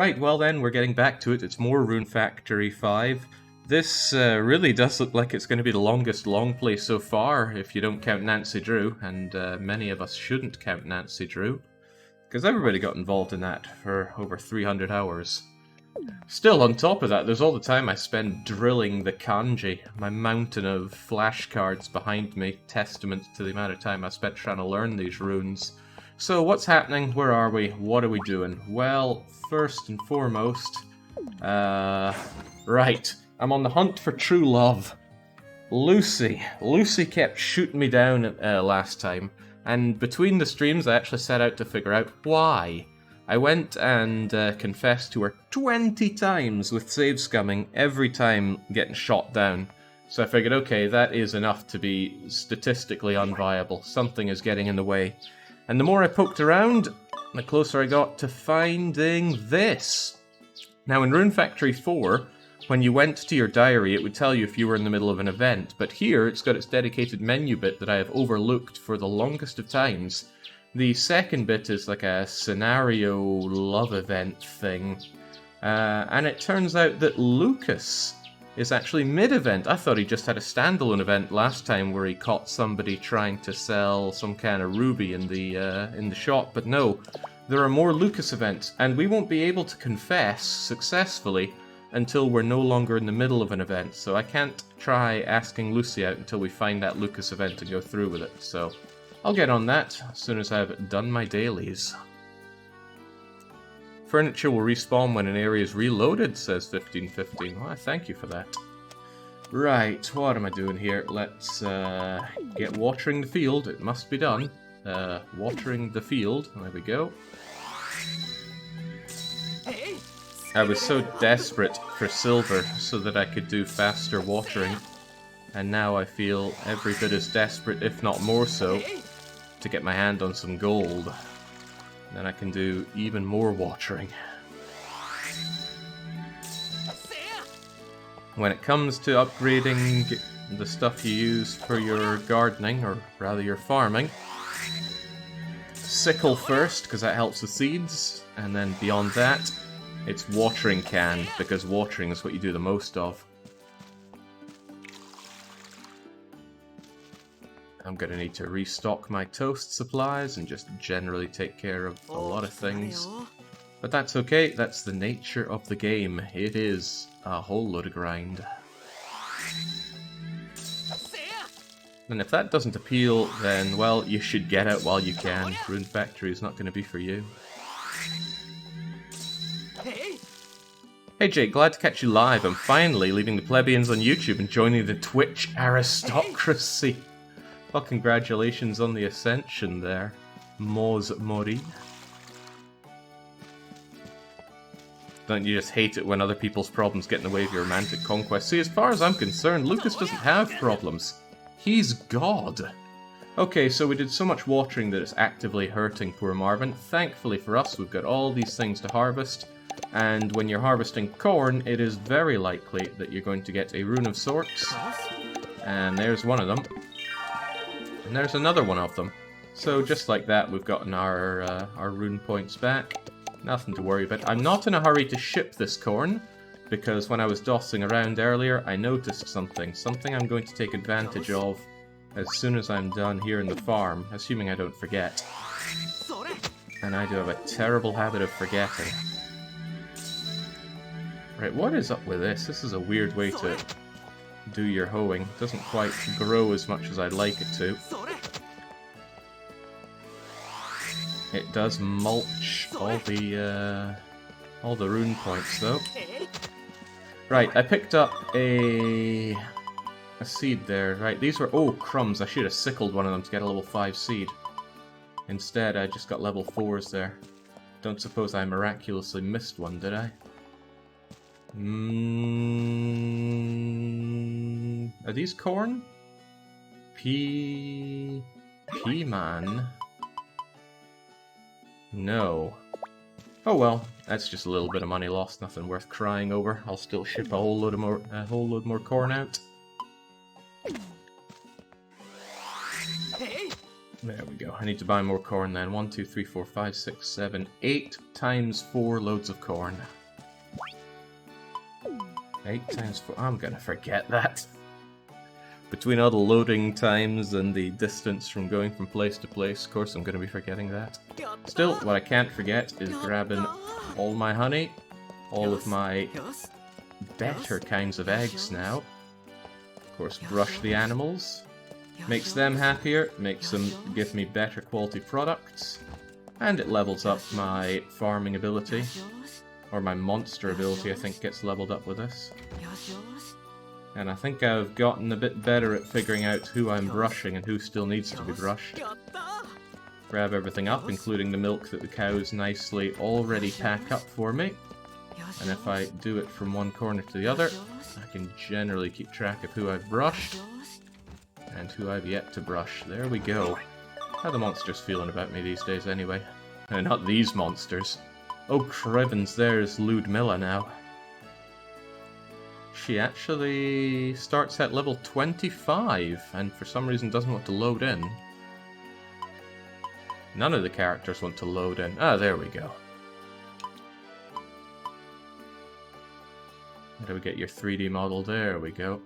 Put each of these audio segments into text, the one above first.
Right, well then, we're getting back to it. It's more Rune Factory 5. This really does look like it's going to be the longest long play so far, if you don't count Nancy Drew, and many of us shouldn't count Nancy Drew, because everybody got involved in that for over 300 hours. Still, on top of that, there's all the time I spend drilling the kanji, my mountain of flashcards behind me, testament to the amount of time I spent trying to learn these runes. So what's happening? Where are we? What are we doing? Well, first and foremost, right, I'm on the hunt for true love. Lucy. Lucy kept shooting me down last time, and between the streams I actually set out to figure out why. I went and confessed to her 20 times with save scumming, every time getting shot down. So I figured, okay, that is enough to be statistically unviable. Something is getting in the way. And the more I poked around, the closer I got to finding this. Now in Rune Factory 4, when you went to your diary, it would tell you if you were in the middle of an event. But here, it's got its dedicated menu bit that I have overlooked for the longest of times. The second bit is like a scenario love event thing. And it turns out that Lucas is actually mid-event. I thought he just had a standalone event last time where he caught somebody trying to sell some kind of ruby in the shop, but no, there are more Lucas events, and we won't be able to confess successfully until we're no longer in the middle of an event, so I can't try asking Lucy out until we find that Lucas event and go through with it, so I'll get on that as soon as I've done my dailies. Furniture will respawn when an area is reloaded, says 1515. Well, thank you for that. Right, what am I doing here? Let's get watering the field. It must be done. Watering the field. There we go. I was so desperate for silver so that I could do faster watering. And now I feel every bit as desperate, if not more so, to get my hand on some gold. Then I can do even more watering. When it comes to upgrading the stuff you use for your gardening, or rather your farming, sickle first, because that helps with seeds, and then beyond that, it's watering can, because watering is what you do the most of. I'm going to need to restock my toast supplies and just generally take care of a lot of things. But that's okay, that's the nature of the game. It is a whole load of grind. And if that doesn't appeal, then, well, you should get out while you can. Rune Factory is not going to be for you. Hey Jake, glad to catch you live. I'm finally leaving the plebeians on YouTube and joining the Twitch aristocracy. Well, congratulations on the ascension there, Moz Mori. Don't you just hate it when other people's problems get in the way of your romantic conquest? See, as far as I'm concerned, Lucas doesn't have problems. He's God. Okay, so we did so much watering that it's actively hurting poor Marvin. Thankfully for us, we've got all these things to harvest. And when you're harvesting corn, it is very likely that you're going to get a rune of sorts. And there's one of them. And there's another one of them. So just like that, we've gotten our rune points back. Nothing to worry about. I'm not in a hurry to ship this corn, because when I was dossing around earlier, I noticed something. Something I'm going to take advantage of as soon as I'm done here in the farm, assuming I don't forget. And I do have a terrible habit of forgetting. Right, what is up with this? This is a weird way to do your hoeing. It doesn't quite grow as much as I'd like it to. It does mulch all the rune points though. Right, I picked up a seed there. Right, these were, oh crumbs, I should have sickled one of them to get a level 5 seed. Instead, I just got level 4s there. Don't suppose I miraculously missed one, did I? Are these corn? P-man? No. Oh well, that's just a little bit of money lost, nothing worth crying over. I'll still ship a whole load more corn out. There we go. I need to buy more corn then. 1, 2, 3, 4, 5, 6, 7, 8 times 4 loads of corn. 8 times 4. I'm gonna forget that. Between all the loading times and the distance from going from place to place, of course I'm gonna be forgetting that. Still, what I can't forget is grabbing all my honey, all of my better kinds of eggs now. Of course, brush the animals. Makes them happier, makes them give me better quality products, and it levels up my farming ability, or my monster ability I think gets leveled up with this. And I think I've gotten a bit better at figuring out who I'm brushing and who still needs to be brushed. Grab everything up, including the milk that the cows nicely already pack up for me. And if I do it from one corner to the other, I can generally keep track of who I've brushed and who I've yet to brush. There we go. How are the monsters feeling about me these days anyway? Not these monsters. Oh crivens, there's Ludmilla now. She actually starts at level 25 and for some reason doesn't want to load in. None of the characters want to load in. Ah, there we go. How do we get your 3D model? There we go.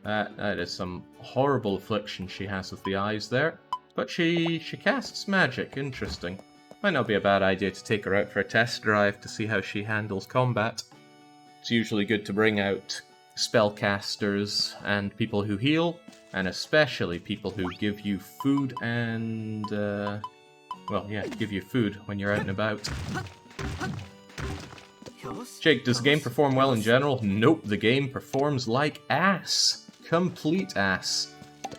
That is some horrible affliction she has with the eyes there. But she casts magic. Interesting. Might not be a bad idea to take her out for a test drive to see how she handles combat. It's usually good to bring out spellcasters and people who heal, and especially people who give you food and, well, yeah, give you food when you're out and about. Jake, does the game perform well in general? Nope, the game performs like ass. Complete ass.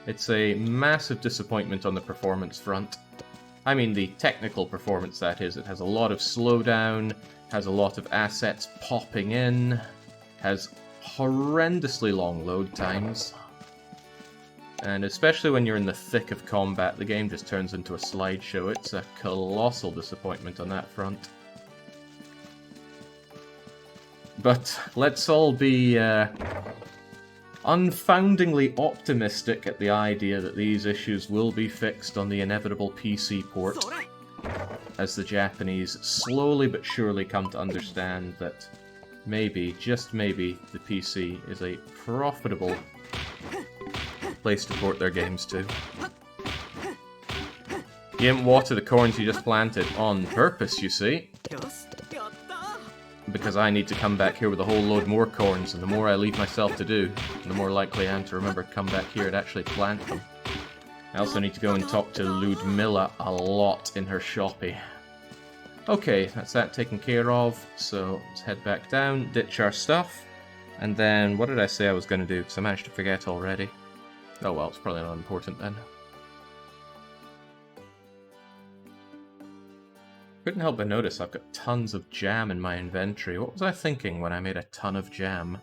It's a massive disappointment on the performance front. I mean the technical performance, that is. It has a lot of slowdown, has a lot of assets popping in, has horrendously long load times. And especially when you're in the thick of combat, the game just turns into a slideshow. It's a colossal disappointment on that front. But let's all be unfoundingly optimistic at the idea that these issues will be fixed on the inevitable PC port, as the Japanese slowly but surely come to understand that maybe, just maybe, the PC is a profitable place to port their games to. You didn't water the corns you just planted on purpose, you see. Because I need to come back here with a whole load more corns, and the more I leave myself to do, the more likely I am to remember to come back here and actually plant them. I also need to go and talk to Ludmilla a lot in her shoppy. Okay, that's that taken care of, so let's head back down, ditch our stuff, and then what did I say I was going to do, because I managed to forget already. Oh well, it's probably not important then. Couldn't help but notice I've got tons of jam in my inventory. What was I thinking when I made a ton of jam?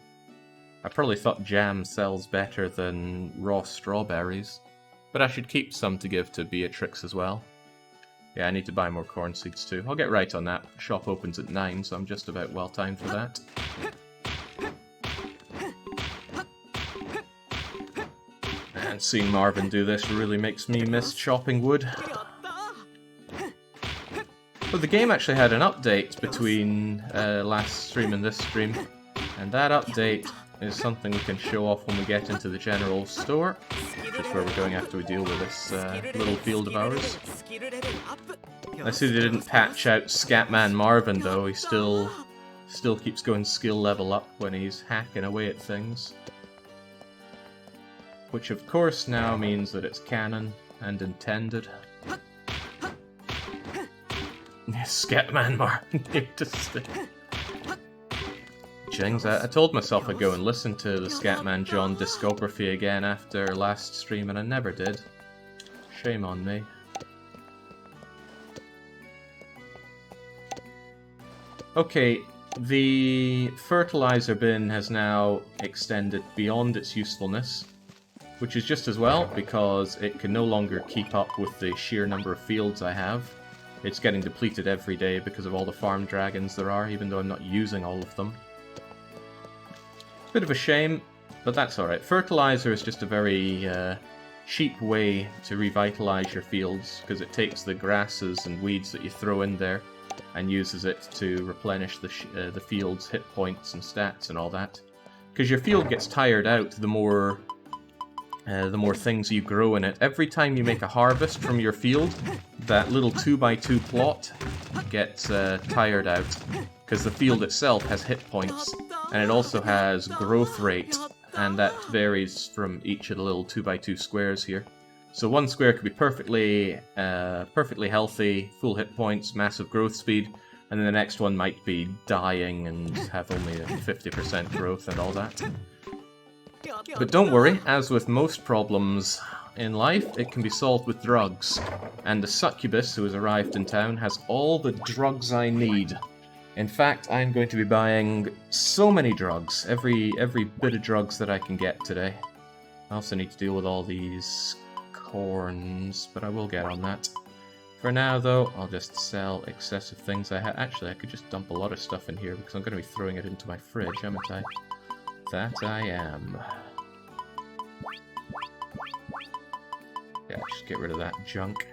I probably thought jam sells better than raw strawberries. But I should keep some to give to Beatrix as well. Yeah, I need to buy more corn seeds too. I'll get right on that. Shop opens at 9, so I'm just about well timed for that. And seeing Marvin do this really makes me miss chopping wood. But the game actually had an update between last stream and this stream, and that update is something we can show off when we get into the general store, which is where we're going after we deal with this little field of ours. I see they didn't patch out Scatman Marvin though. He still keeps going skill level up when he's hacking away at things, which of course now means that it's canon and intended. Scatman Marvin here to stay. Jings, I told myself I'd go and listen to the Scatman John discography again after last stream, and I never did. Shame on me. Okay, the fertilizer bin has now extended beyond its usefulness, which is just as well, because it can no longer keep up with the sheer number of fields I have. It's getting depleted every day because of all the farm dragons there are, even though I'm not using all of them. Bit of a shame, but that's alright. Fertilizer is just a very cheap way to revitalize your fields, because it takes the grasses and weeds that you throw in there and uses it to replenish the field's hit points and stats and all that. Because your field gets tired out the more things you grow in it. Every time you make a harvest from your field, that little 2x2 plot gets tired out, because the field itself has hit points, and it also has growth rate, and that varies from each of the little 2x2 squares here. So one square could be perfectly healthy, full hit points, massive growth speed, and then the next one might be dying and have only a 50% growth and all that. But don't worry, as with most problems in life, it can be solved with drugs. And the succubus who has arrived in town has all the drugs I need. In fact, I'm going to be buying so many drugs, every bit of drugs that I can get today. I also need to deal with all these corns, but I will get on that. For now, though, I'll just sell excessive things I have. Actually, I could just dump a lot of stuff in here, because I'm going to be throwing it into my fridge, haven't I? That I am. Yeah, just get rid of that junk.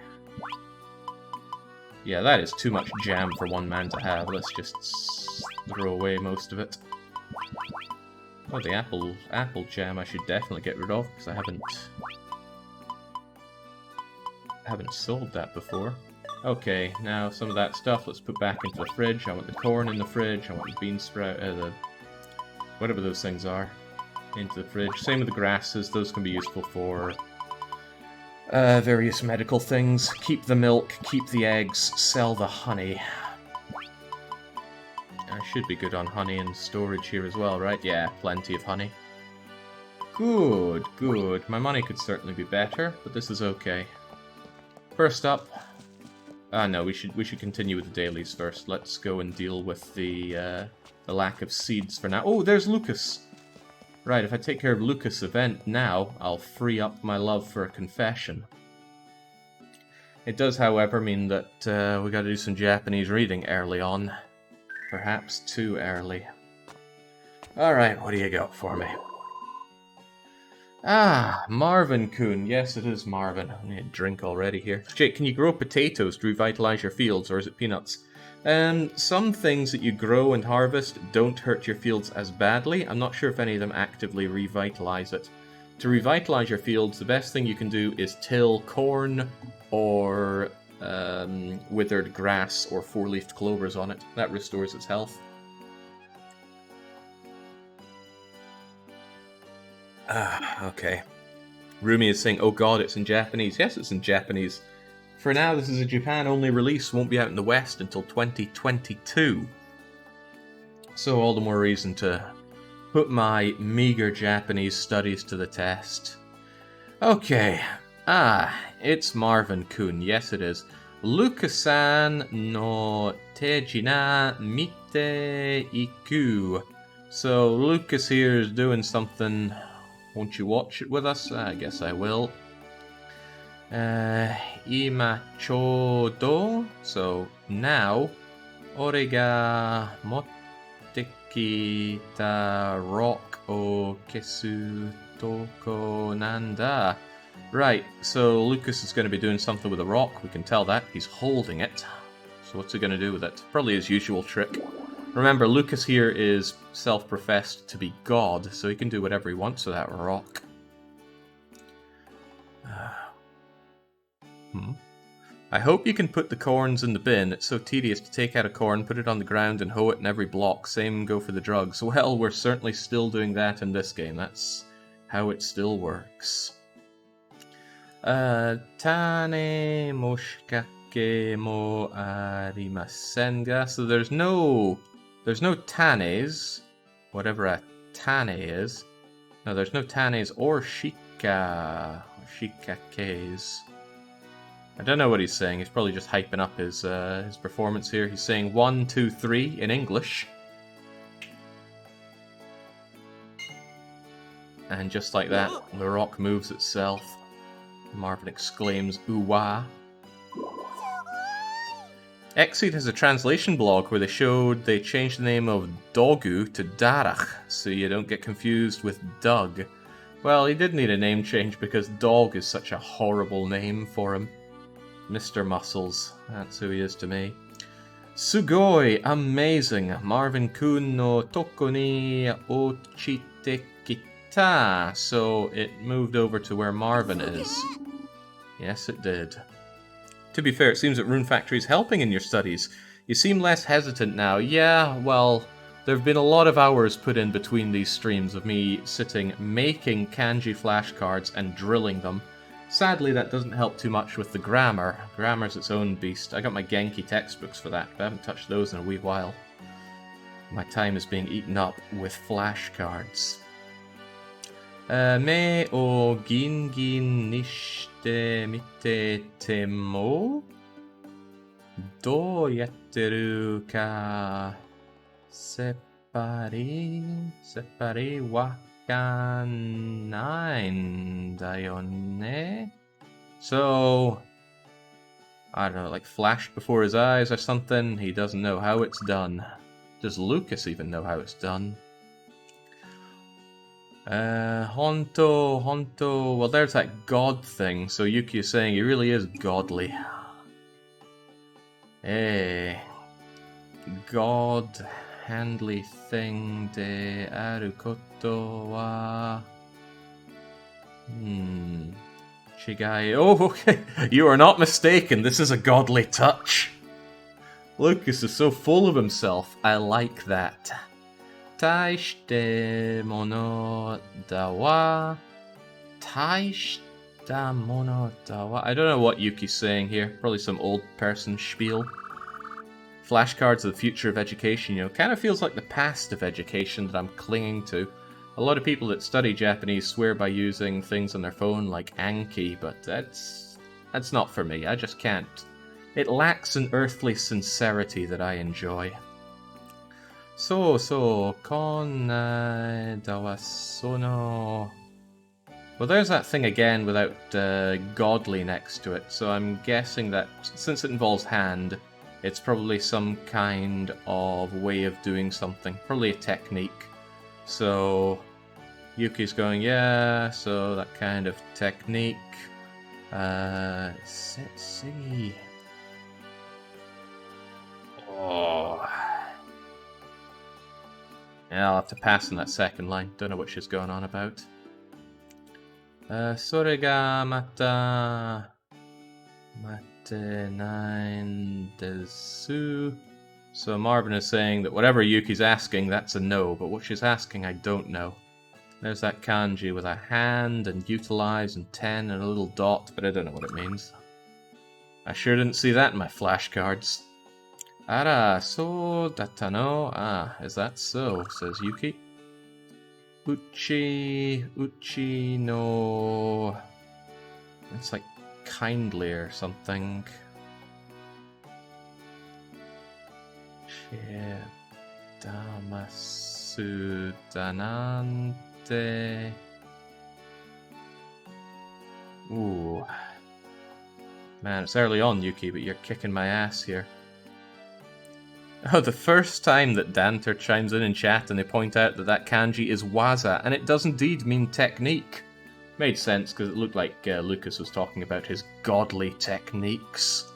Yeah, that is too much jam for one man to have. Let's just throw away most of it. Oh, the apple jam I should definitely get rid of, because I haven't sold that before. Okay, now some of that stuff let's put back into the fridge. I want the corn in the fridge, I want the bean sprout, whatever those things are, into the fridge. Same with the grasses, those can be useful for various medical things. Keep the milk, keep the eggs, sell the honey. I should be good on honey and storage here as well, right? Yeah, plenty of honey. Good, good. My money could certainly be better, but this is okay. First up... no, we should continue with the dailies first. Let's go and deal with the lack of seeds for now. Oh, there's Lucas! Right, if I take care of Lucas' event now, I'll free up my love for a confession. It does, however, mean that we gotta do some Japanese reading early on. Perhaps too early. Alright, what do you got for me? Ah, Marvin-kun. Yes, it is Marvin. I need a drink already here. Jake, can you grow potatoes to revitalize your fields, or is it peanuts? Some things that you grow and harvest don't hurt your fields as badly. I'm not sure if any of them actively revitalize it. To revitalize your fields, the best thing you can do is till corn or withered grass or four-leafed clovers on it. That restores its health. Okay. Rumi is saying, oh god, it's in Japanese. Yes, it's in Japanese. For now, this is a Japan-only release, won't be out in the West until 2022. So all the more reason to put my meager Japanese studies to the test. Okay. It's Marvin-kun. Yes, it is. Lucas-san no tejina mite iku. So Lucas here is doing something. Won't you watch it with us? I guess I will. Ima chodo. So now, ore ga motte kita rock o kesu toko nanda. Right, so Lucas is going to be doing something with a rock. We can tell that. He's holding it. So what's he going to do with it? Probably his usual trick. Remember, Lucas here is self-professed to be God, so he can do whatever he wants with that rock. I hope you can put the corns in the bin. It's so tedious to take out a corn, put it on the ground, and hoe it in every block. Same go for the drugs. Well, we're certainly still doing that in this game. That's how it still works. Tane moshikake mo arimasen ga. So there's no tanes, whatever a tane is. No, there's no tanes or shikakes. I don't know what he's saying. He's probably just hyping up his performance here. He's saying 1, 2, 3 in English. And just like that, the rock moves itself. Marvin exclaims, ooh-wah. Exceed has a translation blog where they changed the name of Dogu to Darach, so you don't get confused with Doug. Well, he did need a name change because Dog is such a horrible name for him. Mr. Muscles, that's who he is to me. Sugoi, amazing. Marvin-kun no toko ni ochite kita. So it moved over to where Marvin is. Yes, it did. To be fair, it seems that Rune Factory is helping in your studies. You seem less hesitant now. Yeah, well, there have been a lot of hours put in between these streams of me sitting making kanji flashcards and drilling them. Sadly, that doesn't help too much with the grammar. Grammar's its own beast. I got my Genki textbooks for that, but I haven't touched those in a wee while. My time is being eaten up with flashcards. Me o gingin nishite mite temo? Do yatteru ka seppari wakanai da yo ne? So, I don't know, like flashed before his eyes or something? He doesn't know how it's done. Does Lucas even know how it's done? Honto, well there's that god thing, so Yuki is saying he really is godly. God handly thing de aru koto wa... Shigai... Oh, okay, you are not mistaken, this is a godly touch. Lucas is so full of himself, I like that. Taishite mono da wa... Taishita mono da wa... I don't know what Yuki's saying here, probably some old person spiel. Flashcards of the future of education, you know, kind of feels like the past of education that I'm clinging to. A lot of people that study Japanese swear by using things on their phone like Anki, but that's not for me, I just can't. It lacks an earthly sincerity that I enjoy. So, konai da wa sono... Well, there's that thing again without godly next to it, so I'm guessing that since it involves hand, it's probably some kind of way of doing something, probably a technique. So, Yuki's going, yeah, so that kind of technique. Let's see. Oh. Yeah, I'll have to pass on that second line. Don't know what she's going on about. Sore ga mata... Nine desu. So Marvin is saying that whatever Yuki's asking, that's a no, but what she's asking, I don't know. There's that kanji with a hand and utilize and 10 and a little dot, but I don't know what it means. I sure didn't see that in my flashcards. Ara, so datta no? Ah, is that so? Says Yuki. Uchi no... It's like kindly or something. Damasu danante. Ooh. Man, it's early on, Yuki, but you're kicking my ass here. Oh, the first time that Danter chimes in chat and they point out that that kanji is waza, and it does indeed mean technique. Made sense, because it looked like Lucas was talking about his godly techniques.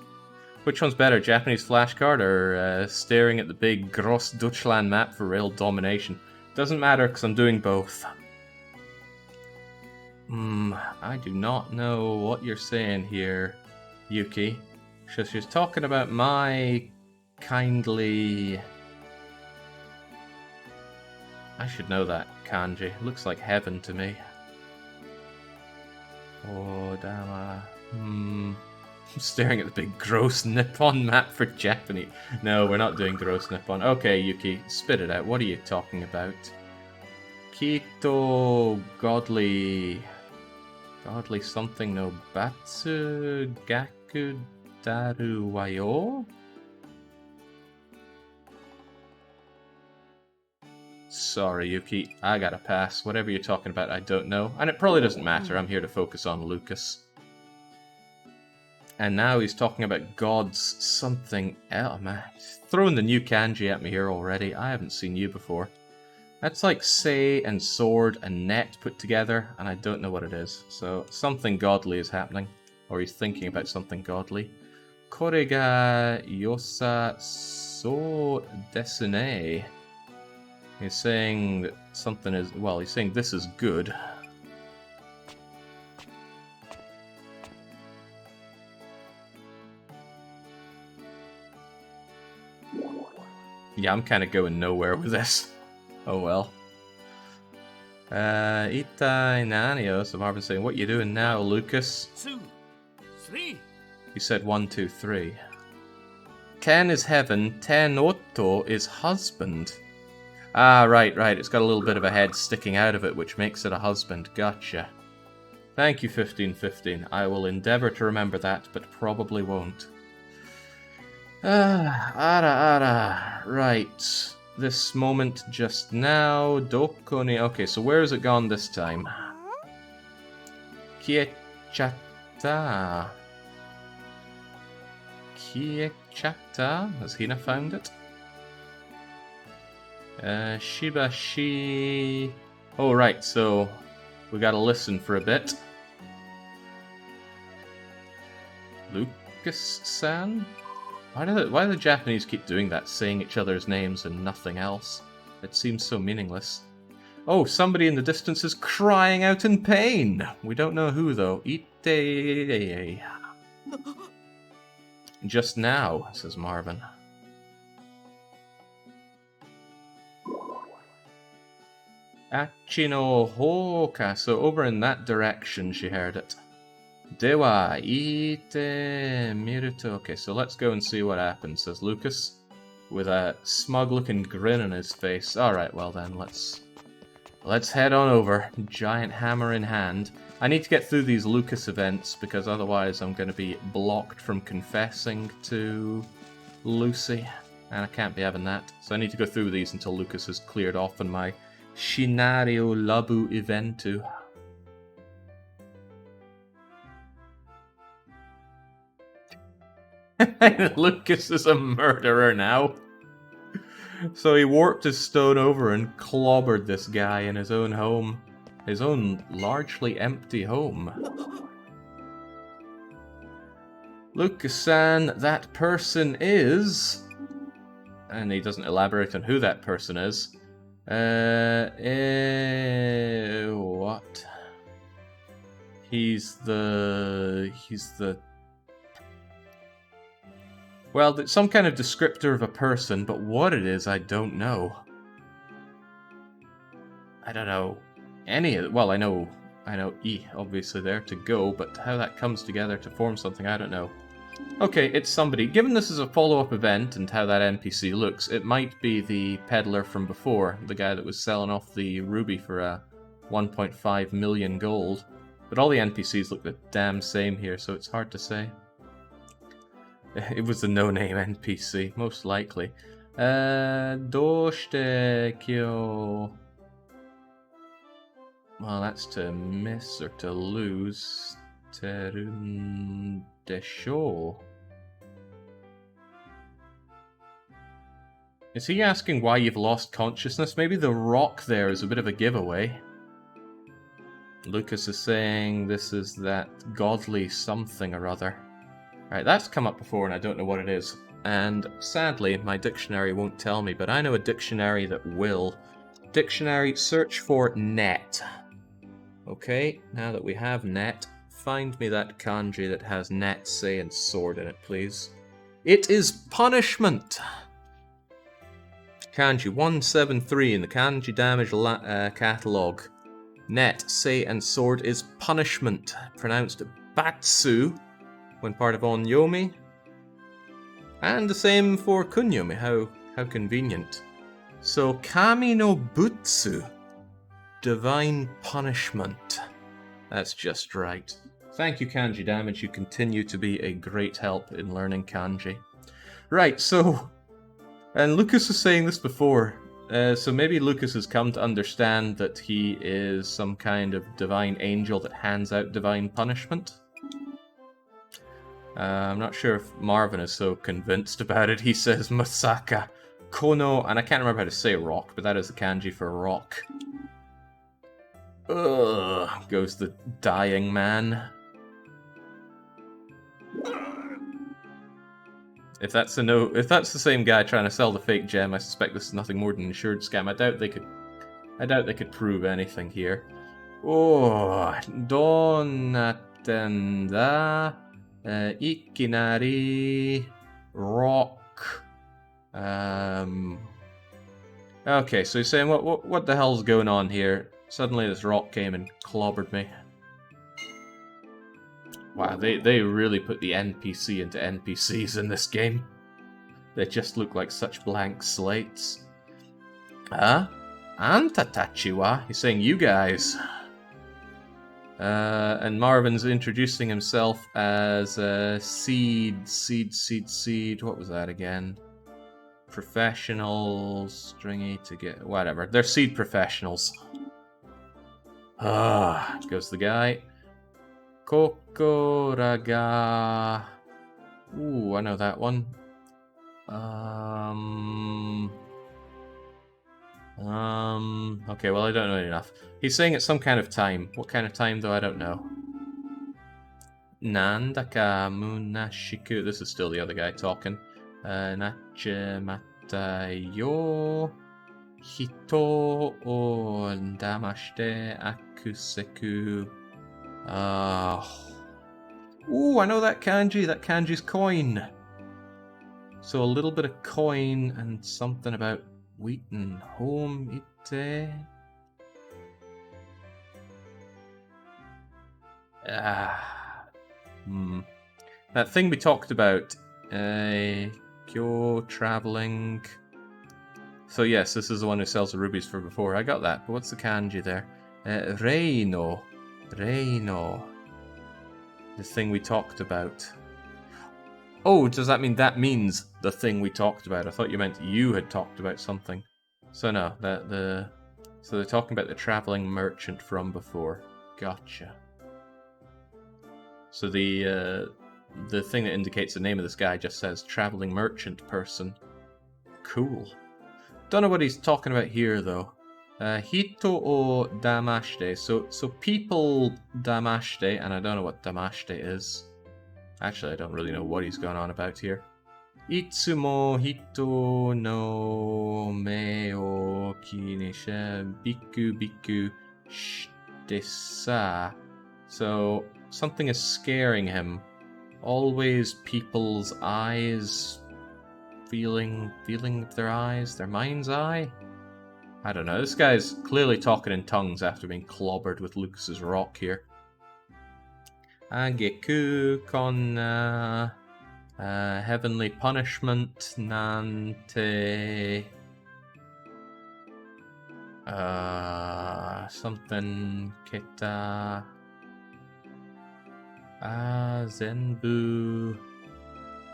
Which one's better, Japanese flashcard or staring at the big Gross Deutschland map for rail domination? Doesn't matter, because I'm doing both. I do not know what you're saying here, Yuki. She's talking about my kindly... I should know that kanji. Looks like heaven to me. Oh, Dama. I'm staring at the big gross Nippon map for Japanese. No, we're not doing gross Nippon. Okay, Yuki, spit it out. What are you talking about? Kito godly... Godly something no batsu gaku daru wayo? Sorry, Yuki, I gotta pass. Whatever you're talking about, I don't know. And it probably doesn't matter, I'm here to focus on Lucas. And now he's talking about gods something else. Man, throwing the new kanji at me here already. I haven't seen you before. That's like sei and sword and net put together, and I don't know what it is. So something godly is happening, or he's thinking about something godly. Kore ga yosa so desu ne. He's saying that something is, well, he's saying this is good. Yeah, I'm kind of going nowhere with this. Oh well. Itai Nanio, so Marvin's saying, what you doing now, Lucas? 2, 3. He said 1, 2, 3. 10 is heaven, 10 otto is husband. Ah, right, it's got a little bit of a head sticking out of it, which makes it a husband. Gotcha. Thank you, 1515. I will endeavour to remember that, but probably won't. Ara. Right. This moment just now. Dokoni. Okay, so where has it gone this time? Kiechata. Has Hina found it? Shibashi. Oh, right, so we gotta listen for a bit. Lucas-san? Why do the Japanese keep doing that, saying each other's names and nothing else? It seems so meaningless. Oh, somebody in the distance is crying out in pain! We don't know who, though. Ite. Just now, says Marvin. Achino Hoka. So over in that direction she heard it. Dewa ite miruto. Okay, so let's go and see what happens, says Lucas, with a smug-looking grin on his face. Alright, well then, let's head on over. Giant hammer in hand. I need to get through these Lucas events, because otherwise I'm going to be blocked from confessing to Lucy, and I can't be having that. So I need to go through these until Lucas is cleared off on my Shinario Labu eventu. Lucas is a murderer now. So he warped his stone over and clobbered this guy in his own home. His own largely empty home. Lucas-san, that person is... And he doesn't elaborate on who that person is. What? He's the... Well, it's some kind of descriptor of a person, but what it is, I don't know. I don't know any of it. Well, I know E, obviously, there to go, but how that comes together to form something, I don't know. Okay, it's somebody. Given this is a follow-up event and how that NPC looks, it might be the peddler from before, the guy that was selling off the ruby for 1.5 million gold. But all the NPCs look the damn same here, so it's hard to say. It was a no-name NPC, most likely. Doshite kyo... Well, that's to miss or to lose. Terun desho. Is he asking why you've lost consciousness? Maybe the rock there is a bit of a giveaway. Lucas is saying this is that godly something or other. Right, that's come up before and I don't know what it is. And sadly, my dictionary won't tell me, but I know a dictionary that will. Dictionary, search for net. Okay, now that we have net, find me that kanji that has net, sei, and sword in it, please. It is punishment! Kanji 173 in the kanji damage catalogue. Net, sei, and sword is punishment, pronounced batsu when part of onyomi. And the same for kunyomi, how convenient. So, kami no butsu, divine punishment. That's just right. Thank you, Kanji Damage. You continue to be a great help in learning kanji. Right, so... And Lucas was saying this before. So maybe Lucas has come to understand that he is some kind of divine angel that hands out divine punishment. I'm not sure if Marvin is so convinced about it. He says, Masaka, kono, and I can't remember how to say rock, but that is the kanji for rock. Ugh, goes the dying man. If that's the same guy trying to sell the fake gem, I suspect this is nothing more than an insured scam. I doubt they could prove anything here. Oh, donatenda, ikinari, rock. Okay, so he's saying what the hell's going on here? Suddenly this rock came and clobbered me. Wow, they really put the NPC into NPCs in this game. They just look like such blank slates. Huh? Antatachiwa? He's saying you guys. And Marvin's introducing himself as Seed. What was that again? Professionals, stringy to get whatever. They're seed professionals. Goes the guy. Kokoraga. Ooh, I know that one. Okay, well I don't know enough. He's saying it's some kind of time. What kind of time though, I don't know. Nandaka munashiku. This is still the other guy talking. Nache matayo hito o damashite akuseku. Ooh, I know that kanji. That kanji's coin. So a little bit of coin and something about wheaten. Home ite. That thing we talked about. Kyo traveling. So yes, this is the one who sells the rubies for before. I got that, but what's the kanji there? Reino. The thing we talked about. Oh, does that mean that means the thing we talked about? I thought you meant you had talked about something. So no, so they're talking about the traveling merchant from before. Gotcha. So the thing that indicates the name of this guy just says traveling merchant person. Cool. Don't know what he's talking about here though. Hito o damashite. So people damashite, and I don't know what damashite is. Actually, I don't really know what he's going on about here. Itsumo hito no me o kinisha biku shite sa. So something is scaring him. Always people's eyes, feeling of their eyes, their mind's eye. I don't know. This guy's clearly talking in tongues after being clobbered with Lucas's rock here. Ageku kon heavenly punishment nante something kita zenbu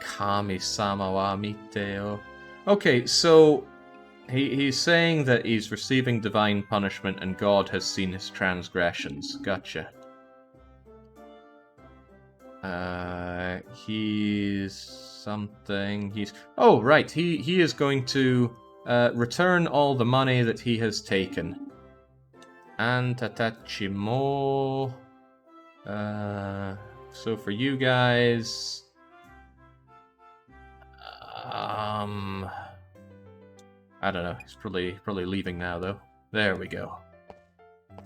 kami-sama wa miteo. Okay, so he's saying that he's receiving divine punishment and God has seen his transgressions. Gotcha. He's something. Oh, right. He is going to return all the money that he has taken. Antatachimo. So for you guys, I don't know. He's probably leaving now though. There we go. I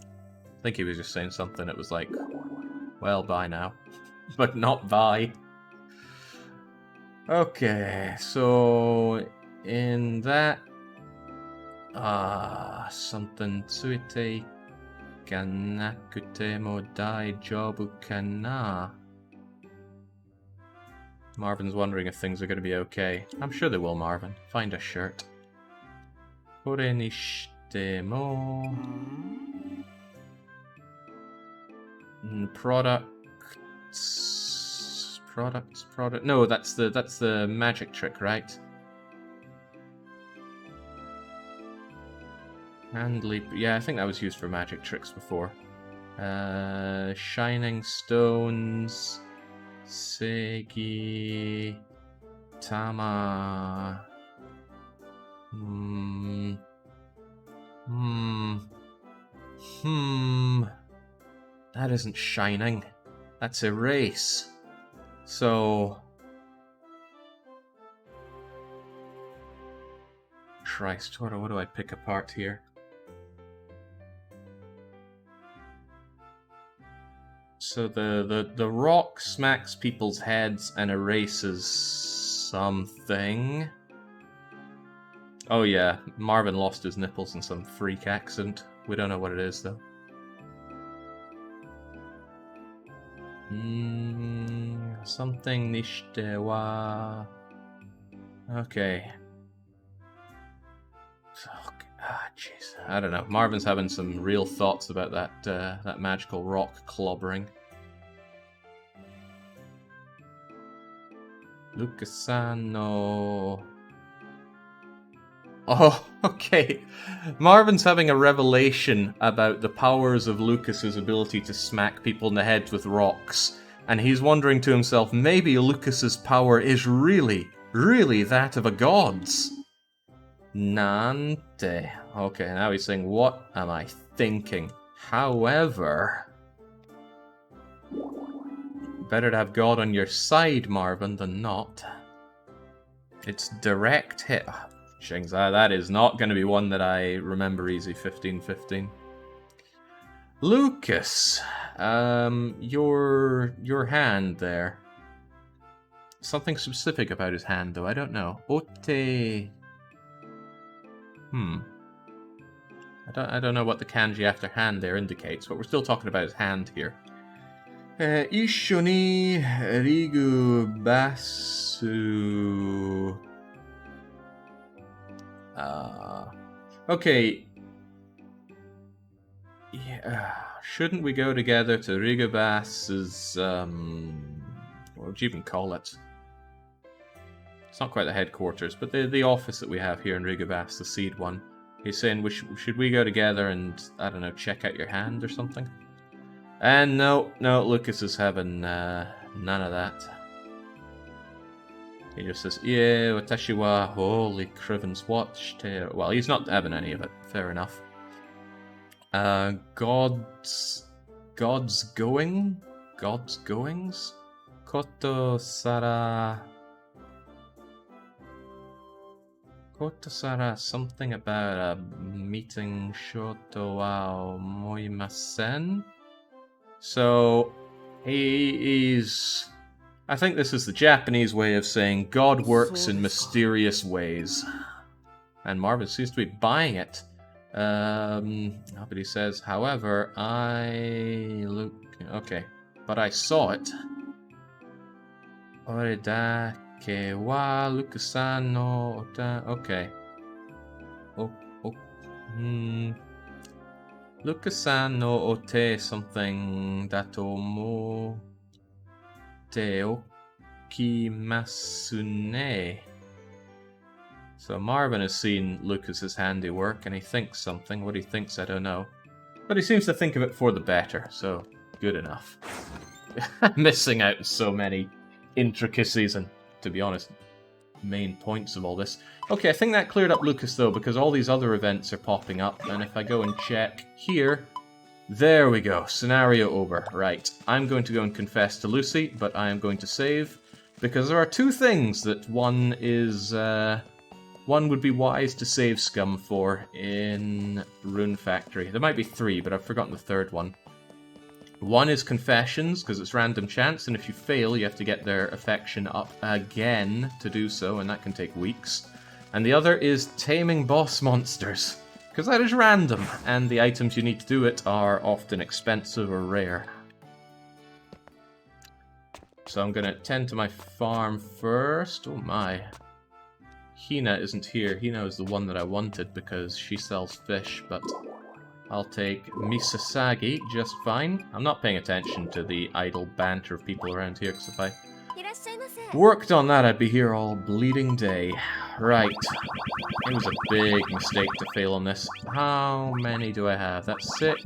think he was just saying something that was like, well, bye now. But not bye. Okay, so in that something tsuite kanakute mo daijobu kana. Marvin's wondering if things are going to be okay. I'm sure they will, Marvin. Find a shirt. Kore ni shite mo product. No, that's the magic trick, right? Hand leap. Yeah, I think that was used for magic tricks before. Shining stones. Segi. Tama. Hmm. Hmm. That isn't shining. That's erase. So... Christ, what do I pick apart here? So the rock smacks people's heads and erases something. Oh yeah, Marvin lost his nipples in some freak accident. We don't know what it is though. Something nishite wa... Okay. Jeez. I don't know. Marvin's having some real thoughts about that magical rock clobbering. Lucasano. Oh, okay. Marvin's having a revelation about the powers of Lucas's ability to smack people in the heads with rocks. And he's wondering to himself, maybe Lucas's power is really that of a god's. Nante. Okay, now he's saying, what am I thinking? However... better to have God on your side, Marvin, than not. It's direct hit. Shings, that is not going to be one that I remember easy. 15-15. Lucas, your hand there. Something specific about his hand, though. I don't know. Ote. I don't know what the kanji after hand there indicates, but we're still talking about his hand here. Ishoni rigu basu. Okay. Yeah, shouldn't we go together to Rigobas's, what would you even call it? It's not quite the headquarters, but the office that we have here in Rigobas, the seed one. He's saying, should we go together and, I don't know, check out your hand or something? And no, Lucas is having none of that. He just says, yeah, watashi wa holy crivens watched. Well, he's not having any of it. Fair enough. God's goings? Koto Sara, something about a meeting shoto wa omoimasen. So, he's... I think this is the Japanese way of saying God works in mysterious ways. And Marvin seems to be buying it. But he says, however, okay, but I saw it. Oreda ke wa Lucasano. Okay. Lucasano ote something datomo te okimasune. So Marvin has seen Lucas's handiwork and he thinks something. What he thinks, I don't know. But he seems to think of it for the better, so good enough. Missing out on so many intricacies and, to be honest, main points of all this. Okay, I think that cleared up Lucas though, because all these other events are popping up, and if I go and check here, there we go, scenario over. Right, I'm going to go and confess to Lucy, but I am going to save, because there are two things that one would be wise to save scum for in Rune Factory. There might be three, but I've forgotten the third one. One is confessions, because it's random chance, and if you fail, you have to get their affection up again to do so, and that can take weeks. And the other is taming boss monsters, because that is random, and the items you need to do it are often expensive or rare. So I'm going to tend to my farm first. Oh my. Hina isn't here. Hina is the one that I wanted because she sells fish, but I'll take Misasagi just fine. I'm not paying attention to the idle banter of people around here, because if I worked on that, I'd be here all bleeding day. Right. It was a big mistake to fail on this. How many do I have? That's 6,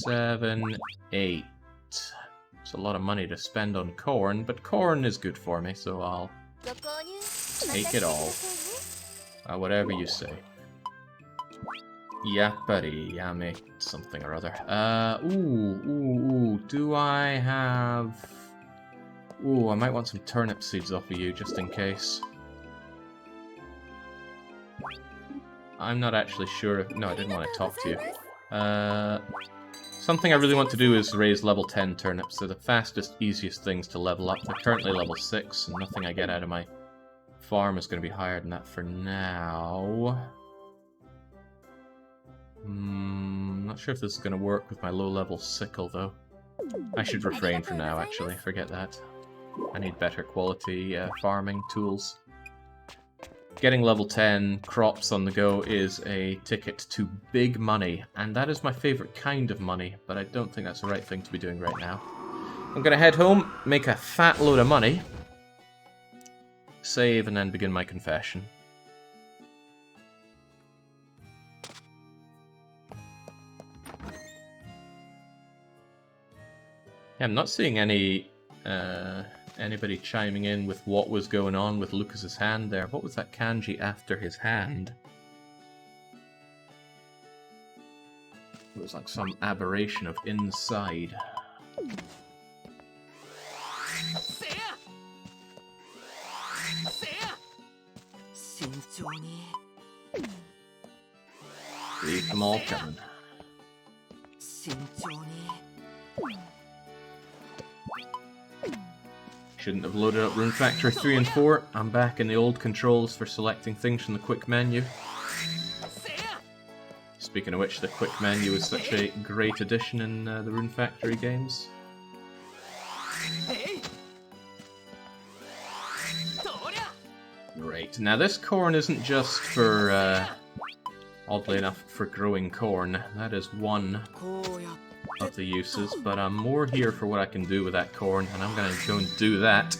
7, 8. It's a lot of money to spend on corn, but corn is good for me, so I'll take it all. Whatever you say. Yappity, yame, something or other. Ooh, do I have... Ooh, I might want some turnip seeds off of you, just in case. I'm not actually sure if... No, I didn't want to talk to you. Something I really want to do is raise level 10 turnips. They're the fastest, easiest things to level up. They're currently level 6, and nothing I get out of my farm is going to be higher than that for now. Not sure if this is going to work with my low-level sickle, though. I should refrain for now, actually. Forget that. I need better quality farming tools. Getting level 10 crops on the go is a ticket to big money, and that is my favourite kind of money, but I don't think that's the right thing to be doing right now. I'm going to head home, make a fat load of money, save, and then begin my confession. Yeah, I'm not seeing any anybody chiming in with what was going on with Lucas's hand there. What was that kanji after his hand? It was like some aberration of inside. Keep them all coming. Shouldn't have loaded up Rune Factory 3 and 4. I'm back in the old controls for selecting things from the quick menu. Speaking of which, the quick menu is such a great addition in the Rune Factory games. Great. Now this corn isn't just for, oddly enough, for growing corn. That is one of the uses, but I'm more here for what I can do with that corn, and I'm going to go and do that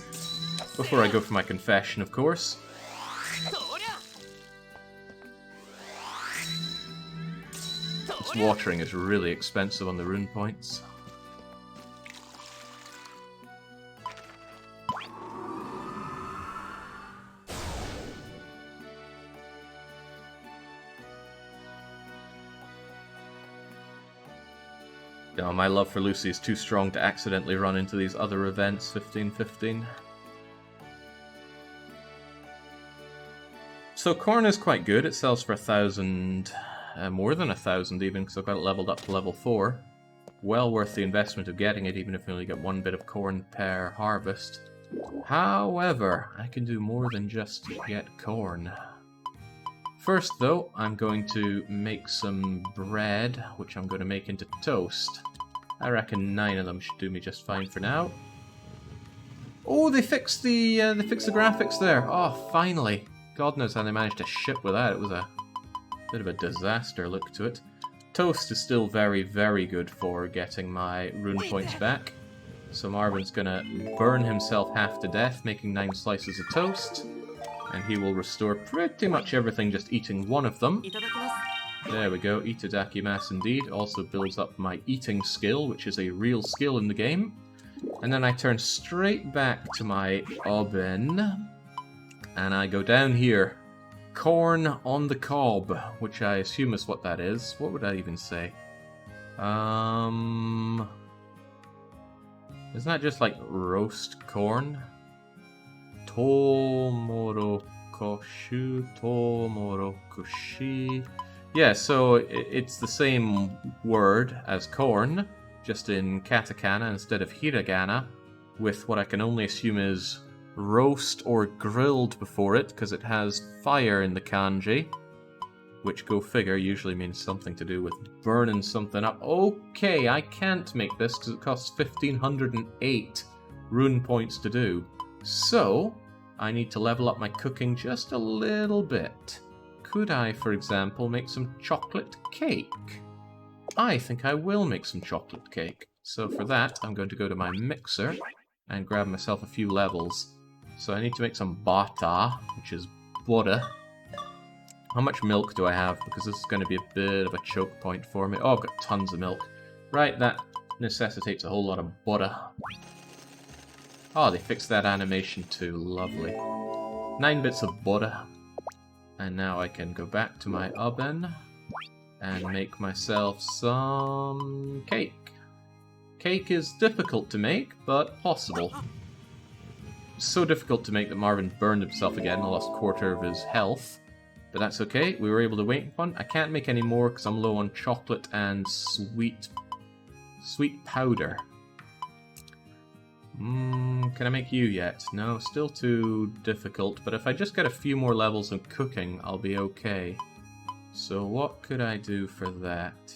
before I go for my confession, of course. This watering is really expensive on the rune points. No, my love for Lucy is too strong to accidentally run into these other events, 15-15. So corn is quite good. It sells for 1,000, more than 1,000 even, because I've got it leveled up to level 4. Well worth the investment of getting it, even if we only get one bit of corn per harvest. However, I can do more than just get corn. First, though, I'm going to make some bread, which I'm going to make into toast. I reckon 9 of them should do me just fine for now. Oh, they fixed the graphics there. Oh, finally. God knows how they managed to ship with that. It was a bit of a disaster look to it. Toast is still very, very good for getting my rune points back. So Marvin's going to burn himself half to death, making 9 slices of toast. And he will restore pretty much everything just eating one of them. There we go, itadakimasu indeed. Also builds up my eating skill, which is a real skill in the game. And then I turn straight back to my oven. And I go down here. Corn on the cob, which I assume is what that is. What would I even say? Isn't that just like roast corn? Tomorokoshi. Yeah, so it's the same word as corn, just in katakana instead of hiragana, with what I can only assume is roast or grilled before it, because it has fire in the kanji, which, go figure, usually means something to do with burning something up. Okay, I can't make this because it costs 1,508 rune points to do. So, I need to level up my cooking just a little bit. Could I, for example, make some chocolate cake? I think I will make some chocolate cake. So for that, I'm going to go to my mixer and grab myself a few levels. So I need to make some bata, which is butter. How much milk do I have? Because this is going to be a bit of a choke point for me. Oh, I've got tons of milk. Right, that necessitates a whole lot of butter. Oh, they fixed that animation too. Lovely. 9 bits of butter. And now I can go back to my oven and make myself some cake. Cake is difficult to make, but possible. So difficult to make that Marvin burned himself again and lost a quarter of his health. But that's okay, we were able to make one. I can't make any more because I'm low on chocolate and sweet powder. Can I make you yet? No, still too difficult, but if I just get a few more levels in cooking, I'll be okay. So what could I do for that?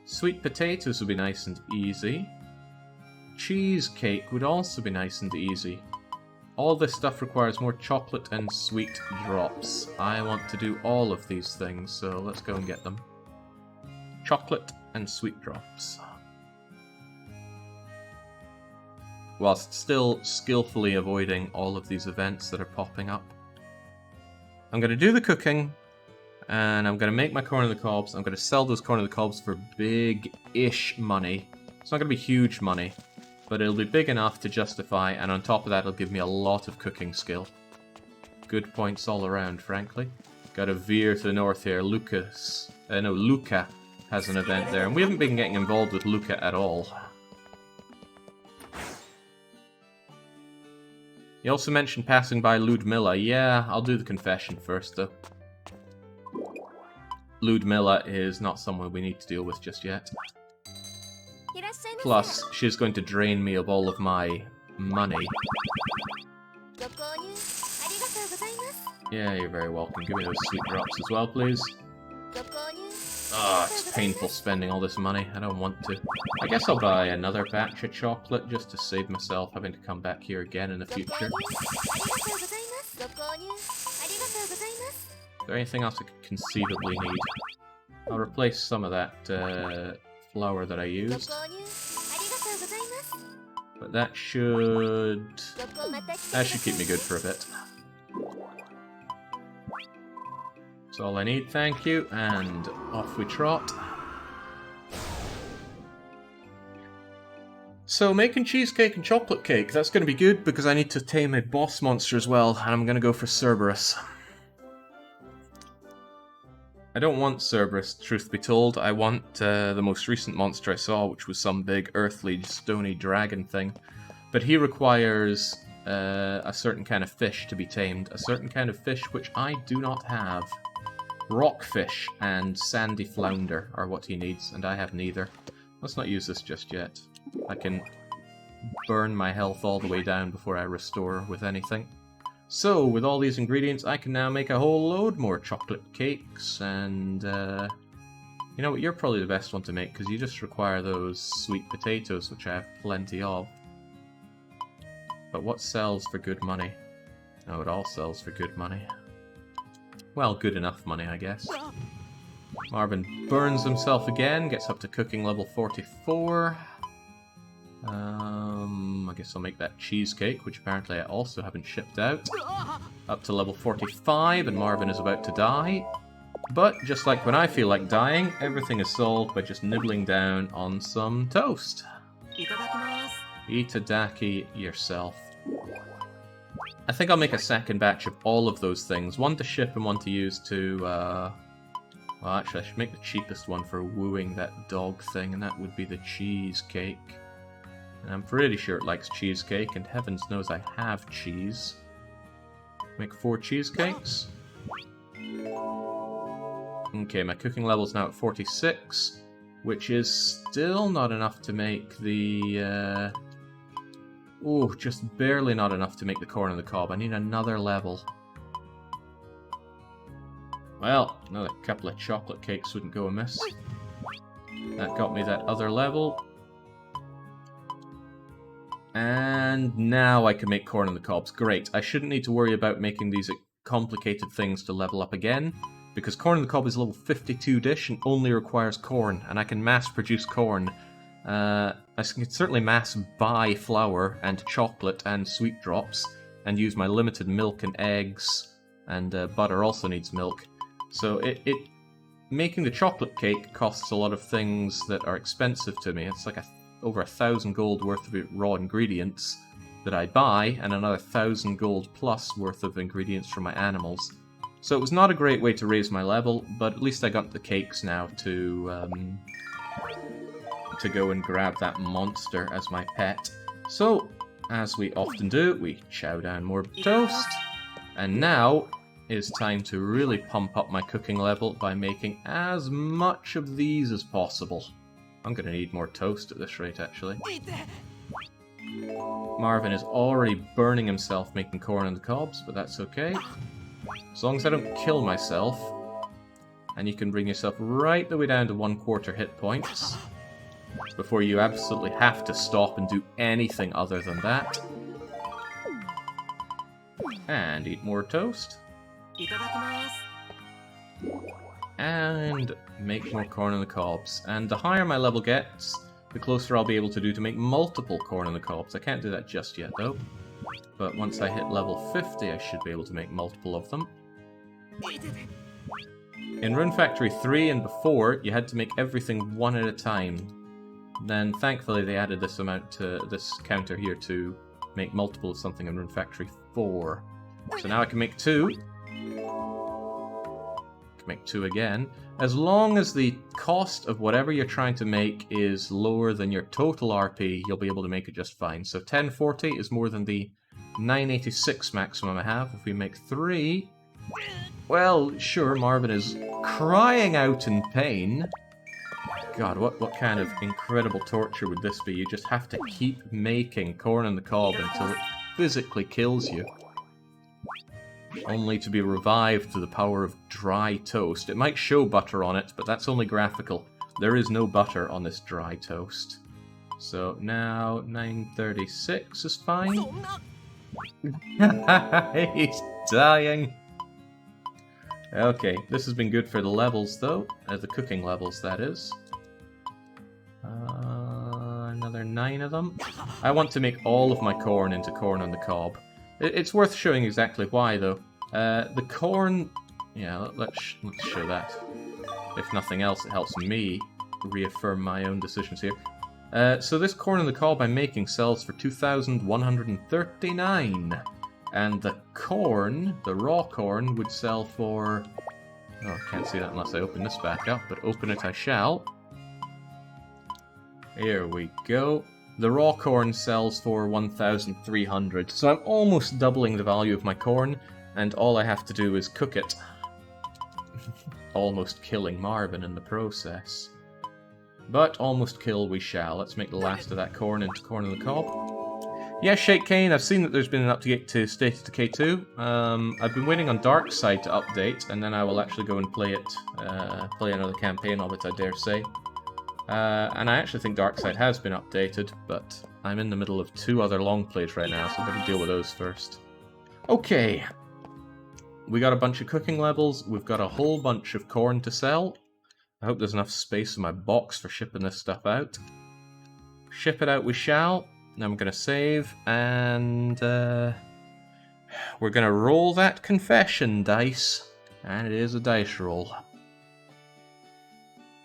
Sweet potatoes would be nice and easy. Cheesecake would also be nice and easy. All this stuff requires more chocolate and sweet drops. I want to do all of these things, so let's go and get them. Chocolate and sweet drops. Whilst still skillfully avoiding all of these events that are popping up. I'm going to do the cooking, and I'm going to make my corn on the cobs. I'm going to sell those corn on the cobs for big-ish money. It's not going to be huge money, but it'll be big enough to justify, and on top of that it'll give me a lot of cooking skill. Good points all around, frankly. Gotta veer to the north here. Luca has an event there, and we haven't been getting involved with Luca at all. He also mentioned passing by Ludmilla. Yeah, I'll do the confession first, though. Ludmilla is not someone we need to deal with just yet. Plus, she's going to drain me of all of my money. Yeah, you're very welcome. Give me those sweet drops as well, please. Ah, it's painful spending all this money. I don't want to. I guess I'll buy another batch of chocolate just to save myself having to come back here again in the future. Is there anything else I could conceivably need? I'll replace some of that flour that I used. But that should keep me good for a bit. That's all I need, thank you, and off we trot. So, making cheesecake and chocolate cake, that's going to be good because I need to tame a boss monster as well, and I'm going to go for Cerberus. I don't want Cerberus, truth be told. I want the most recent monster I saw, which was some big earthly stony dragon thing. But he requires a certain kind of fish to be tamed. A certain kind of fish which I do not have. Rockfish and sandy flounder are what he needs, and I have neither. Let's not use this just yet. I can burn my health all the way down before I restore with anything. So, with all these ingredients, I can now make a whole load more chocolate cakes, and you know what, you're probably the best one to make, because you just require those sweet potatoes, which I have plenty of. But what sells for good money? Oh, it all sells for good money. Well, good enough money, I guess. Marvin burns himself again, gets up to cooking level 44. I guess I'll make that cheesecake, which apparently I also haven't shipped out. Up to level 45, and Marvin is about to die. But, just like when I feel like dying, everything is solved by just nibbling down on some toast. Itadaki yourself. I think I'll make a second batch of all of those things. One to ship and one to use to, well, actually, I should make the cheapest one for wooing that dog thing, and that would be the cheesecake. And I'm pretty sure it likes cheesecake, and heavens knows I have cheese. Make 4 cheesecakes. Okay, my cooking level's now at 46, which is still not enough to make the, oh, just barely not enough to make the corn on the cob. I need another level. Well, another couple of chocolate cakes wouldn't go amiss. That got me that other level. And now I can make corn on the cobs. Great. I shouldn't need to worry about making these complicated things to level up again, because corn on the cob is level 52 dish and only requires corn, and I can mass produce corn. I can certainly mass buy flour and chocolate and sweet drops, and use my limited milk and eggs, and butter also needs milk. So making the chocolate cake costs a lot of things that are expensive to me. It's like over 1,000 gold worth of raw ingredients that I buy, and another 1,000 gold plus worth of ingredients from my animals. So it was not a great way to raise my level, but at least I got the cakes now to go and grab that monster as my pet. So, as we often do, we chow down more toast. And now is time to really pump up my cooking level by making as much of these as possible. I'm going to need more toast at this rate, actually. Marvin is already burning himself making corn on the cobs, but that's okay. As long as I don't kill myself. And you can bring yourself right the way down to 1/4 hit points before you absolutely have to stop and do anything other than that. And eat more toast. And make more corn on the cobs. And the higher my level gets, the closer I'll be able to make multiple corn on the cobs. I can't do that just yet, though. But once I hit level 50, I should be able to make multiple of them. In Rune Factory 3 and before, you had to make everything one at a time. Then, thankfully, they added this amount to this counter here to make multiple of something in Rune Factory 4. So now I can make 2. Make 2 again. As long as the cost of whatever you're trying to make is lower than your total RP, you'll be able to make it just fine. So 1040 is more than the 986 maximum I have. If we make 3... Well, sure, Marvin is crying out in pain. God, what kind of incredible torture would this be? You just have to keep making corn on the cob until it physically kills you. Only to be revived through the power of dry toast. It might show butter on it, but that's only graphical. There is no butter on this dry toast. So now 936 is fine. He's dying. Okay, this has been good for the levels though. The cooking levels, that is. Another 9 of them. I want to make all of my corn into corn on the cob. It's worth showing exactly why, though. The corn... Yeah, let's show that. If nothing else, it helps me reaffirm my own decisions here. So this corn on the cob I'm making sells for 2,139. And the corn, the raw corn, would sell for... Oh, I can't see that unless I open this back up, but open it I shall. Here we go. The raw corn sells for 1,300, so I'm almost doubling the value of my corn, and all I have to do is cook it. Almost killing Marvin in the process. But almost kill we shall. Let's make the last of that corn into corn on the cob. Yeah, Shake Kane, I've seen that there's been an update to State of Decay 2. I've been waiting on Dark Side to update, and then I will actually go and play it, play another campaign of it, I dare say. And I actually think Darkside has been updated, but I'm in the middle of 2 other long plays right now, so I'm going to deal with those first. Okay. We got a bunch of cooking levels, we've got a whole bunch of corn to sell. I hope there's enough space in my box for shipping this stuff out. Ship it out we shall. Now I'm going to save, and we're going to roll that confession dice. And it is a dice roll.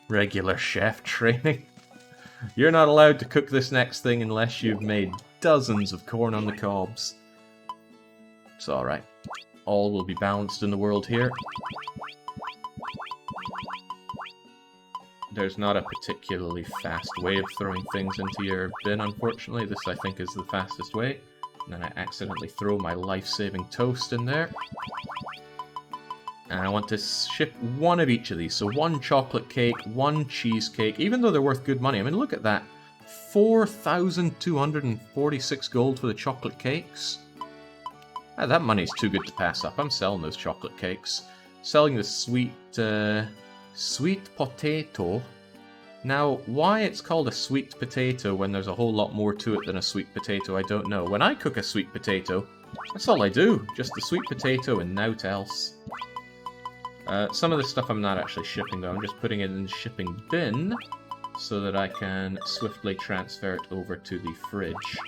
Regular chef training. You're not allowed to cook this next thing unless you've made dozens of corn on the cobs. It's alright. All will be balanced in the world here. There's not a particularly fast way of throwing things into your bin, unfortunately. This, I think, is the fastest way. And then I accidentally throw my life-saving toast in there. And I want to ship 1 of each of these. So 1 chocolate cake, 1 cheesecake, even though they're worth good money. I mean, look at that. 4,246 gold for the chocolate cakes. Ah, that money's too good to pass up. I'm selling those chocolate cakes. Selling the sweet potato. Now, why it's called a sweet potato when there's a whole lot more to it than a sweet potato, I don't know. When I cook a sweet potato, that's all I do. Just the sweet potato and naught else. Some of this stuff I'm not actually shipping, though. I'm just putting it in the shipping bin so that I can swiftly transfer it over to the fridge.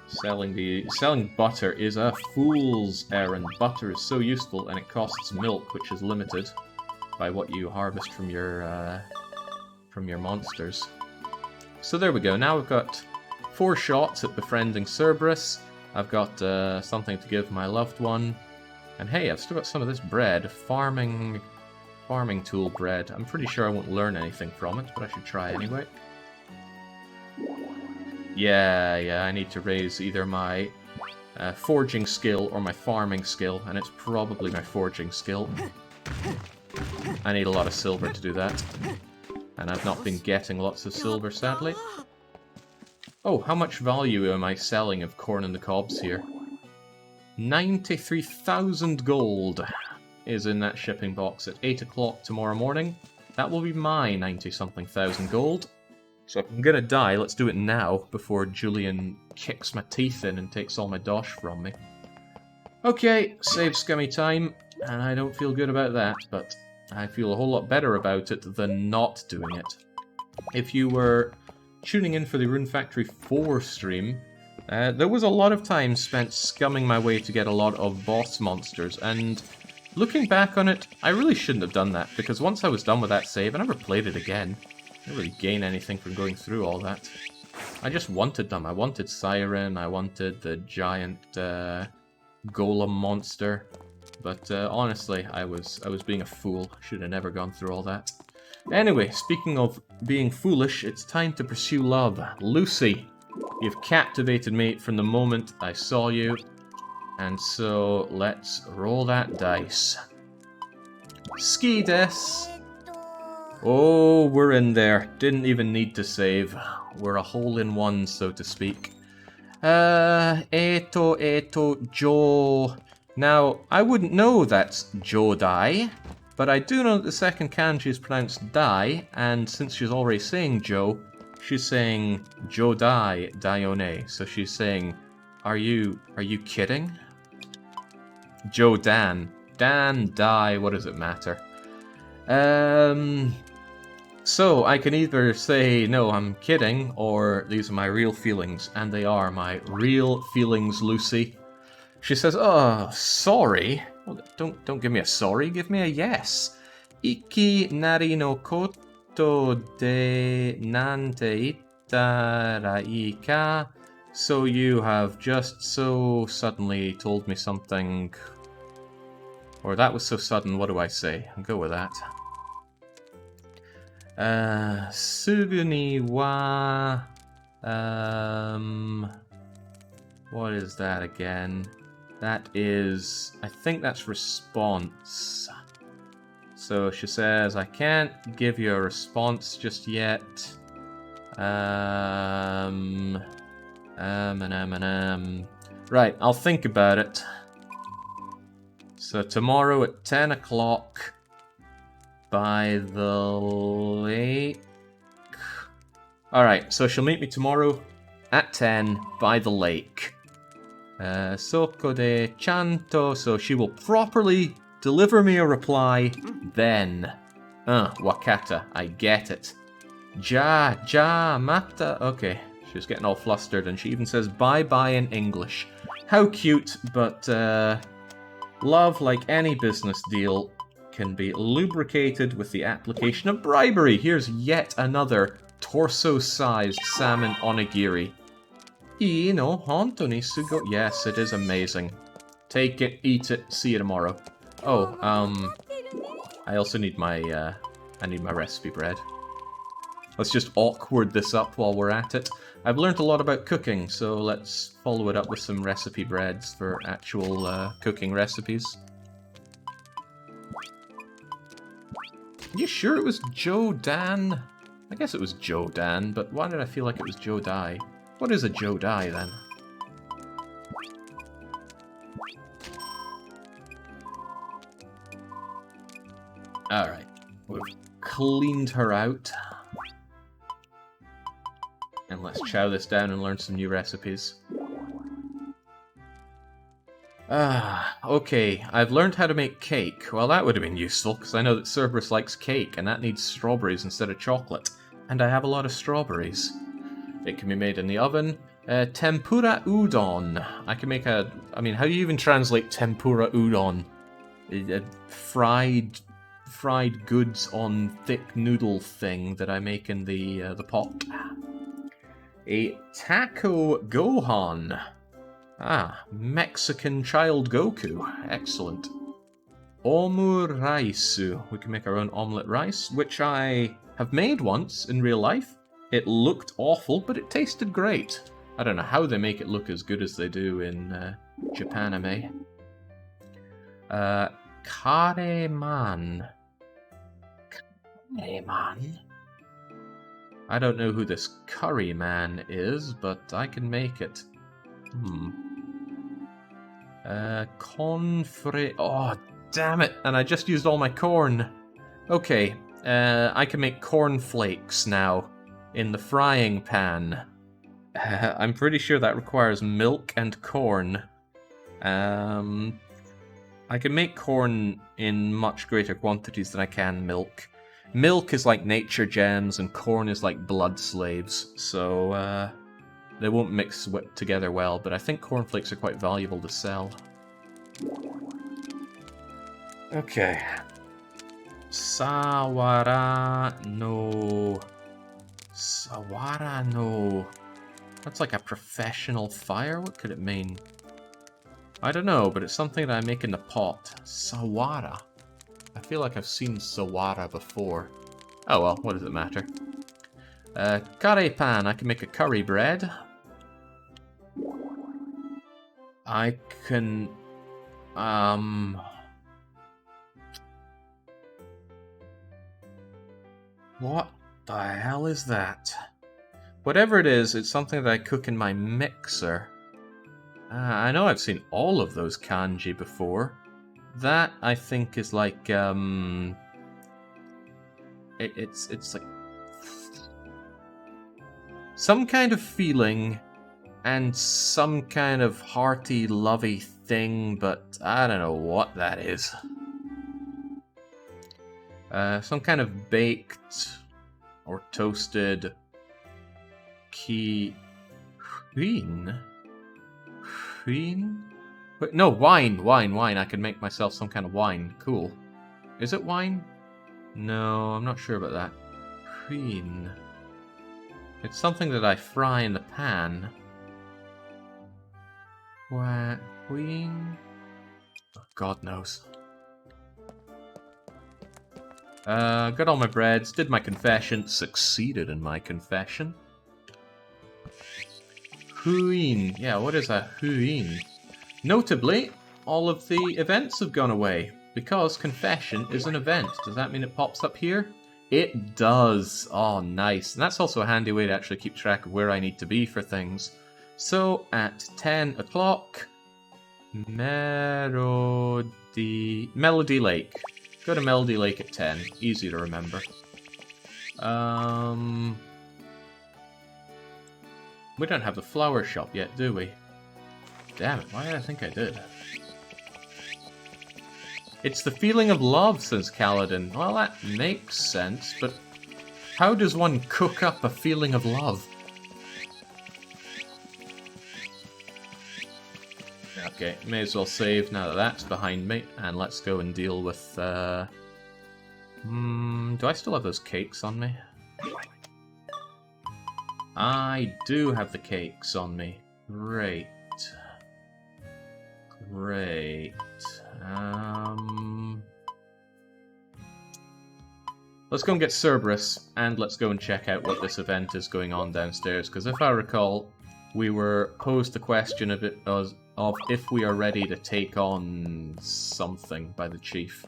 Selling butter is a fool's errand. Butter is so useful, and it costs milk, which is limited by what you harvest from your monsters. So there we go. Now we've got 4 shots at befriending Cerberus. I've got something to give my loved one. And hey, I've still got some of this bread. Farming tool bread. I'm pretty sure I won't learn anything from it, but I should try anyway. Yeah, I need to raise either my forging skill or my farming skill, and it's probably my forging skill. I need a lot of silver to do that. And I've not been getting lots of silver, sadly. Oh, how much value am I selling of corn in the cobs here? 93,000 gold is in that shipping box at 8 o'clock tomorrow morning. That will be my 90-something thousand gold. So if I'm gonna die, let's do it now, before Julian kicks my teeth in and takes all my dosh from me. Okay, save scummy time, and I don't feel good about that, but I feel a whole lot better about it than not doing it. If you were tuning in for the Rune Factory 4 stream, there was a lot of time spent scumming my way to get a lot of boss monsters, and looking back on it, I really shouldn't have done that, because once I was done with that save, I never played it again. I didn't really gain anything from going through all that. I just wanted them. I wanted Siren, I wanted the giant golem monster, but honestly, I was being a fool. I should have never gone through all that. Anyway, speaking of being foolish, it's time to pursue love. Lucy, you've captivated me from the moment I saw you, and so let's roll that dice. Ski des. Oh, we're in there. Didn't even need to save. We're a hole-in-one, so to speak. Eto, Jo. Now, I wouldn't know that's Jodai, but I do know that the second kanji is pronounced Dai, and since she's already saying Jo, she's saying Jodai Daione. So she's saying, are you kidding? Jodan. Dan, Dai, what does it matter? So I can either say, no, I'm kidding, or these are my real feelings, and they are my real feelings, Lucy. She says, oh, sorry. Well, don't give me a sorry, give me a yes. Iki nari no koto de nante itarai ka. So you have just so suddenly told me something. Or that was so sudden, what do I say? I'll go with that. Suguni wa... what is that again? That is... I think that's response. So she says, I can't give you a response just yet. Right, I'll think about it. So tomorrow at 10 o'clock... by the lake. Alright, so she'll meet me tomorrow at 10 by the lake. Soko de chanto, so she will properly deliver me a reply then. Wakata, I get it. Ja, mata. Okay, she was getting all flustered and she even says bye-bye in English. How cute, but love, like any business deal, can be lubricated with the application of bribery. Here's yet another torso-sized salmon onigiri. Honto ni sugo. Yes, it is amazing. Take it, eat it, see you tomorrow. Oh, I also need my, I need my recipe bread. Let's just awkward this up while we're at it. I've learned a lot about cooking, so let's follow it up with some recipe breads for actual cooking recipes. You sure it was Jodan? I guess it was Jodan, but why did I feel like it was Jodai? What is a Jodai then? Alright, we've cleaned her out. And let's chow this down and learn some new recipes. Okay, I've learned how to make cake. Well, that would have been useful, because I know that Cerberus likes cake, and that needs strawberries instead of chocolate. And I have a lot of strawberries. It can be made in the oven. Tempura udon. I can make a... I mean, how do you even translate tempura udon? Fried goods on thick noodle thing that I make in the pot. A taco gohan. Ah, Mexican child Goku. Excellent. Omuraisu. We can make our own omelette rice, which I have made once in real life. It looked awful, but it tasted great. I don't know how they make it look as good as they do in Japanime. Kareman. Kareman? I don't know who this curry man is, but I can make it. Confre... Oh, damn it! And I just used all my corn. Okay, I can make cornflakes now in the frying pan. I'm pretty sure that requires milk and corn. I can make corn in much greater quantities than I can milk. Milk is like nature gems, and corn is like blood slaves, so they won't mix together well, but I think cornflakes are quite valuable to sell. Okay. Sawara no... Sawara no... That's like a professional fire? What could it mean? I don't know, but it's something that I make in the pot. Sawara. I feel like I've seen Sawara before. Oh well, what does it matter? Curry pan. I can make a curry bread. I can... What the hell is that? Whatever it is, it's something that I cook in my mixer. I know I've seen all of those kanji before. That, I think, is like, It's like... some kind of feeling and some kind of hearty, lovey thing, but I don't know what that is. Some kind of baked or toasted queen? Wait, no, wine. I can make myself some kind of wine. Cool. Is it wine? No, I'm not sure about that. Queen. It's something that I fry in the pan. What? Queen? Oh, God knows. Got all my breads, did my confession, succeeded in my confession. Huin. Yeah, what is a huin? Notably, all of the events have gone away, because confession is an event. Does that mean it pops up here? It does. Oh, nice. And that's also a handy way to actually keep track of where I need to be for things. So, at 10 o'clock, Melody Lake. Go to Melody Lake at 10. Easy to remember. We don't have the flower shop yet, do we? Damn it, why did I think I did? It's the feeling of love, says Kaladin. Well, that makes sense, but how does one cook up a feeling of love? Okay, may as well save now that that's behind me, and let's go and deal with, do I still have those cakes on me? I do have the cakes on me. Great. Great. Let's go and get Cerberus, and let's go and check out what this event is going on downstairs, because if I recall, we were posed the question of if we are ready to take on something by the chief.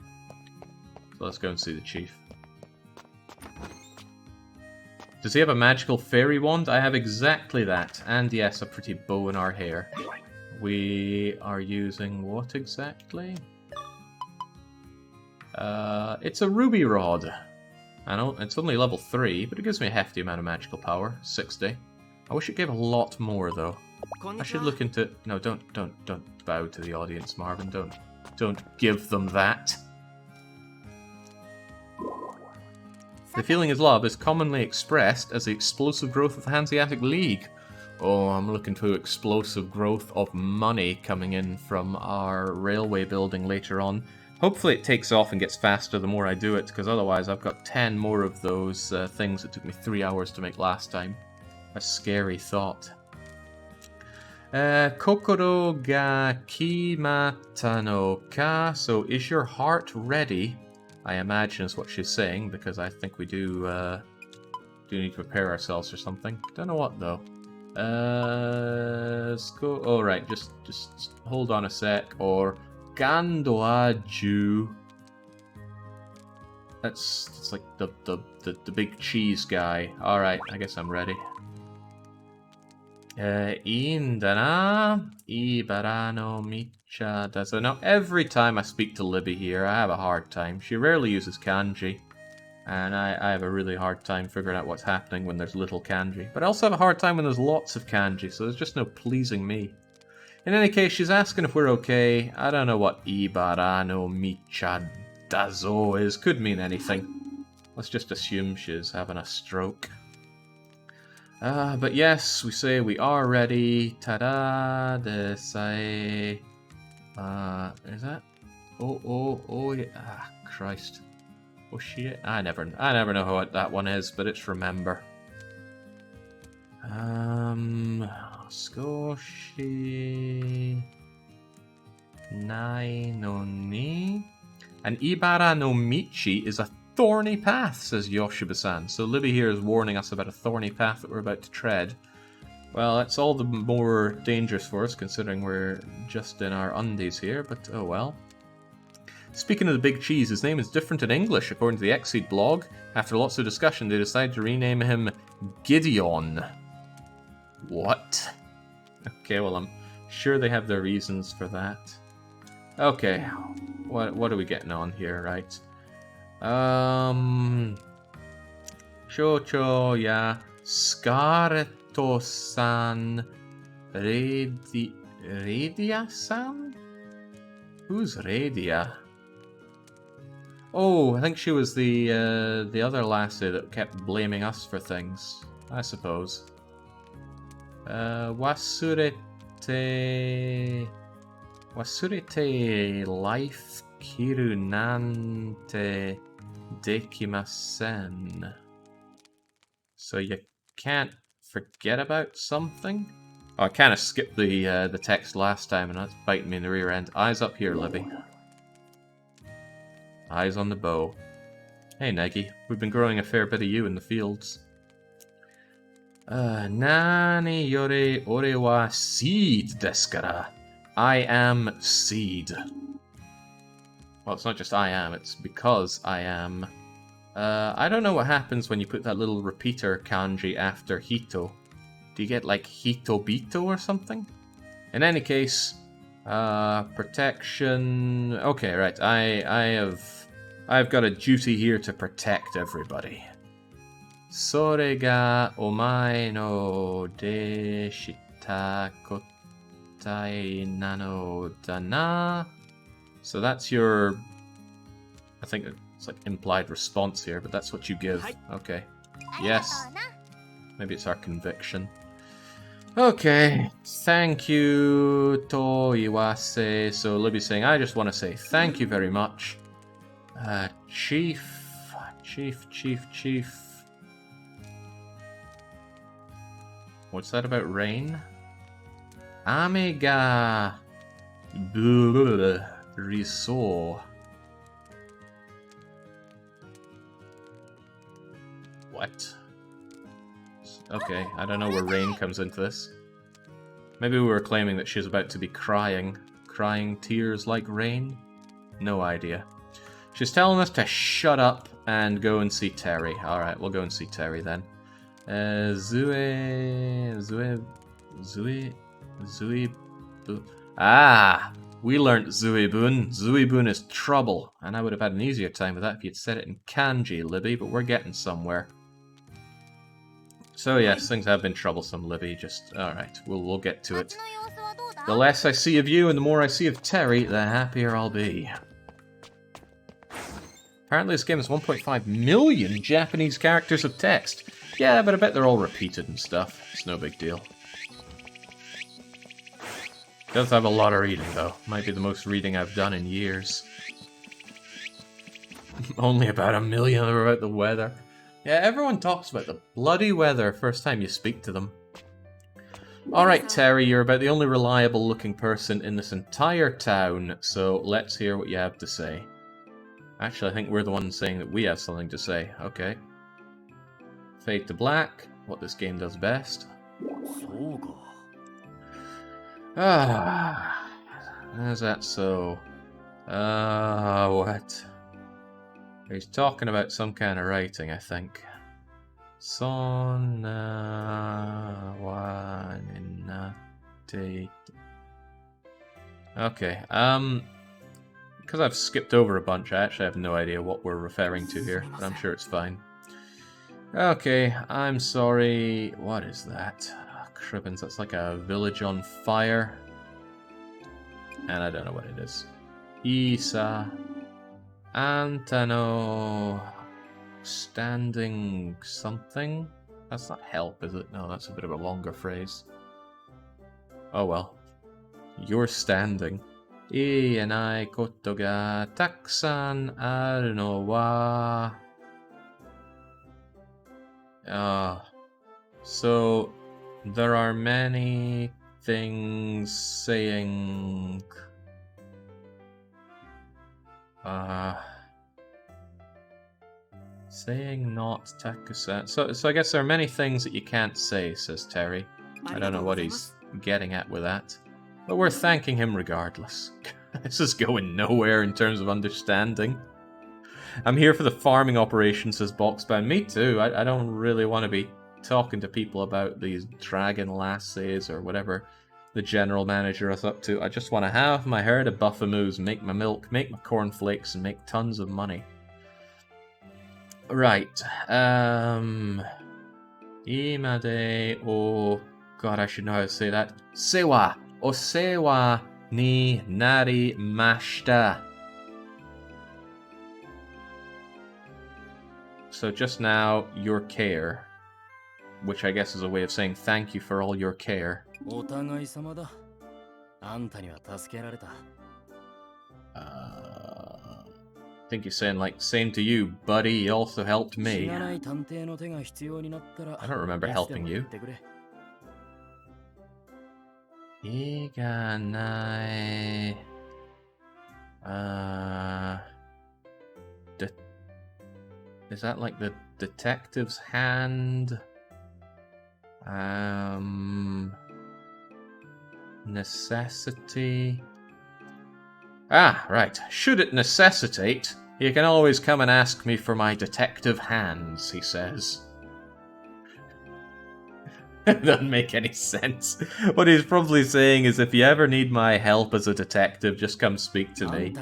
So let's go and see the chief. Does he have a magical fairy wand? I have exactly that. And yes, a pretty bow in our hair. We are using what exactly? It's a ruby rod. I know, it's only level 3, but it gives me a hefty amount of magical power. 60. I wish it gave a lot more, though. I should look into... No, don't bow to the audience, Marvin. Don't give them that. The feeling of love is commonly expressed as the explosive growth of the Hanseatic League. Oh, I'm looking for explosive growth of money coming in from our railway building later on. Hopefully it takes off and gets faster the more I do it, because otherwise I've got 10 more of those things that took me 3 hours to make last time. A scary thought. Kokoro ga kimata no ka. So, is your heart ready? I imagine is what she's saying, because I think we do need to prepare ourselves for something. Don't know what though. Let's go. Oh right, just hold on a sec. Or Gandoaju. That's like the big cheese guy. All right, I guess I'm ready. Indana Ibarano Micha Dazo. Now, every time I speak to Libby here, I have a hard time. She rarely uses kanji, and I have a really hard time figuring out what's happening when there's little kanji. But I also have a hard time when there's lots of kanji, so there's just no pleasing me. In any case, she's asking if we're okay. I don't know what Ibarano Micha Dazo is. Could mean anything. Let's just assume she's having a stroke. But yes, we say we are ready. Ta-da! Desai. Is that? Oh, yeah. Ah, Christ. Oh shit! I never know what that one is, but it's remember. Skoshi Nai no ni. And Ibara no Michi is a thorny path, says Yoshiba-san. So Libby here is warning us about a thorny path that we're about to tread. Well, that's all the more dangerous for us, considering we're just in our undies here, but oh well. Speaking of the big cheese, his name is different in English, according to the Xseed blog. After lots of discussion, they decided to rename him Gideon. What? Okay, well, I'm sure they have their reasons for that. Okay, what are we getting on here, right? Chocho ya Scareto-san Radia-san? Who's Radia? Oh, I think she was the other lassie that kept blaming us for things, I suppose. Wasurete life kirunante dekimasen. So you can't forget about something? Oh, I kind of skipped the text last time, and that's biting me in the rear end. Eyes up here, Libby. Eyes on the bow. Hey, Negi. We've been growing a fair bit of you in the fields. Nani yore ore wa seed desu kara. I am seed. Well, it's not just I am, it's because I am. I don't know what happens when you put that little repeater kanji after Hito. Do you get like Hitobito or something? In any case, protection. Okay, right. I've got a duty here to protect everybody. Sore ga omae no deshita kotai nano dana. So that's your. I think it's like implied response here, but that's what you give. Okay. Yes. Maybe it's our conviction. Okay. Thank you, Toiwase. So Libby's saying, I just want to say thank you very much. Chief. What's that about rain? Amiga. Riso. What? Okay, I don't know where rain comes into this. Maybe we were claiming that she's about to be crying. Crying tears like rain? No idea. She's telling us to shut up and go and see Terry. Alright, we'll go and see Terry then. Ah! We learnt Zuibun. Zuibun is trouble. And I would have had an easier time with that if you'd said it in kanji, Libby, but we're getting somewhere. So yes, things have been troublesome, Libby. Just, alright, we'll get to it. The less I see of you and the more I see of Terry, the happier I'll be. Apparently this game has 1.5 million Japanese characters of text. Yeah, but I bet they're all repeated and stuff. It's no big deal. Does have a lot of reading, though. Might be the most reading I've done in years. Only about 1 million are about the weather. Yeah, everyone talks about the bloody weather first time you speak to them. Alright, Terry, you're about the only reliable looking person in this entire town, so let's hear what you have to say. Actually, I think we're the ones saying that we have something to say. Okay. Fade to black, what this game does best. Ah, is that so? What? He's talking about some kind of writing, I think. Okay, because I've skipped over a bunch, I actually have no idea what we're referring to here, but I'm sure it's fine. Okay, I'm sorry. What is that? Oh, Cribbins, that's like a village on fire. And I don't know what it is. Isa. Antano. Standing something? That's not help, is it? No, that's a bit of a longer phrase. Oh well. You're standing. Ianai koto ga takusan aru no wa. So there are many things saying saying not takusan. So I guess there are many things that you can't say, says Terry. I don't know what he's getting at with that. But we're thanking him regardless. This is going nowhere in terms of understanding. I'm here for the farming operation, says Boxbound. Me too. I don't really want to be talking to people about these dragon lasses or whatever the general manager is up to. I just want to have my herd of buffamoos, make my milk, make my cornflakes, and make tons of money. Right. Imade o... God, I should know how to say that. Sewa. Osewa ni narimashita. So just now, your care. Which I guess is a way of saying thank you for all your care. I think you're saying like, same to you, buddy, you also helped me. I don't remember helping you. Iganai... Is that like the detective's hand? Necessity... Ah, right. Should it necessitate, you can always come and ask me for my detective hands, he says. It doesn't make any sense. What he's probably saying is, if you ever need my help as a detective, just come speak to me.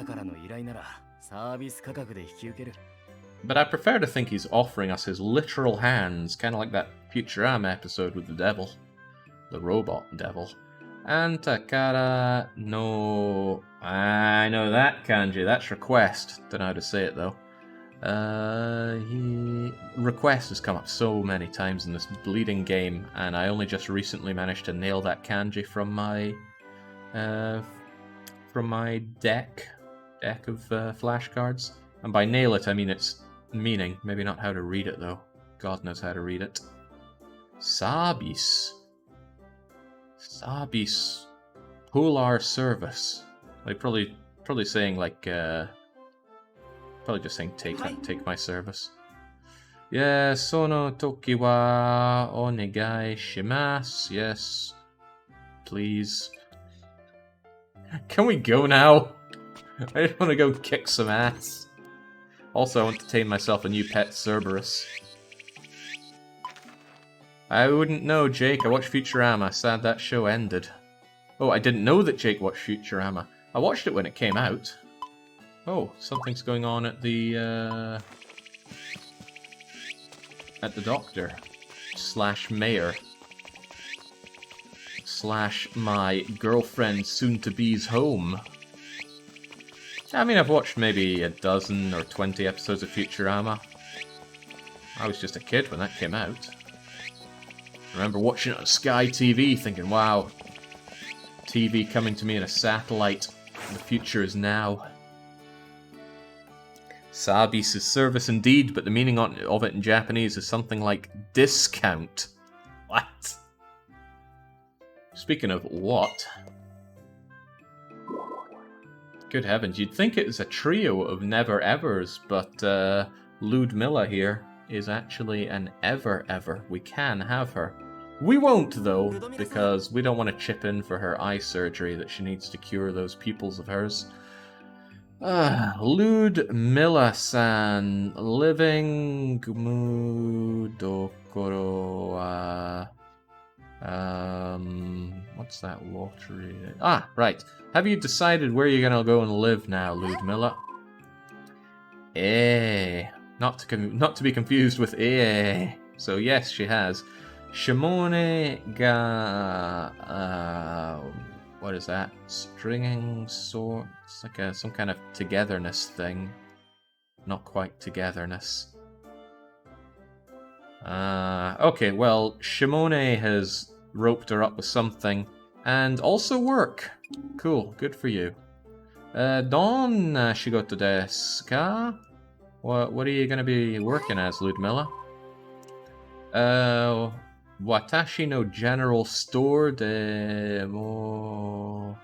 But I prefer to think he's offering us his literal hands, kind of like that Futurama episode with the devil. The robot devil. Antakara no... I know that kanji, that's request. Don't know how to say it though. Request has come up so many times in this bleeding game, and I only just recently managed to nail that kanji from my deck of flashcards. And by nail it, I mean its meaning, maybe not how to read it though. God knows how to read it. Sabis. Sabis. Polar service. Like probably saying like probably just saying take my service. Yeah, sono toki wa onegai shimasu. Yes. Please. Can we go now? I just want to go kick some ass. Also, I want to tame myself a new pet Cerberus. I wouldn't know, Jake. I watched Futurama. Sad that show ended. Oh, I didn't know that Jake watched Futurama. I watched it when it came out. Oh, something's going on at the doctor. / mayor. / my girlfriend soon-to-be's home. I mean, I've watched maybe a dozen or 20 episodes of Futurama. I was just a kid when that came out. I remember watching it on Sky TV thinking, wow, TV coming to me in a satellite. The future is now. Sabis is service indeed, but the meaning of it in Japanese is something like discount. What? Speaking of what? Good heavens, you'd think it was a trio of never-evers, but Ludmilla here is actually an ever-ever. We can have her. We won't, though, because we don't want to chip in for her eye surgery that she needs to cure those pupils of hers. Ludmilla-san, living Mudokoro, what's that lottery? Ah, right. Have you decided where you're gonna go and live now, Ludmilla? Not to be confused with So yes, she has. Shimone ga... what is that? Stringing sword? It's like some kind of togetherness thing. Not quite togetherness. Okay, well, Shimone has roped her up with something. And also work. Cool, good for you. Don shigoto desu ka? What are you going to be working as, Ludmilla? Watashi no general store de mo...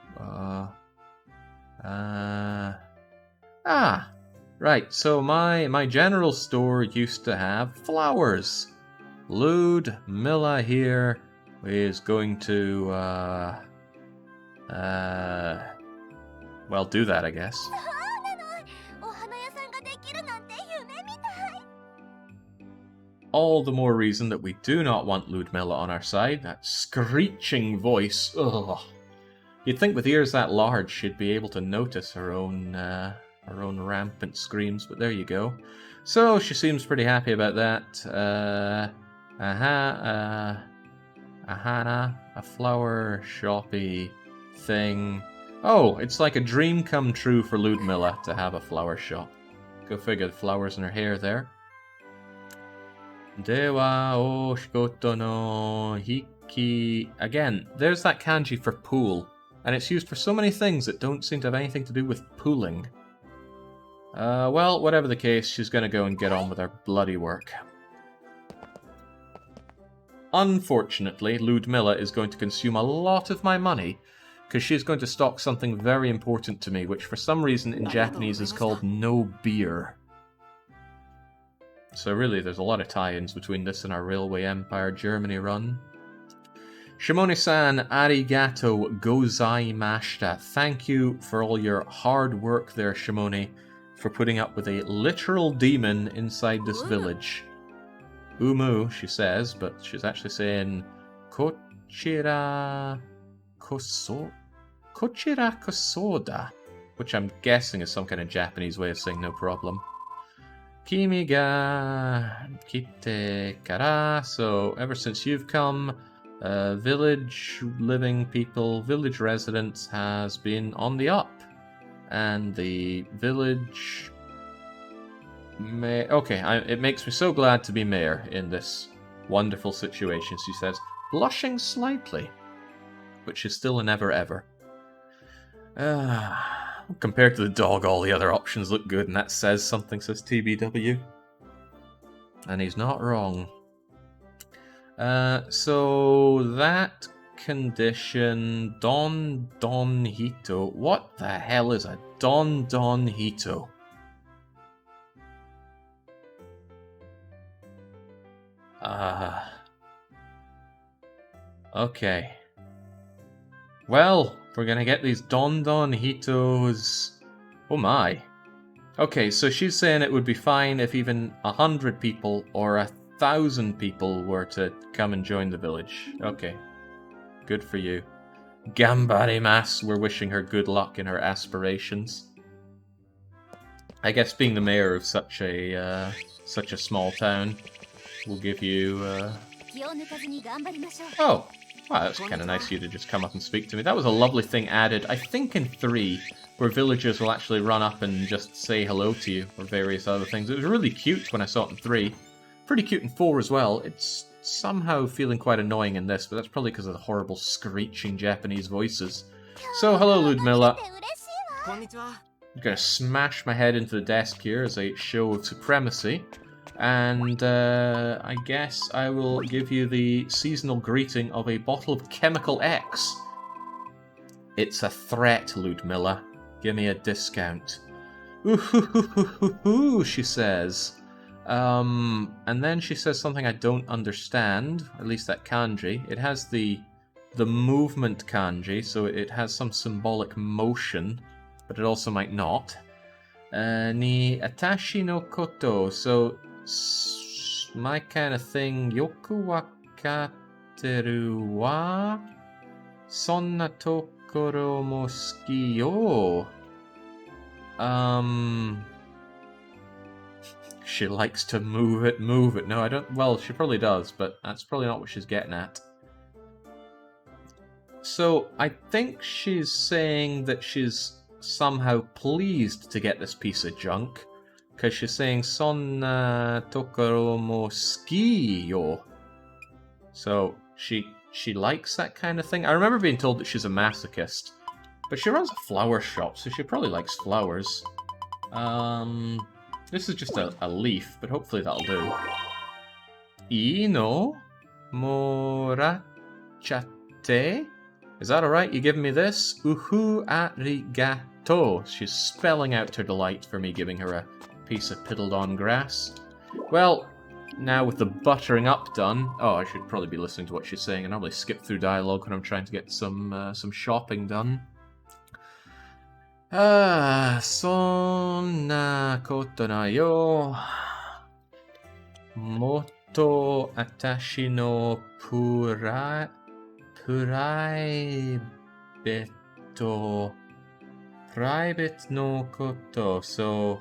right, so my general store used to have flowers. Ludmilla here is going to, well, do that, I guess. All the more reason that we do not want Ludmilla on our side. That screeching voice, ugh. You'd think with ears that large she'd be able to notice her own rampant screams, but there you go. So she seems pretty happy about that. A flower shoppy thing. Oh, it's like a dream come true for Ludmilla to have a flower shop. Go figure, the flowers in her hair there. Dewa o shikoto no hiki. Again, there's that kanji for pool, and it's used for so many things that don't seem to have anything to do with pooling. Well, whatever the case, she's gonna go and get on with her bloody work. Unfortunately, Ludmilla is going to consume a lot of my money, because she's going to stock something very important to me, which for some reason in Japanese is called no beer. So really, there's a lot of tie-ins between this and our Railway Empire Germany run. Shimone-san, arigato gozaimashita. Thank you for all your hard work there, Shimone, for putting up with a literal demon inside this village. Umu, she says, but she's actually saying kochira kosoda, which I'm guessing is some kind of Japanese way of saying no problem. Kimi ga kite kara. So ever since you've come, village living people, village residents has been on the up, and the village. It makes me so glad to be mayor in this wonderful situation, she says, blushing slightly, which is still a never-ever. Compared to the dog, all the other options look good, and that says something, says TBW. And he's not wrong. So that condition, Don Hito. What the hell is a Don Hito? Okay. Well, we're gonna get these Don Hitos. Oh my. Okay, so she's saying it would be fine if even 100 people or 1,000 people were to come and join the village. Okay. Good for you. Gambarimasu, we're wishing her good luck in her aspirations. I guess being the mayor of such a small town will give you, Oh! Wow, that's kind of nice of you to just come up and speak to me. That was a lovely thing added, I think in 3, where villagers will actually run up and just say hello to you, or various other things. It was really cute when I saw it in 3. Pretty cute in 4 as well. It's somehow feeling quite annoying in this, but that's probably because of the horrible screeching Japanese voices. So, hello Ludmilla. I'm gonna smash my head into the desk here as a show of supremacy. And I guess I will give you the seasonal greeting of a bottle of Chemical X. It's a threat, Ludmilla. Give me a discount. Ooh, she says. And then she says something I don't understand, at least that kanji. It has the movement kanji, so it has some symbolic motion, but it also might not. Ni atashi no koto, so my kind of thing. Yoku wakateru wa sonna tokoro mo suki yo. She likes to move it. No, I don't. Well, she probably does, but that's probably not what she's getting at. So I think she's saying that she's somehow pleased to get this piece of junk, because she's saying Sonna Tokoro mo suki yo. So she likes that kind of thing. I remember being told that she's a masochist, but she runs a flower shop, so she probably likes flowers. This is just a leaf, but hopefully that'll do. Ino morachate. Is that alright? You giving me this? Uhu arigato. She's spelling out her delight for me giving her a piece of piddled-on grass. Well, now with the buttering up done... Oh, I should probably be listening to what she's saying. I normally skip through dialogue when I'm trying to get some shopping done. Sonna koto na yo. Moto atashi no private no koto. So...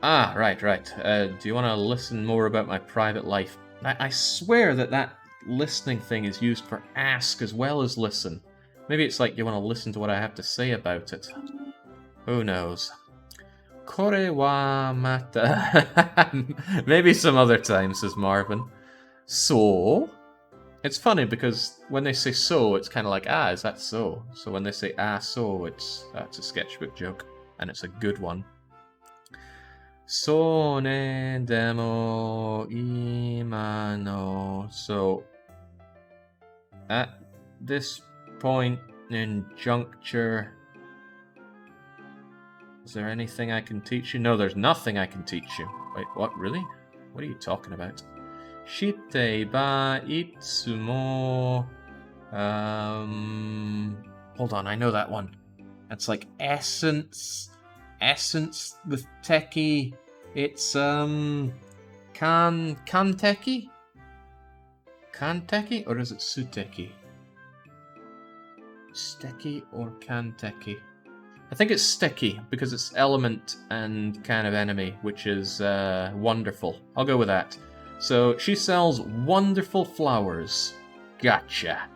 right. Do you want to listen more about my private life? I swear that listening thing is used for ask as well as listen. Maybe it's like you want to listen to what I have to say about it. Who knows? Kore wa mata. Maybe some other time, says Marvin. So? It's funny because when they say so, it's kind of like, is that so? So when they say so, that's a sketchbook joke. And it's a good one. So ne demo ima no. So, at this point in juncture, is there anything I can teach you? No, there's nothing I can teach you. Wait, what? Really? What are you talking about? Shite ba itsumo. Hold on, I know that one. That's like essence with teki. It's kanteki? Kanteki? Or is it suteki? Steki or kanteki? I think it's steki, because it's element and kind of enemy, which is wonderful. I'll go with that. So, she sells wonderful flowers. Gotcha.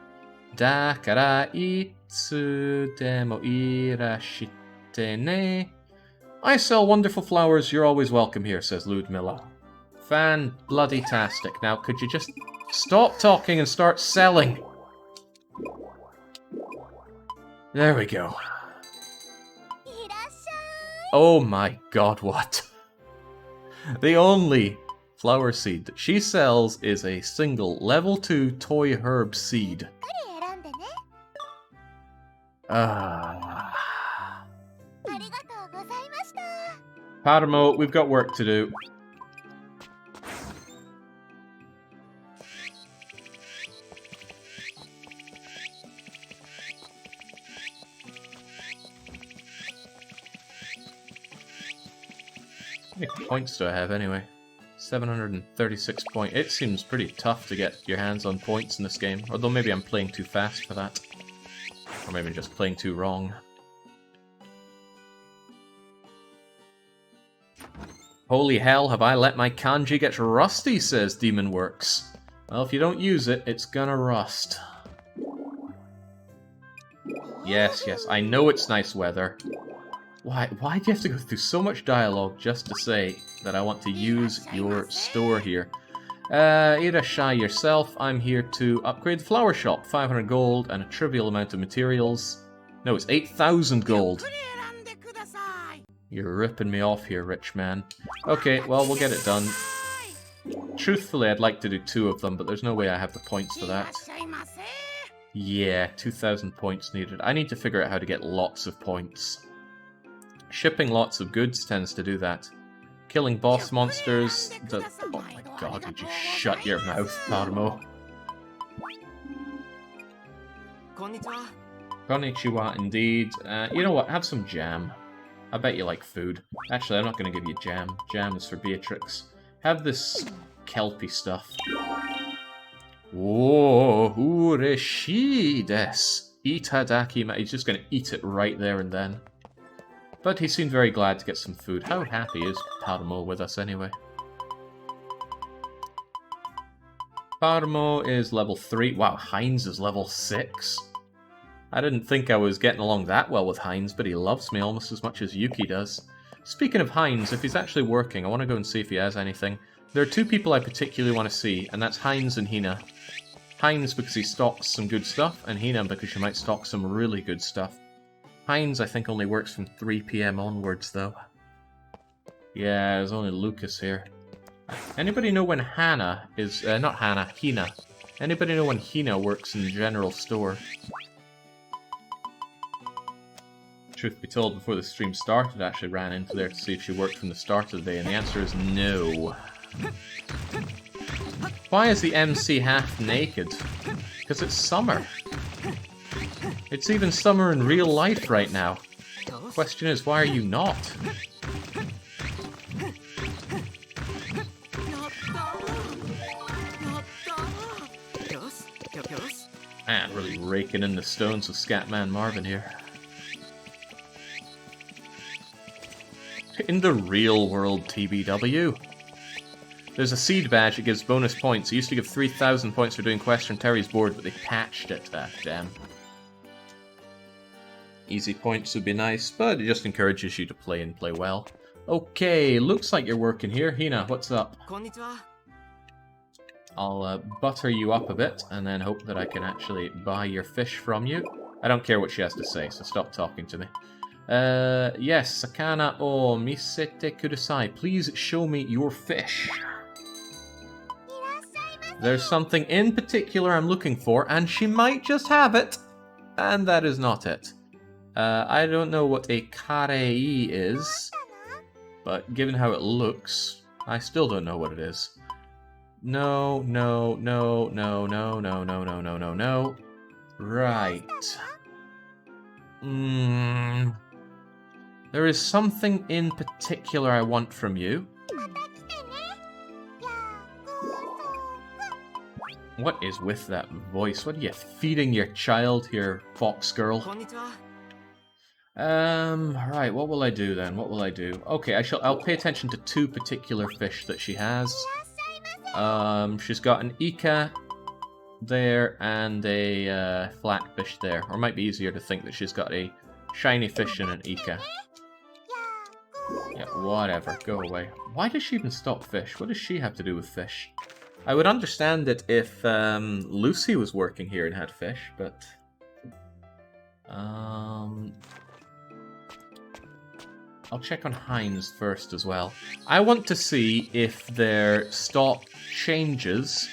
Dakara itsu demo irashite ne. I sell wonderful flowers, you're always welcome here, says Ludmilla. Fan-bloody-tastic. Now, could you just stop talking and start selling? There we go. Oh my god, what? The only flower seed that she sells is a single level 2 toy herb seed. Paramo, we've got work to do. How many points do I have anyway? 736 points. It seems pretty tough to get your hands on points in this game, although maybe I'm playing too fast for that. Or maybe I'm just playing too wrong. Holy hell, have I let my kanji get rusty, says Demonworks. Well, if you don't use it, it's gonna rust. Yes, I know it's nice weather. Why do you have to go through so much dialogue just to say that I want to use your store here? Irashai yourself, I'm here to upgrade the flower shop. 500 gold and a trivial amount of materials. No, it's 8,000 gold. You're ripping me off here, rich man. Okay, well, we'll get it done. Truthfully, I'd like to do 2 of them, but there's no way I have the points for that. Yeah, 2,000 points needed. I need to figure out how to get lots of points. Shipping lots of goods tends to do that. Killing boss monsters... Oh my god, would you shut your mouth, Parmo? Konnichiwa, indeed. You know what, have some jam. I bet you like food. Actually, I'm not going to give you jam. Jam is for Beatrix. Have this kelpie stuff. Whoa, ureshi desu. Itadakimasu. He's just going to eat it right there and then. But he seemed very glad to get some food. How happy is Parmo with us anyway? Parmo is level 3. Wow, Heinz is level 6. I didn't think I was getting along that well with Heinz, but he loves me almost as much as Yuki does. Speaking of Heinz, if he's actually working, I want to go and see if he has anything. There are 2 people I particularly want to see, and that's Heinz and Hina. Heinz because he stocks some good stuff, and Hina because she might stock some really good stuff. Heinz, I think, only works from 3 PM onwards, though. Yeah, there's only Lucas here. Anybody know when Hina is... not Hana, Hina. Anybody know when Hina works in the general store? Truth be told, before the stream started, I actually ran into there to see if she worked from the start of the day, and the answer is no. Why is the MC half naked? Because it's summer. It's even summer in real life right now. Question is, why are you not? Man, really raking in the stones with Scatman Marvin here. In the real world, TBW. There's a seed badge that gives bonus points. It used to give 3,000 points for doing Quest on Terry's board, but they patched it. Ah, damn. Easy points would be nice, but it just encourages you to play and play well. Okay, looks like you're working here. Hina, what's up? I'll butter you up a bit, and then hope that I can actually buy your fish from you. I don't care what she has to say, so stop talking to me. Yes, Sakana o misete kudasai. Please show me your fish. There's something in particular I'm looking for, and she might just have it. And that is not it. I don't know what a karei is, but given how it looks, I still don't know what it is. No, no, no, no, no, no, no, no, no, no, no. Right. There is something in particular I want from you. What is with that voice? What are you feeding your child here, fox girl? Right, what will I do then? What will I do? Okay, I'll pay attention to 2 particular fish that she has. She's got an Ika there and a flatfish there. Or it might be easier to think that she's got a shiny fish and an Ika. Yeah, whatever, go away. Why does she even stock fish? What does she have to do with fish? I would understand it if Lucy was working here and had fish, but... I'll check on Heinz first as well. I want to see if their stock changes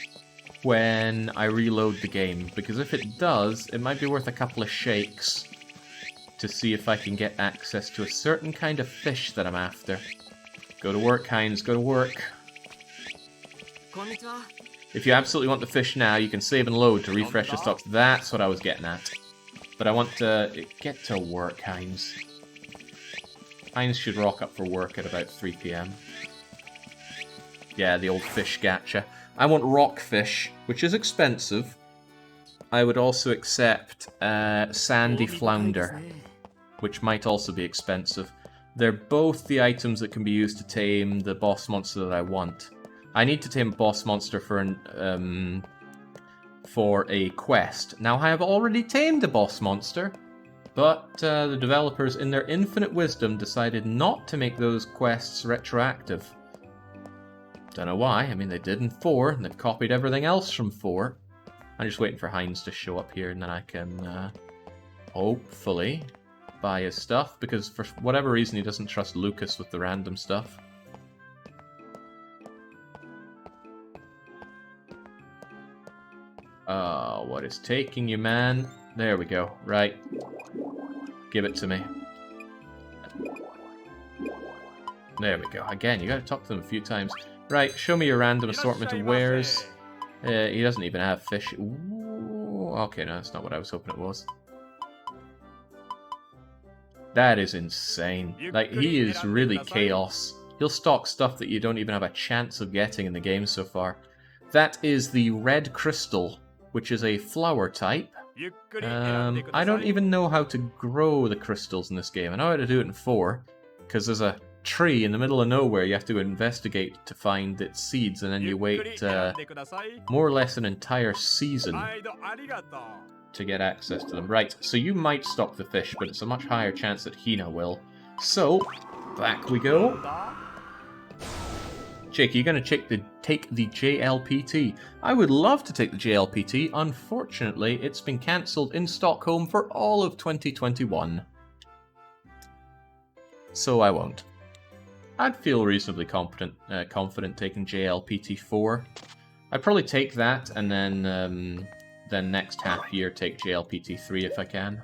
when I reload the game, because if it does, it might be worth a couple of shakes to see if I can get access to a certain kind of fish that I'm after. Go to work, Heinz, go to work. If you absolutely want the fish now, you can save and load to refresh your stocks. That's what I was getting at. But I want to get to work, Heinz. Heinz should rock up for work at about 3 PM. Yeah, the old fish gacha. I want rockfish, which is expensive. I would also accept sandy flounder, which might also be expensive. They're both the items that can be used to tame the boss monster that I want. I need to tame a boss monster for a quest. Now, I have already tamed a boss monster, but the developers, in their infinite wisdom, decided not to make those quests retroactive. Don't know why. I mean, they did in 4, and they've copied everything else from 4. I'm just waiting for Heinz to show up here, and then I can hopefully buy his stuff, because for whatever reason he doesn't trust Lucas with the random stuff. What is taking you, man? There we go. Right. Give it to me. There we go. Again, you gotta talk to them a few times. Right, show me your random assortment of wares. He doesn't even have fish. Ooh, okay, no, that's not what I was hoping it was. That is insane. Like, he is really chaos. He'll stock stuff that you don't even have a chance of getting in the game so far. That is the red crystal, which is a flower type. I don't even know how to grow the crystals in this game. I know how to do it in 4, because there's a tree in the middle of nowhere you have to investigate to find its seeds, and then you wait more or less an entire season to get access to them. Right, so you might stock the fish, but it's a much higher chance that Hina will. So, back we go. Jake, are you going to take the JLPT? I would love to take the JLPT. Unfortunately, it's been cancelled in Stockholm for all of 2021. So I won't. I'd feel reasonably confident taking JLPT4. I'd probably take that, and then next half year take JLPT3 if I can.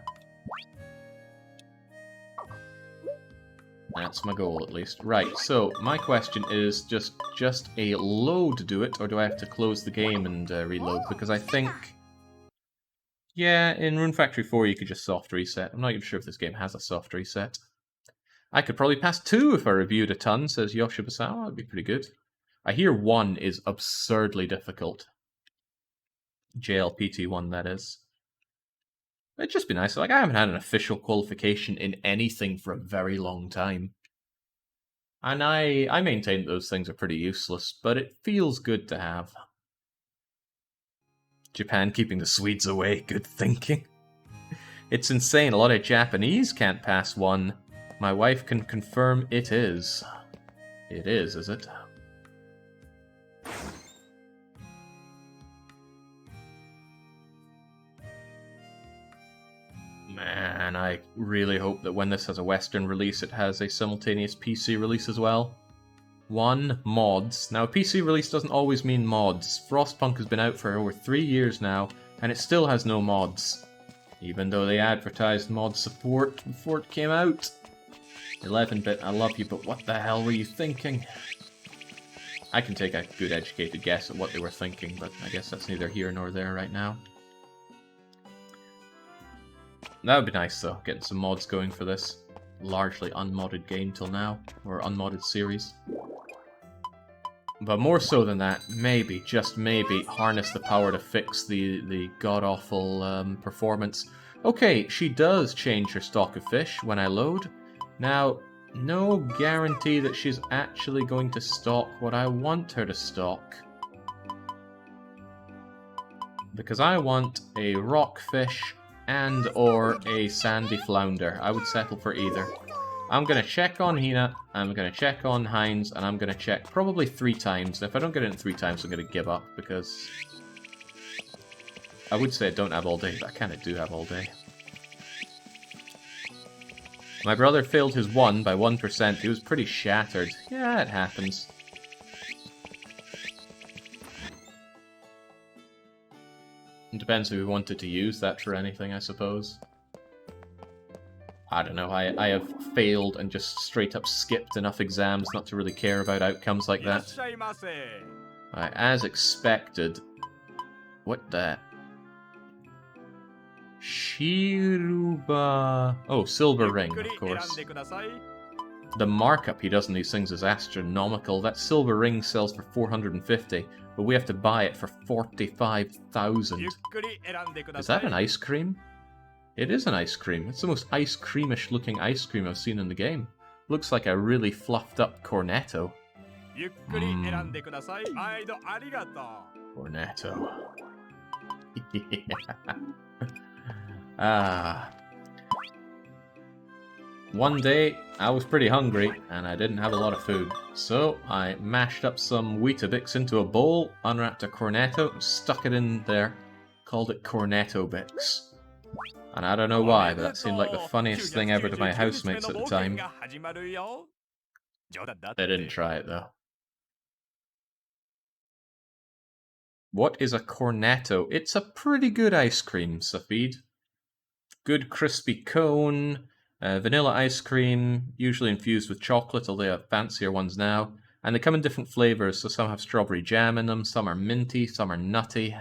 That's my goal, at least. Right, so my question is just a load do it, or do I have to close the game and reload? Because I think... Yeah, in Rune Factory 4 you could just soft reset. I'm not even sure if this game has a soft reset. I could probably pass 2 if I reviewed a ton, says Yoshibasawa. That'd be pretty good. I hear 1 is absurdly difficult. JLPT1, that is. It'd just be nice. Like, I haven't had an official qualification in anything for a very long time. And I maintain that those things are pretty useless, but it feels good to have. Japan keeping the Swedes away. Good thinking. It's insane. A lot of Japanese can't pass 1. My wife can confirm it is. It is it? Man, I really hope that when this has a Western release, it has a simultaneous PC release as well. 1, mods. Now, a PC release doesn't always mean mods. Frostpunk has been out for over 3 years now, and it still has no mods. Even though they advertised mod support before it came out. 11-bit, I love you, but what the hell were you thinking? I can take a good educated guess at what they were thinking, but I guess that's neither here nor there right now. That would be nice, though, getting some mods going for this largely unmodded game till now, or unmodded series. But more so than that, maybe, just maybe, harness the power to fix the god-awful performance. Okay, she does change her stock of fish when I load. Now, no guarantee that she's actually going to stock what I want her to stock. Because I want a rockfish and or a sandy flounder. I would settle for either. I'm going to check on Hina, I'm going to check on Heinz, and I'm going to check probably 3 times. If I don't get it in 3 times, I'm going to give up, because... I would say I don't have all day, but I kind of do have all day. My brother failed his 1 by 1%. He was pretty shattered. Yeah, it happens. It depends if we wanted to use that for anything, I suppose. I don't know, I have failed and just straight up skipped enough exams not to really care about outcomes like that. Right, as expected. What the... Shiruba... Oh, silver ring, of course. The markup he does in these things is astronomical. That silver ring sells for 450, but we have to buy it for 45,000. Is that an ice cream? It is an ice cream. It's the most ice creamish looking ice cream I've seen in the game. Looks like a really fluffed up cornetto. Cornetto. Ah. One day, I was pretty hungry, and I didn't have a lot of food. So, I mashed up some Weetabix into a bowl, unwrapped a cornetto, stuck it in there, called it Cornetto Bix. And I don't know why, but that seemed like the funniest thing ever to my housemates at the time. They didn't try it, though. What is a cornetto? It's a pretty good ice cream, Safid. Good crispy cone, vanilla ice cream, usually infused with chocolate, although they have fancier ones now. And they come in different flavors, so some have strawberry jam in them, some are minty, some are nutty.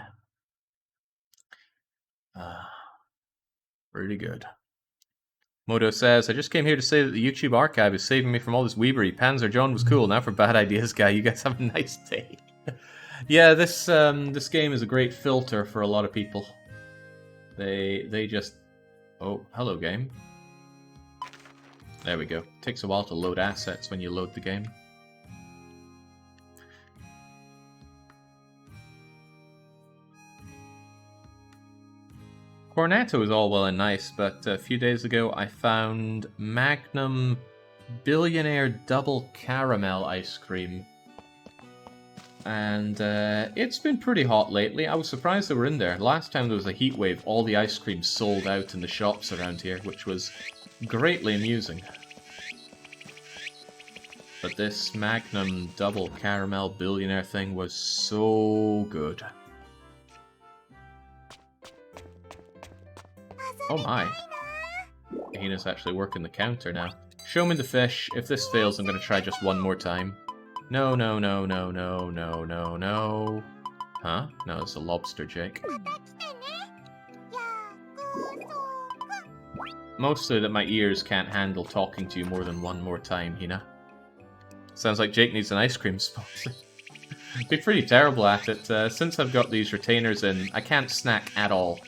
Really good. Modo says, I just came here to say that the YouTube archive is saving me from all this weebery. Panzer John was cool, now for bad ideas, guy. You guys have a nice day. Yeah, this game is a great filter for a lot of people. They just... Oh, hello, game. There we go. Takes a while to load assets when you load the game. Cornetto is all well and nice, but a few days ago I found Magnum Billionaire Double Caramel Ice Cream. And it's been pretty hot lately. I was surprised they were in there. Last time there was a heat wave, all the ice cream sold out in the shops around here, which was greatly amusing. But this Magnum Double Caramel Billionaire thing was so good. Oh my. Hina's actually working the counter now. Show me the fish. If this fails, I'm going to try just one more time. No, no, no, no, no, no, no, no. Huh? No, it's a lobster, Jake. Mostly that my ears can't handle talking to you more than one more time, Hina. Sounds like Jake needs an ice cream sponsor. Be pretty terrible at it. Since I've got these retainers in, I can't snack at all.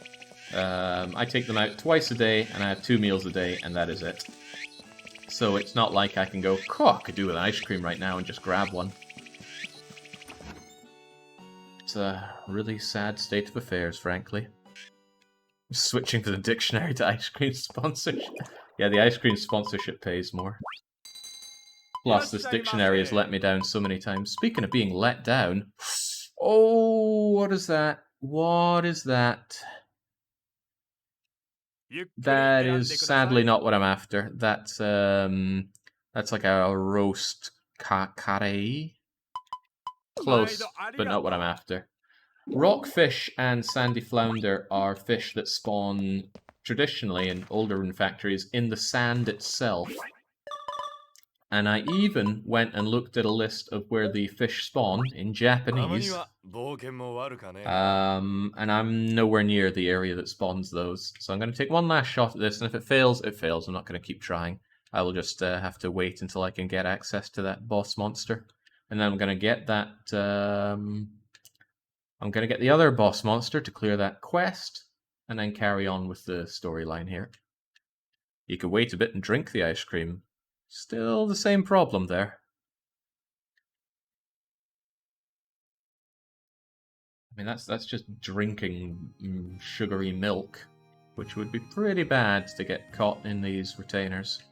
I take them out twice a day, and I have 2 meals a day, and that is it. So it's not like I can go, I could do with an ice cream right now and just grab one. It's a really sad state of affairs, frankly. Switching to the dictionary to ice cream sponsorship. Yeah, the ice cream sponsorship pays more. Plus, this dictionary has let me down so many times. Speaking of being let down... Oh, what is that? What is that? That is sadly not what I'm after. That's like a roast carré. Close, but not what I'm after. Rockfish and sandy flounder are fish that spawn traditionally in older Rune factories in the sand itself. And I even went and looked at a list of where the fish spawn in Japanese. And I'm nowhere near the area that spawns those. So I'm going to take one last shot at this, and if it fails, it fails. I'm not going to keep trying. I will just have to wait until I can get access to that boss monster. And then I'm going to get that... I'm going to get the other boss monster to clear that quest, and then carry on with the storyline here. You could wait a bit and drink the ice cream. Still the same problem there. I mean, that's just drinking sugary milk, which would be pretty bad to get caught in these retainers.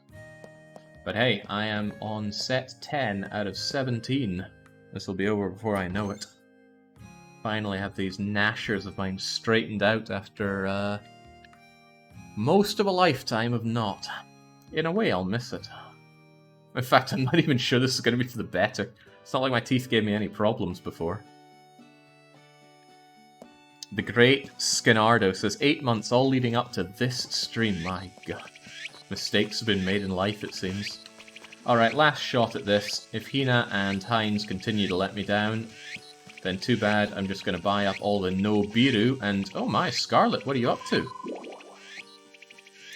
But hey, I am on set 10 out of 17. This will be over before I know it. Finally have these gnashers of mine straightened out after most of a lifetime of not. In a way, I'll miss it. In fact, I'm not even sure this is going to be for the better. It's not like my teeth gave me any problems before. The great Skinardo says, 8 months all leading up to this stream. My god. Mistakes have been made in life, it seems. Alright, last shot at this. If Hina and Heinz continue to let me down, then too bad. I'm just going to buy up all the Nobiru and... Oh my, Scarlet, what are you up to?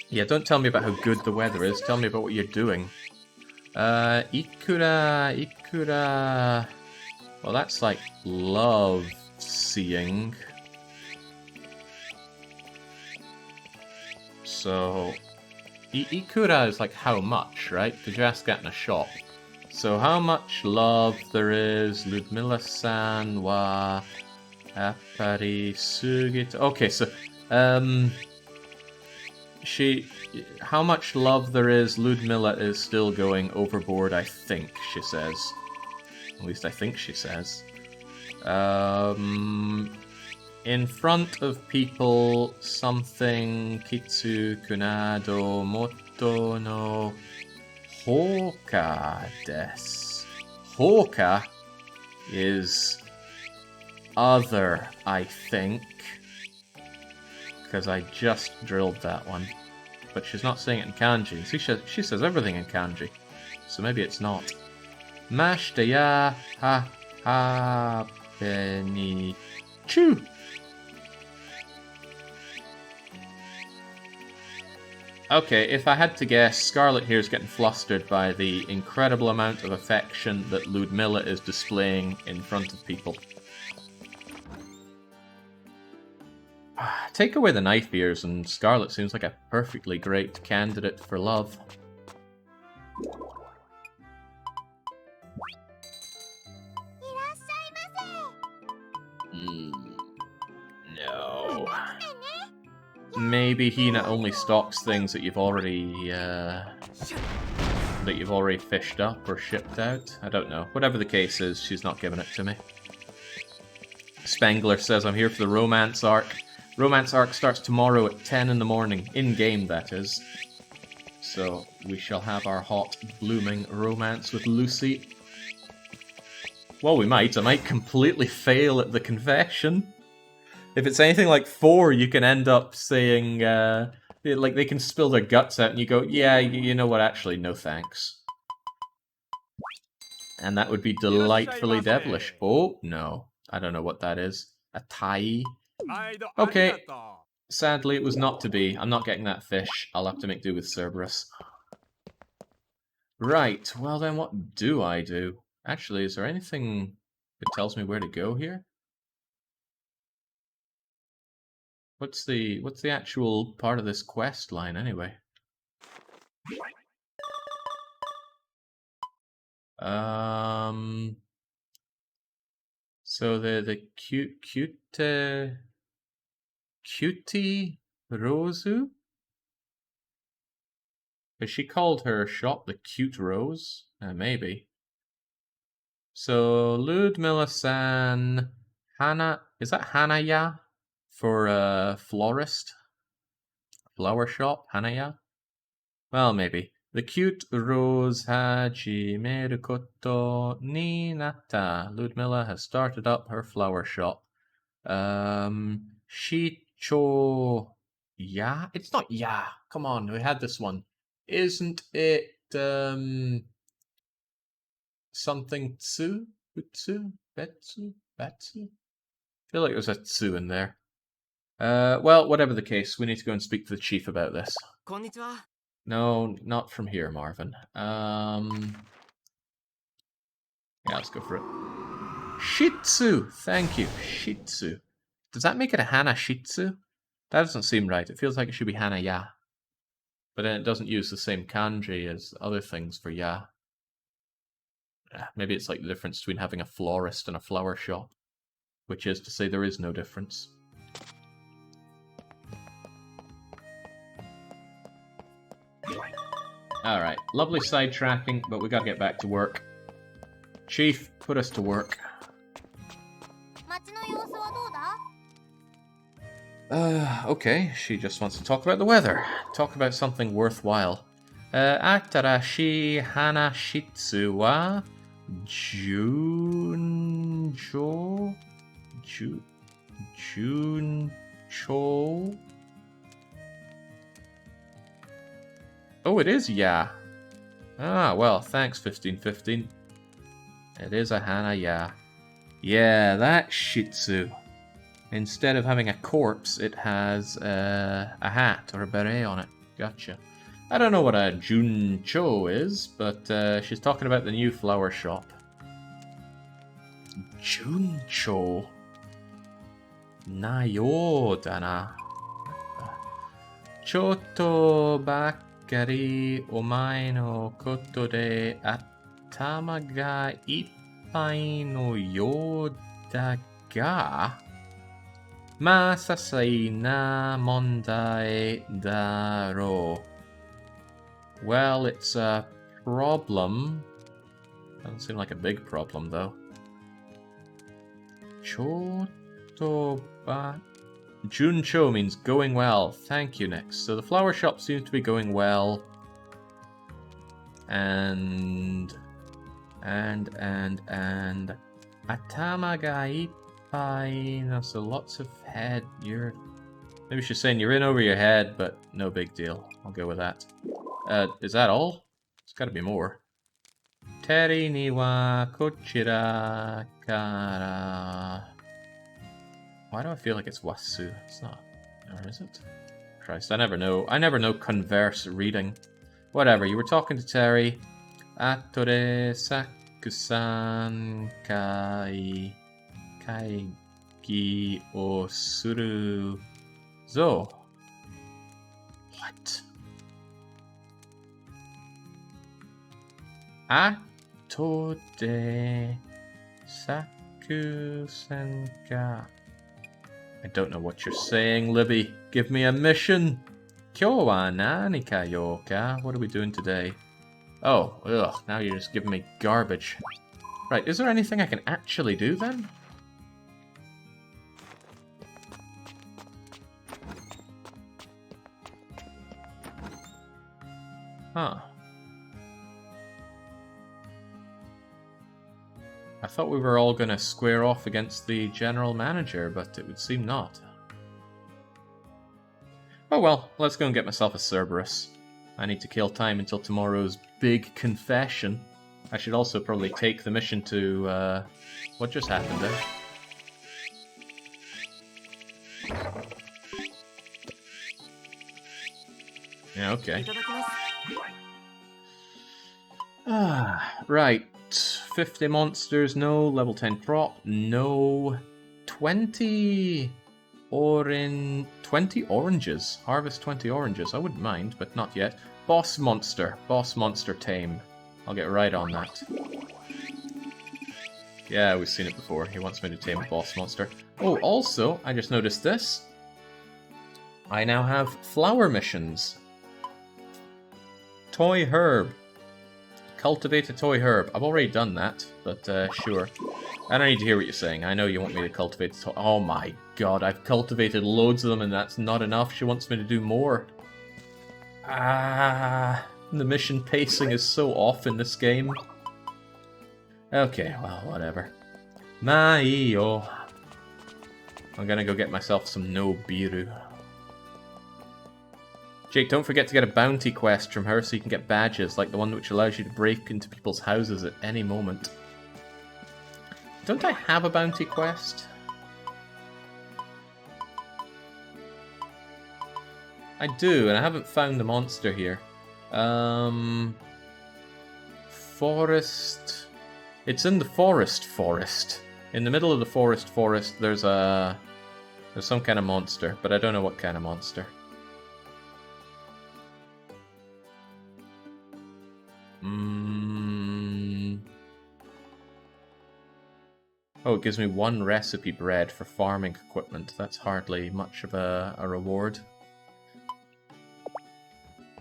Yeah, don't tell me about how good the weather is. Tell me about what you're doing. Ikura... Well, that's like love seeing. So... Ikura is like how much, right? Because you ask that in a shop. So how much love there is, Ludmilla-san wa appari sugita... Okay, so, how much love there is, Ludmilla is still going overboard, I think, she says. At least I think she says. In front of people, something kitsu kunado moto no hoka desu. Hoka is other, I think. Because I just drilled that one. But she's not saying it in kanji. See, she says everything in kanji. So maybe it's not. Mashtaya ha ha beni chu. Okay, if I had to guess, Scarlet here is getting flustered by the incredible amount of affection that Ludmilla is displaying in front of people. Take away the knife ears and Scarlet seems like a perfectly great candidate for love. No. Maybe Hina only stocks things that you've already fished up or shipped out. I don't know. Whatever the case is, she's not giving it to me. Spangler says I'm here for the romance arc. Romance arc starts tomorrow at 10 in the morning. In-game, that is. So we shall have our hot, blooming romance with Lucy. Well, we might. I might completely fail at the confession. If it's anything like 4, you can end up saying, like, they can spill their guts out and you go, yeah, you know what, actually, no thanks. And that would be delightfully devilish. Oh, no. I don't know what that is. A tai? Okay. Sadly, it was not to be. I'm not getting that fish. I'll have to make do with Cerberus. Right, well then what do I do? Actually, is there anything that tells me where to go here? What's the actual part of this quest line anyway? So the cutie Rosu? Has she called her shop the Cute Rose? Maybe. So Ludmilla-san, Hana, is that Hanaya for florist? Flower shop, Hanaya? Well, maybe. The Cute Rose hajimeru koto ni natta. Ludmilla has started up her flower shop. Shicho ya? It's not ya. Come on, we had this one. Isn't it something tsu? Utsu? Betsu? Betsu? I feel like there's a tsu in there. Well, whatever the case, we need to go and speak to the chief about this. Konnichiwa. No, not from here, Marvin. Yeah, let's go for it. Shih Tzu! Thank you. Shih Tzu. Does that make it a Hana Shih Tzu? That doesn't seem right. It feels like it should be Hana Ya. But then it doesn't use the same kanji as other things for Ya. Maybe it's like the difference between having a florist and a flower shop. Which is to say there is no difference. Alright, lovely sidetracking, but we gotta get back to work. Chief, put us to work. Okay, she just wants to talk about the weather. Talk about something worthwhile. Atarashi Hanashitsu wa Junjo? Juncho? Oh, it is ya. Ah, well, thanks, 1515. It is a Hana ya. Yeah, that Shih Tzu. Instead of having a corpse, it has a hat or a beret on it. Gotcha. I don't know what a Juncho is, but she's talking about the new flower shop. Juncho. Nayo dana. Choto bakari omae no koto de atama ga ippai no yo da ga? Masasai na mondai daro. Well, it's a problem. Doesn't seem like a big problem, though. Choto Kotoba. Juncho means going well. Thank you, next. So the flower shop seems to be going well. And Atamaga Ippai. No, so lots of head. Maybe she's saying you're in over your head, but no big deal. I'll go with that. Is that all? It's gotta be more. Teri niwa kochira kara. Why do I feel like it's wasu? It's not. Or is it? Christ, I never know. I never know converse reading. Whatever, you were talking to Terry. Atore sakusan kaigi o suru zo. What? Atode sakusan ka. I don't know what you're saying, Libby. Give me a mission. Kyo wa nani ka yo ka? What are we doing today? Oh, ugh, now you're just giving me garbage. Right, is there anything I can actually do then? Huh. I thought we were all gonna square off against the general manager, but it would seem not. Oh well, let's go and get myself a Cerberus. I need to kill time until tomorrow's big confession. I should also probably take the mission to, what just happened there? Yeah, okay. Right. 50 monsters, no. Level 10 crop, no. 20 oranges. Harvest 20 oranges. I wouldn't mind, but not yet. Boss monster. Boss monster tame. I'll get right on that. Yeah, we've seen it before. He wants me to tame a boss monster. Oh, also, I just noticed this. I now have flower missions. Toy herb. Cultivate a toy herb. I've already done that, but sure. I don't need to hear what you're saying. I know you want me to cultivate a toy... Oh my god, I've cultivated loads of them and that's not enough. She wants me to do more. The mission pacing is so off in this game. Okay, well, whatever. Maio. I'm gonna go get myself some no biru. Jake, don't forget to get a bounty quest from her so you can get badges, like the one which allows you to break into people's houses at any moment. Don't I have a bounty quest? I do, and I haven't found the monster here. Forest... It's in the forest. In the middle of the forest, there's some kind of monster, but I don't know what kind of monster. Oh, it gives me 1 recipe bread for farming equipment. That's hardly much of a reward.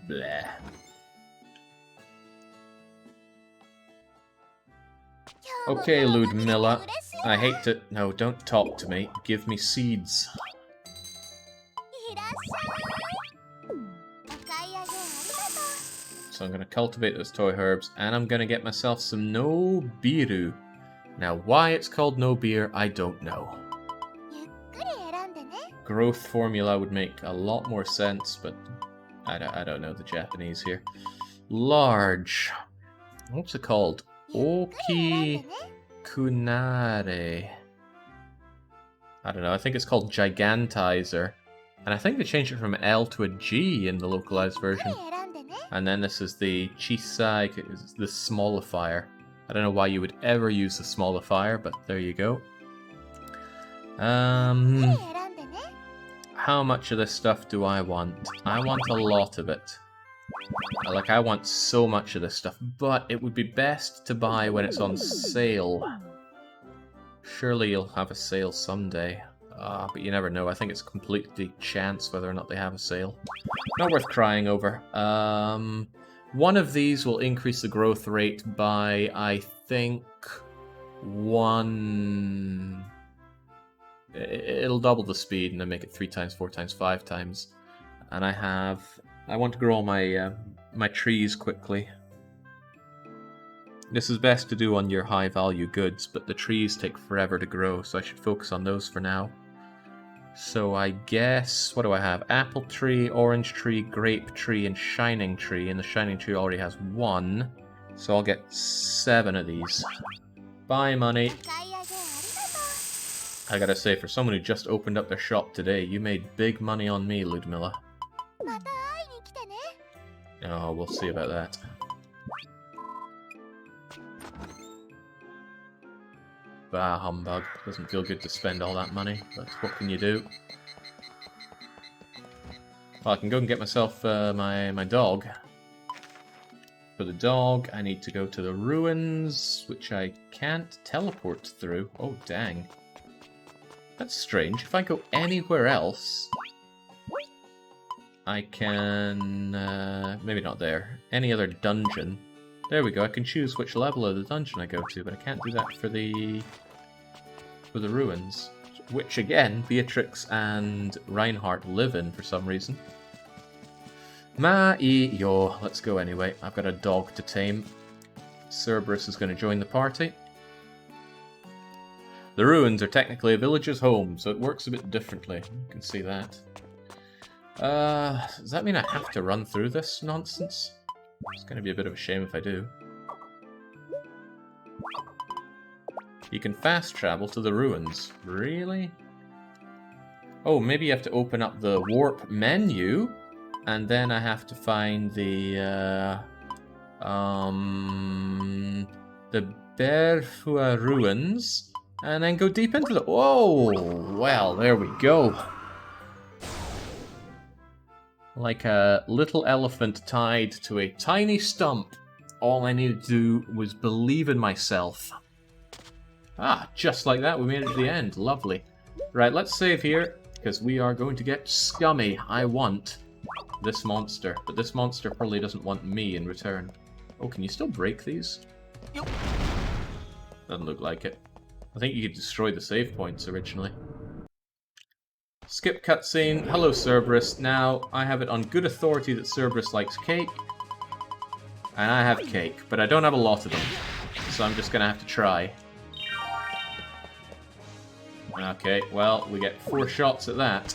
Bleh. Okay, Ludmilla. I hate to... No, don't talk to me. Give me seeds. So I'm going to cultivate those toy herbs, and I'm going to get myself some no biru. Now, why it's called no beer, I don't know. Growth formula would make a lot more sense, but I don't know the Japanese here. Large. What's it called? Oki Kunare. I don't know, I think it's called Gigantizer. And I think they changed it from an L to a G in the localized version. And then this is the Chisai, the Smallifier. I don't know why you would ever use the Smallifier, but there you go. How much of this stuff do I want? I want a lot of it. Like, I want so much of this stuff, but it would be best to buy when it's on sale. Surely you'll have a sale someday. But you never know. I think it's completely chance whether or not they have a sale. Not worth crying over. One of these will increase the growth rate by, I think, 1 It'll double the speed and then make it 3 times, 4 times, 5 times. And I want to grow all my my trees quickly. This is best to do on your high value goods, but the trees take forever to grow, so I should focus on those for now. So I guess, what do I have? Apple tree, orange tree, grape tree, and shining tree. And the shining tree already has 1, so I'll get 7 of these. Bye, money. I gotta say, for someone who just opened up their shop today, you made big money on me, Ludmilla. Oh, we'll see about that. Bah, humbug. Doesn't feel good to spend all that money, but what can you do? Well, I can go and get myself my dog. For the dog, I need to go to the ruins, which I can't teleport through. Oh, dang. That's strange. If I go anywhere else, I can... maybe not there. Any other dungeon. There we go. I can choose which level of the dungeon I go to, but I can't do that for the ruins. Which, again, Beatrix and Reinhardt live in for some reason. Ma-e-yo. Let's go anyway. I've got a dog to tame. Cerberus is going to join the party. The ruins are technically a village's home, so it works a bit differently. You can see that. Does that mean I have to run through this nonsense? It's going to be a bit of a shame if I do. You can fast travel to the ruins. Really? Oh, maybe you have to open up the warp menu, and then I have to find the Berfua ruins, and then go deep into the... Whoa! Well, there we go. Like a little elephant tied to a tiny stump. All I needed to do was believe in myself. Ah, just like that, we made it to the end. Lovely. Right, let's save here, because we are going to get scummy. I want this monster, but this monster probably doesn't want me in return. Oh, can you still break these? Yep. Doesn't look like it. I think you could destroy the save points originally. Skip cutscene. Hello, Cerberus. Now, I have it on good authority that Cerberus likes cake. And I have cake, but I don't have a lot of them. So I'm just going to have to try. Okay, well, we get 4 shots at that.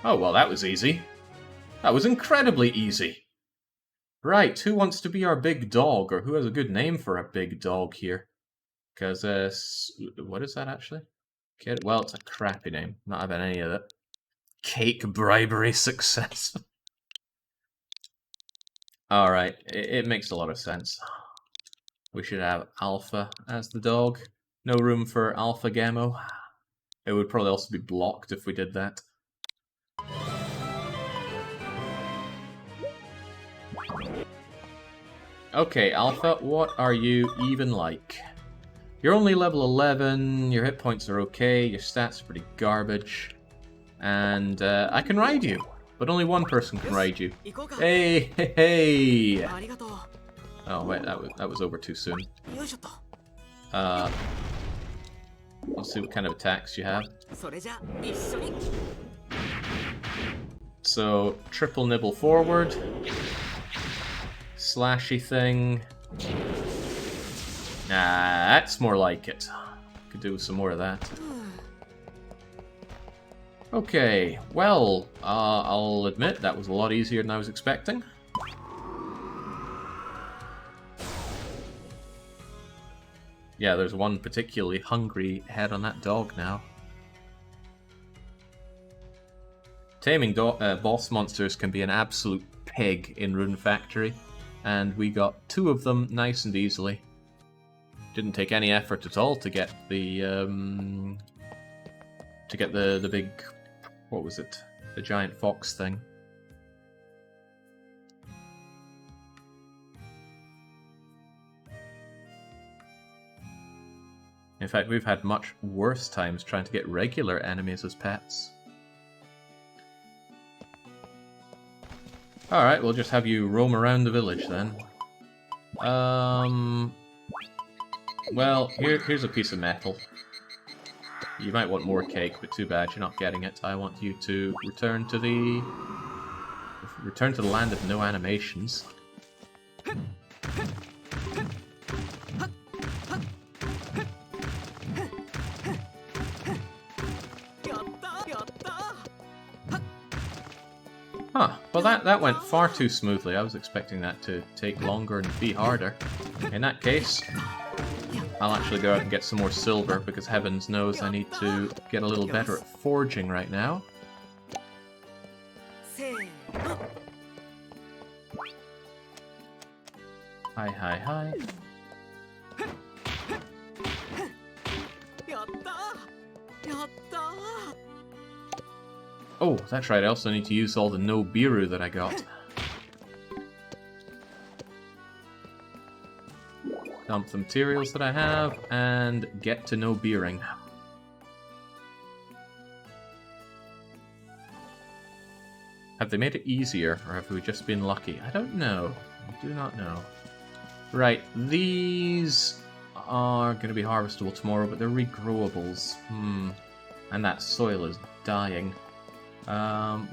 Oh, well, that was easy. That was incredibly easy. Right, who wants to be our big dog, or who has a good name for a big dog here? Because, what is that actually? Well, it's a crappy name. Not having any of it. Cake bribery success. Alright, it makes a lot of sense. We should have Alpha as the dog. No room for Alpha Gamo. It would probably also be blocked if we did that. Okay, Alpha, what are you even like? You're only level 11, your hit points are okay, your stats are pretty garbage. And I can ride you, but only one person can ride you. Hey, hey, hey! Oh wait, that was over too soon. Let's see what kind of attacks you have. So, triple nibble forward. Slashy thing. Nah, that's more like it. Could do with some more of that. Okay, well, I'll admit that was a lot easier than I was expecting. Yeah, there's one particularly hungry head on that dog now. Taming boss monsters can be an absolute pig in Rune Factory, and we got 2 of them nice and easily. Didn't take any effort at all to get the big, what was it? The giant fox thing. In fact, we've had much worse times trying to get regular enemies as pets. Alright, we'll just have you roam around the village then. Well, here's a piece of metal. You might want more cake, but too bad you're not getting it. I want you to return to the land of no animations. Huh, well that went far too smoothly. I was expecting that to take longer and be harder. In that case, I'll actually go out and get some more silver, because heavens knows I need to get a little better at forging right now. Hi, hi, hi. Oh, that's right, I also need to use all the no biru that I got. Dump the materials that I have, and get to no beering. Have they made it easier, or have we just been lucky? I don't know. I do not know. Right, these are going to be harvestable tomorrow, but they're regrowables. And that soil is dying.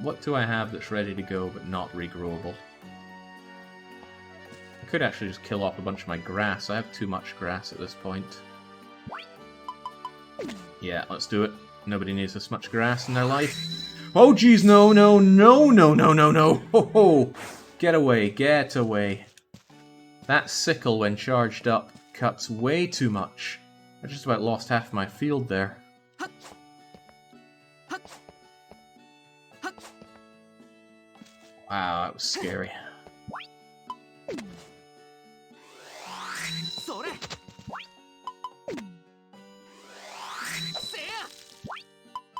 What do I have that's ready to go but not regrowable? I could actually just kill off a bunch of my grass. I have too much grass at this point. Yeah, let's do it. Nobody needs this much grass in their life. Oh jeez, no, no, no, no, no, no, no! Ho ho! Get away, get away. That sickle, when charged up, cuts way too much. I just about lost half my field there. Wow, that was scary.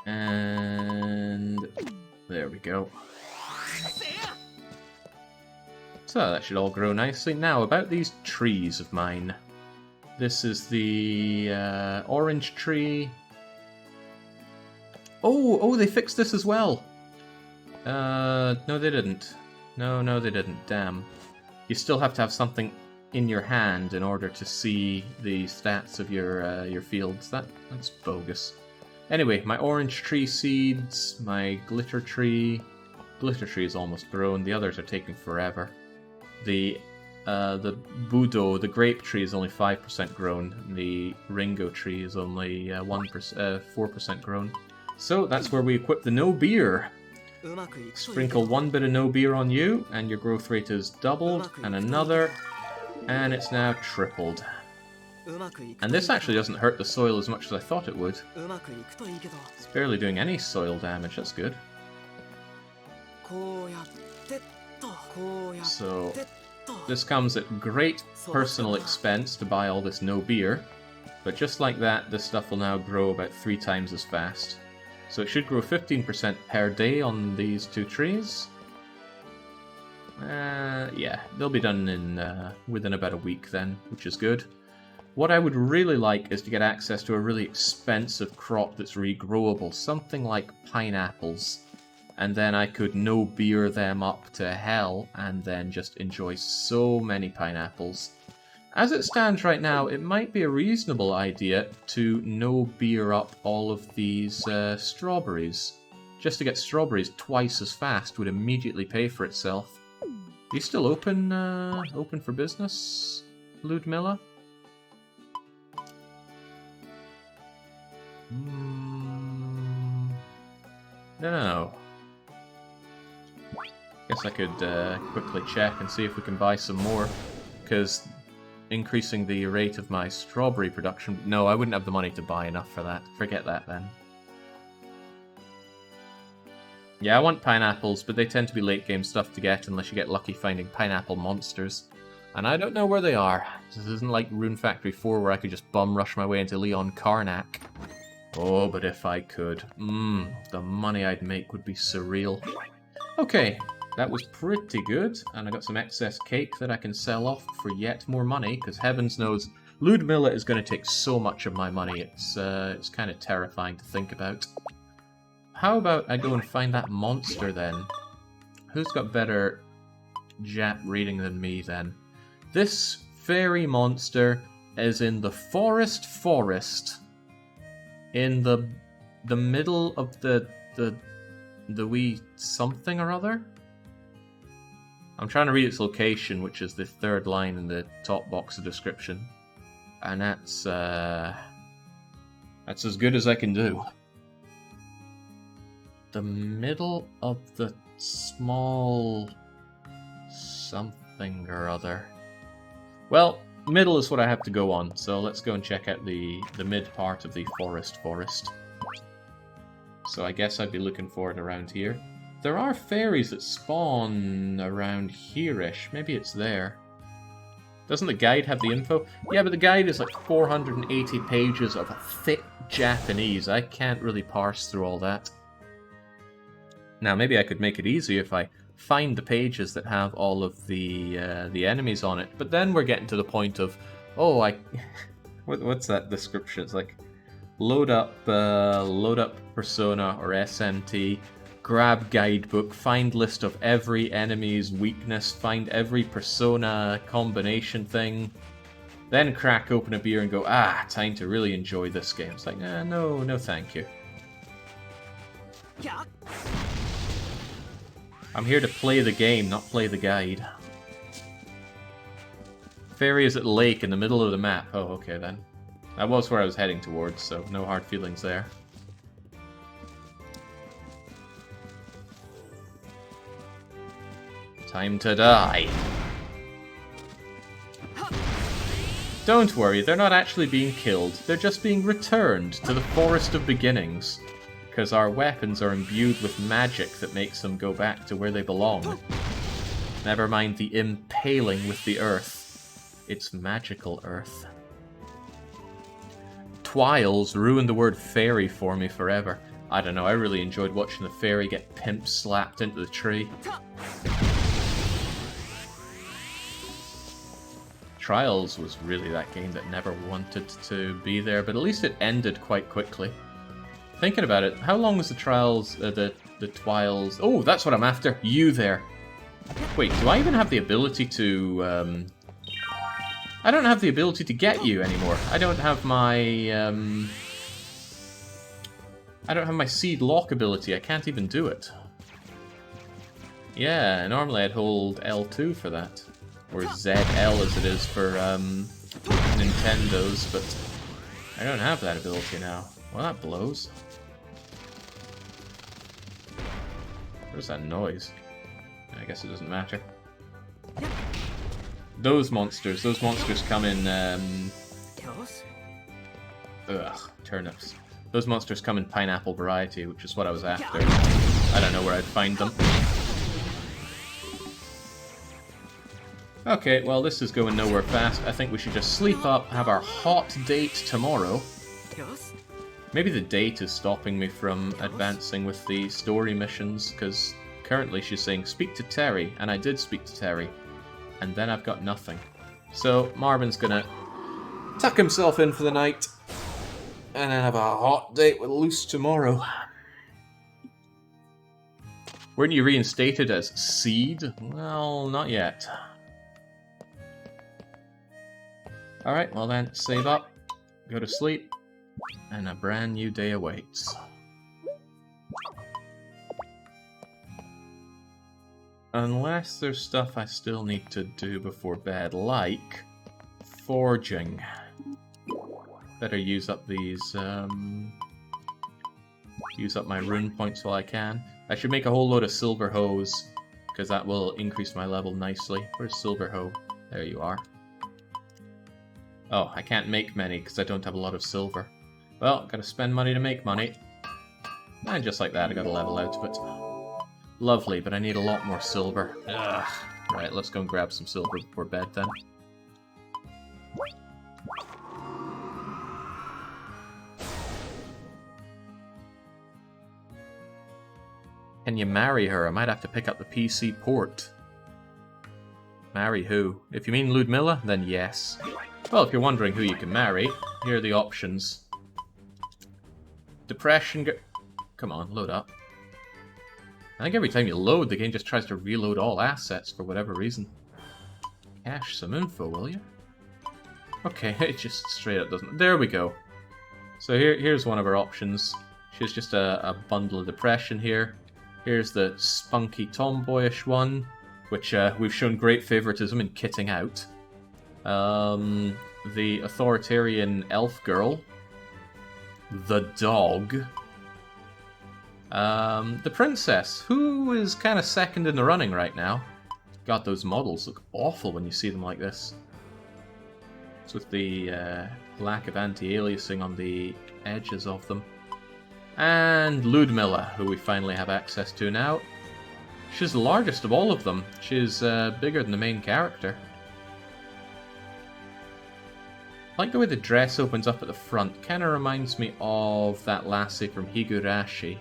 And there we go. So that should all grow nicely. Now, about these trees of mine. This is the orange tree. Oh, they fixed this as well. No they didn't. No they didn't. Damn. You still have to have something in your hand in order to see the stats of your fields. That's bogus. Anyway, my orange tree seeds, my glitter tree is almost grown. The others are taking forever. The Budo, the grape tree, is only 5% grown. The Ringo tree is only 4% grown. So that's where we equip the no beer. Sprinkle one bit of no beer on you, and your growth rate is doubled, and another, and it's now tripled. And this actually doesn't hurt the soil as much as I thought it would. It's barely doing any soil damage, that's good. So, this comes at great personal expense to buy all this no beer, but just like that, this stuff will now grow about 3 times as fast. So it should grow 15% per day on these 2 trees. Yeah, they'll be done in within about a week then, which is good. What I would really like is to get access to a really expensive crop that's regrowable, something like pineapples. And then I could no beer them up to hell and then just enjoy so many pineapples. As it stands right now, it might be a reasonable idea to no beer up all of these strawberries. Just to get strawberries twice as fast would immediately pay for itself. Are you still open for business, Ludmilla? No. Guess I could quickly check and see if we can buy some more, because increasing the rate of my strawberry production... No, I wouldn't have the money to buy enough for that. Forget that then. Yeah, I want pineapples, but they tend to be late game stuff to get unless you get lucky finding pineapple monsters. And I don't know where they are. This isn't like Rune Factory 4 where I could just bum rush my way into Leon Karnak. Oh, but if I could. The money I'd make would be surreal. Okay, that was pretty good, and I got some excess cake that I can sell off for yet more money, because heavens knows Ludmilla is going to take so much of my money, it's kind of terrifying to think about. How about I go and find that monster then? Who's got better Jap reading than me then? This fairy monster is in the forest. In the middle of the wee something or other? I'm trying to read its location, which is the third line in the top box of description. And that's as good as I can do. The middle of the small something or other. Well, middle is what I have to go on, so let's go and check out the mid part of the forest. So I guess I'd be looking for it around here. There are fairies that spawn around here-ish. Maybe it's there. Doesn't the guide have the info? Yeah, but the guide is like 480 pages of thick Japanese. I can't really parse through all that. Now, maybe I could make it easy if I find the pages that have all of the enemies on it. But then we're getting to the point of, oh, what's that description? It's like, load up Persona or SMT, grab guidebook, find list of every enemy's weakness, find every Persona combination thing, then crack open a beer and go, time to really enjoy this game. It's like, no thank you. I'm here to play the game, not play the guide. Fairy is at the lake in the middle of the map. Oh, okay then. That was where I was heading towards, so no hard feelings there. Time to die. Don't worry, they're not actually being killed. They're just being returned to the Forest of Beginnings. Because our weapons are imbued with magic that makes them go back to where they belong. Never mind the impaling with the earth. It's magical earth. Twiles ruined the word fairy for me forever. I don't know, I really enjoyed watching the fairy get pimp slapped into the tree. Trials was really that game that never wanted to be there, but at least it ended quite quickly. Thinking about it, how long was the Trials, the Twiles... Oh, that's what I'm after! You there! Wait, do I even have the ability to, I don't have the ability to get you anymore. I don't have my, I don't have my seed lock ability. I can't even do it. Yeah, normally I'd hold L2 for that. Or ZL as it is for, Nintendo's, but I don't have that ability now. Well, that blows. Where's that noise? I guess it doesn't matter. Those monsters come in, turnips. Those monsters come in pineapple variety, which is what I was after. I don't know where I'd find them. Okay, well this is going nowhere fast. I think we should just sleep up, have our hot date tomorrow. Maybe the date is stopping me from advancing with the story missions, because currently she's saying, speak to Terry, and I did speak to Terry. And then I've got nothing. So Marvin's gonna tuck himself in for the night, and then have a hot date with Luce tomorrow. Weren't you reinstated as Seed? Well, not yet. Alright, well then, save up, go to sleep, and a brand new day awaits. Unless there's stuff I still need to do before bed, like forging. Better use up these, use up my rune points while I can. I should make a whole load of silver hoes, because that will increase my level nicely. Where's silver hoe? There you are. Oh, I can't make many because I don't have a lot of silver. Well, gotta spend money to make money. And just like that, I got a level out of it. Lovely, but I need a lot more silver. Ugh. Right, let's go and grab some silver before bed then. Can you marry her? I might have to pick up the PC port. Marry who? If you mean Ludmilla, then yes. Well, if you're wondering who you can marry, here are the options. Depression... Come on, load up. I think every time you load, the game just tries to reload all assets for whatever reason. Cache some info, will you? Okay, it just straight up doesn't... There we go. So here's one of our options. She's just a bundle of depression here. Here's the spunky tomboyish one, which we've shown great favoritism in kitting out. The authoritarian elf girl. The dog. The princess, who is kind of second in the running right now. God, those models look awful when you see them like this. It's with the lack of anti-aliasing on the edges of them. And Ludmilla, who we finally have access to now. She's the largest of all of them. She's bigger than the main character. I like the way the dress opens up at the front. Kind of reminds me of that lassie from Higurashi.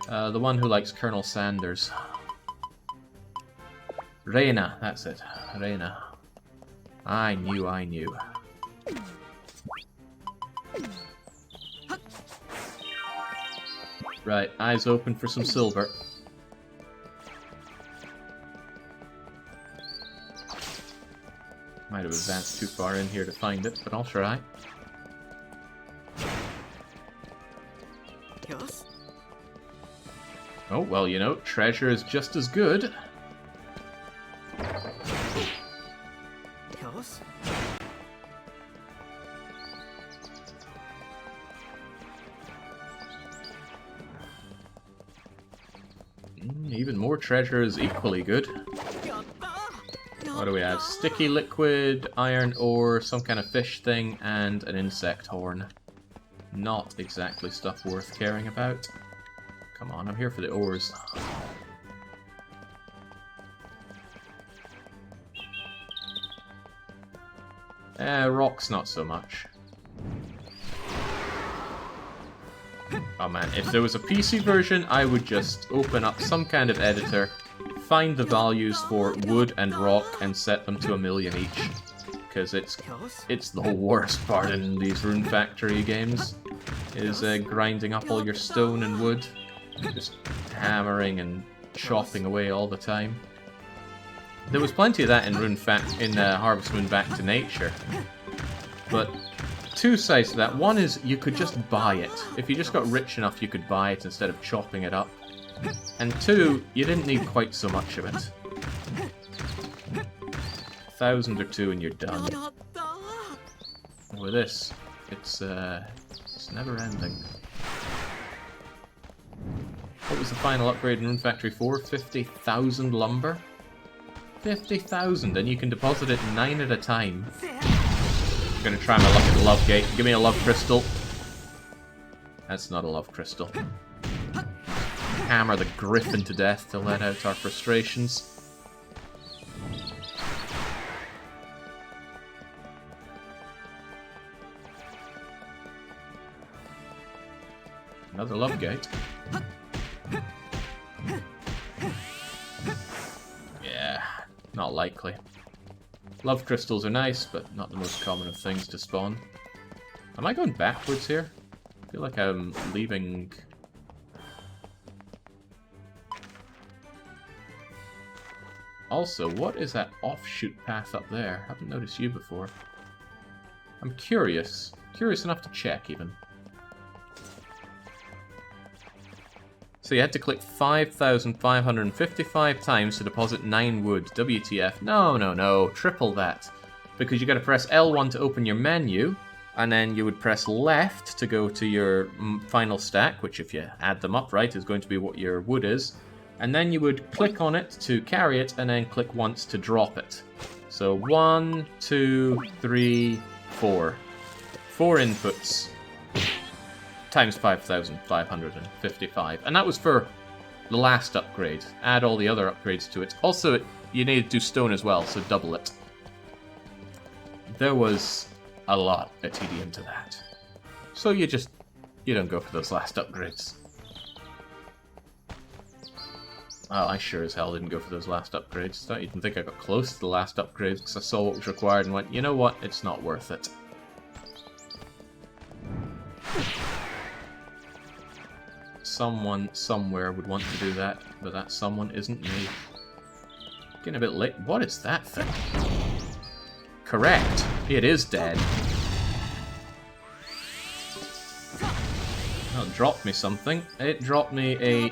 The one who likes Colonel Sanders. Reina, that's it. Reina. I knew. Right, eyes open for some silver. Might have advanced too far in here to find it, but I'll try. Yes. Oh, well, you know, treasure is just as good. Yes. Even more treasure is equally good. What do we have? Sticky liquid, iron ore, some kind of fish thing, and an insect horn. Not exactly stuff worth caring about. Come on, I'm here for the ores. Rocks not so much. Oh man, if there was a PC version, I would just open up some kind of editor, find the values for wood and rock, and set them to 1,000,000 each. Because it's the worst part in these Rune Factory games, is grinding up all your stone and wood. Just hammering and chopping away all the time. There was plenty of that in Harvest Moon Back to Nature. But two sides to that. One is you could just buy it. If you just got rich enough, you could buy it instead of chopping it up. And two, you didn't need quite so much of it. 1,000 or 2 and you're done. With this, it's never ending. What was the final upgrade in Rune Factory 4? 50,000 lumber? 50,000, and you can deposit it 9 at a time. I'm gonna try my luck at the love gate. Give me a love crystal. That's not a love crystal. Hammer the griffin to death to let out our frustrations. Another love gate. Yeah, not likely. Love crystals are nice, but not the most common of things to spawn. Am I going backwards here? I feel like I'm leaving... Also, what is that offshoot path up there? I haven't noticed you before. I'm curious. Curious enough to check, even. So you had to click 5,555 times to deposit 9 wood. WTF. No. Triple that. Because you got to press L1 to open your menu, and then you would press left to go to your final stack, which if you add them up right is going to be what your wood is. And then you would click on it to carry it, and then click once to drop it. So 1, 2, 3, 4. 4 inputs. Times 5,555. And that was for the last upgrade. Add all the other upgrades to it. Also, you need to do stone as well, so double it. There was a lot of tedium to that. So you don't go for those last upgrades. Well, I sure as hell didn't go for those last upgrades. Don't even think I got close to the last upgrades because I saw what was required and went, you know what, it's not worth it. Someone somewhere would want to do that, but that someone isn't me. Getting a bit late. What is that thing? Correct. It is dead. Oh, it dropped me something. It dropped me a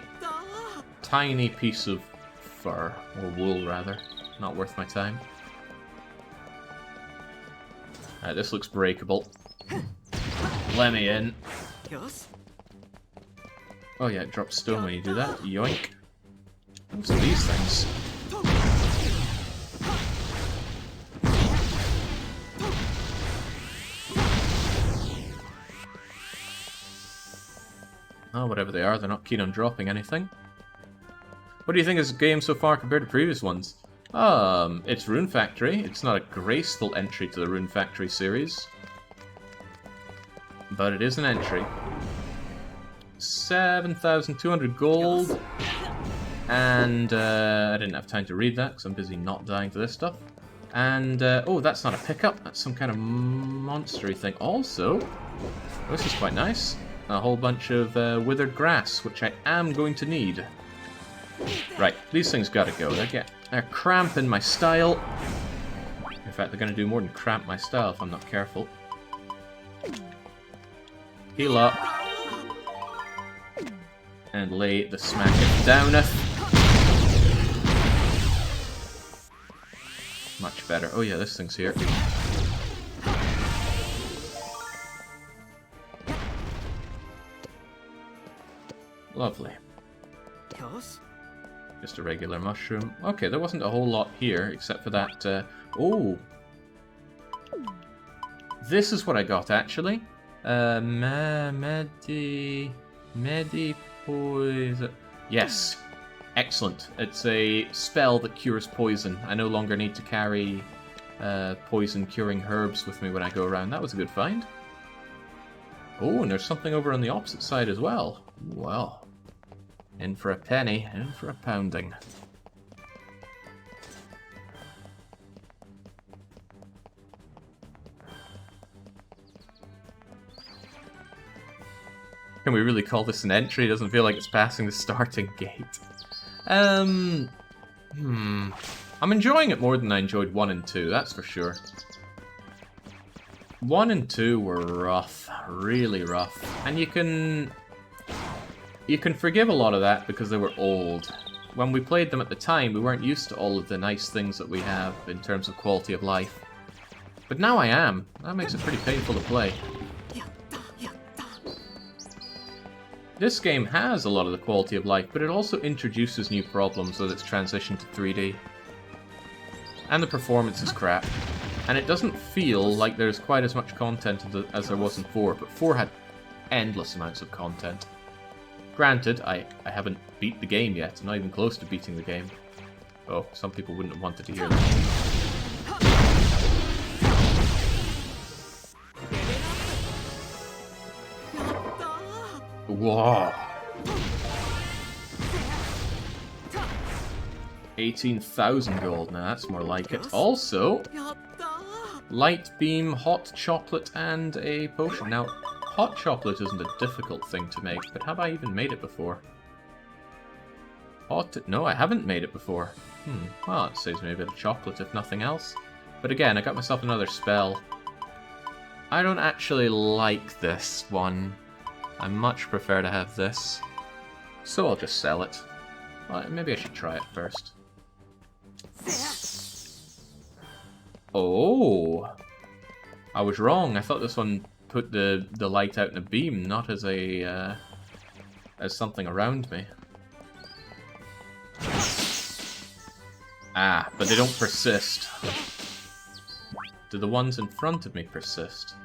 tiny piece of fur, or wool rather. Not worth my time. Alright, this looks breakable. Let me in. Oh yeah, it drops stone when you do that. Yoink. What's these things? Oh, whatever they are, they're not keen on dropping anything. What do you think of this game so far compared to previous ones? It's Rune Factory. It's not a graceful entry to the Rune Factory series. But it is an entry. 7,200 gold. And, I didn't have time to read that because I'm busy not dying to this stuff. And, oh, that's not a pickup. That's some kind of monstery thing. Also, this is quite nice. A whole bunch of withered grass, which I am going to need. Right, these things gotta go. They're cramping my style. In fact, they're gonna do more than cramp my style if I'm not careful. Heal up. And lay the smacketh downeth. Much better. Oh yeah, this thing's here. Lovely. Just a regular mushroom. Okay, there wasn't a whole lot here, except for that, oh! This is what I got, actually. Poison. Yes. Excellent. It's a spell that cures poison. I no longer need to carry poison-curing herbs with me when I go around. That was a good find. Oh, and there's something over on the opposite side as well. Well. In for a penny, in for a pounding. Can we really call this an entry? It doesn't feel like it's passing the starting gate. I'm enjoying it more than I enjoyed 1 and 2, that's for sure. 1 and 2 were rough, really rough. And you can forgive a lot of that because they were old. When we played them at the time, we weren't used to all of the nice things that we have in terms of quality of life. But now I am. That makes it pretty painful to play. This game has a lot of the quality of life, but it also introduces new problems with its transition to 3D. And the performance is crap. And it doesn't feel like there's quite as much content as there was in 4, but 4 had endless amounts of content. Granted, I haven't beat the game yet. I'm not even close to beating the game. Oh, some people wouldn't have wanted to hear that. Whoa! 18,000 gold. Now that's more like it. Also, light beam, hot chocolate, and a potion. Now, hot chocolate isn't a difficult thing to make, but have I even made it before? No, I haven't made it before. Well, it saves me a bit of chocolate, if nothing else. But again, I got myself another spell. I don't actually like this one. I much prefer to have this. So I'll just sell it. Well, maybe I should try it first. Oh! I was wrong. I thought this one put the light out in a beam, not as a as something around me. Ah, but they don't persist. Do the ones in front of me persist?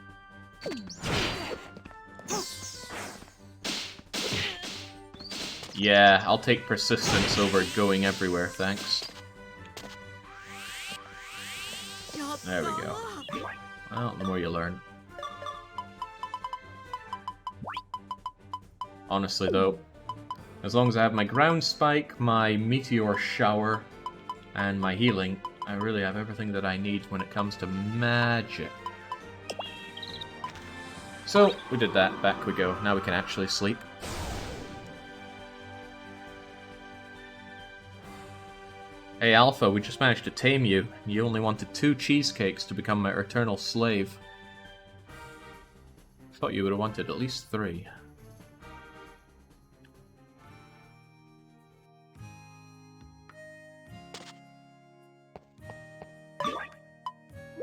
Yeah, I'll take persistence over going everywhere, thanks. There we go. Well, the more you learn. Honestly, though, as long as I have my ground spike, my meteor shower, and my healing, I really have everything that I need when it comes to magic. So, we did that. Back we go. Now we can actually sleep. Hey Alpha, we just managed to tame you. You only wanted 2 cheesecakes to become my eternal slave. Thought you would have wanted at least 3.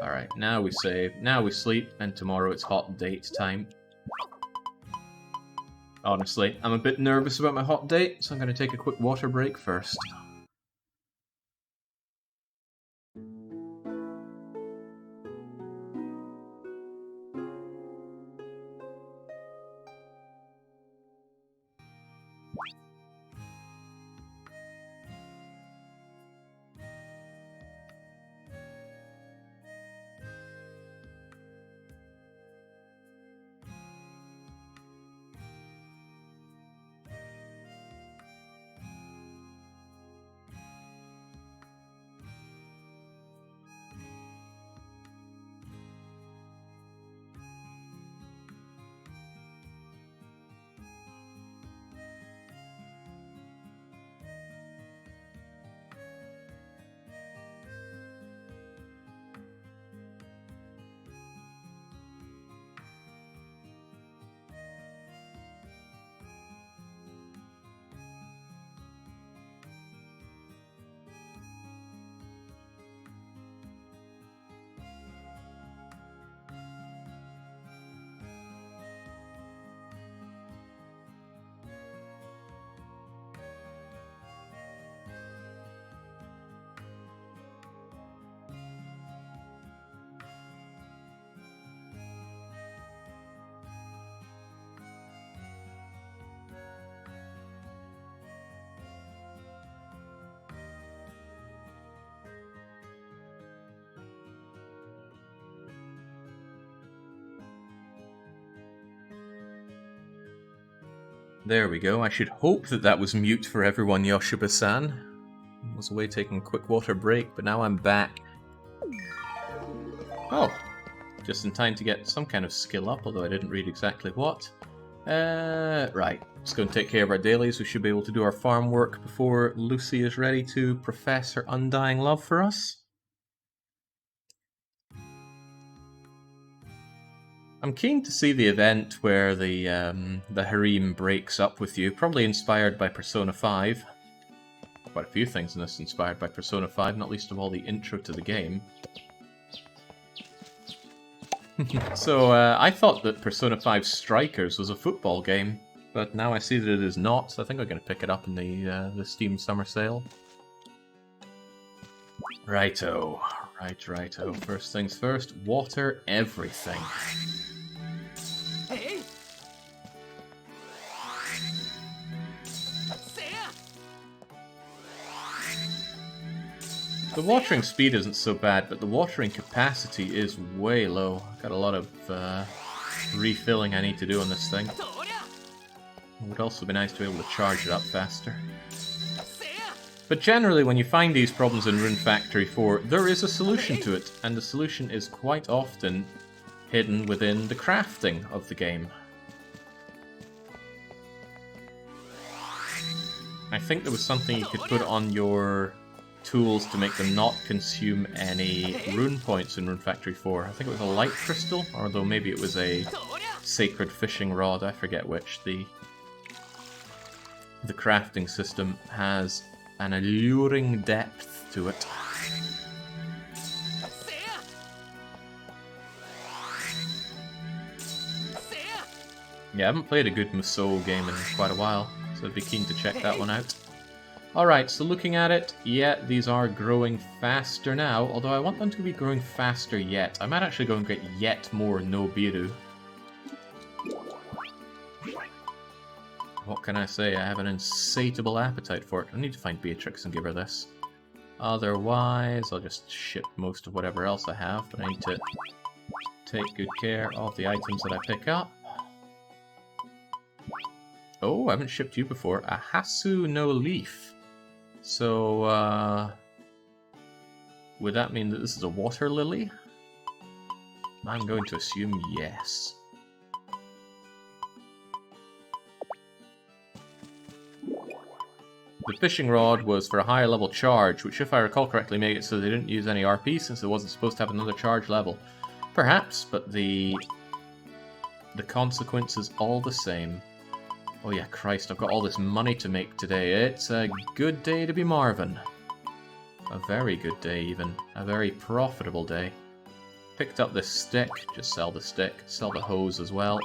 Alright, now we save, now we sleep, and tomorrow it's hot date time. Honestly, I'm a bit nervous about my hot date, so I'm going to take a quick water break first. There we go. I should hope that that was mute for everyone, Yoshiba-san. I was away taking a quick water break, but now I'm back. Oh, just in time to get some kind of skill up, although I didn't read exactly what. Right, let's go and take care of our dailies. We should be able to do our farm work before Lucy is ready to profess her undying love for us. I'm keen to see the event where the harem breaks up with you, probably inspired by Persona 5. Quite a few things in this inspired by Persona 5, not least of all the intro to the game. So, I thought that Persona 5 Strikers was a football game, but now I see that it is not, so I think I'm going to pick it up in the Steam Summer Sale. Righto. Righto. First things first, water everything. Hey! The watering speed isn't so bad, but the watering capacity is way low. I've got a lot of refilling I need to do on this thing. It would also be nice to be able to charge it up faster. But generally, when you find these problems in Rune Factory 4, there is a solution to it, and the solution is quite often hidden within the crafting of the game. I think there was something you could put on your tools to make them not consume any rune points in Rune Factory 4. I think it was a light crystal, although maybe it was a sacred fishing rod, I forget which. The crafting system has an alluring depth to it. Yeah, I haven't played a good Musou game in quite a while, so I'd be keen to check that one out. Alright, so looking at it, yeah, these are growing faster now, although I want them to be growing faster yet. I might actually go and get yet more Nobiru. What can I say? I have an insatiable appetite for it. I need to find Beatrix and give her this. Otherwise, I'll just ship most of whatever else I have, but I need to take good care of the items that I pick up. Oh, I haven't shipped you before. A Hasu no Leaf. So, would that mean that this is a water lily? I'm going to assume yes. the fishing rod was for a higher level charge, which if I recall correctly made it so they didn't use any RP since it wasn't supposed to have another charge level. Perhaps, but the consequence is all the same. Oh yeah, Christ, I've got all this money to make today. It's a good day to be Marvin. A very good day, even. A very profitable day. Picked up this stick. Just sell the stick. Sell the hose as well.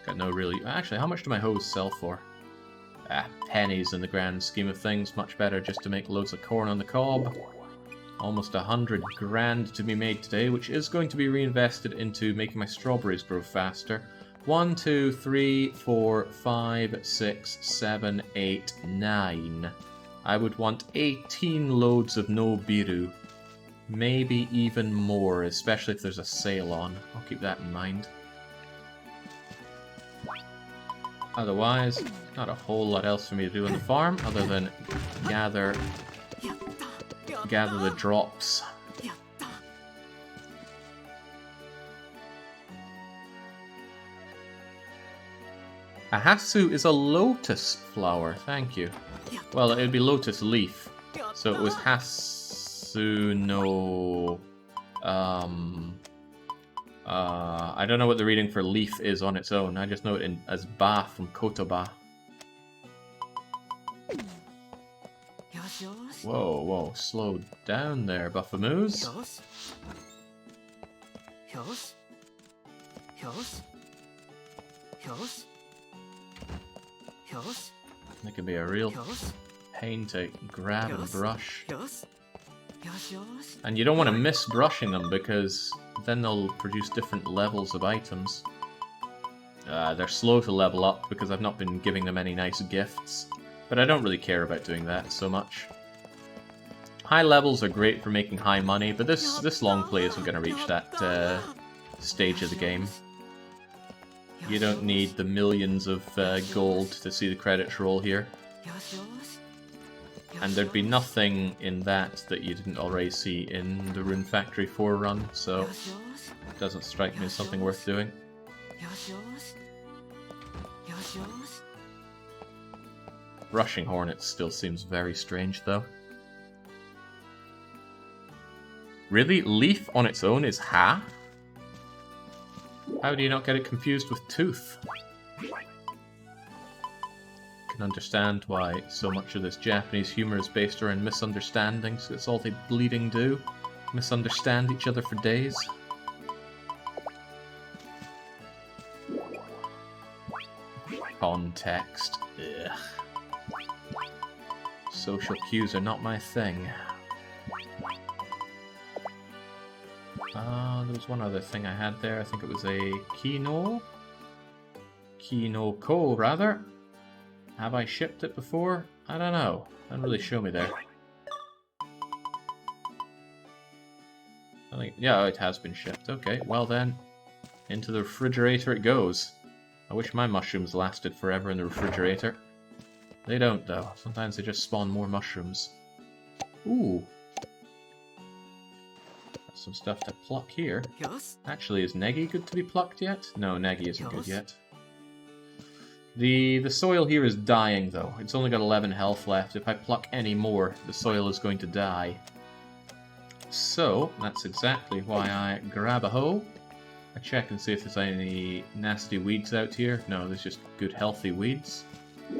Got no really... Actually, how much do my hose sell for? Pennies in the grand scheme of things. Much better just to make loads of corn on the cob. Almost 100 grand to be made today, which is going to be reinvested into making my strawberries grow faster. 1, 2, 3, 4, 5, 6, 7, 8, 9. I would want 18 loads of Nobiru. Maybe even more, especially if there's a sale on. I'll keep that in mind. Otherwise, not a whole lot else for me to do on the farm, other than gather the drops. A Hasu is a lotus flower, thank you. Well, it would be lotus leaf. So it was Hasu no... I don't know what the reading for leaf is on its own. I just know it as Ba from Kotoba. Whoa, whoa, slow down there, Buffamoose. It can be a real pain to grab and brush. And you don't want to miss brushing them because then they'll produce different levels of items. They're slow to level up because I've not been giving them any nice gifts. But I don't really care about doing that so much. High levels are great for making high money, but this long play isn't going to reach that stage of the game. You don't need the millions of gold to see the credits roll here. And there'd be nothing in that you didn't already see in the Rune Factory 4 run, so it doesn't strike me as something worth doing. Rushing Hornets still seems very strange, though. Really? Leaf on its own is Ha? How do you not get it confused with Tooth? Can understand why so much of this Japanese humor is based around misunderstandings. It's all they bleeding do. Misunderstand each other for days. Context. Ugh. Social cues are not my thing. There was one other thing I had there. I think it was a Kino? Kinoko, rather. Have I shipped it before? I don't know. Doesn't really show me there. I think, yeah, it has been shipped. Okay, well then, into the refrigerator it goes. I wish my mushrooms lasted forever in the refrigerator. They don't, though. Sometimes they just spawn more mushrooms. Ooh. Got some stuff to pluck here. Actually, is Negi good to be plucked yet? No, Negi isn't good yet. The soil here is dying, though. It's only got 11 health left. If I pluck any more, the soil is going to die. So, that's exactly why I grab a hoe. I check and see if there's any nasty weeds out here. No, there's just good, healthy weeds.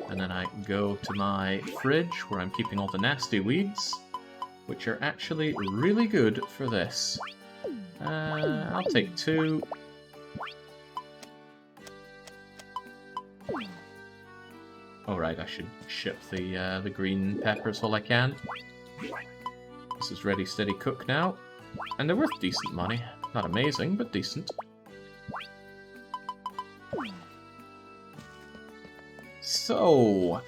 And then I go to my fridge, where I'm keeping all the nasty weeds, which are actually really good for this. I'll take 2. Alright, I should ship the green peppers while I can. This is ready, steady, cook now. And they're worth decent money. Not amazing, but decent. So,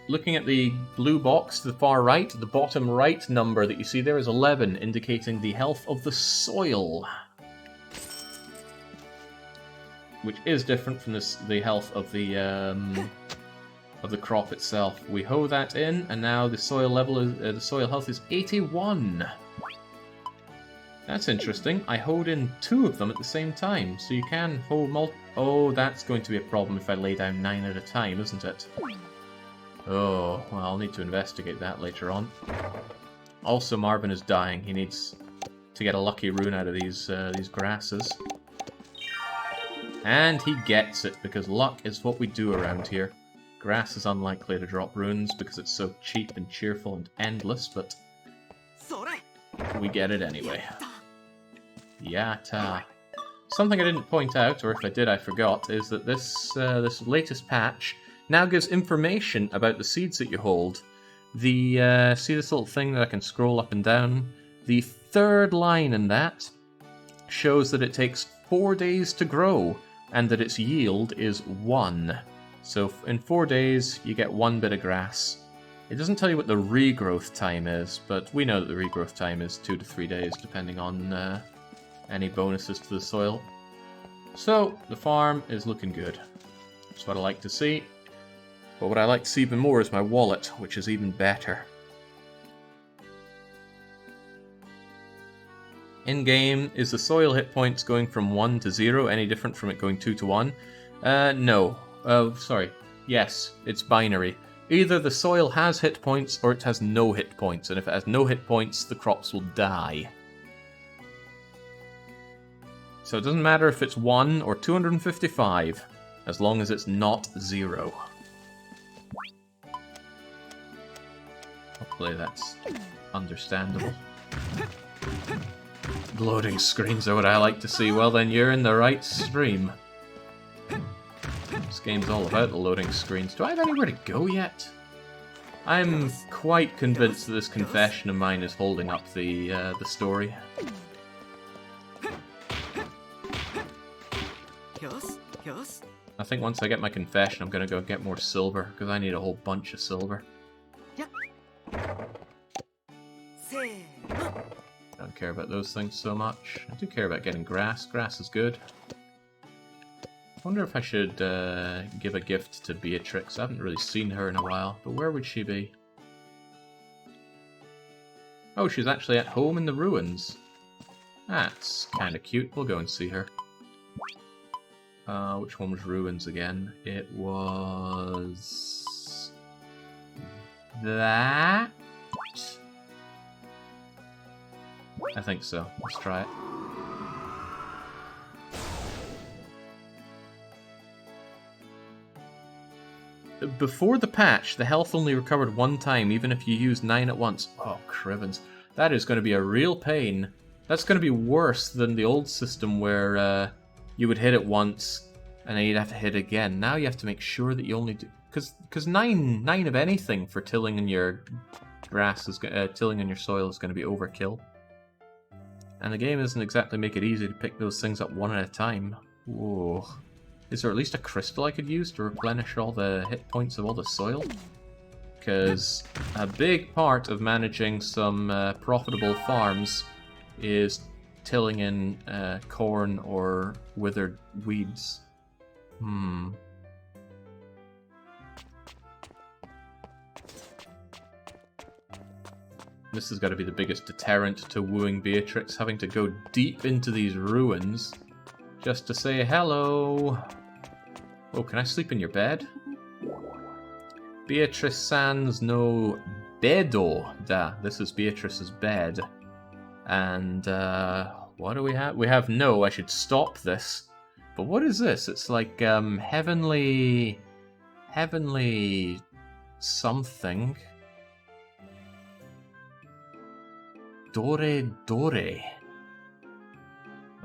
looking at the blue box to the far right, the bottom right number that you see there is 11, indicating the health of the soil. Which is different from the health of the crop itself. We hoe that in, and now the soil level is the soil health is 81. That's interesting. I hoed in 2 of them at the same time, so you can hoe Oh, that's going to be a problem if I lay down 9 at a time, isn't it? Oh, well, I'll need to investigate that later on. Also, Marvin is dying. He needs to get a lucky rune out of these grasses. And he gets it, because luck is what we do around here. Grass is unlikely to drop runes because it's so cheap and cheerful and endless, but we get it anyway. Yatta. Something I didn't point out, or if I did I forgot, is that this latest patch now gives information about the seeds that you hold. The see this little thing that I can scroll up and down? The third line in that shows that it takes 4 days to grow, and that its yield is 1. So in 4 days, you get 1 bit of grass. It doesn't tell you what the regrowth time is, but we know that the regrowth time is 2 to 3 days, depending on any bonuses to the soil. So, the farm is looking good. That's what I like to see. But what I like to see even more is my wallet, which is even better. In-game, is the soil hit points going from 1 to 0 any different from it going 2 to 1? No. Oh, sorry. Yes, it's binary. Either the soil has hit points or it has no hit points, and if it has no hit points, the crops will die. So it doesn't matter if it's 1 or 255, as long as it's not 0. Hopefully that's understandable. Loading screens are what I like to see. Well then, you're in the right stream. This game's all about the loading screens. Do I have anywhere to go yet? I'm quite convinced that this confession of mine is holding up the story. I think once I get my confession, I'm going to go get more silver, because I need a whole bunch of silver. Don't care about those things so much. I do care about getting grass. Grass is good. I wonder if I should give a gift to Beatrix. I haven't really seen her in a while, but where would she be? Oh, she's actually at home in the ruins. That's kind of cute. We'll go and see her. Which one was ruins again? It was... that? I think so. Let's try it. Before the patch, the health only recovered 1 time, even if you used 9 at once. Oh, crivens. That is going to be a real pain. That's going to be worse than the old system where you would hit it once, and then you'd have to hit again. Now you have to make sure that you only do... Because 9 of anything for tilling in your grass is tilling in your soil is going to be overkill. And the game doesn't exactly make it easy to pick those things up 1 at a time. Whoa. Is there at least a crystal I could use to replenish all the hit points of all the soil? Because a big part of managing some profitable farms is tilling in corn or withered weeds. This has got to be the biggest deterrent to wooing Beatrix, having to go deep into these ruins just to say hello. Oh, can I sleep in your bed? Beatrice sans no bedo da. This is Beatrice's bed. And, what do we have? We have no. I should stop this. But what is this? It's like, heavenly something. Dore.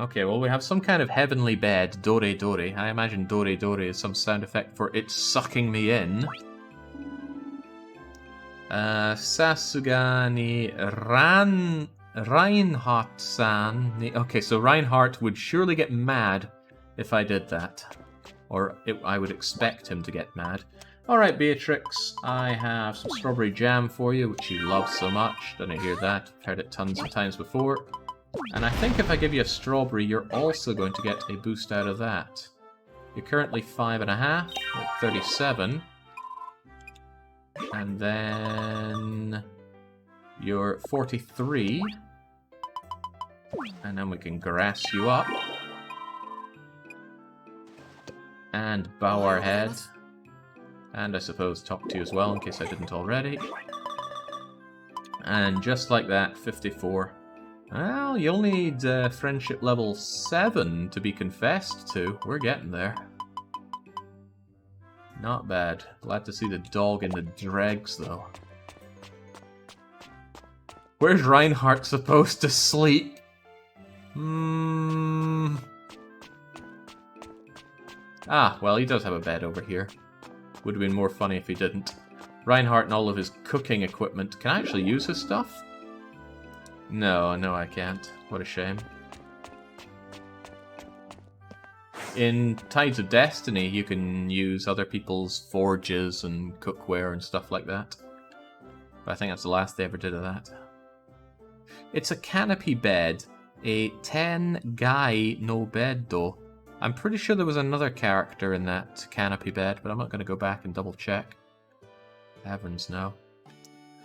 Okay, well, we have some kind of heavenly bed, Dore. I imagine Dore is some sound effect for it sucking me in. Sasugani Reinhardt-san. Okay, so Reinhardt would surely get mad if I did that. Or I would expect him to get mad. Alright, Beatrix, I have some strawberry jam for you, which you love so much. Didn't hear that. I've heard it tons of times before. And I think if I give you a strawberry, you're also going to get a boost out of that. You're currently 5.5, 37. And then you're 43. And then we can grass you up. And bow our head. And I suppose talk to you as well, in case I didn't already. And just like that, 54. Well, you only need friendship level 7 to be confessed to. We're getting there. Not bad. Glad to see the dog in the dregs, though. Where's Reinhardt supposed to sleep? Ah, well, he does have a bed over here. Would have been more funny if he didn't. Reinhardt and all of his cooking equipment. Can I actually use his stuff? No, I can't. What a shame. In Tides of Destiny, you can use other people's forges and cookware and stuff like that. But I think that's the last they ever did of that. It's a canopy bed. A 10 guy no bed, though. I'm pretty sure there was another character in that canopy bed, but I'm not going to go back and double check. Heavens, no.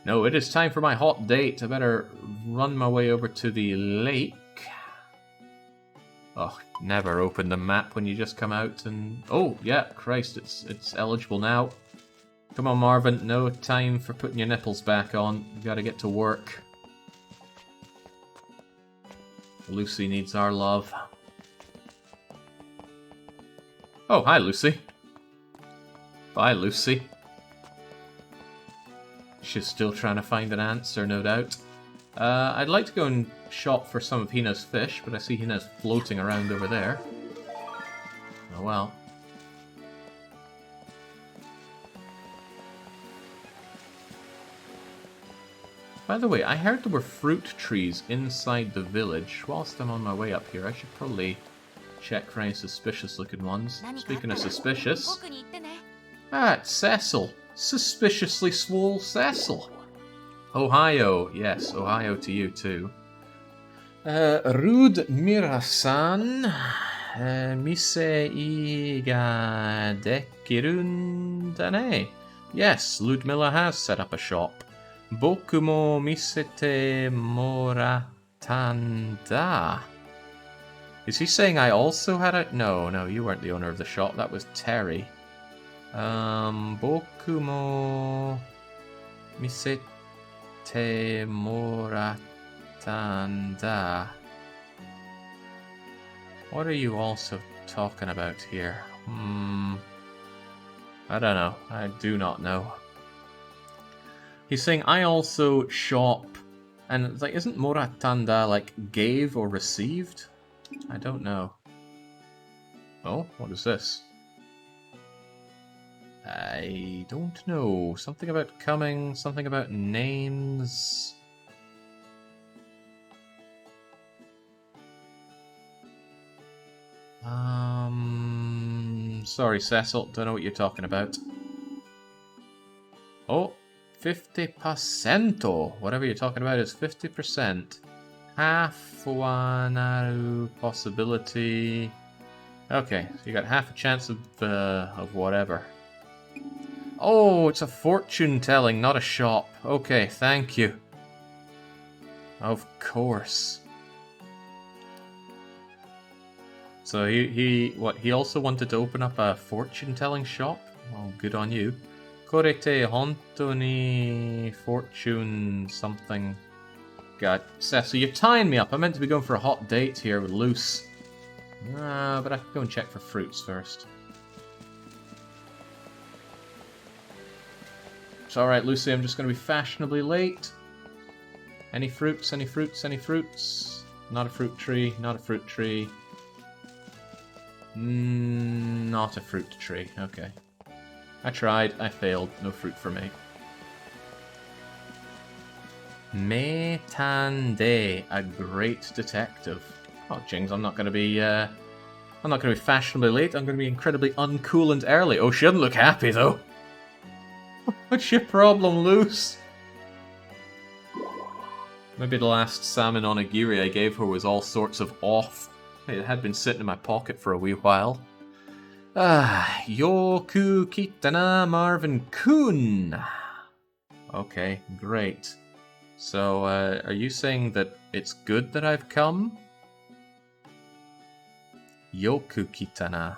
No, it is time for my hot date. I better run my way over to the lake. Oh, never open the map when you just come out and... Oh, yeah, Christ, it's eligible now. Come on, Marvin, no time for putting your nipples back on. You gotta get to work. Lucy needs our love. Oh, hi, Lucy. Bye, Lucy. She's still trying to find an answer, no doubt. I'd like to go and shop for some of Hina's fish, but I see Hina's floating around over there. Oh well. By the way, I heard there were fruit trees inside the village. Whilst I'm on my way up here, I should probably check for any suspicious looking ones. Speaking of suspicious... Ah, it's Cecil. Suspiciously swole Cecil. Ohio. Yes, Ohio to you too. Ludmilla-san. Mise iga dekirun dane. Yes, Ludmilla has set up a shop. Boku mo misete moratanda. Is he saying I also had a... No, you weren't the owner of the shop. That was Terry. Boku mo misete moratanda. What are you also talking about here? I don't know. I do not know. He's saying I also shop, and it's like, isn't moratanda like gave or received? I don't know. Oh, what is this? I don't know. Something about coming, something about names. Sorry, Cecil, don't know what you're talking about. Oh, 50%. Whatever you're talking about is 50%. Half one possibility. Okay, so you got half a chance of whatever. Oh, it's a fortune telling, not a shop. Okay, thank you. Of course. So he also wanted to open up a fortune telling shop? Well, good on you. Korete honto ni fortune something. God, Seth, so you're tying me up. I meant to be going for a hot date here with Luce. But I can go and check for fruits first. It's alright, Lucy, I'm just going to be fashionably late. Any fruits, any fruits, any fruits? Not a fruit tree, not a fruit tree. Not a fruit tree, okay. I tried, I failed, no fruit for me. Metande, a great detective. Oh, jings, I'm not going to be fashionably late. I'm going to be incredibly uncool and early. Oh, she doesn't look happy though. What's your problem, Luce? Maybe the last salmon onigiri I gave her was all sorts of off. It had been sitting in my pocket for a wee while. Yoku kitana Marvin-kun. Okay, great. So, are you saying that it's good that I've come? Yoku kitana.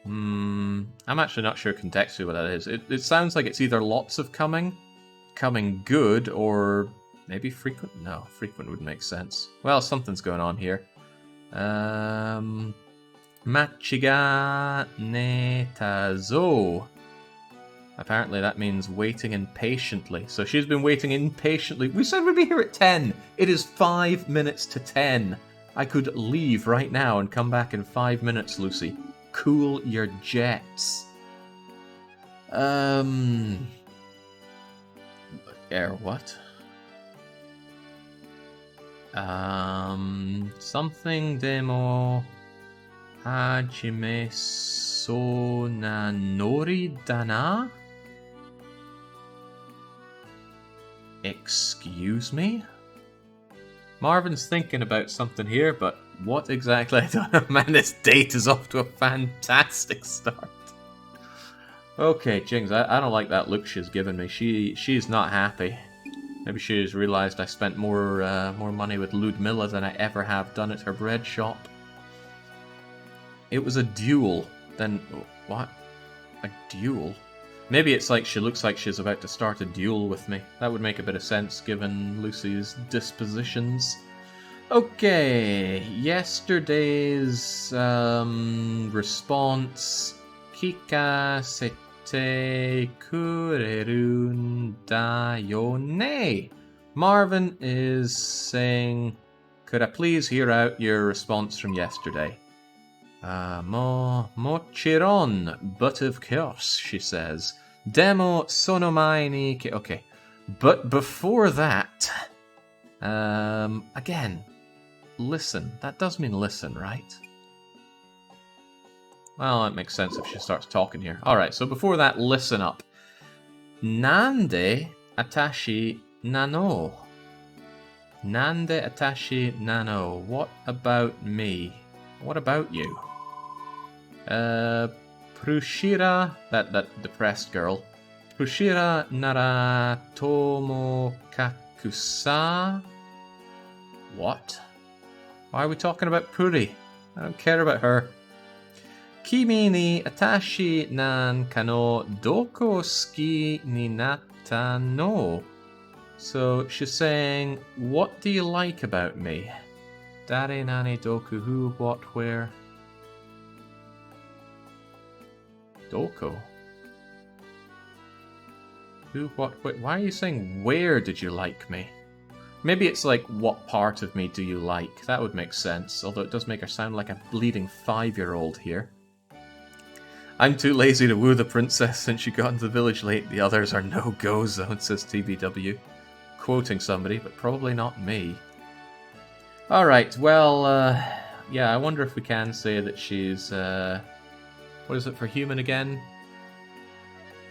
I'm actually not sure contextually what that is. It sounds like it's either lots of coming good, or maybe frequent. No, frequent would make sense. Well, something's going on here. Machiga netazo. Apparently that means waiting impatiently. So she's been waiting impatiently. We said we'd be here at 10. It is 5 minutes to 10. I could leave right now and come back in 5 minutes, Lucy. Cool your jets. What? Something demo hajime sonanori dana? Excuse me? Marvin's thinking about something here, but what exactly? I don't know, man. This date is off to a fantastic start. Okay, Jings, I don't like that look she's given me. She's not happy. Maybe she's realised I spent more money with Ludmilla than I ever have done at her bread shop. It was a duel. Then what? A duel? Maybe it's like she looks like she's about to start a duel with me. That would make a bit of sense given Lucy's dispositions. Okay, yesterday's response. Kika sete kurerun da yone. Marvin is saying, could I please hear out your response from yesterday? Mochiron, but of course, she says. Demo sonomai ni... Okay, but before that... again, listen. That does mean listen, right? Well, that makes sense if she starts talking here. Alright, so before that, listen up. Nande atashi nano. Nande atashi nano. What about me? What about you? Prushira, that depressed girl. Prushira nara tomo kakusa. What? Why are we talking about Puri? I don't care about her. Kimi ni atashi nan kano doko ski ni natta no. So she's saying, what do you like about me? Dare nani doku who, what, where? Doko? Who, what, where? Why are you saying, where did you like me? Maybe it's like, what part of me do you like? That would make sense, although it does make her sound like a bleeding 5-year-old here. I'm too lazy to woo the princess since she got into the village late. The others are no-go zone, says TBW. Quoting somebody, but probably not me. Alright, well, yeah, I wonder if we can say that she's, what is it for human again?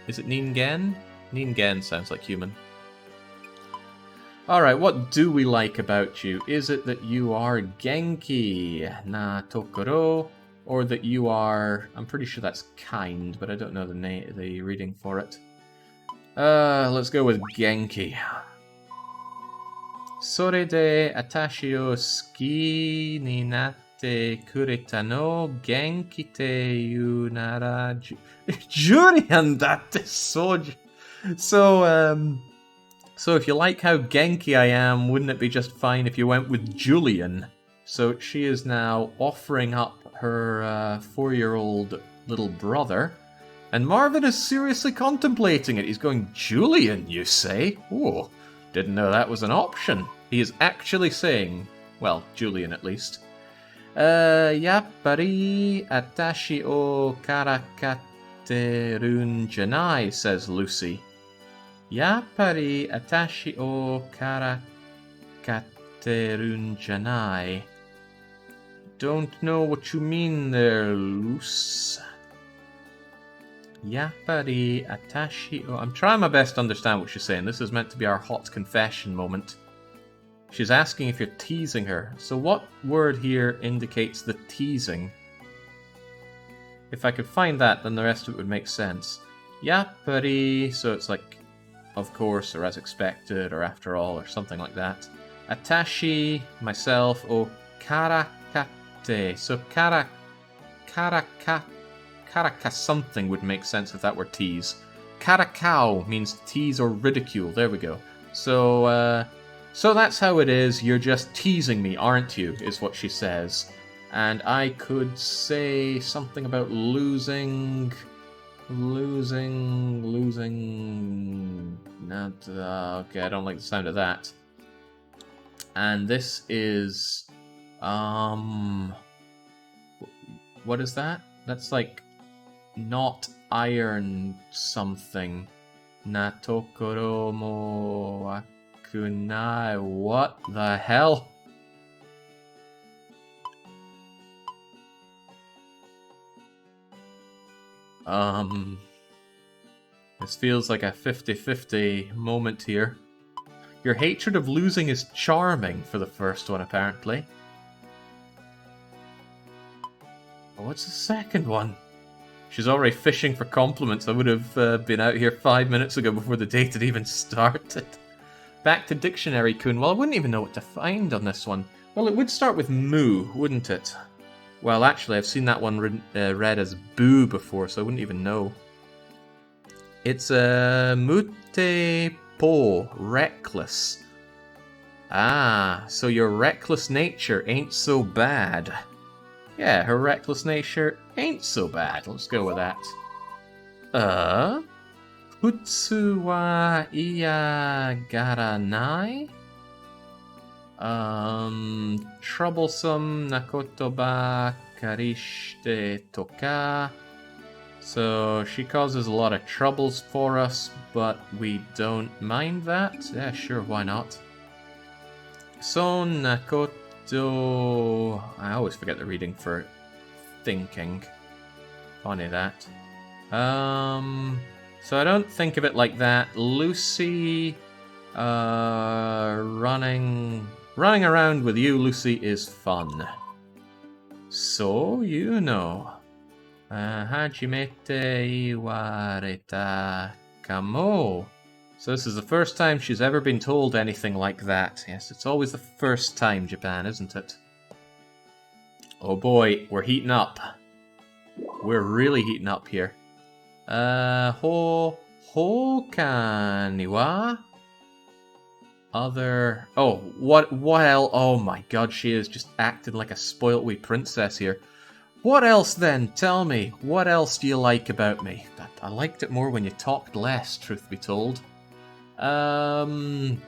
Is it Ningen? Ningen sounds like human. Alright, what do we like about you? Is it that you are Genki na Tokoro? Or that you are... I'm pretty sure that's kind, but I don't know the reading for it. Let's go with Genki. Sore de atashi o ski ni natte kureta no genki te yu nara Julian datte soju. So if you like how Genki I am, wouldn't it be just fine if you went with Julian? So she is now offering up her 4-year-old little brother, and Marvin is seriously contemplating it. He's going, Julian, you say? Oh, didn't know that was an option. He is actually saying, well, Julian at least. Yappari atashi o karakate run janai, says Lucy. Yappari atashi o karakate run janai. Don't know what you mean there, Luce. Yappari atashi... Oh, I'm trying my best to understand what she's saying. This is meant to be our hot confession moment. She's asking if you're teasing her. So what word here indicates the teasing? If I could find that, then the rest of it would make sense. Yappari... So it's like, of course, or as expected, or after all, or something like that. Atashi, myself, o karakate. So karakate Karaka something would make sense if that were tease. Karakao means tease or ridicule. There we go. So that's how it is. You're just teasing me, aren't you? Is what she says. And I could say something about losing. Not okay. I don't like the sound of that. And this is what is that? That's like not iron something. Natokoro mo akunai. What the hell? This feels like a 50-50 moment here. Your hatred of losing is charming for the first one, apparently. What's the second one? She's already fishing for compliments. I would have been out here 5 minutes ago before the date had even started. Back to dictionary, Kun. Well, I wouldn't even know what to find on this one. Well, it would start with moo, wouldn't it? Well, actually, I've seen that one read as boo before, so I wouldn't even know. It's mute po, reckless. Ah, so your reckless nature ain't so bad. Yeah, her reckless nature ain't so bad. Let's go with that. Futsu wa iya garanai? Troublesome nakotoba karishite toka. So she causes a lot of troubles for us, but we don't mind that. Yeah, sure, why not? Son nakoto... I always forget the reading for thinking. Funny that. So I don't think of it like that. Lucy, running around with you, Lucy, is fun. So, you know. Hajimete iwareta kamo. So this is the first time she's ever been told anything like that. Yes, it's always the first time, Japan, isn't it? Oh boy, we're heating up. We're really heating up here. Hokaniwa? Other... Oh, what else? Oh my god, she is just acting like a spoilt wee princess here. What else then? Tell me, what else do you like about me? I liked it more when you talked less, truth be told. Isn't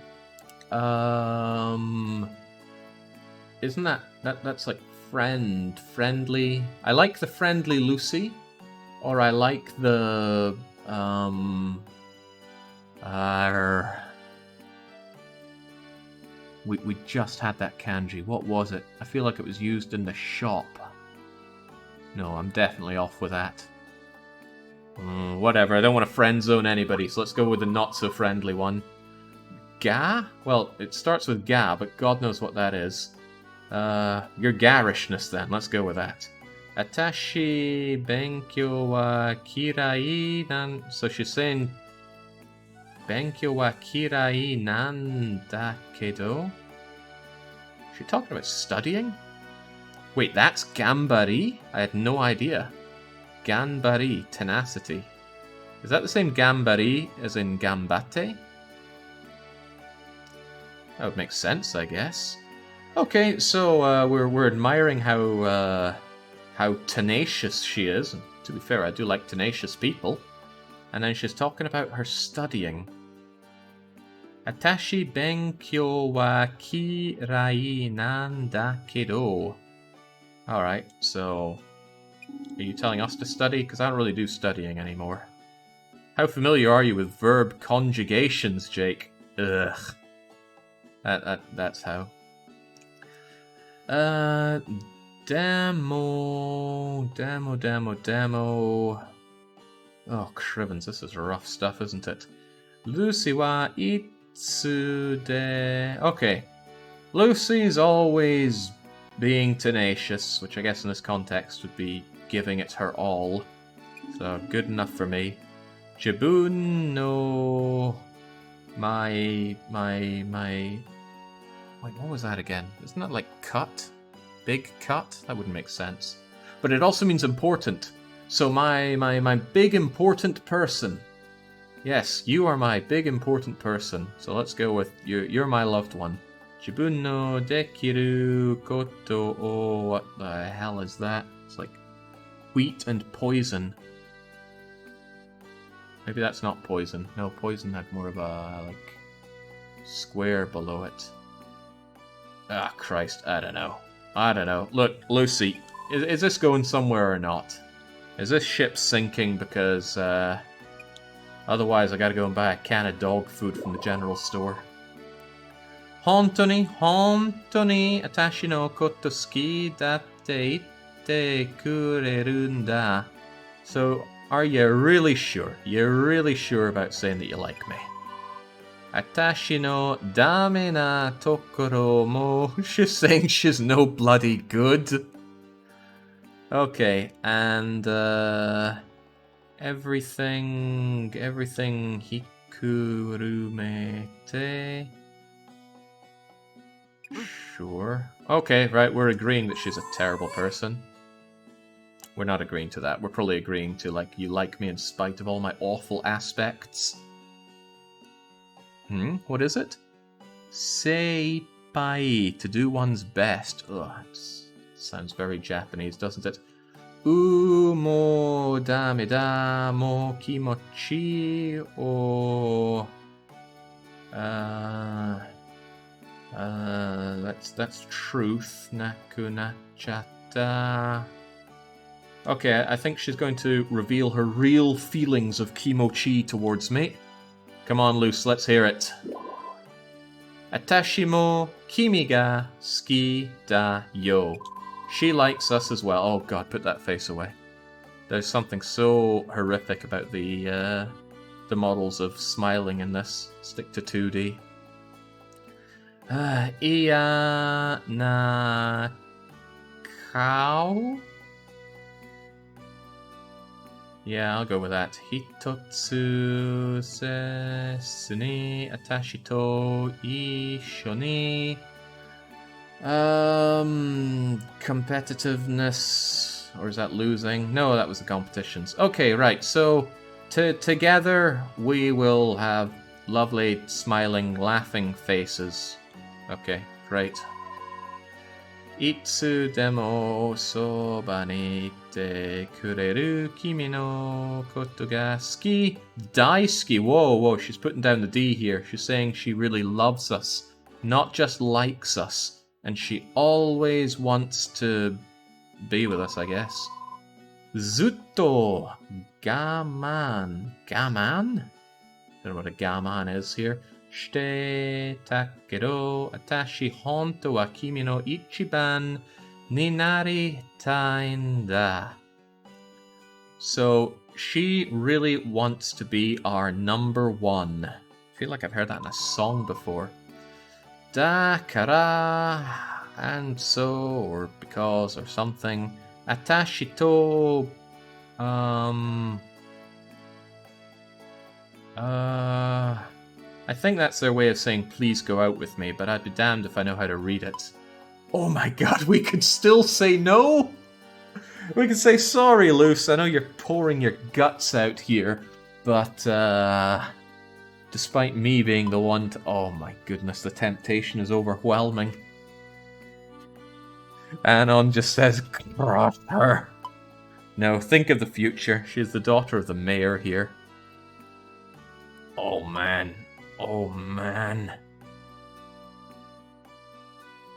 that's like friendly? I like the friendly Lucy, or I like the we just had that kanji. What was it? I feel like it was used in the shop. No, I'm definitely off with that. Whatever, I don't want to friend zone anybody, so let's go with the not-so-friendly one. Ga? Well, it starts with ga, but God knows what that is. Your garishness, then. Let's go with that. Atashi benkyo wa kirai nan... So she's saying... Benkyo wa kirai nan da kedo? Is she talking about studying? Wait, that's Gambari? I had no idea. Ganbari, tenacity. Is that the same Gambari as in Gambate? That would make sense, I guess. Okay, so we're admiring how tenacious she is. And to be fair, I do like tenacious people. And then she's talking about her studying. Atashi benkyo wa kirai nan da kedo. Alright, so... Are you telling us to study? Because I don't really do studying anymore. How familiar are you with verb conjugations, Jake? Ugh. That's how. Demo... Oh, crivens, this is rough stuff, isn't it? Lucy wa itsude... Okay. Lucy's always... being tenacious, which I guess in this context would be giving it her all. So, good enough for me. Jibun no... My... Wait, what was that again? Isn't that like cut? Big cut? That wouldn't make sense. But it also means important. So my big important person. Yes, you are my big important person. So let's go with you. You're my loved one. Jibun no dekiru koto o... What the hell is that? It's like wheat and poison. Maybe that's not poison. No, poison had more of a, like, square below it. Ah, Christ, I don't know. I don't know. Look, Lucy, is this going somewhere or not? Is this ship sinking because, otherwise I gotta go and buy a can of dog food from the general store. Hontoni, atashi no koto suki datte itte kurerunda. So, are you really sure? You're really sure about saying that you like me? Atashi no dame na tokoro mo. She's saying she's no bloody good. Okay, and everything hikurumete. Sure. Okay, right, we're agreeing that she's a terrible person. We're not agreeing to that. We're probably agreeing to, like, you like me in spite of all my awful aspects. What is it? Seipai, to do one's best. Ugh, sounds very Japanese, doesn't it? Umo dameda mo kimochi o... that's truth. Naku nachata. Okay, I think she's going to reveal her real feelings of kimochi towards me. Come on, Luce, let's hear it. Atashi mo kimi ga suki da yo. She likes us as well. Oh god, put that face away. There's something so horrific about the models of smiling in this. Stick to 2D. Iya na kao? Yeah, I'll go with that. Hitotsu se suni atashi to ishoni. Competitiveness, or is that losing? No, that was the competitions. Okay, right. So together we will have lovely, smiling, laughing faces. Okay, great. Itsu demo soba ni ite kureru kimi no koto ga suki. Daisuki. Whoa, she's putting down the D here. She's saying she really loves us, not just likes us. And she always wants to be with us, I guess. Zutto gaman. Gaman? Don't know what a gaman is here. Shite takedo atashi honto wa kimi no ichiban ni naritainda. So she really wants to be our number one. I feel like I've heard that in a song before. Da kara, and so, or because, or something. Atashi to, I think that's their way of saying please go out with me, but I'd be damned if I know how to read it. Oh my god, we could still say no? We could say sorry, Luce, I know you're pouring your guts out here, but, despite me being the one to... Oh my goodness, the temptation is overwhelming. Anon just says, crush her. No, think of the future. She's the daughter of the mayor here. Oh man. Oh man.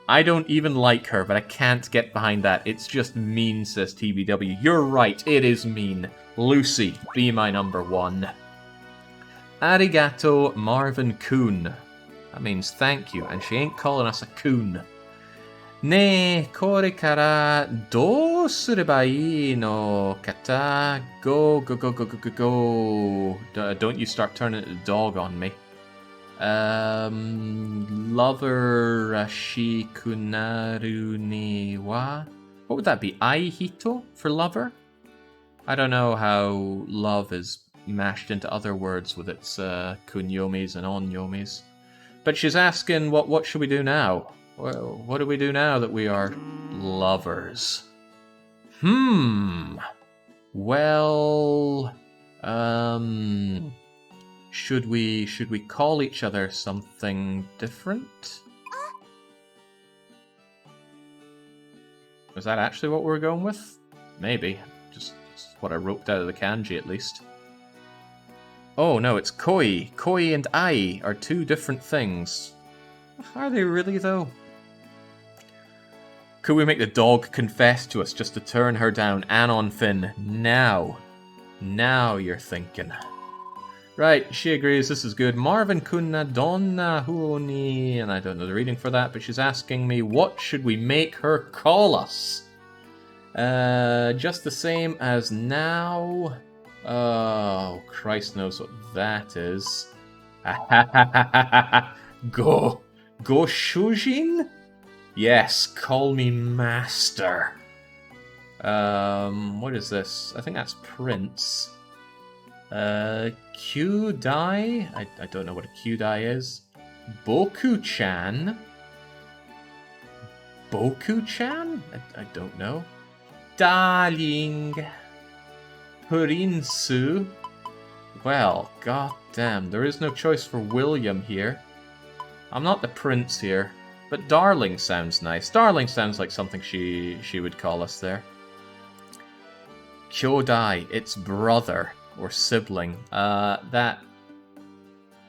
I don't even like her, but I can't get behind that. It's just mean, says TBW. You're right, it is mean. Lucy, be my number one. Arigato Marvin Coon. That means thank you, and she ain't calling us a coon. Ne kore kara do sureba ii no kata. Go. Don't you start turning the dog on me. Lover rashi kunaru ni wa. What would that be? Aihito for lover? I don't know how love is mashed into other words with its kunyomis and onyomis. But she's asking, what should we do now? Well, what do we do now that we are lovers? Well, should we call each other something different? Was that actually what we were going with? Maybe. Just what I roped out of the kanji, at least. Oh, no, it's koi. Koi and ai are two different things. Are they really, though? Could we make the dog confess to us just to turn her down? Anon Finn, now. Now you're thinking. Right, she agrees, this is good. Marvin kunna donna huoni, and I don't know the reading for that, but she's asking me, what should we make her call us? Just the same as now. Oh, Christ knows what that is. Go Shujin? Yes, call me master. What is this? I think that's Prince. Kyudai? I don't know what a Kyudai is. Boku-chan? Boku-chan? I don't know. Darling. Purinsu. Well, goddamn, there is no choice for William here. I'm not the prince here, but darling sounds nice. Darling sounds like something she would call us there. Kyodai, it's brother or sibling. That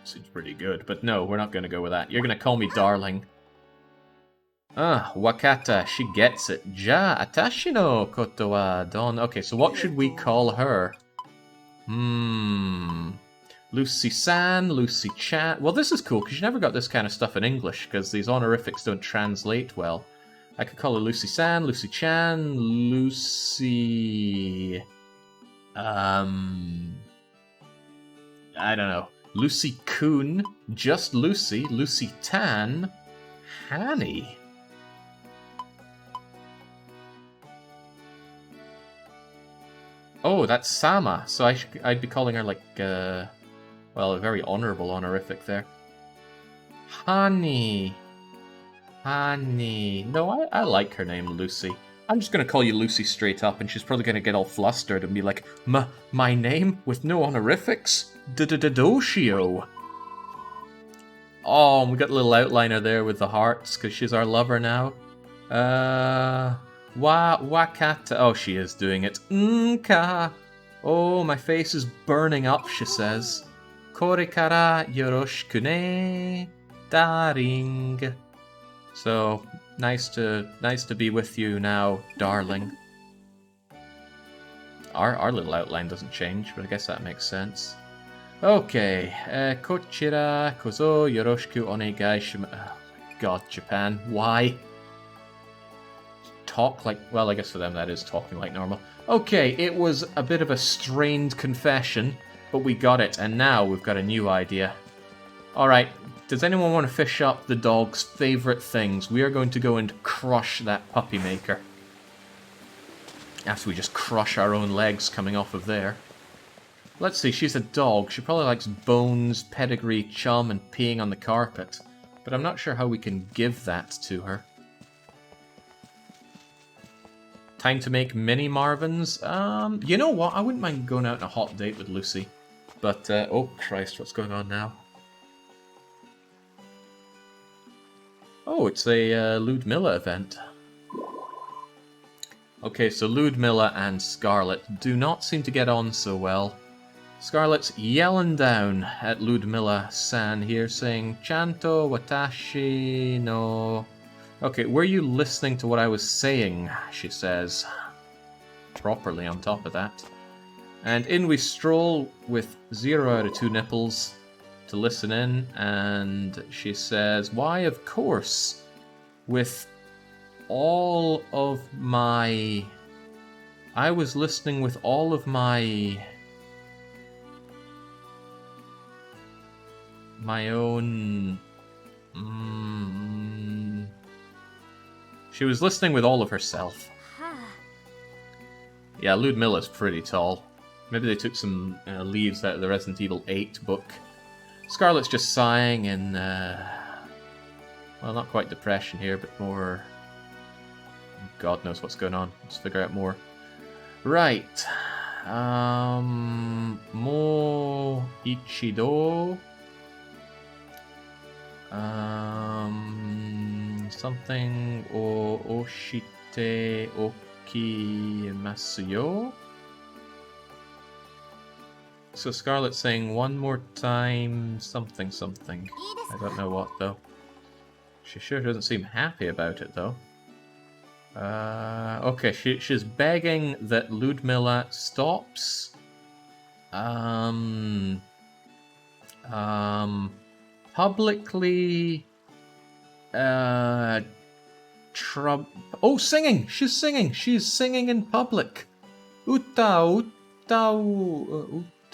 seems pretty good, but no, we're not going to go with that. You're going to call me darling. Wakata, she gets it. Ja, atashi no koto wa don. Okay, so what should we call her? Lucy-san, Lucy-chan. Well, this is cool, because you never got this kind of stuff in English, because these honorifics don't translate well. I could call her Lucy-san, Lucy-chan, Lucy... I don't know. Lucy-kun, just Lucy, Lucy-tan, Hanny. Oh, that's Sama. So I'd be calling her like, well, a very honourable honorific there. Honey. Honey. No, I like her name, Lucy. I'm just going to call you Lucy straight up, and she's probably going to get all flustered and be like, my name with no honorifics? Doshio. Oh, and we got a little outliner there with the hearts, because she's our lover now. Wakata. Oh, she is doing it. Nka. Oh, my face is burning up, she says. Kore kara yoroshiku ne, darling. So, nice to be with you now, darling. Our little outline doesn't change, but I guess that makes sense. Okay, kochira kozo yoroshiku onegai shimasu. Oh my god, Japan, why? Talk like... Well, I guess for them that is talking like normal. Okay, it was a bit of a strained confession, but we got it, and now we've got a new idea. Alright, does anyone want to fish up the dog's favourite things? We are going to go and crush that puppy maker. After we just crush our own legs coming off of there. Let's see, she's a dog. She probably likes bones, pedigree, chum, and peeing on the carpet. But I'm not sure how we can give that to her. Time to make mini Marvins? You know what? I wouldn't mind going out on a hot date with Lucy. But, oh Christ, what's going on now? Oh, it's a Ludmilla event. Okay, so Ludmilla and Scarlet do not seem to get on so well. Scarlet's yelling down at Ludmilla-san here, saying, Chanto watashi no... Okay, were you listening to what I was saying, she says. Properly on top of that. And in we stroll with 0 out of 2 nipples to listen in, and she says, why, of course, with all of my... I was listening with all of my own... She was listening with all of herself. Yeah, Ludmilla's pretty tall. Maybe they took some leaves out of the Resident Evil 8 book. Scarlet's just sighing in, well, not quite depression here, but more... God knows what's going on. Let's figure out more. Right. Mo Ichido. Something o Oshite Okimasuyo. So Scarlet's saying one more time something something. I don't know what though. She sure doesn't seem happy about it though. Okay, she's begging that Ludmilla stops. Publicly oh, singing! She's singing! She's singing in public! Utau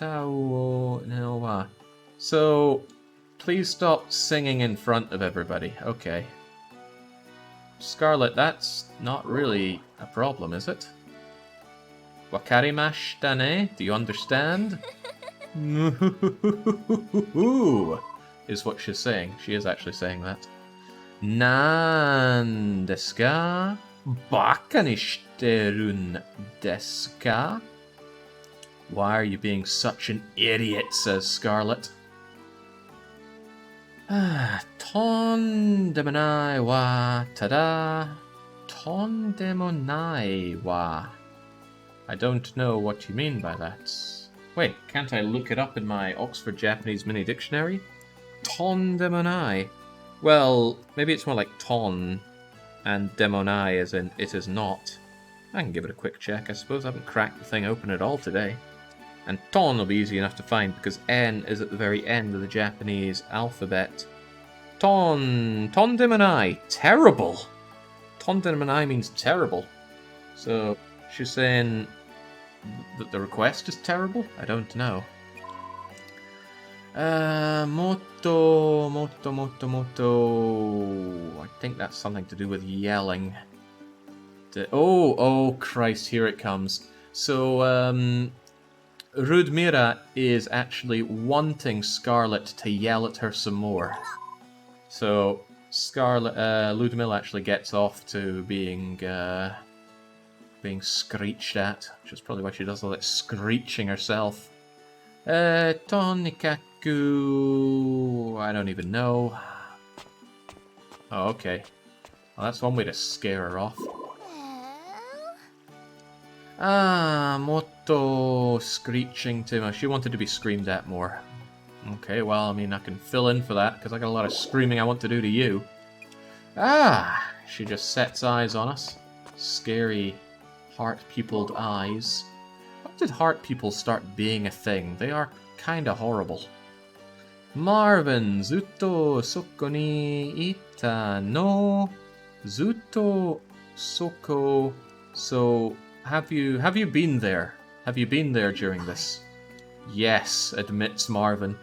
no. So, please stop singing in front of everybody. Okay. Scarlet, that's not really a problem, is it? Wakarimash dane? Do you understand? Is what she's saying. She is actually saying that. Nan desu ka? Baka ni shiterun desu ka? Why are you being such an idiot, says Scarlet. Tondemonai wa tada. Tondemonai wa. I don't know what you mean by that. Wait, can't I look it up in my Oxford Japanese Mini Dictionary? Tondemonai. Well, maybe it's more like ton, and demonai as in it is not. I can give it a quick check, I suppose. I haven't cracked the thing open at all today. And ton will be easy enough to find because N is at the very end of the Japanese alphabet. Tondemonai. Terrible. Tondemonai means terrible. So she's saying that the request is terrible? I don't know. Moto. I think that's something to do with yelling. Oh Christ, here it comes. So, Ludmilla is actually wanting Scarlet to yell at her some more. So, Ludmilla actually gets off to being screeched at, which is probably why she does all that screeching herself. Tonikaku... I don't even know. Oh, okay. Well, that's one way to scare her off. Moto screeching to me. She wanted to be screamed at more. Okay, well, I mean, I can fill in for that, because I got a lot of screaming I want to do to you. She just sets eyes on us. Scary, heart-pupiled eyes. When did heart pupils start being a thing? They are kinda horrible. Marvin, Zutto soko ni ita no. Zutto soko. So, have you been there? Have you been there during this? Yes, admits Marvin,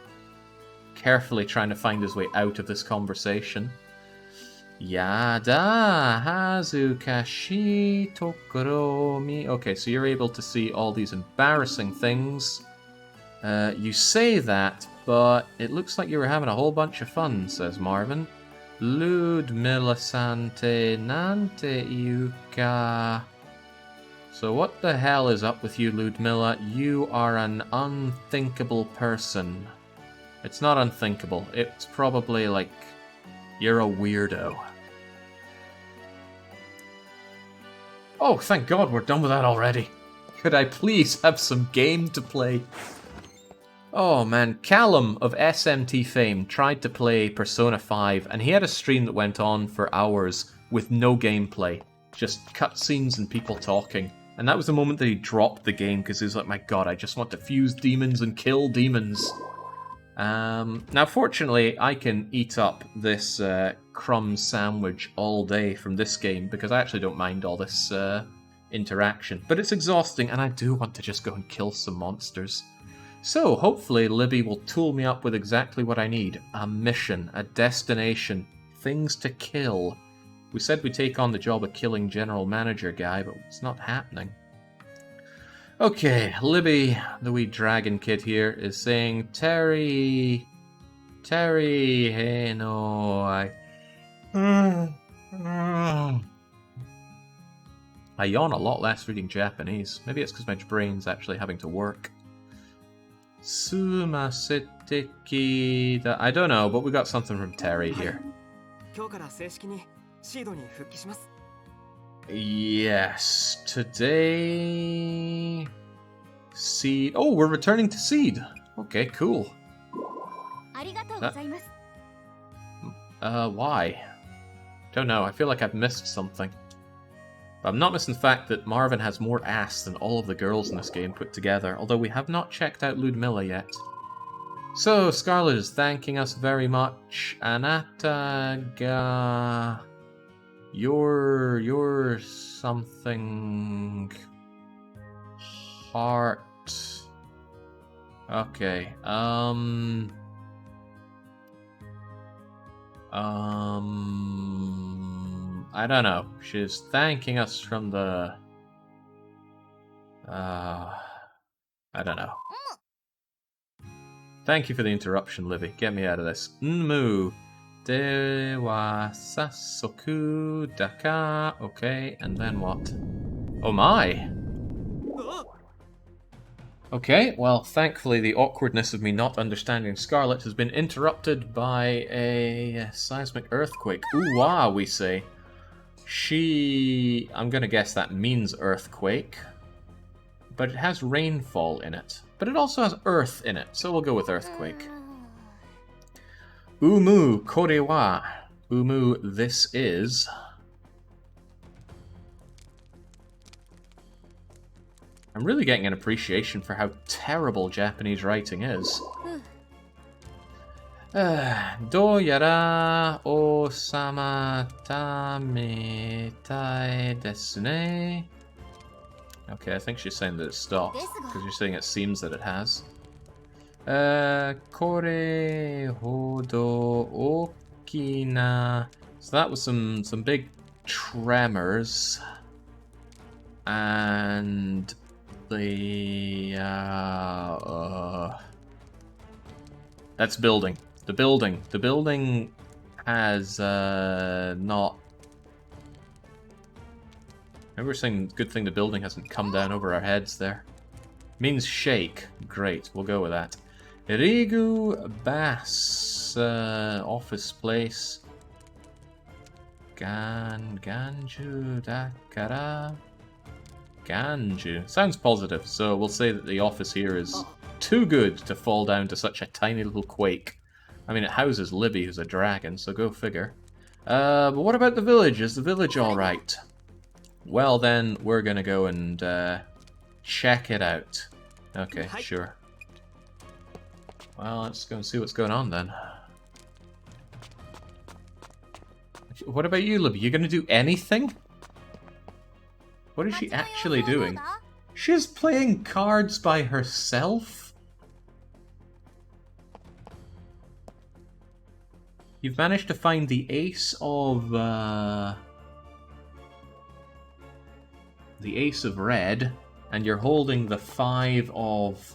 carefully trying to find his way out of this conversation. Yada hazukashi tokoro mi. Okay, so you're able to see all these embarrassing things. You say that, but it looks like you were having a whole bunch of fun, says Marvin. Ludmilla-sante nante iuka. So what the hell is up with you, Ludmilla? You are an unthinkable person. It's not unthinkable. It's probably like you're a weirdo. Oh, thank God we're done with that already. Could I please have some game to play? Oh man, Callum of SMT fame tried to play Persona 5 and he had a stream that went on for hours with no gameplay. Just cutscenes and people talking. And that was the moment that he dropped the game because he was like, my God, I just want to fuse demons and kill demons. Now fortunately, I can eat up this crumb sandwich all day from this game because I actually don't mind all this interaction. But it's exhausting and I do want to just go and kill some monsters. So, hopefully Libby will tool me up with exactly what I need. A mission, a destination, things to kill. We said we'd take on the job of killing General Manager guy, but it's not happening. Okay, Libby, the wee dragon kid here, is saying, Terry, hey, no, I yawn a lot less reading Japanese. Maybe it's because my brain's actually having to work. Sumaseteki... I don't know, but we got something from Terry here. Yes, today... Seed... Oh, we're returning to Seed. Okay, cool. Why? Don't know, I feel like I've missed something. But I'm not missing the fact that Marvin has more ass than all of the girls in this game put together, although we have not checked out Ludmilla yet. So, Scarlet is thanking us very much. Anata ga... You're something... Heart... Okay, I don't know. She's thanking us from the... I don't know. Thank you for the interruption, Livy. Get me out of this. Nmu. Dewa sasoku daka. Okay, and then what? Oh my! Okay, well, thankfully the awkwardness of me not understanding Scarlet has been interrupted by a seismic earthquake. Ooh, wah, we say. I'm gonna guess that means earthquake. But it has rainfall in it. But it also has earth in it, so we'll go with earthquake. Umu korewa. Umu, this is... I'm really getting an appreciation for how terrible Japanese writing is. Do yara osama tametai desu ne. Okay, I think she's saying that it stopped, because you're saying it seems that it has. Kore hodo okina. So that was some big tremors. And the that's building. The building has not. Maybe we're saying good thing the building hasn't come down over our heads there. Means shake. Great, we'll go with that. Irigu Bass office place. Ganju Dakara. Ganju. Sounds positive, so we'll say that the office here is too good to fall down to such a tiny little quake. I mean, it houses Libby, who's a dragon, so go figure. But what about the village? Is the village alright? Well then, we're gonna go and check it out. Okay, sure. Well, let's go and see what's going on then. What about you, Libby? You gonna do anything? What is she actually doing? She's playing cards by herself? You've managed to find the ace of... the ace of red, and you're holding the 5 of...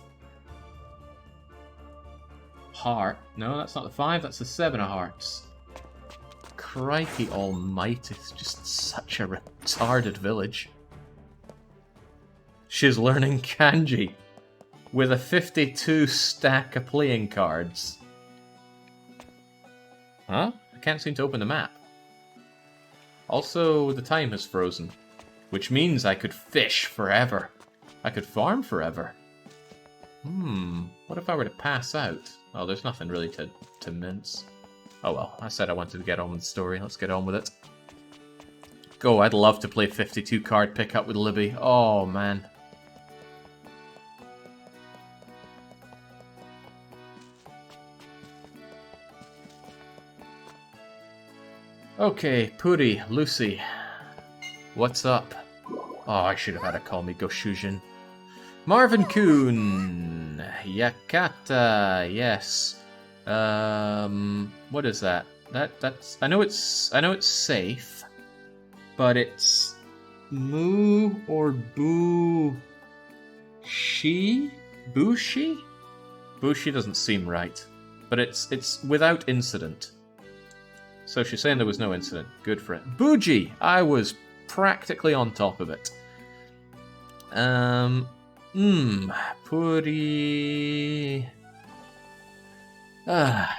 heart. No, that's not the 5, that's the 7 of hearts. Crikey almighty, it's just such a retarded village. She's learning kanji with a 52 stack of playing cards. Huh? I can't seem to open the map. Also, the time has frozen, which means I could fish forever. I could farm forever. What if I were to pass out? Oh, there's nothing really to mince. Oh well, I said I wanted to get on with the story. Let's get on with it. Go, I'd love to play 52 card pickup with Libby. Oh, man. Okay, Puri, Lucy. What's up? Oh, I should have had her call me Goshujin. Marvin Kuhn. Yakata, yes. What is that? That's I know it's safe, but it's Moo or Boo Shi? Bushi? Bushi doesn't seem right. But it's without incident. So she's saying there was no incident. Good for it. Bougie! I was practically on top of it. Puri...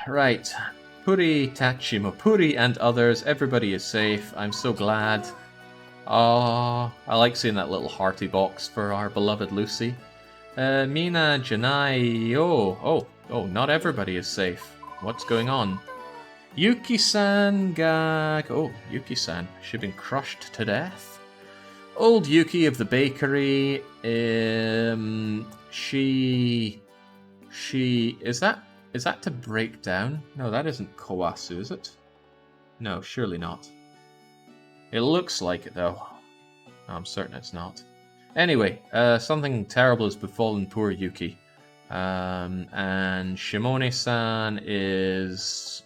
right. Puri, Tachimo, Puri and others, everybody is safe. I'm so glad. Oh, I like seeing that little hearty box for our beloved Lucy. Mina, Janai, oh, not everybody is safe. What's going on? Yuki-san gag. Oh, Yuki-san. She's been crushed to death. Old Yuki of the bakery. She... Is that to break down? No, that isn't Kawasu, is it? No, surely not. It looks like it, though. No, I'm certain it's not. Anyway, something terrible has befallen poor Yuki. And Shimone-san is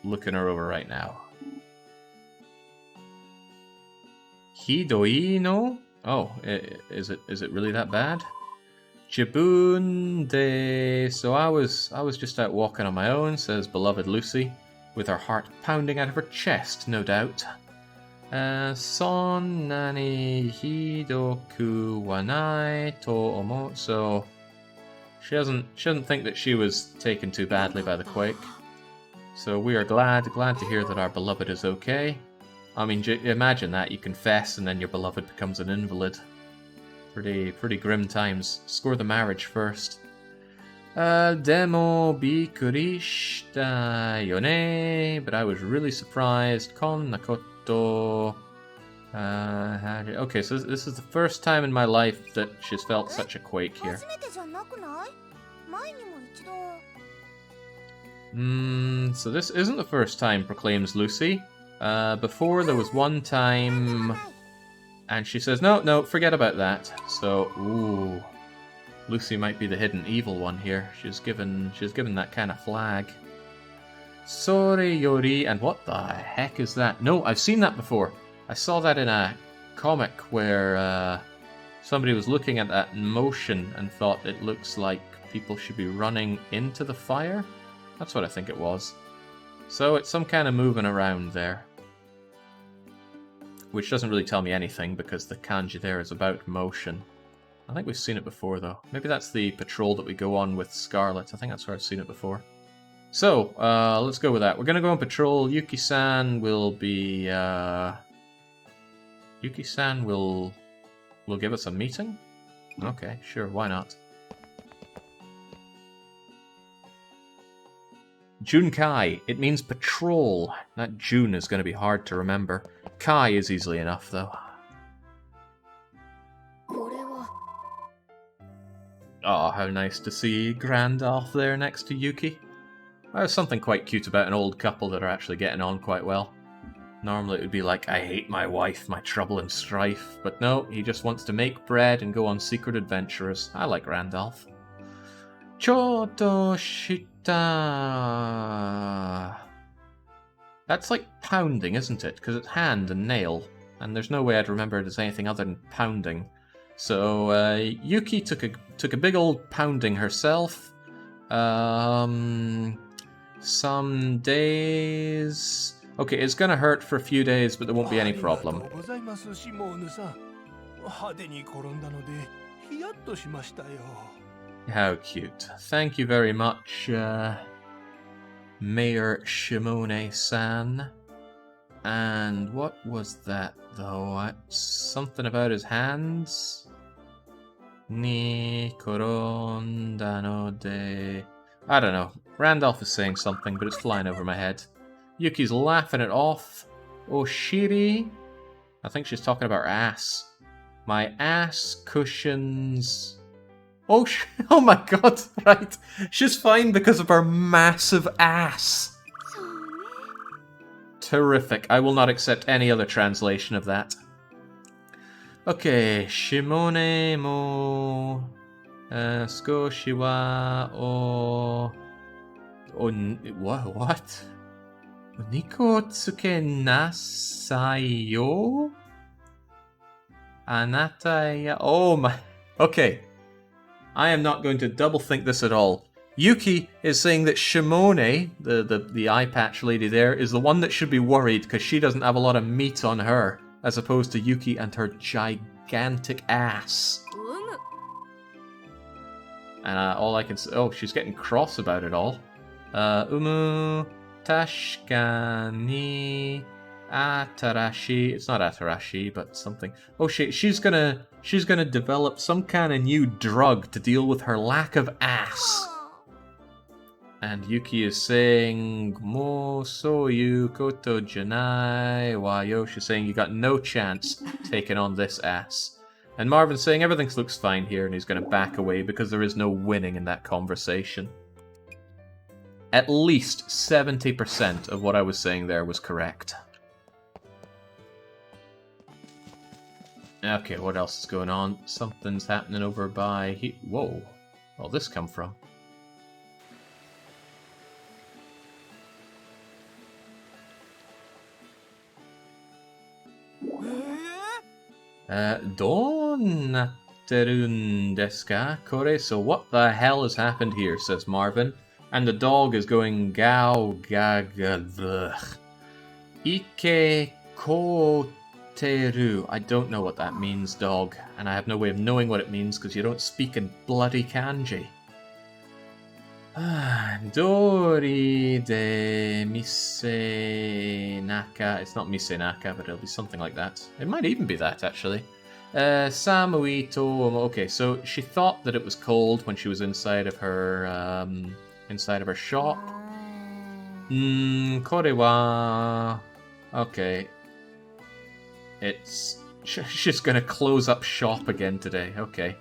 looking her over right now. Hidoi no? Oh, is it really that bad? Jibunde. So I was just out walking on my own, says beloved Lucy, with her heart pounding out of her chest, no doubt. Son nani hidoku wanai to omo. So she doesn't think that she was taken too badly by the quake. So we are glad to hear that our beloved is okay. I mean, imagine that, you confess and then your beloved becomes an invalid. Pretty grim times. Score the marriage first. Demo bikurishita yone, but I was really surprised. Kon nakoto. Okay, so this is the first time in my life that she's felt such a quake here. So this isn't the first time, proclaims Lucy. Before there was one time, and she says, no, forget about that. So, ooh, Lucy might be the hidden evil one here. She's given that kind of flag. Sore yori, and what the heck is that? No, I've seen that before. I saw that in a comic where somebody was looking at that in motion and thought it looks like people should be running into the fire. That's what I think it was. So it's some kind of moving around there. Which doesn't really tell me anything because the kanji there is about motion. I think we've seen it before though. Maybe that's the patrol that we go on with Scarlet. I think that's where I've seen it before. So, let's go with that. We're going to go on patrol. Yuki-san will be... Yuki-san will give us a meeting? Okay, sure, why not? Junkai. It means patrol. That Jun is going to be hard to remember. Kai is easily enough, though. Oh, how nice to see Grandolph there next to Yuki. There's something quite cute about an old couple that are actually getting on quite well. Normally it would be like, I hate my wife, my trouble and strife. But no, he just wants to make bread and go on secret adventures. I like Randolph. Choto shita. That's like pounding, isn't it? Because it's hand and nail. And there's no way I'd remember it as anything other than pounding. So, Yuki took a big old pounding herself. Some days... Okay, it's gonna hurt for a few days, but there won't be any problem. How cute. Thank you very much, Mayor Shimone-san. And what was that, though? Something about his hands? Ni korondano de... I don't know. Randolph is saying something, but it's flying over my head. Yuki's laughing it off. Oshiri? I think she's talking about her ass. My ass cushions... Oh, oh my god, right. She's fine because of her massive ass. Terrific. I will not accept any other translation of that. Okay, Shimone mo... Skoshi wa o... What? Niko tsuke nasai yo? Anata ya... Oh my... Okay. I am not going to double think this at all. Yuki is saying that Shimone, the eye patch lady there, is the one that should be worried because she doesn't have a lot of meat on her. as opposed to Yuki and her gigantic ass. And all I can say... Oh, she's getting cross about it all. Tashkani Atarashi. It's not Atarashi, but something. Oh, she's gonna develop some kind of new drug to deal with her lack of ass. And Yuki is saying, Mo soyu koto janai wayo. She's saying you got no chance taking on this ass. And Marvin's saying everything looks fine here, and he's going to back away because there is no winning in that conversation. At least 70% of what I was saying there was correct. Okay, what else is going on? Something's happening over by... Whoa. Where'd this come from? Donnaterun desu ka, kore? So what the hell has happened here, says Marvin. And the dog is going gao gaga. Ike koteru. I don't know what that means, dog. And I have no way of knowing what it means because you don't speak in bloody kanji. Dori de mise naka. It's not mise naka, but it'll be something like that. It might even be that, actually. Samui to... Okay, so she thought that it was cold when she was inside of her shop. Korewa... Okay. She's gonna close up shop again today. Okay.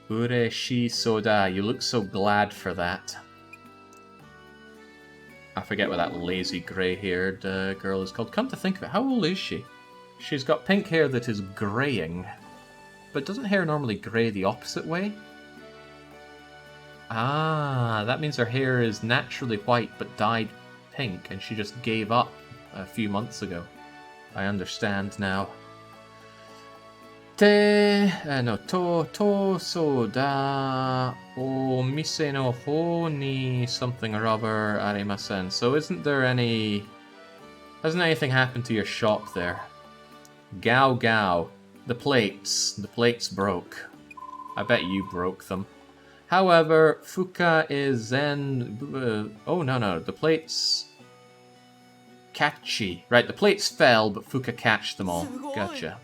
Ureshi soda. You look so glad for that. I forget what that lazy grey-haired girl is called. Come to think of it, how old is she? She's got pink hair that is greying. But doesn't hair normally grey the opposite way? Ah, that means her hair is naturally white but dyed pink, and she just gave up a few months ago. I understand now. To soda o mise no ho ni something or other arimasen. So hasn't anything happened to your shop there? Gao Gao. The plates broke. I bet you broke them. However, Fuka is zen... oh, no. The plates... Catchy. Right, the plates fell, but Fuka catched them all. Gotcha.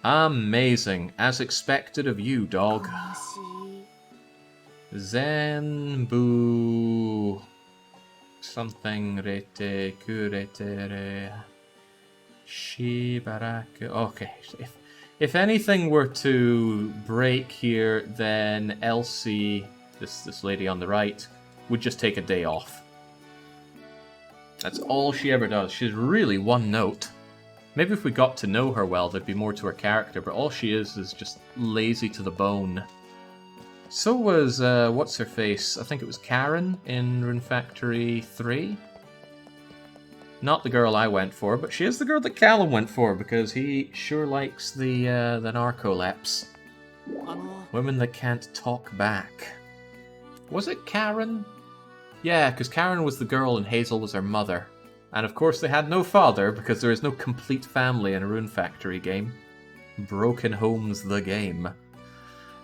Amazing. As expected of you, dog. Zenbu... Something rete kuretere... Shibaraku... Okay, if anything were to break here, then Elsie, this lady on the right, would just take a day off. That's all she ever does. She's really one note. Maybe if we got to know her well, there'd be more to her character, but all she is just lazy to the bone. So was, what's-her-face? I think it was Karen in Rune Factory 3? Not the girl I went for, but she is the girl that Callum went for, because he sure likes the narcolepts. Women that can't talk back. Was it Karen? Yeah, because Karen was the girl and Hazel was her mother. And of course they had no father, because there is no complete family in a Rune Factory game. Broken Home's the game.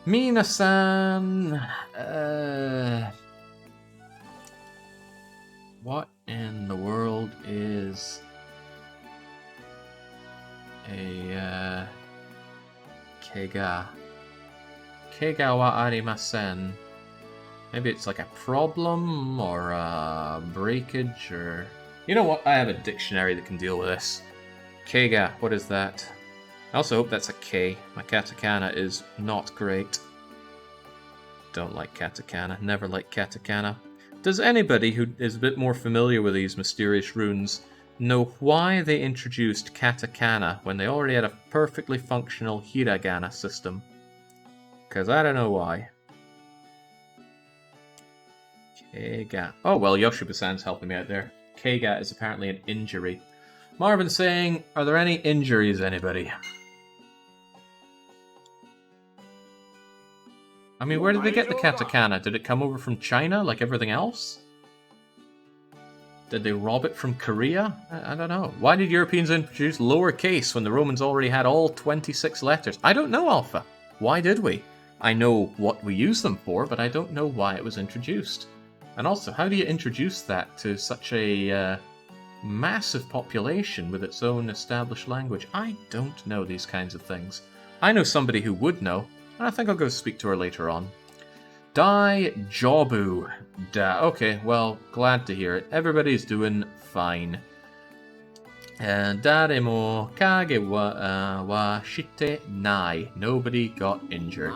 Mina-san... What in the world is a keiga? Keiga wa arimasen. Maybe it's like a problem or a breakage or... You know what? I have a dictionary that can deal with this. Keiga, what is that? I also hope that's a K. My katakana is not great. Don't like katakana. Never like katakana. Does anybody who is a bit more familiar with these mysterious runes know why they introduced katakana when they already had a perfectly functional hiragana system? Because I don't know why. Keiga. Oh, well, Yoshiba-san's helping me out there. Keiga is apparently an injury. Marvin saying, are there any injuries, anybody? I mean, where did they get the katakana? Did it come over from China, like everything else? Did they rob it from Korea? I don't know. Why did Europeans introduce lowercase when the Romans already had all 26 letters? I don't know, Alpha. Why did we? I know what we use them for, but I don't know why it was introduced. And also, how do you introduce that to such a massive population with its own established language? I don't know these kinds of things. I know somebody who would know, and I think I'll go speak to her later on. Dai Jobu. Okay, well, glad to hear it. Everybody's doing fine. Dare mo kage wa shite nai. Nobody got injured.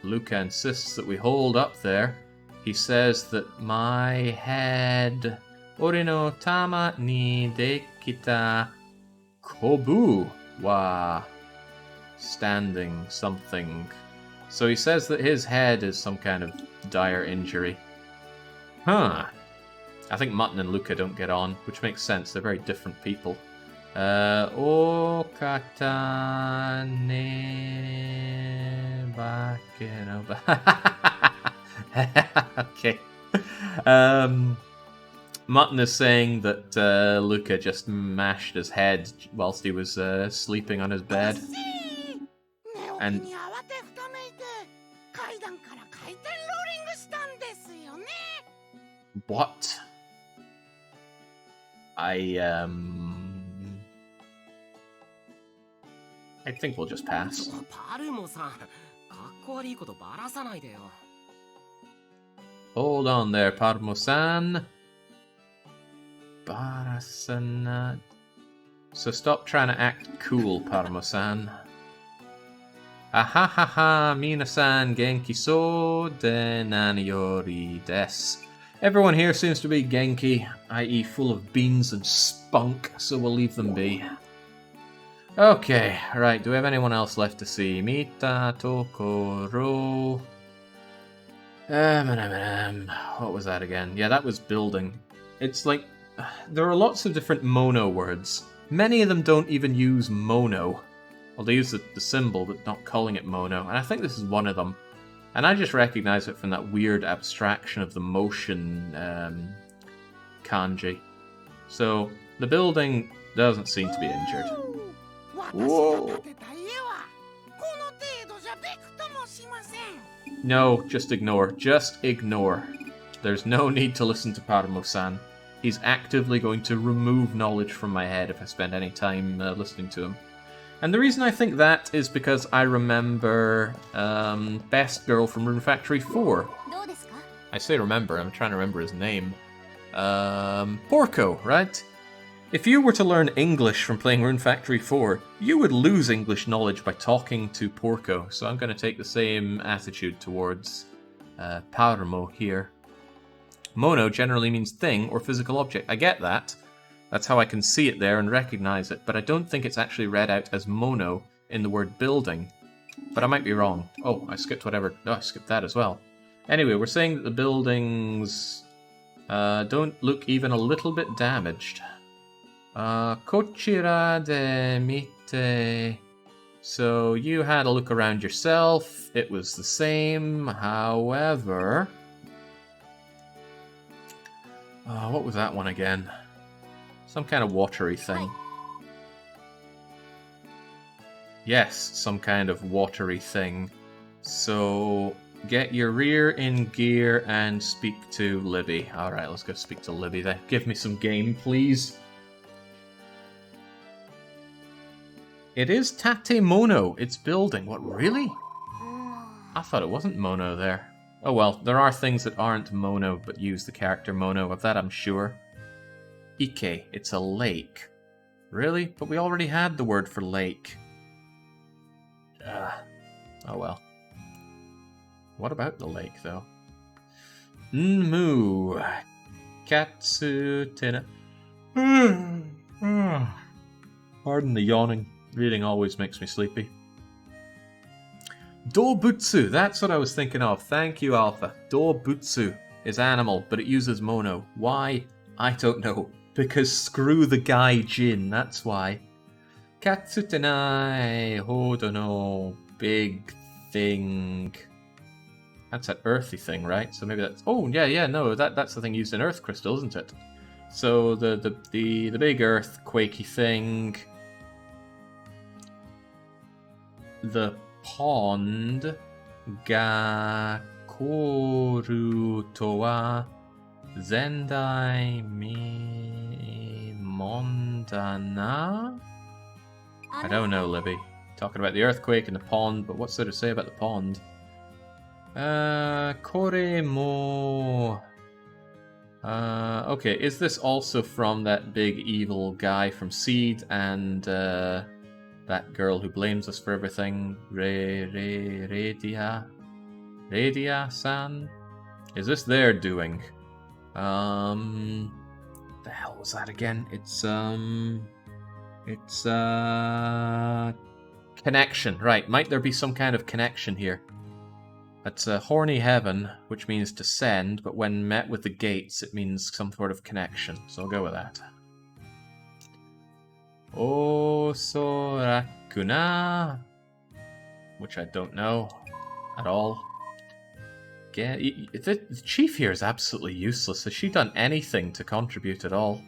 Luca insists that we hold up there. He says that my head Orino tama ni dekita kobu wa standing something. So he says that his head is some kind of dire injury. Huh. I think Mutton and Luca don't get on, which makes sense. They're very different people. Okata ne bakenoba. Okay. Mutton is saying that Luca just mashed his head whilst he was sleeping on his bed. And what? I think we'll just pass. Hold on there, Parmo-san. Barasan. So stop trying to act cool, Parmo-san. Ahahaha, Mina-san genki so de naniori desu. Everyone here seems to be genki, i.e. full of beans and spunk, so we'll leave them be. Okay, right, do we have anyone else left to see? Mita, Tokoro... what was that again? Yeah, that was building. It's like, there are lots of different mono words. Many of them don't even use mono. Well, they use the symbol, but not calling it mono, and I think this is one of them. And I just recognize it from that weird abstraction of the motion kanji. So, the building doesn't seem to be injured. Whoa! No, just ignore. Just ignore. There's no need to listen to Paramo-san. He's actively going to remove knowledge from my head if I spend any time listening to him. And the reason I think that is because I remember Best Girl from Rune Factory 4. I say remember, I'm trying to remember his name. Porco, right? If you were to learn English from playing Rune Factory 4, you would lose English knowledge by talking to Porco. So I'm going to take the same attitude towards Paramo here. Mono generally means thing or physical object. I get that. That's how I can see it there and recognize it, but I don't think it's actually read out as mono in the word building. But I might be wrong. Oh, I skipped whatever. Oh, I skipped that as well. Anyway, we're saying that the buildings don't look even a little bit damaged. Kochira de mite. So you had a look around yourself. It was the same. However... what was that one again? Some kind of watery thing. Yes, some kind of watery thing. So, get your rear in gear and speak to Libby. Alright, let's go speak to Libby then. Give me some game, please. It is Tate Mono. It's building. What, really? I thought it wasn't Mono there. Oh well, there are things that aren't Mono but use the character Mono. Of that I'm sure. Ike, it's a lake. Really? But we already had the word for lake. Oh well. What about the lake, though? Nmu. Katsu tena. Pardon the yawning. Reading always makes me sleepy. Dobutsu, that's what I was thinking of. Thank you, Alpha. Dobutsu is animal, but it uses mono. Why? I don't know. Because screw the guy Jin, that's why. Katsutenai Hodono, big thing. That's that earthy thing, right? So maybe that's... Oh, yeah, no, that's the thing used in Earth Crystal, isn't it? So the big earthquakey thing... The pond... Ga koru to wa zendai mi mondana? I don't know, Libby. Talking about the earthquake and the pond, but what's there to say about the pond? Kore mo... okay, is this also from that big evil guy from Seed and that girl who blames us for everything? Redia-san? Is this their doing? The hell was that again? It's connection, right. Might there be some kind of connection here? That's a horny heaven, which means to send, but when met with the gates, it means some sort of connection. So I'll go with that. Osorakuna, which I don't know at all. The chief here is absolutely useless. Has she done anything to contribute at all?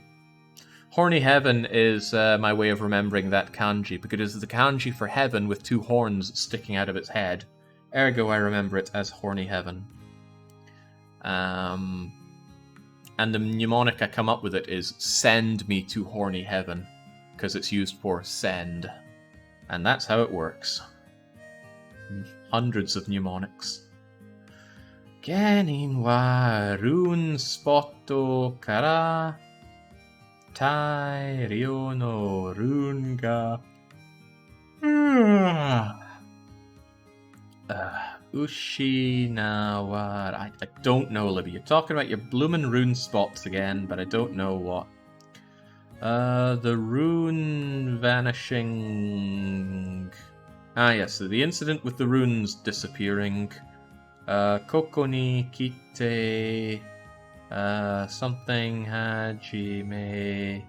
Horny heaven is my way of remembering that kanji, because it is the kanji for heaven with two horns sticking out of its head. Ergo, I remember it as horny heaven. And the mnemonic I come up with it is send me to horny heaven, because it's used for send. And that's how it works. Hundreds of mnemonics. Genin wa rune spotto kara tai ryo no rune ga Ushinawara. I don't know, Libby. You're talking about your bloomin' rune spots again, but I don't know what. The rune vanishing... Ah, yes, so the incident with the runes disappearing. Koko ni kite... something hajime...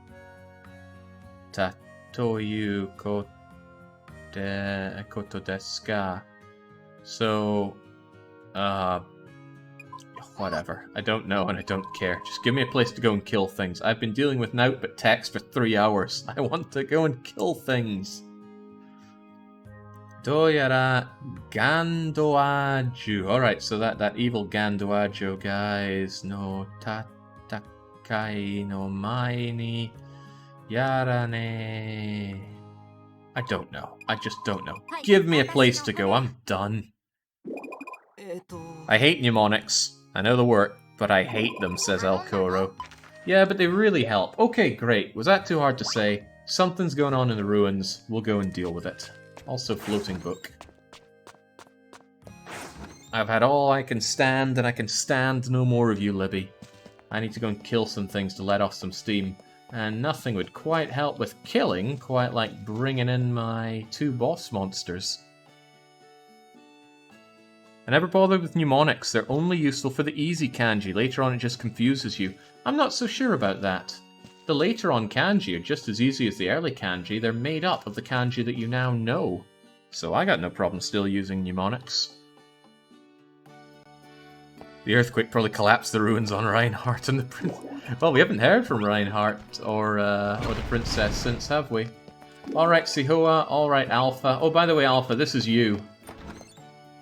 Tatoyu koto desu ka. So, whatever. I don't know and I don't care. Just give me a place to go and kill things. I've been dealing with naught but text for 3 hours. I want to go and kill things. Doyara Gandoaju. Alright, so that evil Gandoajo, guys. No tatakai no mai ni yarane. I don't know. I just don't know. Give me a place to go. I'm done. I hate mnemonics. I know they work, but I hate them, says El Coro. Yeah, but they really help. Okay, great. Was that too hard to say? Something's going on in the ruins. We'll go and deal with it. Also, floating book. I've had all I can stand, and I can stand no more of you, Libby. I need to go and kill some things to let off some steam. And nothing would quite help with killing, quite like bringing in my 2 boss monsters. I never bothered with mnemonics. They're only useful for the easy kanji. Later on it just confuses you. I'm not so sure about that. The later on kanji are just as easy as the early kanji. They're made up of the kanji that you now know. So I got no problem still using mnemonics. The earthquake probably collapsed the ruins on Reinhardt and the prince. Well, we haven't heard from Reinhardt or the princess since, have we? Alright, Sihua. Alright, Alpha. Oh, by the way, Alpha, this is you.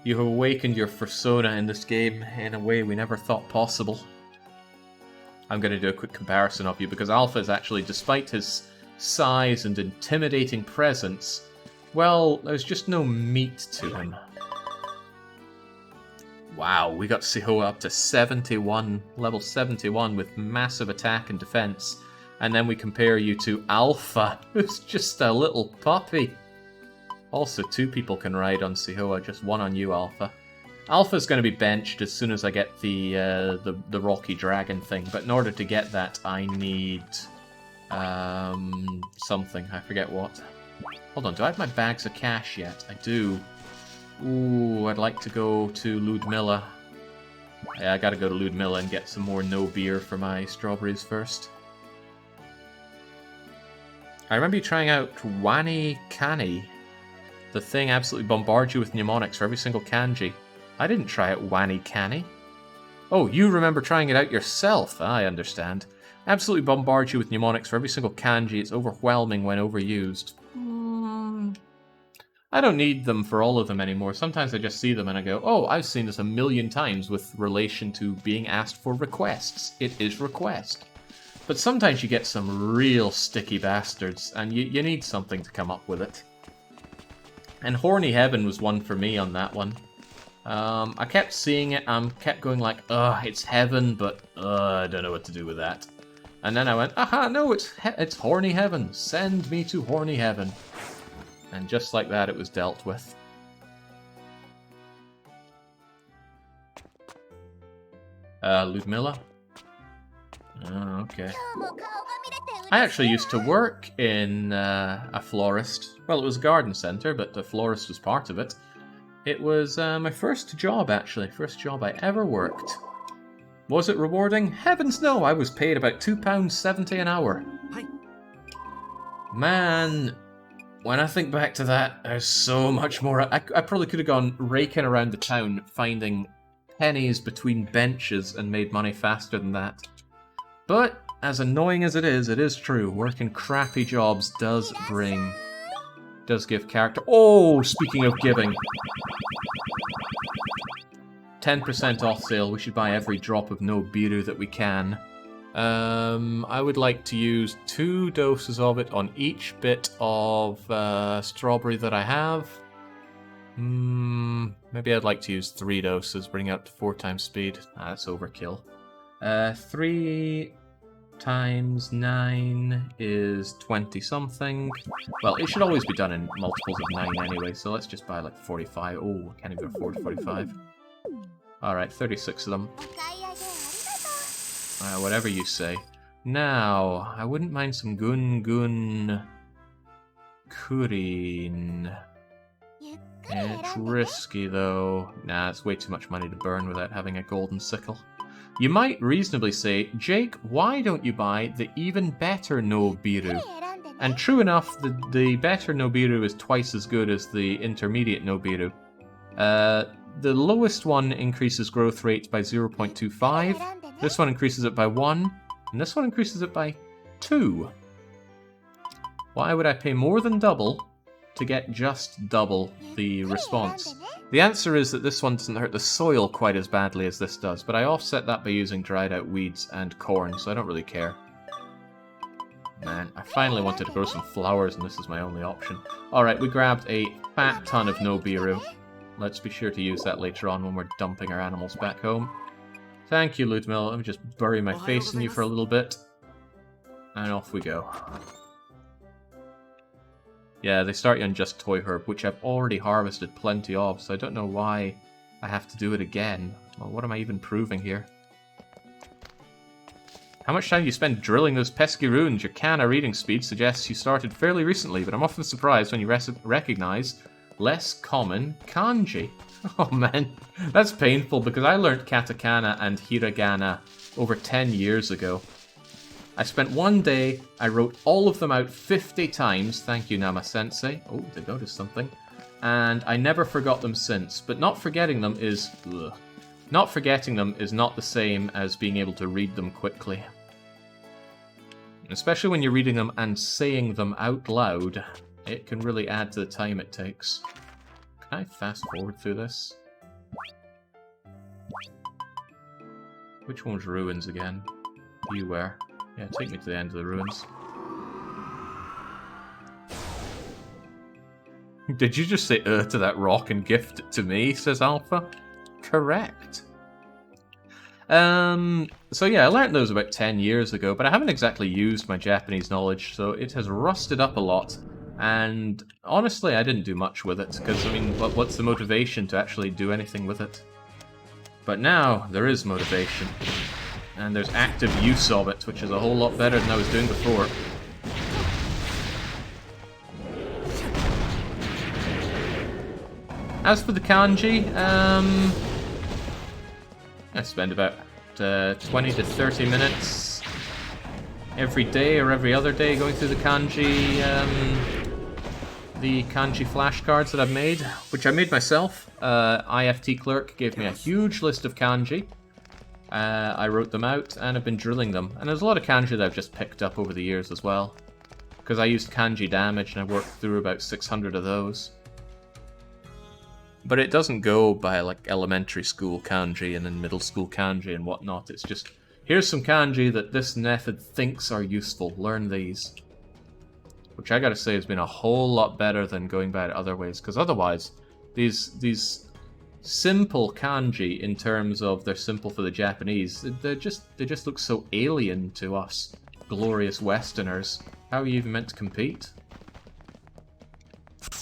You have awakened your persona in this game in a way we never thought possible. I'm going to do a quick comparison of you, because Alpha is actually, despite his size and intimidating presence, well, there's just no meat to him. Wow, we got Sihua up to 71, level 71 with massive attack and defense. And then we compare you to Alpha, who's just a little puppy. Also, 2 people can ride on Sihua, just 1 on you, Alpha. Alpha's going to be benched as soon as I get the Rocky Dragon thing, but in order to get that, I need something. I forget what. Hold on, do I have my bags of cash yet? I do. Ooh, I'd like to go to Ludmilla. Yeah, I gotta go to Ludmilla and get some more no beer for my strawberries first. I remember you trying out Wani Kani. The thing absolutely bombards you with mnemonics for every single kanji. I didn't try it, Wanny Canny. Oh, you remember trying it out yourself. I understand. Absolutely bombard you with mnemonics for every single kanji. It's overwhelming when overused. I don't need them for all of them anymore. Sometimes I just see them and I go, oh, I've seen this a million times with relation to being asked for requests. It is request. But sometimes you get some real sticky bastards, and you need something to come up with it. And Horny Heaven was one for me on that one. I kept seeing it, kept going like, ugh, it's heaven, but I don't know what to do with that. And then I went, aha, no, it's Horny Heaven. Send me to Horny Heaven. And just like that, it was dealt with. Ludmilla? Oh, okay. I actually used to work in a florist. Well, it was a garden centre, but the florist was part of it. It was my first job, actually. First job I ever worked. Was it rewarding? Heavens no, I was paid about £2.70 an hour. Hi. Man, when I think back to that, there's so much more. I probably could have gone raking around the town, finding pennies between benches and made money faster than that. But, as annoying as it is true. Working crappy jobs does give character. Oh, speaking of giving. 10% off sale. We should buy every drop of no biru that we can. I would like to use 2 doses of it on each bit of strawberry that I have. Maybe I'd like to use 3 doses, bring it up to 4 times speed. That's overkill. 3 times 9 is 20 something. Well, it should always be done in multiples of 9 anyway, so let's just buy like 45. Oh, I can't even afford 45. Alright, 36 of them. Whatever you say. Now, I wouldn't mind some Gun Kurin. It's risky though. Nah, it's way too much money to burn without having a golden sickle. You might reasonably say, Jake, why don't you buy the even better no biru? And true enough, the better no biru is twice as good as the intermediate no biru. The lowest one increases growth rate by 0.25, this one increases it by 1, and this one increases it by 2. Why would I pay more than double to get just double the response? The answer is that this one doesn't hurt the soil quite as badly as this does, but I offset that by using dried out weeds and corn, so I don't really care. Man, I finally wanted to grow some flowers and this is my only option. Alright, we grabbed a fat ton of no biru. Let's be sure to use that later on when we're dumping our animals back home. Thank you, Ludmilla. Let me just bury my face in you for a little bit. And off we go. Yeah, they start you on just Toy Herb, which I've already harvested plenty of, so I don't know why I have to do it again. Well, what am I even proving here? How much time do you spend drilling those pesky runes? Your kana reading speed suggests you started fairly recently, but I'm often surprised when you recognize less common kanji. Oh man, that's painful because I learned katakana and hiragana over 10 years ago. I spent one day, I wrote all of them out 50 times, thank you Nama-sensei. Oh, they noticed something. And I never forgot them since, but not forgetting them is... Ugh. Not forgetting them is not the same as being able to read them quickly. Especially when you're reading them and saying them out loud, it can really add to the time it takes. Can I fast forward through this? Which one's ruins again? Beware. Yeah, take me to the end of the ruins. Did you just say to that rock and gift it to me, says Alpha? Correct. So yeah, I learned those about 10 years ago, but I haven't exactly used my Japanese knowledge, so it has rusted up a lot. And honestly, I didn't do much with it, because, I mean, what's the motivation to actually do anything with it? But now, there is motivation. And there's active use of it, which is a whole lot better than I was doing before. As for the kanji, I spend about 20 to 30 minutes every day or every other day going through the kanji the kanji flashcards that I've made, which I made myself. IFT Clerk gave me a huge list of kanji. I wrote them out, and I've been drilling them. And there's a lot of kanji that I've just picked up over the years as well. Because I used kanji damage, and I worked through about 600 of those. But it doesn't go by, like, elementary school kanji and then middle school kanji and whatnot. It's just, here's some kanji that this method thinks are useful. Learn these. Which I gotta say has been a whole lot better than going by it other ways. Because otherwise, these simple kanji, in terms of they're simple for the Japanese, they just look so alien to us glorious Westerners. How are you even meant to compete?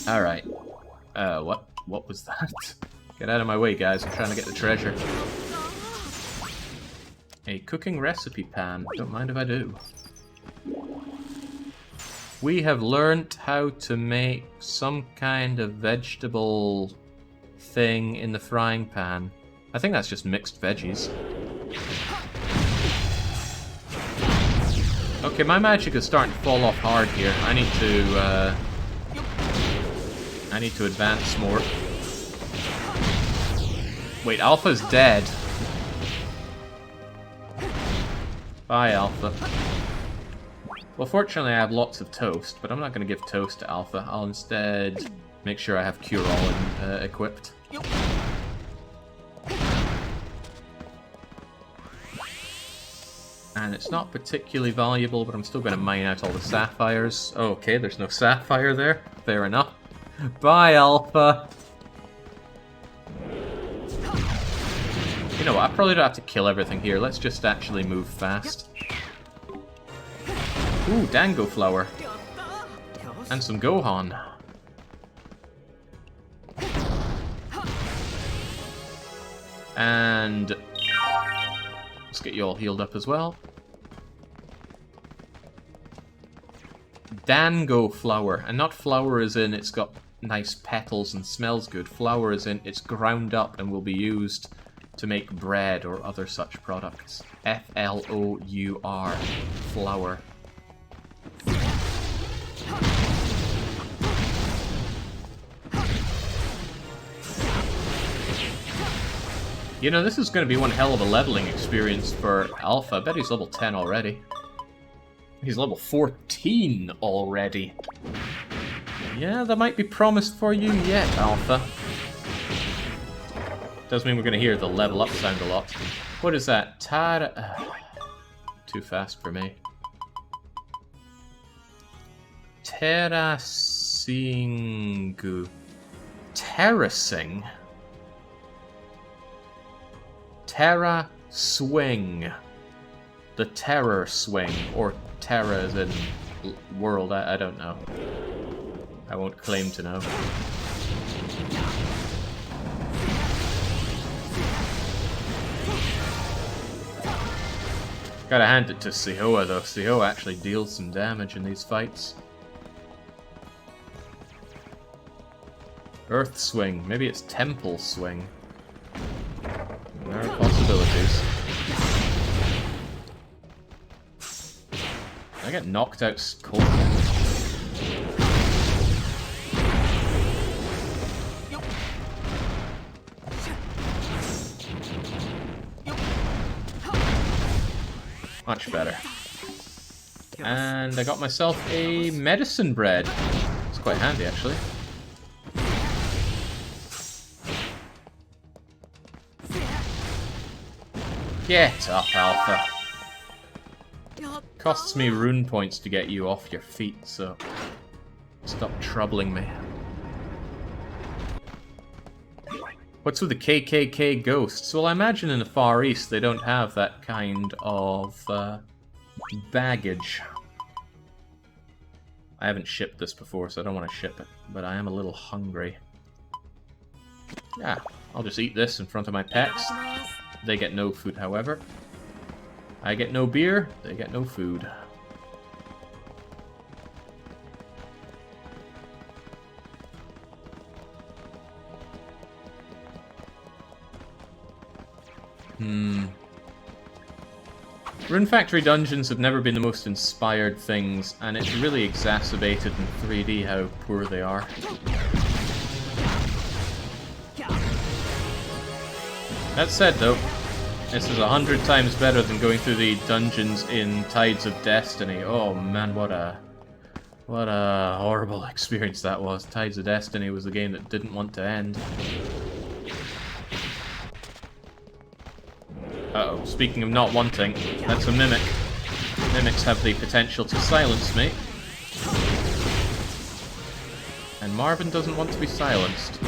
Alright. What was that? Get out of my way, guys. I'm trying to get the treasure. A cooking recipe pan. Don't mind if I do. We have learnt how to make some kind of vegetable thing in the frying pan. I think that's just mixed veggies. Okay, my magic is starting to fall off hard here. I need to advance more. Wait, Alpha's dead. Bye, Alpha. Well, fortunately I have lots of toast, but I'm not going to give toast to Alpha. I'll instead make sure I have Cure-All equipped. And it's not particularly valuable, but I'm still going to mine out all the sapphires. Oh, okay, there's no sapphire there. Fair enough. Bye, Alpha. You know what, I probably don't have to kill everything here. Let's just actually move fast. Ooh, Dango Flower. And some Gohan. And let's get you all healed up as well. Dango Flower. And not flower as in it's got nice petals and smells good. Flour as in it's ground up and will be used to make bread or other such products. F-L-O-U-R. Flour. You know, this is going to be one hell of a leveling experience for Alpha. I bet he's level 10 already. He's level 14 already. Yeah, that might be promised for you yet, Alpha. Does mean we're going to hear the level up sound a lot. What is that? Too fast for me. Terracingu. Terracing? Terra Swing. The Terror Swing. Or Terra as in world, I don't know. I won't claim to know. Gotta hand it to Sihoa though. Sihoa actually deals some damage in these fights. Earth Swing. Maybe it's Temple Swing. There are possibilities. I get knocked out cold. Much better. And I got myself a medicine bread. It's quite handy, actually. Get up, Alpha. Costs me rune points to get you off your feet, so stop troubling me. What's with the KKK ghosts? Well, I imagine in the Far East they don't have that kind of baggage. I haven't shipped this before, so I don't want to ship it, but I am a little hungry. Yeah, I'll just eat this in front of my pets. They get no food, however. I get no beer, they get no food. Rune Factory dungeons have never been the most inspired things, and it's really exacerbated in 3D how poor they are. That said though, this is 100 times better than going through the dungeons in Tides of Destiny. Oh man, what a horrible experience that was. Tides of Destiny was a game that didn't want to end. Uh-oh, speaking of not wanting, that's a mimic. Mimics have the potential to silence me. And Marvin doesn't want to be silenced.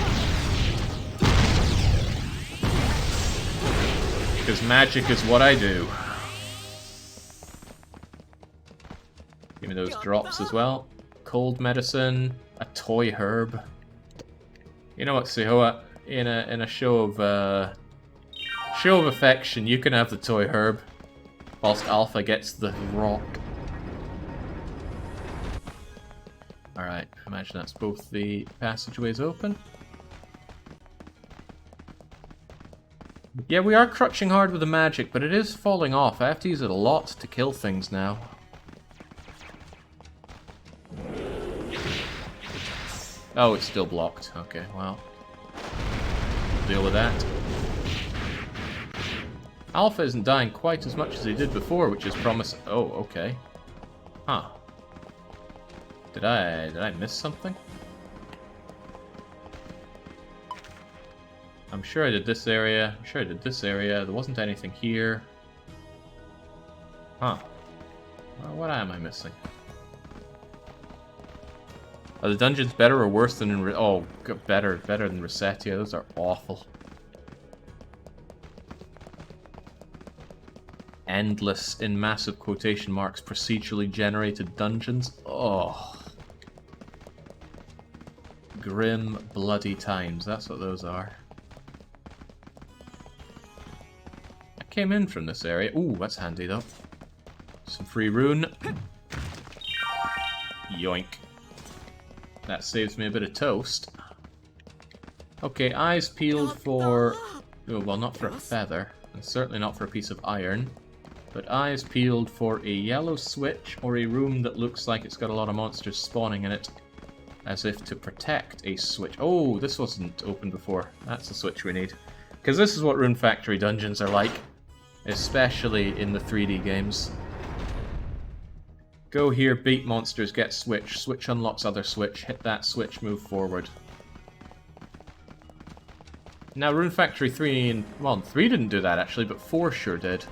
Because magic is what I do. Give me those drops as well. Cold medicine, a toy herb. You know what, Sehoa? In a show of affection, you can have the toy herb, whilst Alpha gets the rock. Alright, imagine that's both the passageways open. Yeah, we are crutching hard with the magic, but it is falling off. I have to use it a lot to kill things now. Oh, it's still blocked. Okay, well. Deal with that. Alpha isn't dying quite as much as he did before, which is promising. Oh, okay. Huh. Did I miss something? I'm sure I did this area. I'm sure I did this area. There wasn't anything here. Huh. Well, what am I missing? Are the dungeons better or worse than in... Oh, better than Resetia. Those are awful. Endless, in massive quotation marks, procedurally generated dungeons. Oh. Grim, bloody times. That's what those are. I came in from this area. Ooh, that's handy though. Some free rune. Yoink. That saves me a bit of toast. Okay, eyes peeled for... Oh, well, not for a feather. And certainly not for a piece of iron. But eyes peeled for a yellow switch or a room that looks like it's got a lot of monsters spawning in it. As if to protect a switch. Oh, this wasn't open before. That's the switch we need. Because this is what Rune Factory dungeons are like. Especially in the 3D games. Go here, beat monsters, get switch. Switch unlocks other switch. Hit that switch, move forward. Now, Rune Factory 3 and... Well, 3 didn't do that, actually, but 4 sure did.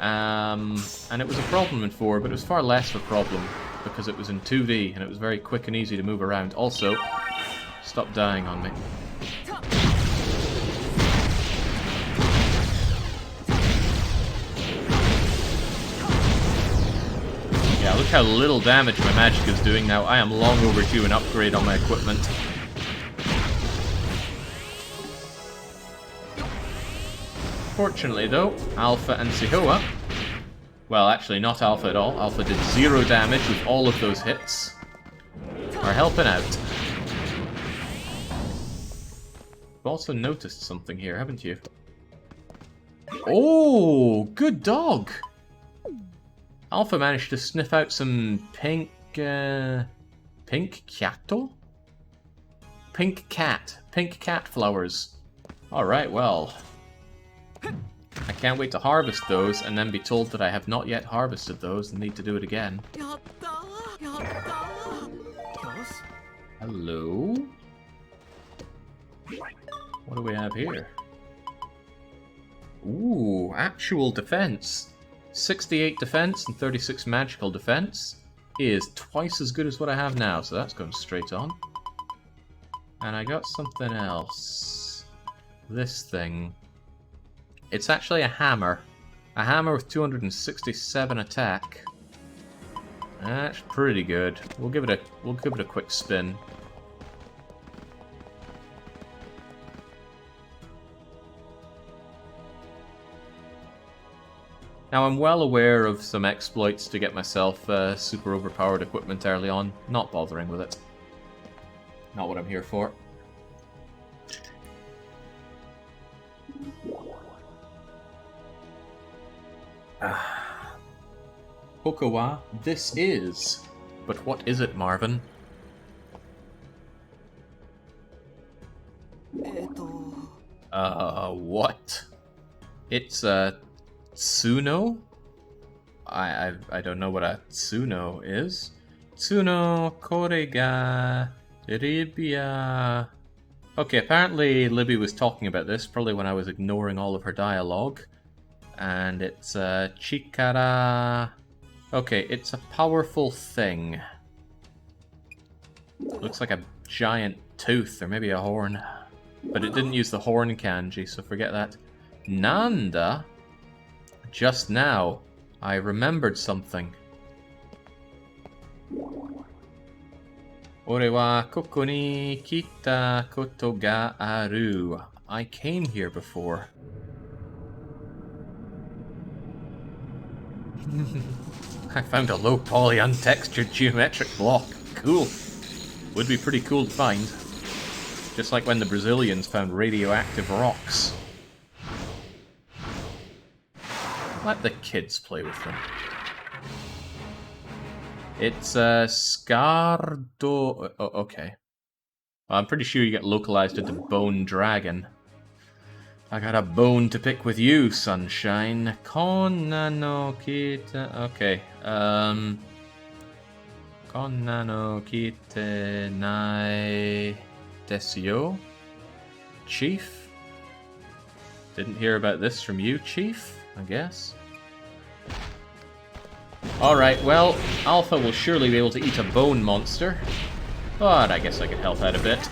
And it was a problem in 4, but it was far less of a problem. Because it was in 2D, and it was very quick and easy to move around. Also, stop dying on me. Yeah, look how little damage my magic is doing now. I am long overdue an upgrade on my equipment. Fortunately though, Alpha and Sehoa, well actually not Alpha at all, Alpha did 0 damage with all of those hits, are helping out. You've also noticed something here, haven't you? Oh, good dog! Alpha managed to sniff out some pink catto? Pink cat flowers. Alright, well. I can't wait to harvest those and then be told that I have not yet harvested those and need to do it again. Hello? What do we have here? Ooh, actual defense. 68 defense and 36 magical defense is twice as good as what I have now, so that's going straight on. And I got something else. This thing. It's actually a hammer. A hammer with 267 attack. That's pretty good. We'll give it a quick spin. Now, I'm well aware of some exploits to get myself super overpowered equipment early on. Not bothering with it. Not what I'm here for. Kokowa this is. But what is it, Marvin? What? It's a Tsuno? I don't know what a Tsuno is. Tsuno kore ga ribia. Okay, apparently Libby was talking about this, probably when I was ignoring all of her dialogue. And it's Chikara. Okay, it's a powerful thing. Looks like a giant tooth, or maybe a horn. But it didn't use the horn kanji, so forget that. Nanda? Just now, I remembered something. Ore wa koko ni kita koto ga aru. I came here before. I found a low poly untextured geometric block. Cool. Would be pretty cool to find. Just like when the Brazilians found radioactive rocks. Let the kids play with them. It's Scardo... Oh, okay. Well, I'm pretty sure you get localized into Bone Dragon. I got a bone to pick with you, sunshine. Konna no kita... Okay, Konna no kite nai desu yo? Chief? Didn't hear about this from you, Chief, I guess. Alright, well, Alpha will surely be able to eat a bone monster. But I guess I could help out a bit.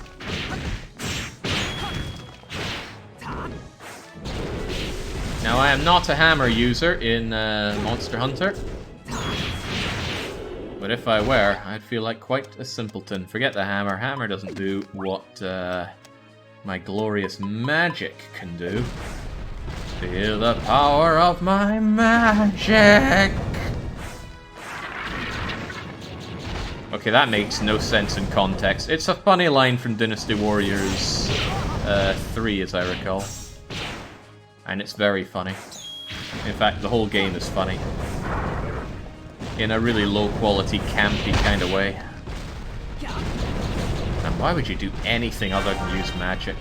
Now, I am not a hammer user in Monster Hunter. But if I were, I'd feel like quite a simpleton. Forget the hammer. Hammer doesn't do what my glorious magic can do. Feel the power of my magic! Okay, that makes no sense in context. It's a funny line from Dynasty Warriors 3, as I recall. And it's very funny. In fact, the whole game is funny. In a really low-quality, campy kind of way. And why would you do anything other than use magic?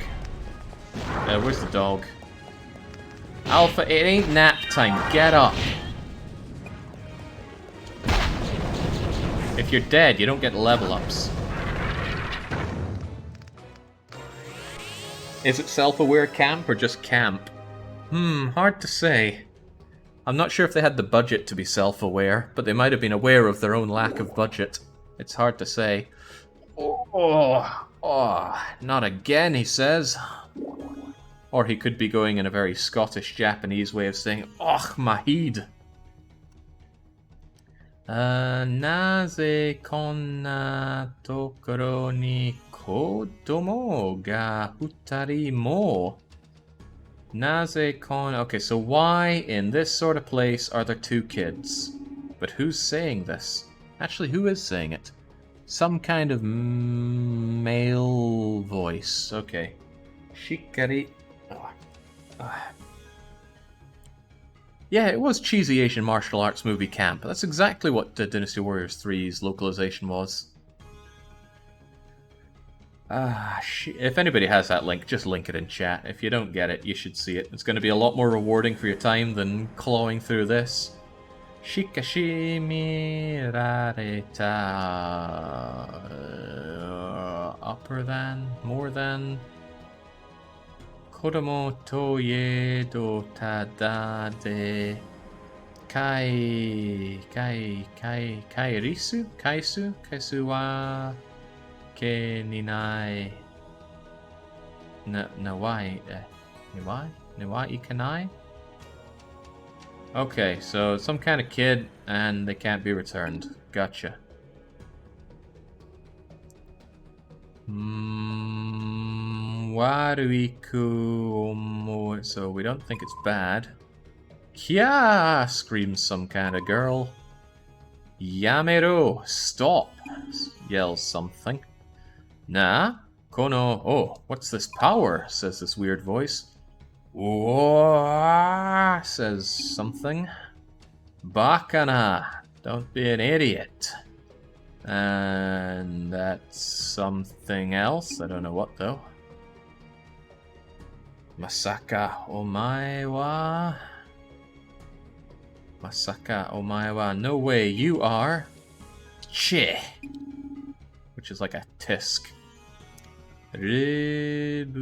Where's the dog? Alpha, it ain't nap time. Get up. If you're dead, you don't get level ups. Is it self-aware camp or just camp? Hard to say. I'm not sure if they had the budget to be self-aware, but they might have been aware of their own lack of budget. It's hard to say. Oh, not again, he says. Or he could be going in a very Scottish-Japanese way of saying, "Och, Mahid." Naze konna tokoro ni kodomo ga futari mo? Naze kon... Okay, so why in this sort of place are there two kids? But who's saying this? Actually, who is saying it? Some kind of male voice. Okay. Shikari... Yeah, it was cheesy Asian martial arts movie camp. That's exactly what Dynasty Warriors 3's localization was. If anybody has that link, just link it in chat. If you don't get it, you should see it. It's going to be a lot more rewarding for your time than clawing through this. Shikashimi rareta... upper than? More than? Kodomo to yedo tada de... Kairisu? Kaisu wa... Ke ninai... Nawai... Nawai ikanai? Okay, so some kind of kid, and they can't be returned. Gotcha. Waruiku omo... So we don't think it's bad. Kya! Screams some kind of girl. Yamero! Stop! Yells something. Nah? Kono... Oh, what's this power? Says this weird voice. Whoa! Says something. Bakana! Don't be an idiot. And that's something else. I don't know what though. Masaka Omaewa. Masaka Omaewa. No way, you are Che. Which is like a tisk. Ribu.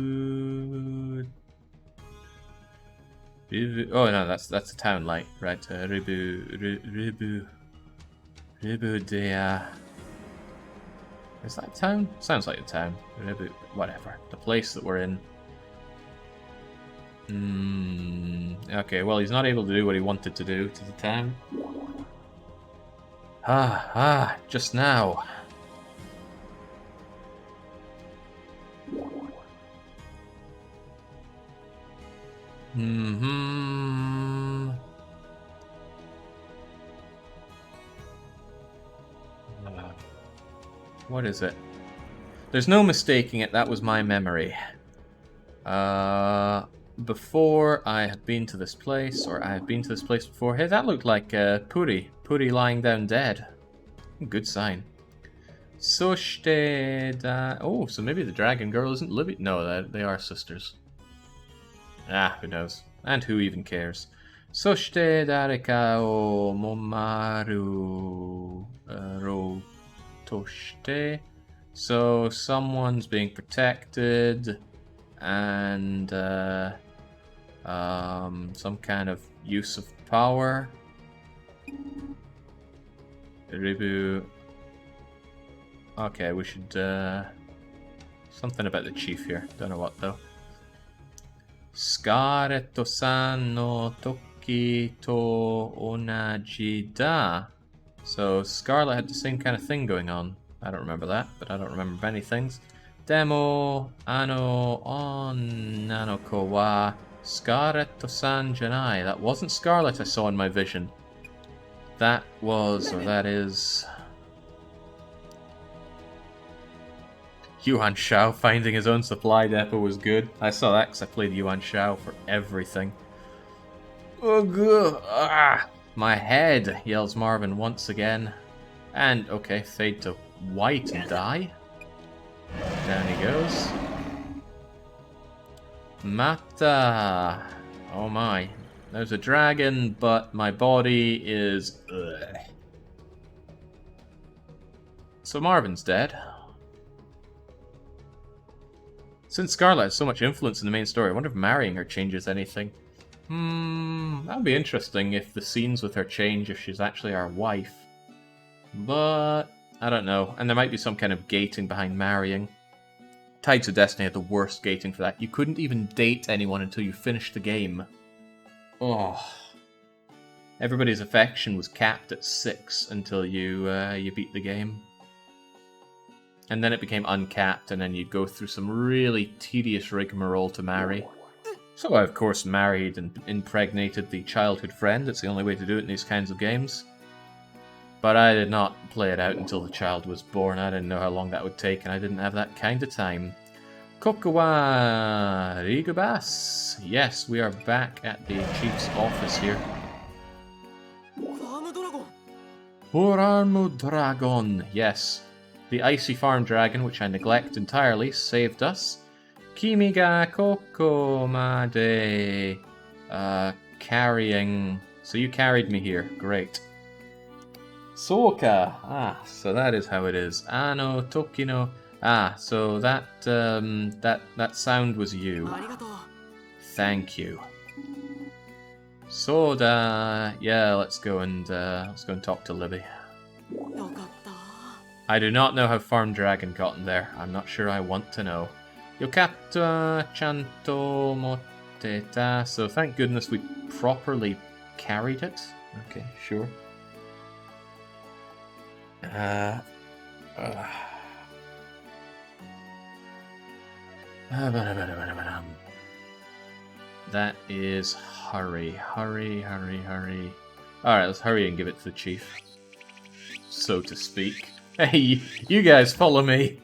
Oh no, that's a town light, right? Ribu Dea. Is that a town? Sounds like a town. Ribu, whatever. The place that we're in. Okay, well he's not able to do what he wanted to do to the town. Just now. What is it? There's no mistaking it, that was my memory. Before I had been to this place, or I had been to this place before. Hey, that looked like Puri. Puri lying down dead. Good sign. Soshte da... Oh, so maybe the dragon girl isn't living... No, they are sisters. Who knows? And who even cares? Soshte dareka o momaru rotoshite. So someone's being protected, and some kind of use of power. Ribu. Okay, we should something about the chief here. Don't know what though. Skareto-san no toki to onaji da. So Scarlet had the same kind of thing going on. I don't remember that, but I don't remember many things. Demo ano on nanoko wa Skareto-san janai. That wasn't Scarlet I saw in my vision. That was, or that is... Yuan Shao finding his own supply depot was good. I saw that because I played Yuan Shao for everything. Ugh, my head, yells Marvin once again. And, okay, fade to white and die. Down he goes. Mata. Oh my. There's a dragon, but my body is... Ugh. So Marvin's dead. Since Scarlet has so much influence in the main story, I wonder if marrying her changes anything. That would be interesting if the scenes with her change if she's actually our wife. But, I don't know. And there might be some kind of gating behind marrying. Tides of Destiny had the worst gating for that. You couldn't even date anyone until you finished the game. Oh. Everybody's affection was capped at 6 until you beat the game. And then it became uncapped, and then you'd go through some really tedious rigmarole to marry. So I, of course, married and impregnated the childhood friend. It's the only way to do it in these kinds of games. But I did not play it out until the child was born. I didn't know how long that would take, and I didn't have that kind of time. Kokowa Rigabas. Yes, we are back at the chief's office here. Horarmu Dragon. Yes. The icy farm dragon, which I neglect entirely, saved us. Kimi ga koko made. Carrying. So you carried me here. Great. Soka. So that is how it is. Ano tokino. So that sound was you. Thank you. Soda. Yeah, let's go and talk to Libby. I do not know how Farm Dragon got in there. I'm not sure I want to know. Yokata chanto moteta. So thank goodness we properly carried it. Okay, sure. That is hurry. Alright, let's hurry and give it to the chief. So to speak. Hey, you guys follow me.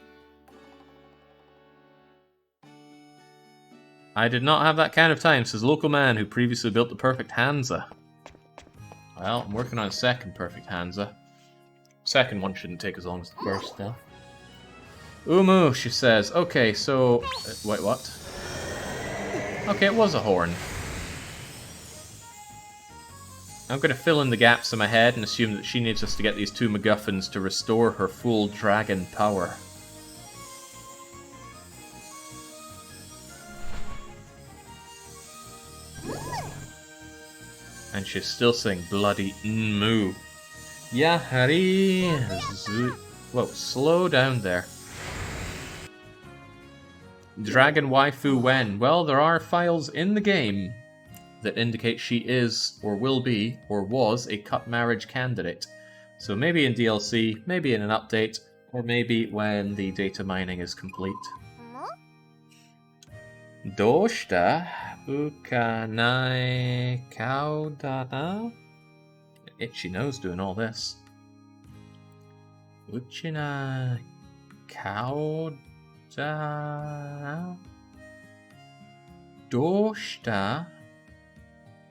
I did not have that kind of time, says local man who previously built the perfect Hansa. Well, I'm working on a second perfect Hansa. Second one shouldn't take as long as the first, though. Umu, she says. Okay, so... wait, what? Okay, it was a horn. I'm going to fill in the gaps in my head and assume that she needs us to get these 2 MacGuffins to restore her full dragon power. And she's still saying bloody moo. Yahari. Whoa, slow down there. Dragon waifu when? Well, there are files in the game that indicate she is, or will be, or was a cut marriage candidate. So maybe in DLC, maybe in an update, or maybe when the data mining is complete. Doshita ukanai kaudana? Itchy nose doing all this. Uchina kaudana? Doshita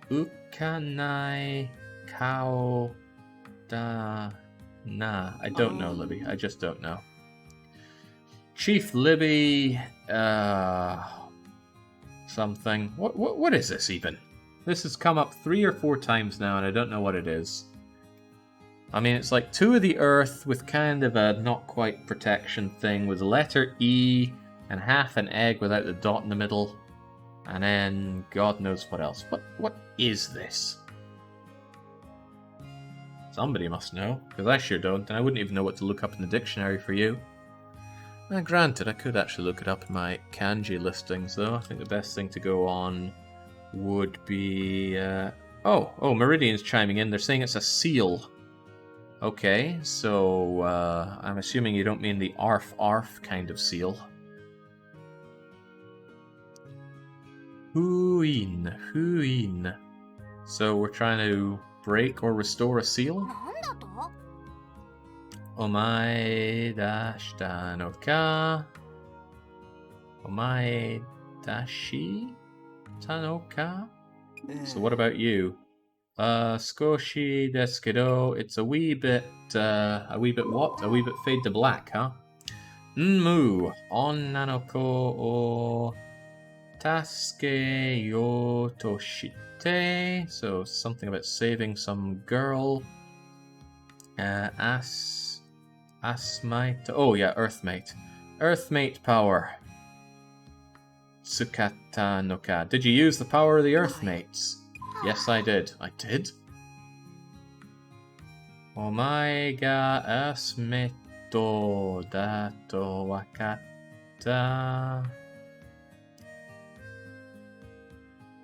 ukanai kaudana? I don't know, Libby. I just don't know. Chief Libby, something. What is this even? This has come up 3 or 4 times now, and I don't know what it is. I mean, it's like 2 of the Earth with kind of a not quite protection thing with the letter E and half an egg without the dot in the middle, and then God knows what else. What is this? Somebody must know, because I sure don't, and I wouldn't even know what to look up in the dictionary for you. Granted, I could actually look it up in my kanji listings, though. I think the best thing to go on would be... Oh, Meridian's chiming in. They're saying it's a seal. Okay, so I'm assuming you don't mean the arf kind of seal. Huin. So we're trying to break or restore a seal? Omae dashita no ka? Omae dashi tanoka? So what about you? Skoshi desu kedo, it's a wee bit what? A wee bit fade to black, huh? Nmu, onnanoko o tasuke yo toshite. So something about saving some girl. Asmite. Oh yeah, Earthmate. Earthmate power. Tsukata no ka. Did you use the power of the Earthmates? Yes, I did. I did? Omae ga asmeto dato wakata.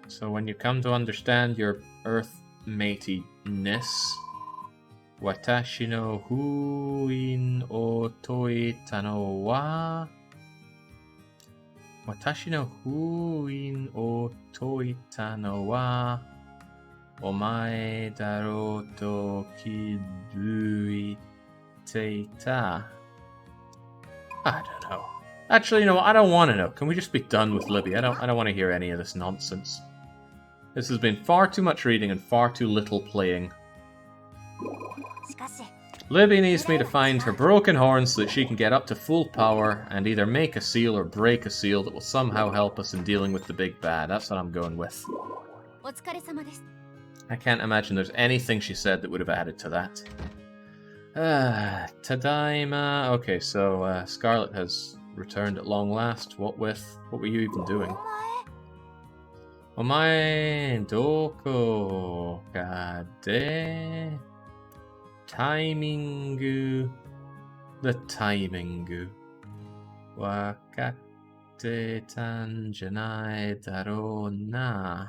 So when you come to understand your Earthmatedness, Watashi no huin o toita no wa? Watashi no huin o toita no wa? Omae daro to kibuiteita? I don't know. Actually, you know what? I don't want to know. Can we just be done with Libby? I don't want to hear any of this nonsense. This has been far too much reading and far too little playing. Libby needs me to find her broken horn so that she can get up to full power and either make a seal or break a seal that will somehow help us in dealing with the big bad. That's what I'm going with. I can't imagine there's anything she said that would have added to that. Tadaima. Okay, so Scarlet has returned at long last. What with? What were you even doing? Omae doko ga de? Timingu. The timingu. Wakatte tan janai daro na.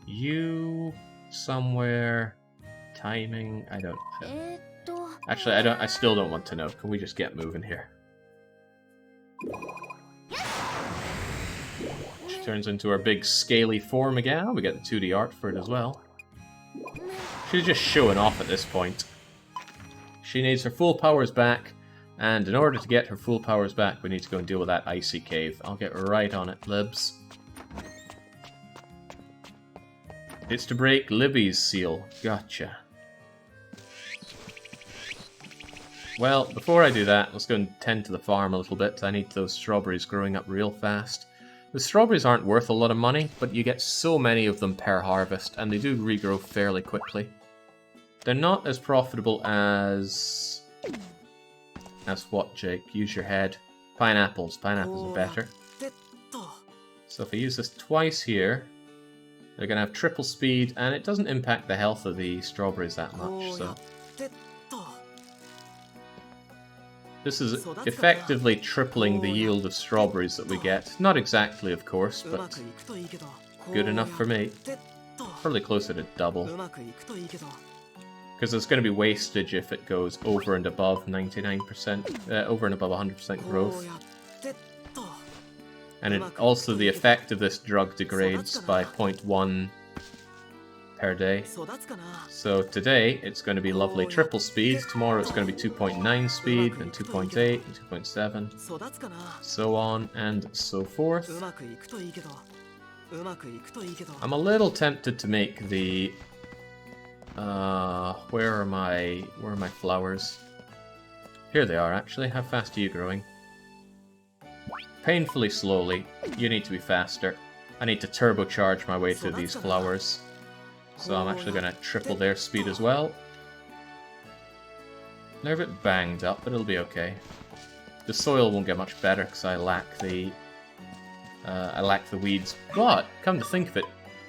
You somewhere timing. I don't know. Actually, I still don't want to know. Can we just get moving here? She turns into her big scaly form again. We get the 2D art for it as well. She's just showing off at this point. She needs her full powers back, and in order to get her full powers back, we need to go and deal with that icy cave. I'll get right on it, Libs. It's to break Libby's seal. Gotcha. Well, before I do that, let's go and tend to the farm a little bit. I need those strawberries growing up real fast. The strawberries aren't worth a lot of money, but you get so many of them per harvest, and they do regrow fairly quickly. They're not as profitable as... As what, Jake? Use your head. Pineapples. Pineapples are better. So if I use this twice here, they're going to have triple speed, and it doesn't impact the health of the strawberries that much, so... This is effectively tripling the yield of strawberries that we get. Not exactly, of course, but good enough for me. Probably closer to double. Because there's going to be wastage if it goes over and above 99%, over and above 100% growth. And also the effect of this drug degrades by 0.1 per day. So today it's going to be lovely triple speed, tomorrow it's going to be 2.9 speed, then 2.8, and 2.7, so on and so forth. I'm a little tempted to make the... where are my flowers? Here they are, actually. How fast are you growing? Painfully slowly. You need to be faster. I need to turbocharge my way through these flowers. So I'm actually going to triple their speed as well. They're a bit banged up, but it'll be okay. The soil won't get much better because I lack the weeds. But come to think of it,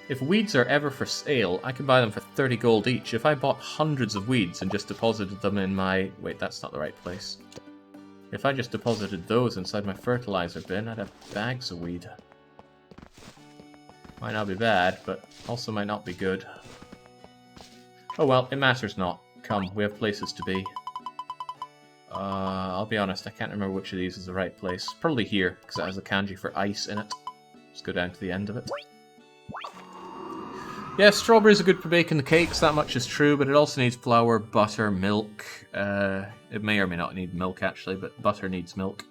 if weeds are ever for sale, I can buy them for 30 gold each. If I bought hundreds of weeds and just deposited them in my... Wait, that's not the right place. If I just deposited those inside my fertilizer bin, I'd have bags of weed. Might not be bad, but also might not be good. Oh well, it matters not. Come, we have places to be. I'll be honest, I can't remember which of these is the right place. Probably here, because it has the kanji for ice in it. Let's go down to the end of it. Yeah, strawberries are good for baking the cakes, that much is true, but it also needs flour, butter, milk. It may or may not need milk, actually, but butter needs milk.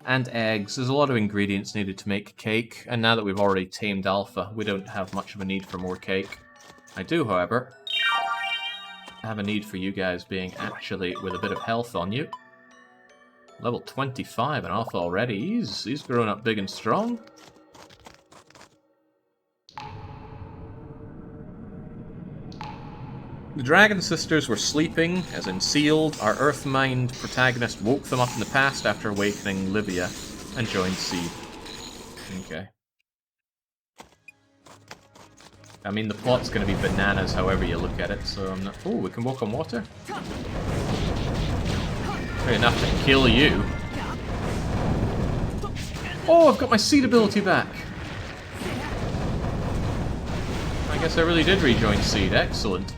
And eggs. There's a lot of ingredients needed to make cake, and now that we've already tamed Alpha, we don't have much of a need for more cake. I do, however, have a need for you guys being actually with a bit of health on you. Level 25 and Alpha already. He's grown up big and strong. The Dragon Sisters were sleeping, as in sealed. Our Earth-mind protagonist woke them up in the past after awakening Libya and joined Seed. Okay. I mean, the plot's going to be bananas however you look at it, so I'm not... Oh, we can walk on water? Very enough to kill you. Oh, I've got my Seed ability back! I guess I really did rejoin Seed. Excellent.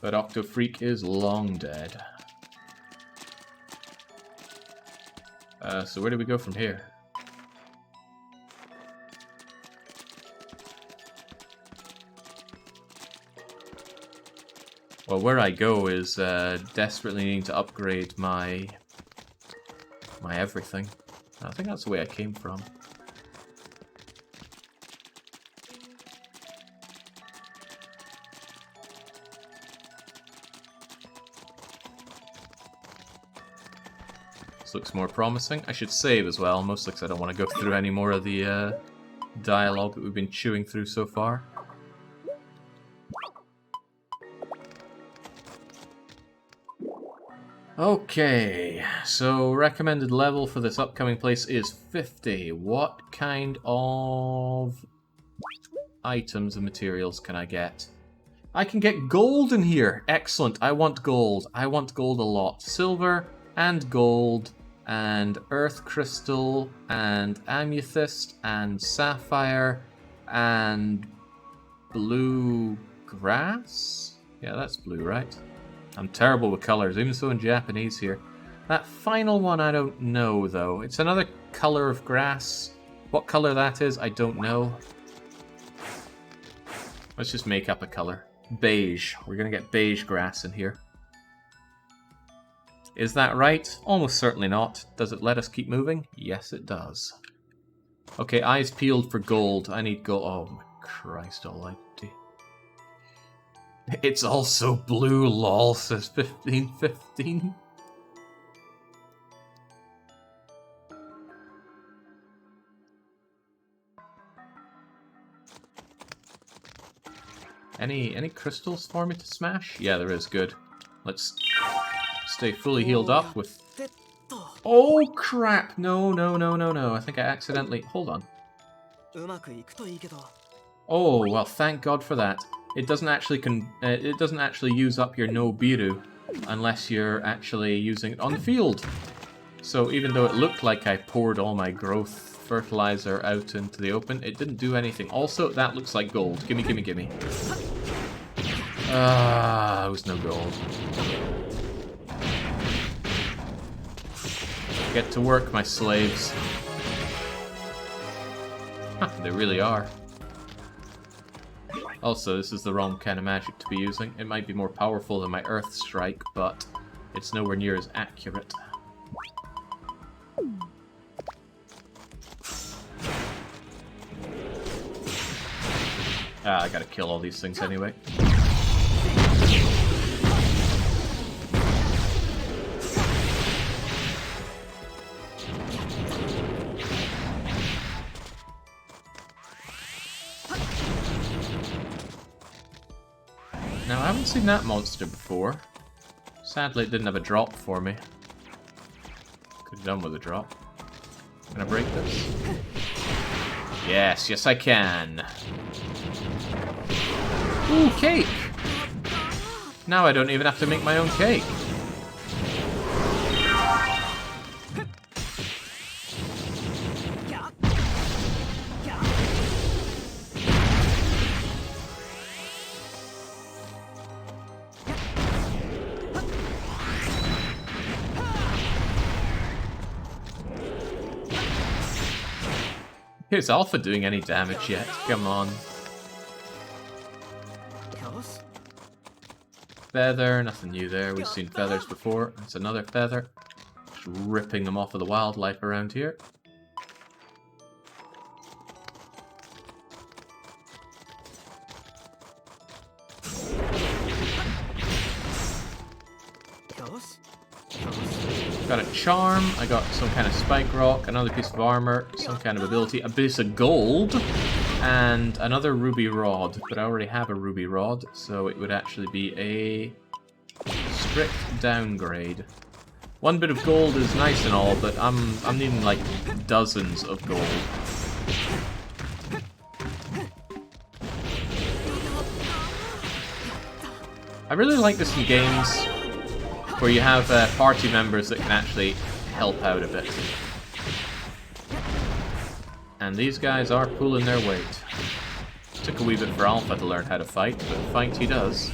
But Octofreak is long dead. So where do we go from here? Well, where I go is desperately needing to upgrade my everything. I think that's the way I came from. This looks more promising. I should save as well, mostly because I don't want to go through any more of the dialogue that we've been chewing through so far. Okay, so recommended level for this upcoming place is 50. What kind of items and materials can I get? I can get gold in here! Excellent, I want gold. I want gold a lot. Silver and gold and earth crystal and amethyst and sapphire and blue grass? Yeah, that's blue, right? I'm terrible with colors, even so in Japanese here. That final one I don't know, though. It's another color of grass. What color that is, I don't know. Let's just make up a color. Beige. We're gonna get beige grass in here. Is that right? Almost certainly not. Does it let us keep moving? Yes, it does. Okay, eyes peeled for gold. I need gold. Oh my Christ almighty. It's also blue, lol, says 1515. Any crystals for me to smash? Yeah, there is. Good. Let's stay fully healed up with... Oh crap! No. I think I accidentally... Hold on. Oh, well, thank God for that. It doesn't actually use up your no biru unless you're actually using it on the field. So even though it looked like I poured all my growth fertilizer out into the open, it didn't do anything. Also, that looks like gold. Gimme. Ah, it was no gold. Get to work, my slaves. Huh, they really are. Also, this is the wrong kind of magic to be using. It might be more powerful than my Earth Strike, but it's nowhere near as accurate. Ah, I gotta kill all these things anyway. Now, I haven't seen that monster before. Sadly, it didn't have a drop for me. Could have done with a drop. Can I break this? Yes, I can. Ooh, cake! Now I don't even have to make my own cake. Is Alpha doing any damage yet? Come on. Feather, nothing new there. We've seen feathers before. That's another feather. Just ripping them off of the wildlife around here. Got a charm, I got some kind of spike rock, another piece of armor, some kind of ability, a piece of gold, and another ruby rod. But I already have a ruby rod, so it would actually be a strict downgrade. One bit of gold is nice and all, but I'm needing like dozens of gold. I really like this in games where you have party members that can actually help out a bit. And these guys are pulling their weight. Took a wee bit for Alpha to learn how to fight, but fight he does.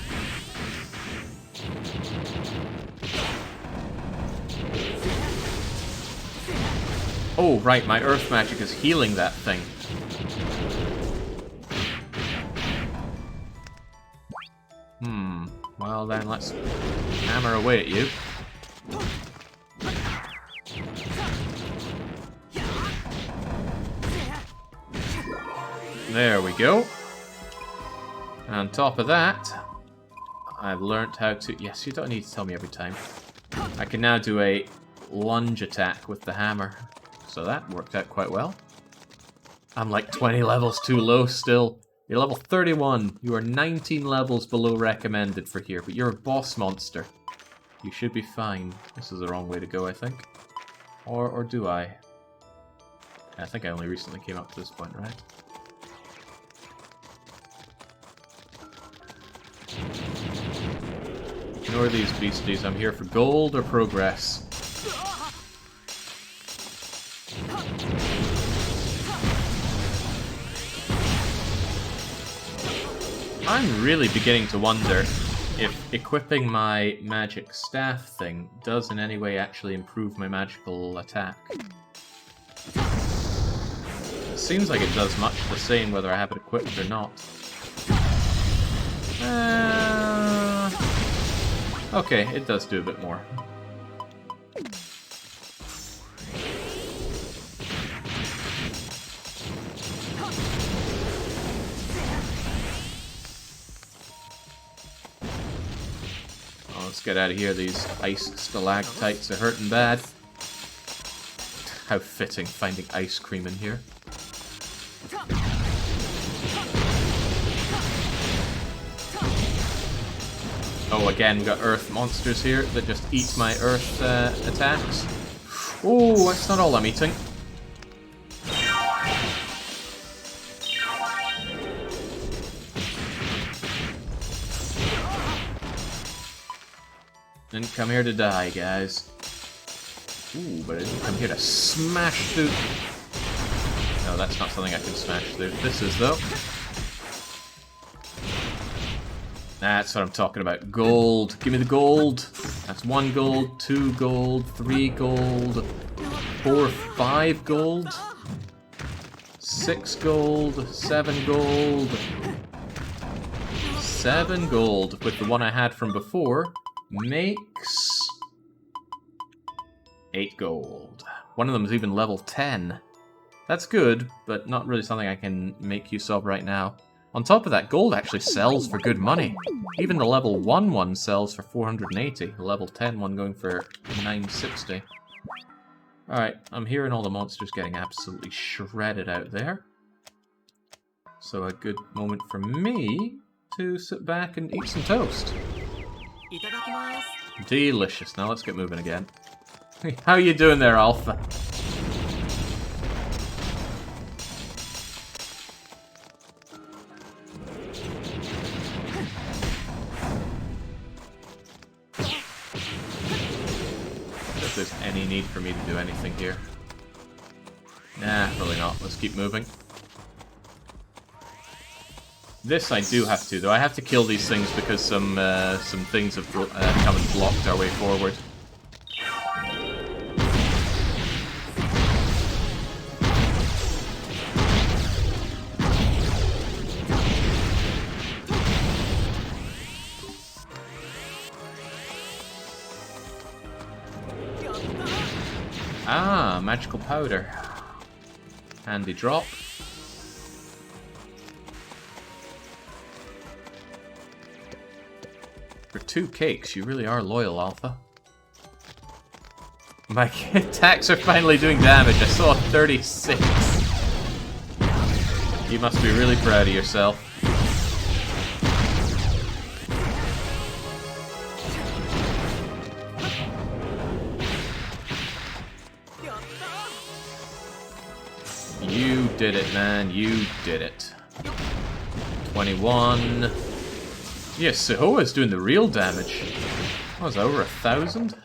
Oh, right, my earth magic is healing that thing. Well then, let's hammer away at you. There we go. And on top of that, I've learnt how to... Yes, you don't need to tell me every time. I can now do a lunge attack with the hammer. So that worked out quite well. I'm like 20 levels too low still. You're level 31. You are 19 levels below recommended for here, but you're a boss monster. You should be fine. This is the wrong way to go, I think. Or do I? I think I only recently came up to this point, right? Ignore these beasties. I'm here for gold or progress. I'm really beginning to wonder if equipping my magic staff thing does in any way actually improve my magical attack. It seems like it does much the same whether I have it equipped or not. Okay, it does do a bit more. get out of here. These ice stalactites are hurting bad. How fitting, finding ice cream in here. Oh, again, we've got earth monsters here that just eat my earth attacks. Oh, that's not all I'm eating. Didn't come here to die, guys. Ooh, but I didn't come here to smash through... No, that's not something I can smash through. This is, though. That's what I'm talking about. Gold. Give me the gold. That's 1 gold, 2 gold, 3 gold, 4, 5 gold, 6 gold, 7 gold, 7 gold with the one I had from before makes 8 gold. One of them is even level 10. That's good, but not really something I can make use of right now. On top of that, gold actually sells for good money. Even the level 1 one sells for 480. The level 10 one going for 960. Alright, I'm hearing all the monsters getting absolutely shredded out there. So a good moment for me to sit back and eat some toast. Delicious. Now let's get moving again. How you doing there, Alpha? If there's any need for me to do anything here. Nah, probably not. Let's keep moving. This I do have to, though. I have to kill these things because some things have come and blocked our way forward. Ah, magical powder. Handy drop. For 2 cakes, you really are loyal, Alpha. My attacks are finally doing damage. I saw 36. You must be really proud of yourself. You did it, man. You did it. 21. Yes, Sehoa's doing the real damage. That was over 1,000.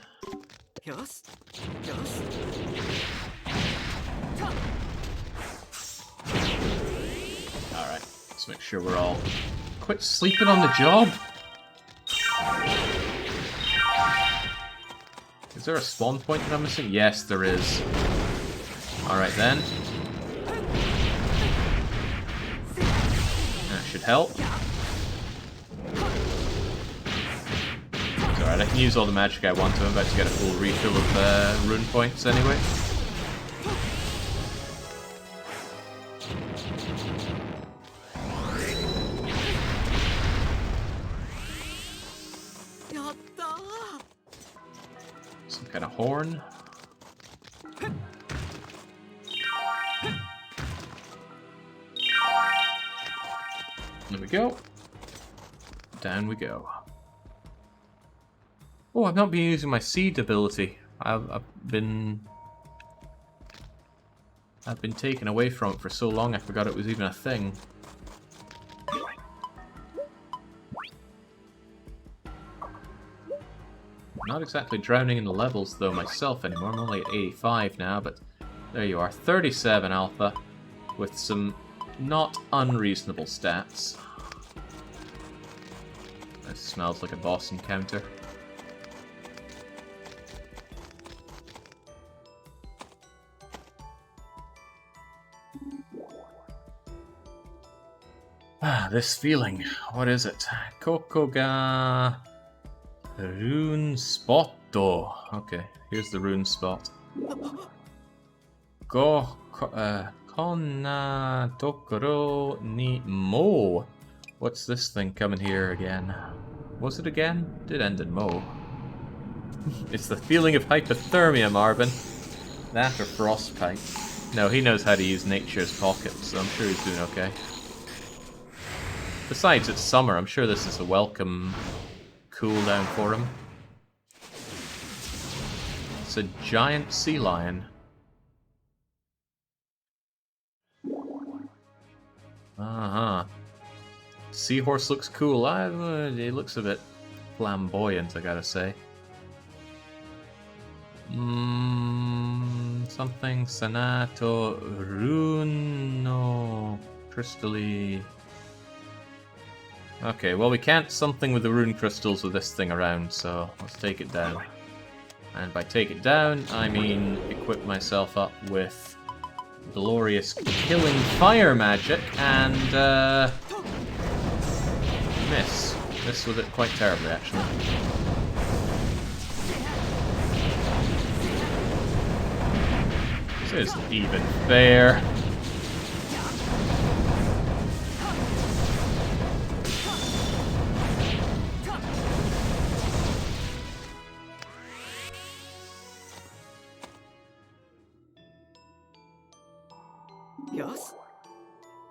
Alright, let's make sure we're all... Quit sleeping on the job! Is there a spawn point that I'm missing? Yes, there is. Alright then. That should help. Alright, I can use all the magic I want to. I'm about to get a full refill of rune points anyway. Some kind of horn. There we go. Down we go. Oh, I've not been using my seed ability. I've been taken away from it for so long I forgot it was even a thing. Not exactly drowning in the levels though myself anymore. I'm only at 85 now, but there you are. 37 alpha with some not unreasonable stats. This smells like a boss encounter. Ah, this feeling. What is it? Kokoga Rune Spotto. Okay, here's the rune spot. Konna Tokoro ni Mo. What's this thing coming here again? Was it again? Did end in Mo. It's the feeling of hypothermia, Marvin. That or frostbite. No, he knows how to use nature's pockets, so I'm sure he's doing okay. Besides, it's summer. I'm sure this is a welcome cooldown for him. It's a giant sea lion. Uh-huh. Seahorse looks cool. He looks a bit flamboyant, I gotta say. Something Sanato Runo Crystally. Okay, well we can't something with the rune crystals with this thing around, so let's take it down. And by take it down, I mean equip myself up with glorious killing fire magic and miss. Miss with it quite terribly, actually. This isn't even fair.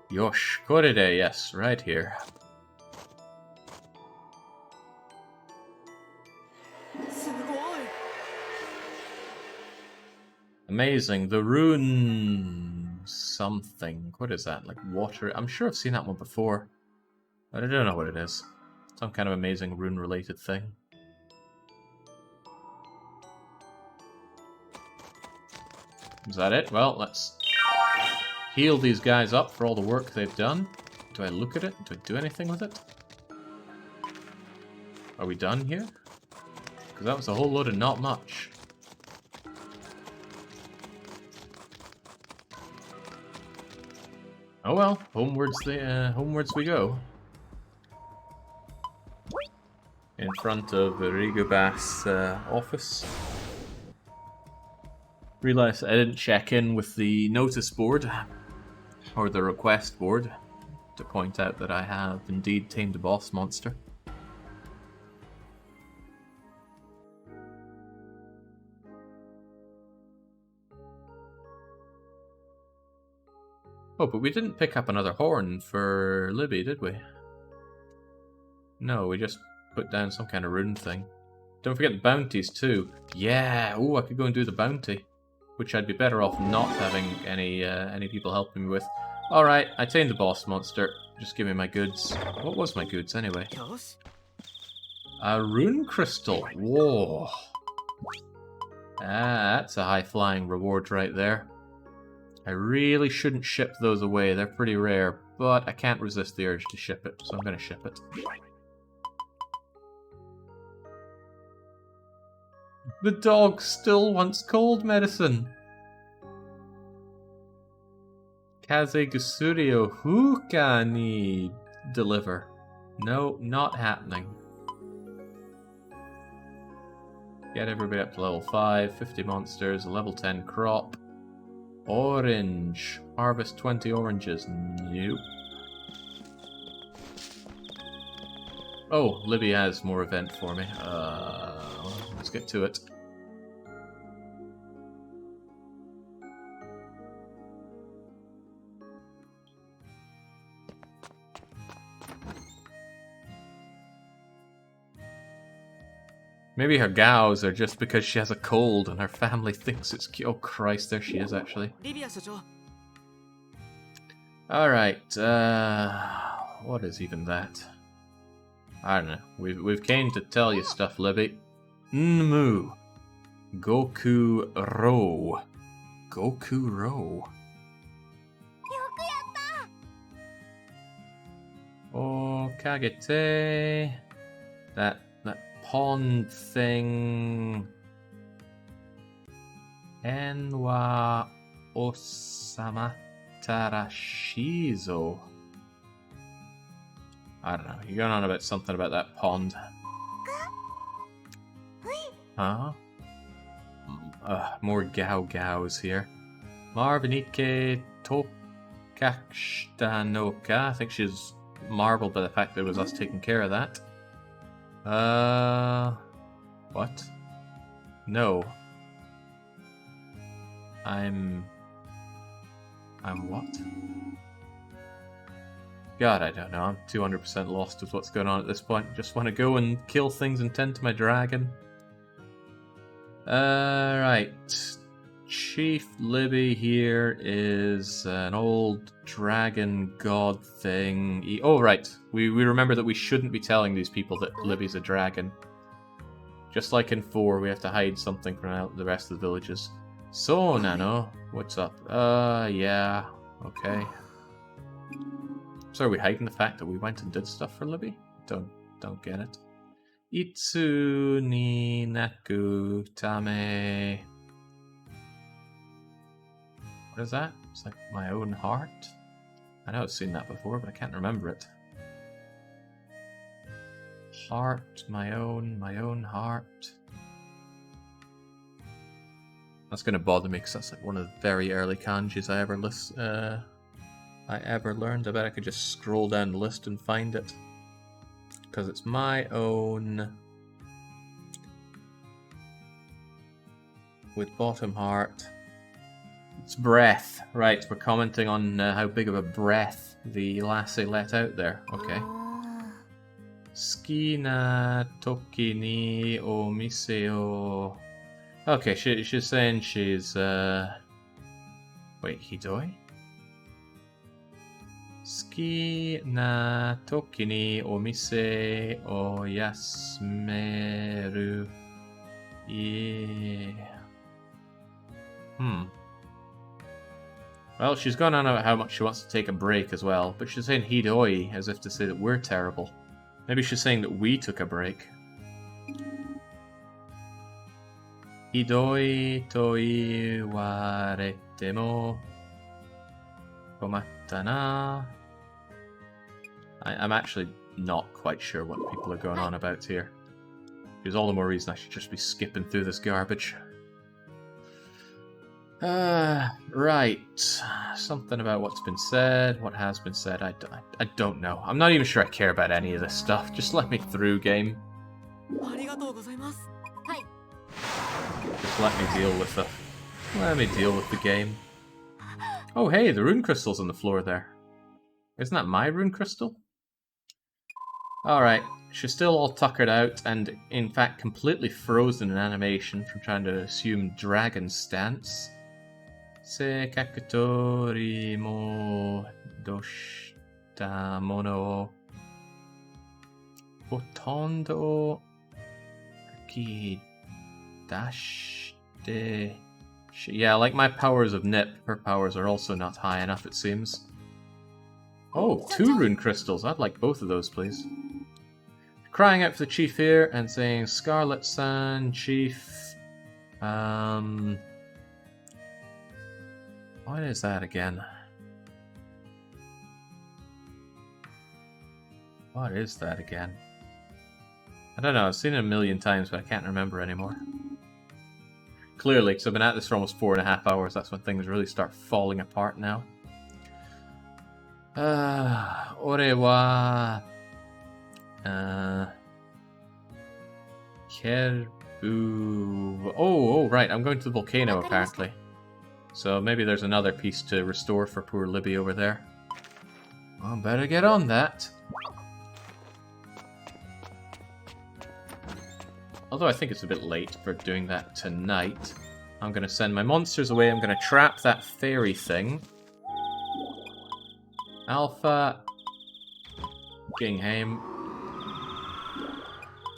Yosh, Koride, yes, right here. Amazing, the rune something. What is that? Like water? I'm sure I've seen that one before, but I don't know what it is. Some kind of amazing rune-related thing. Is that it? Well, let's heal these guys up for all the work they've done. Do I look at it? Do I do anything with it? Are we done here? Because that was a whole load of not much. Oh well, homewards we go. In front of Rigobas' office. Realised I didn't check in with the notice board, or the request board, to point out that I have indeed tamed a boss monster. Oh, but we didn't pick up another horn for Libby, did we? No, we just put down some kind of rune thing. Don't forget the bounties too. Yeah, ooh, I could go and do the bounty. Which I'd be better off not having any people helping me with. Alright, I tamed the boss monster. Just give me my goods. What was my goods anyway? A rune crystal. Whoa. Ah, that's a high-flying reward right there. I really shouldn't ship those away. They're pretty rare, but I can't resist the urge to ship it, so I'm going to ship it. The dog still wants cold medicine. Kaze Gusurio, who can he deliver? No, not happening. Get everybody up to level 5, 50 monsters, a level 10 crop. Orange. Harvest 20 oranges. Nope. Oh, Libby has more event for me. Let's get to it. Maybe her gals are just because she has a cold and her family thinks it's cute. Oh Christ, there she is actually. Alright, what is even that? I don't know. We've came to tell you stuff, Libby. Nmu. Goku Ro. Goku Ro. Oh, Kagete. That pond thing. Enwa Osamatarashizo. I don't know. You're going on about something about that pond. Huh? More Gao-Gaos here. Marvinike Tokakstanoka. I think she's marveled by the fact that it was us taking care of that. What? No. I'm what? God, I don't know. I'm 200% lost with what's going on at this point. Just want to go and kill things and tend to my dragon. Right. Chief Libby here is an old dragon god thing. Oh, right. We remember that we shouldn't be telling these people that Libby's a dragon. Just like in 4, we have to hide something from the rest of the villages. So, Nano, what's up? Yeah. Okay. So are we hiding the fact that we went and did stuff for Libby? Don't get it. Itsu ni naku tame. What is that? It's like my own heart? I know I've seen that before, but I can't remember it. Heart, my own heart. That's going to bother me because that's like one of the very early kanjis I ever learned. I bet I could just scroll down the list and find it. Because it's my own with bottom heart. It's breath. Right, we're commenting on how big of a breath the lassie let out there. Okay. Ski na toki ni o mise o... Okay, she's saying she's... Wait, hidoi? Ski na toki ni o mise o yasumeru. Yeah. Well, she's gone on about how much she wants to take a break as well, but she's saying hidoi as if to say that we're terrible. Maybe she's saying that we took a break. Hidoi toi warete mo komatta na. I'm actually not quite sure what people are going on about here. There's all the more reason I should just be skipping through this garbage. Right. Something about what's been said, what has been said, I don't know. I'm not even sure I care about any of this stuff. Just let me through, game. Just let me deal with the game. Oh, hey, the rune crystal's on the floor there. Isn't that my rune crystal? Alright, she's still all tuckered out and, in fact, completely frozen in animation from trying to assume dragon stance. Se kakutori mo doshita mono hotondo ki dashite. Yeah, like my powers of Nip, her powers are also not high enough, it seems. Oh, 2 rune crystals. I'd like both of those, please. Crying out for the chief here and saying, Scarlet-san, chief. What is that again? What is that again? I don't know, I've seen it a million times, but I can't remember anymore. Clearly, because I've been at this for almost 4.5 hours, that's when things really start falling apart now. Ore wa... Kerbu... Oh, right, I'm going to the volcano, apparently. So maybe there's another piece to restore for poor Libby over there. Well, better get on that. Although I think it's a bit late for doing that tonight. I'm going to send my monsters away. I'm going to trap that fairy thing. Alpha. Gingham.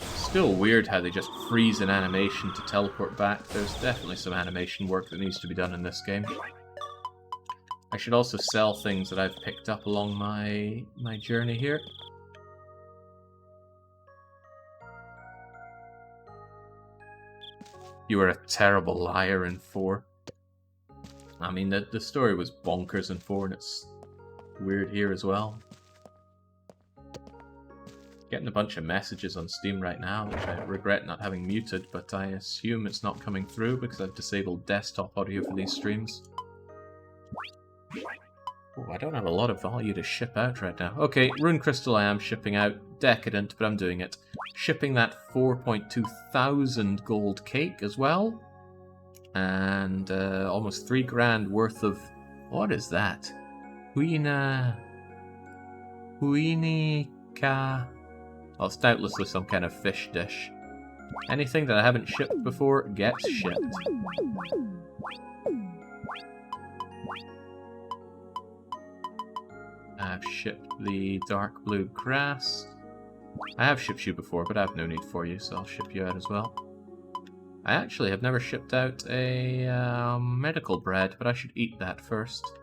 Still weird how they just freeze an animation to teleport back. There's definitely some animation work that needs to be done in this game. I should also sell things that I've picked up along my journey here. You were a terrible liar in 4. I mean, the story was bonkers in 4, and it's weird here as well. Getting a bunch of messages on Steam right now, which I regret not having muted, but I assume it's not coming through because I've disabled desktop audio for these streams. Oh, I don't have a lot of value to ship out right now. Okay, Rune Crystal I am shipping out. Decadent, but I'm doing it. Shipping that 4.2 thousand gold cake as well. And almost 3 grand worth of... What is that? Huinica... Oh, it's doubtlessly some kind of fish dish. Anything that I haven't shipped before gets shipped. I've shipped the dark blue grass. I have shipped you before, but I have no need for you, so I'll ship you out as well. I actually have never shipped out a medical bread, but I should eat that first.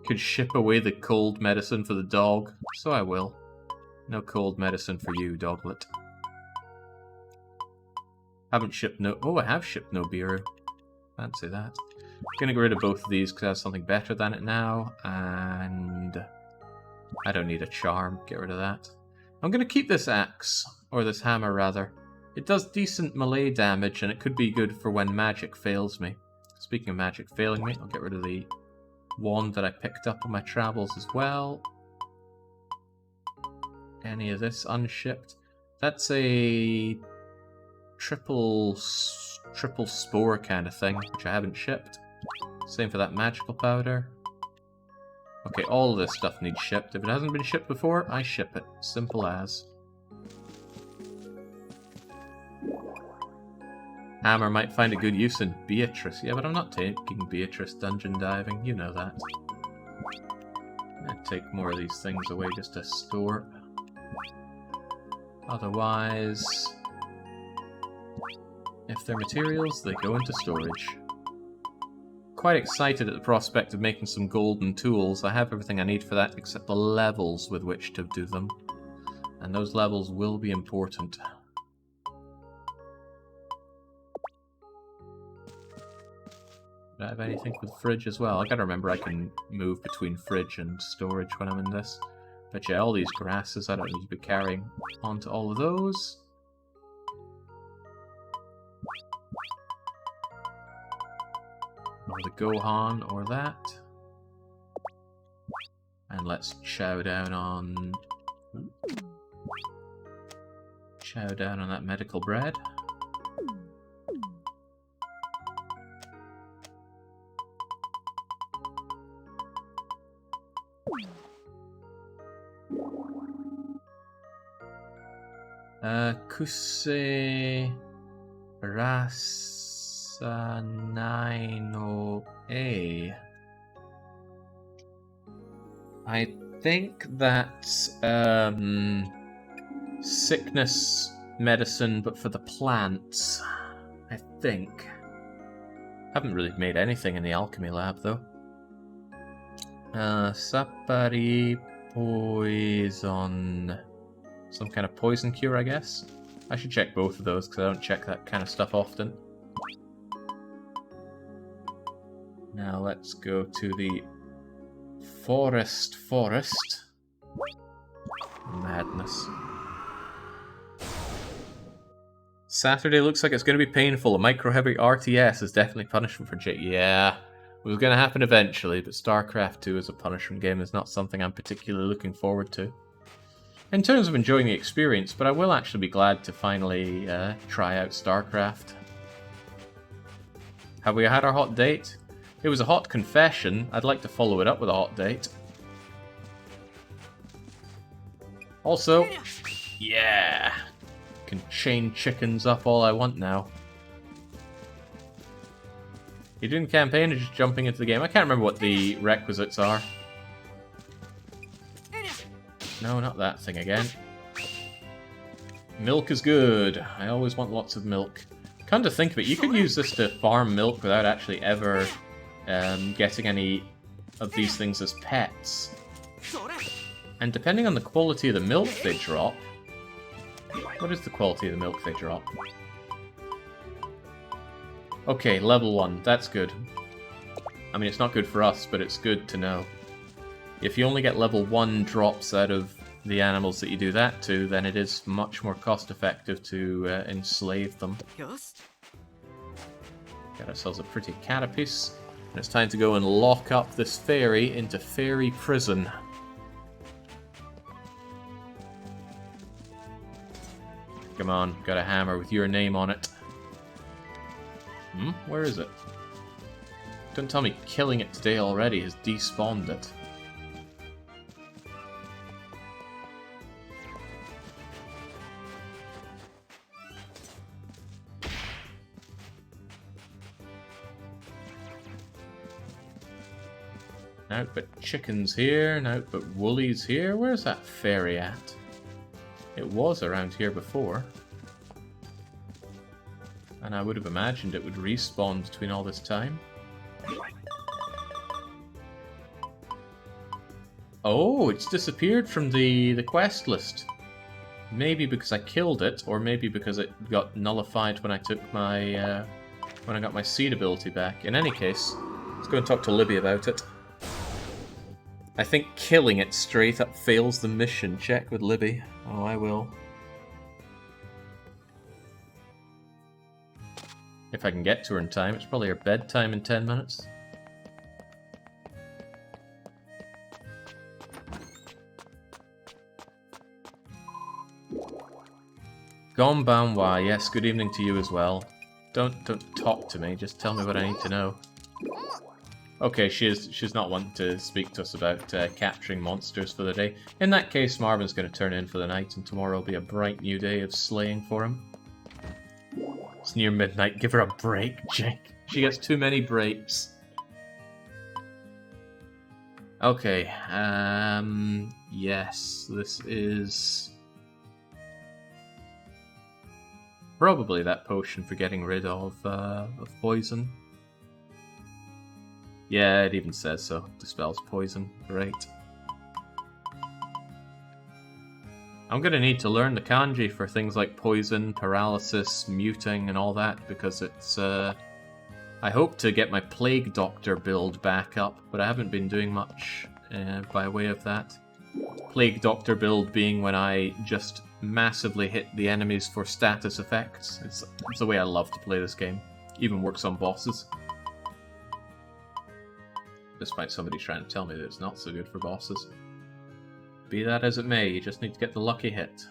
Could ship away the cold medicine for the dog, so I will. No cold medicine for you, doglet. Haven't shipped no... Oh, I have shipped no Biru. Fancy that. Gonna get rid of both of these because I have something better than it now, and I don't need a charm. Get rid of that. I'm gonna keep this axe, or this hammer rather. It does decent melee damage, and it could be good for when magic fails me. Speaking of magic failing me, I'll get rid of the wand that I picked up on my travels as well. Any of this unshipped? That's a triple spore kind of thing, which I haven't shipped. Same for that magical powder. Okay, all of this stuff needs shipped. If it hasn't been shipped before, I ship it. Simple as. Hammer might find a good use in Beatrice. Yeah, but I'm not taking Beatrice dungeon diving. You know that. I'd take more of these things away just to store. Otherwise, if they're materials, they go into storage. Quite excited at the prospect of making some golden tools. I have everything I need for that except the levels with which to do them. And those levels will be important. Do I have anything with fridge as well? I gotta remember I can move between fridge and storage when I'm in this. But yeah, all these grasses, I don't need to be carrying onto all of those. Or the Gohan, or that. And let's chow down on that medical bread. Kuse Rasanaino A. I think that's sickness medicine, but for the plants. I think. Haven't really made anything in the alchemy lab though. Sapari poison. Some kind of poison cure, I guess. I should check both of those, because I don't check that kind of stuff often. Now let's go to the forest. Madness. Saturday looks like it's going to be painful. A micro-heavy RTS is definitely punishment for Jake. Yeah, it was going to happen eventually, but StarCraft 2 as a punishment game is not something I'm particularly looking forward to. In terms of enjoying the experience, but I will actually be glad to finally try out StarCraft. Have we had our hot date? It was a hot confession. I'd like to follow it up with a hot date. Also, yeah! Can chain chickens up all I want now. You're doing campaign or just jumping into the game? I can't remember what the requisites are. No, not that thing again. Milk is good. I always want lots of milk. Come to think of it, you could use this to farm milk without actually ever getting any of these things as pets. And depending on the quality of the milk they drop... What is the quality of the milk they drop? Okay, level 1. That's good. I mean, it's not good for us, but it's good to know. If you only get level 1 drops out of the animals that you do that to, then it is much more cost effective to enslave them. Got ourselves a pretty carapace. It's time to go and lock up this fairy into fairy prison. Come on, got a hammer with your name on it. Where is it? Don't tell me killing it today already has despawned it. Now but chickens here, now but woolies here. Where's that fairy at? It was around here before. And I would have imagined it would respawn between all this time. Oh, it's disappeared from the quest list. Maybe because I killed it, or maybe because it got nullified when I took my when I got my seed ability back. In any case, let's go and talk to Libby about it. I think killing it straight up fails the mission. Check with Libby. Oh, I will. If I can get to her in time. It's probably her bedtime in 10 minutes. Gonbanwa, yes, good evening to you as well. Don't talk to me, just tell me what I need to know. Okay, she's not wanting to speak to us about capturing monsters for the day. In that case, Marvin's going to turn in for the night, and tomorrow will be a bright new day of slaying for him. It's near midnight, give her a break, Jake. She gets too many breaks. Okay, yes, this is... probably that potion for getting rid of poison. Yeah, it even says so. Dispels poison. Great. I'm going to need to learn the kanji for things like poison, paralysis, muting, and all that, because it's... I hope to get my Plague Doctor build back up, but I haven't been doing much by way of that. Plague Doctor build being when I just massively hit the enemies for status effects. It's the way I love to play this game. Even works on bosses. Despite somebody trying to tell me that it's not so good for bosses. Be that as it may, you just need to get the lucky hit.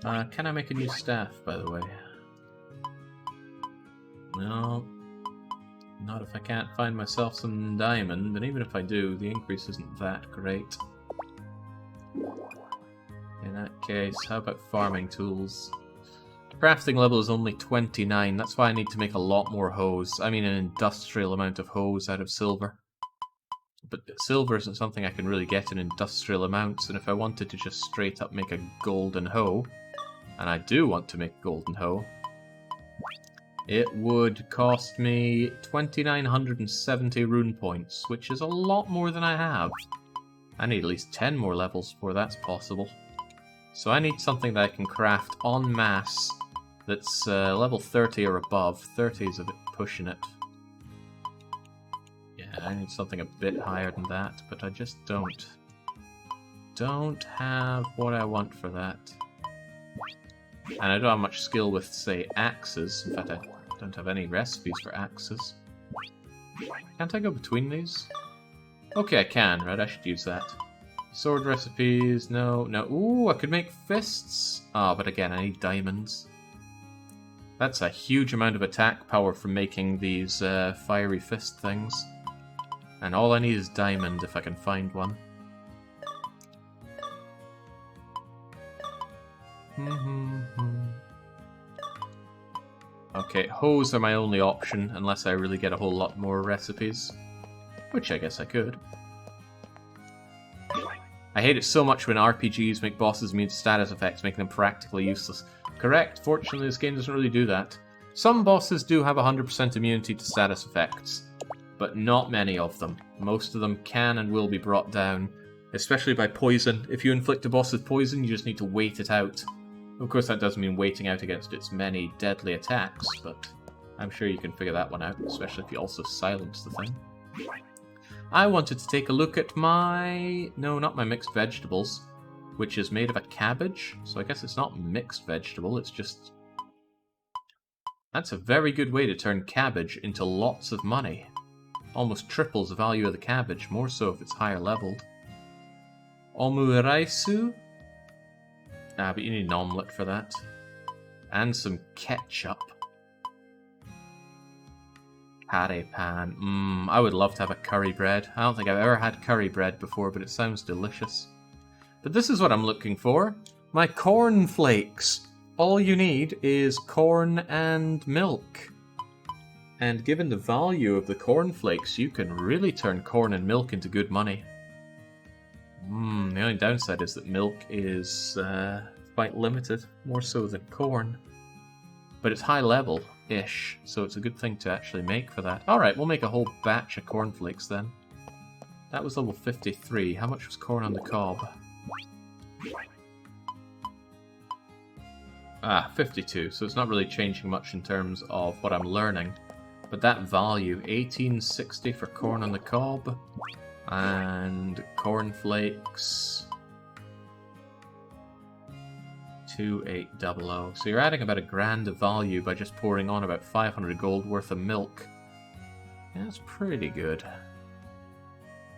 Can I make a new staff, by the way? No. Not if I can't find myself some diamond, and even if I do, the increase isn't that great. In that case, how about farming tools? Crafting level is only 29, that's why I need to make a lot more hose. I mean an industrial amount of hose out of silver. But silver isn't something I can really get in industrial amounts, and if I wanted to just straight up make a golden hoe, and I do want to make golden hoe, it would cost me 2,970 rune points, which is a lot more than I have. I need at least 10 more levels before that's possible. So I need something that I can craft en masse that's level 30 or above. 30 is a bit pushing it. I need something a bit higher than that, but I just don't have what I want for that. And I don't have much skill with, say, axes. In fact, I don't have any recipes for axes. Can't I go between these? Okay, I can, right? I should use that. Sword recipes, no. Ooh, I could make fists. Ah, but again, I need diamonds. That's a huge amount of attack power from making these fiery fist things. And all I need is diamond, if I can find one. Okay, hoes are my only option, unless I really get a whole lot more recipes. Which I guess I could. I hate it so much when RPGs make bosses immune to status effects, making them practically useless. Correct, fortunately this game doesn't really do that. Some bosses do have 100% immunity to status effects, but not many of them. Most of them can and will be brought down, especially by poison. If you inflict a boss with poison, you just need to wait it out. Of course, that doesn't mean waiting out against its many deadly attacks, but I'm sure you can figure that one out, especially if you also silence the thing. I wanted to take a look at my... no, not my mixed vegetables, which is made of a cabbage, so I guess it's not mixed vegetable, it's just... That's a very good way to turn cabbage into lots of money. Almost triples the value of the cabbage, more so if it's higher leveled. Omuraisu? Ah, but you need an omelette for that. And some ketchup. Pare pan. I would love to have a curry bread. I don't think I've ever had curry bread before, but it sounds delicious. But this is what I'm looking for. My corn flakes. All you need is corn and milk. And given the value of the cornflakes, you can really turn corn and milk into good money. The only downside is that milk is quite limited, more so than corn. But it's high level-ish, so it's a good thing to actually make for that. Alright, we'll make a whole batch of cornflakes then. That was level 53. How much was corn on the cob? 52, so it's not really changing much in terms of what I'm learning. But that value, 1860 for corn on the cob, and cornflakes, 2800. So you're adding about $1,000 of value by just pouring on about 500 gold worth of milk. Yeah, that's pretty good.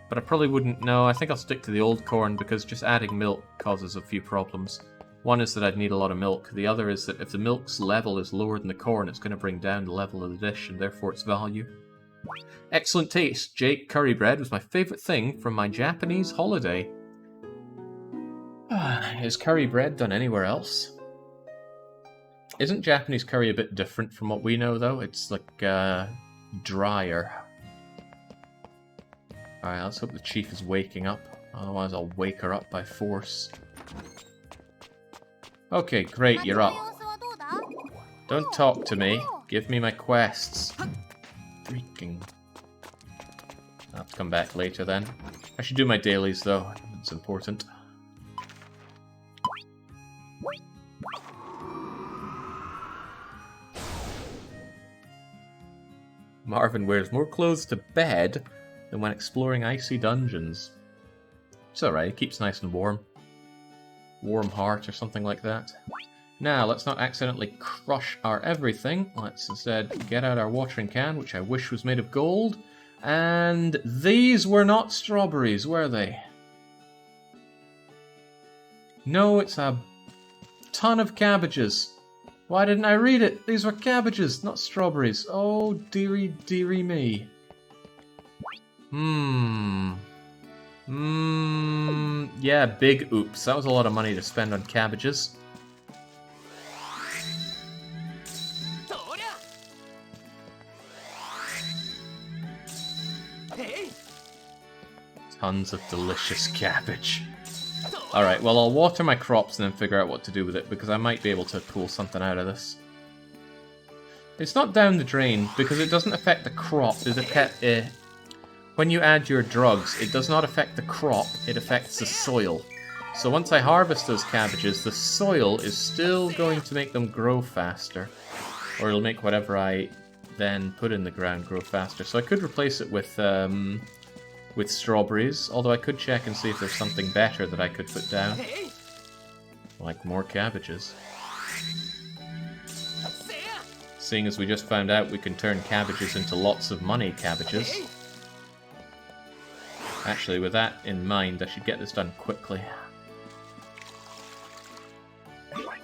But I probably wouldn't know. I think I'll stick to the old corn because just adding milk causes a few problems. One is that I'd need a lot of milk. The other is that if the milk's level is lower than the corn, it's going to bring down the level of the dish and therefore its value. Excellent taste. Jake, curry bread was my favourite thing from my Japanese holiday. Is curry bread done anywhere else? Isn't Japanese curry a bit different from what we know, though? It's like drier. Alright, let's hope the chief is waking up. Otherwise I'll wake her up by force. Okay, great, you're up. Don't talk to me. Give me my quests. Freaking. I'll have to come back later then. I should do my dailies though. It's important. Marvin wears more clothes to bed than when exploring icy dungeons. It's alright, it keeps nice and warm. Warm heart or something like that. Now, let's not accidentally crush our everything. Let's instead get out our watering can, which I wish was made of gold. And these were not strawberries, were they? No, it's a ton of cabbages. Why didn't I read it? These were cabbages, not strawberries. Oh, dearie, dearie me. Yeah, big oops. That was a lot of money to spend on cabbages. Tons of delicious cabbage. Alright, well I'll water my crops and then figure out what to do with it, because I might be able to pull something out of this. It's not down the drain, because it doesn't affect the crop. When you add your drugs, it does not affect the crop, it affects the soil. So once I harvest those cabbages, the soil is still going to make them grow faster. Or it'll make whatever I then put in the ground grow faster. So I could replace it with strawberries, although I could check and see if there's something better that I could put down. Like more cabbages. Seeing as we just found out we can turn cabbages into lots of money cabbages. Actually, with that in mind, I should get this done quickly.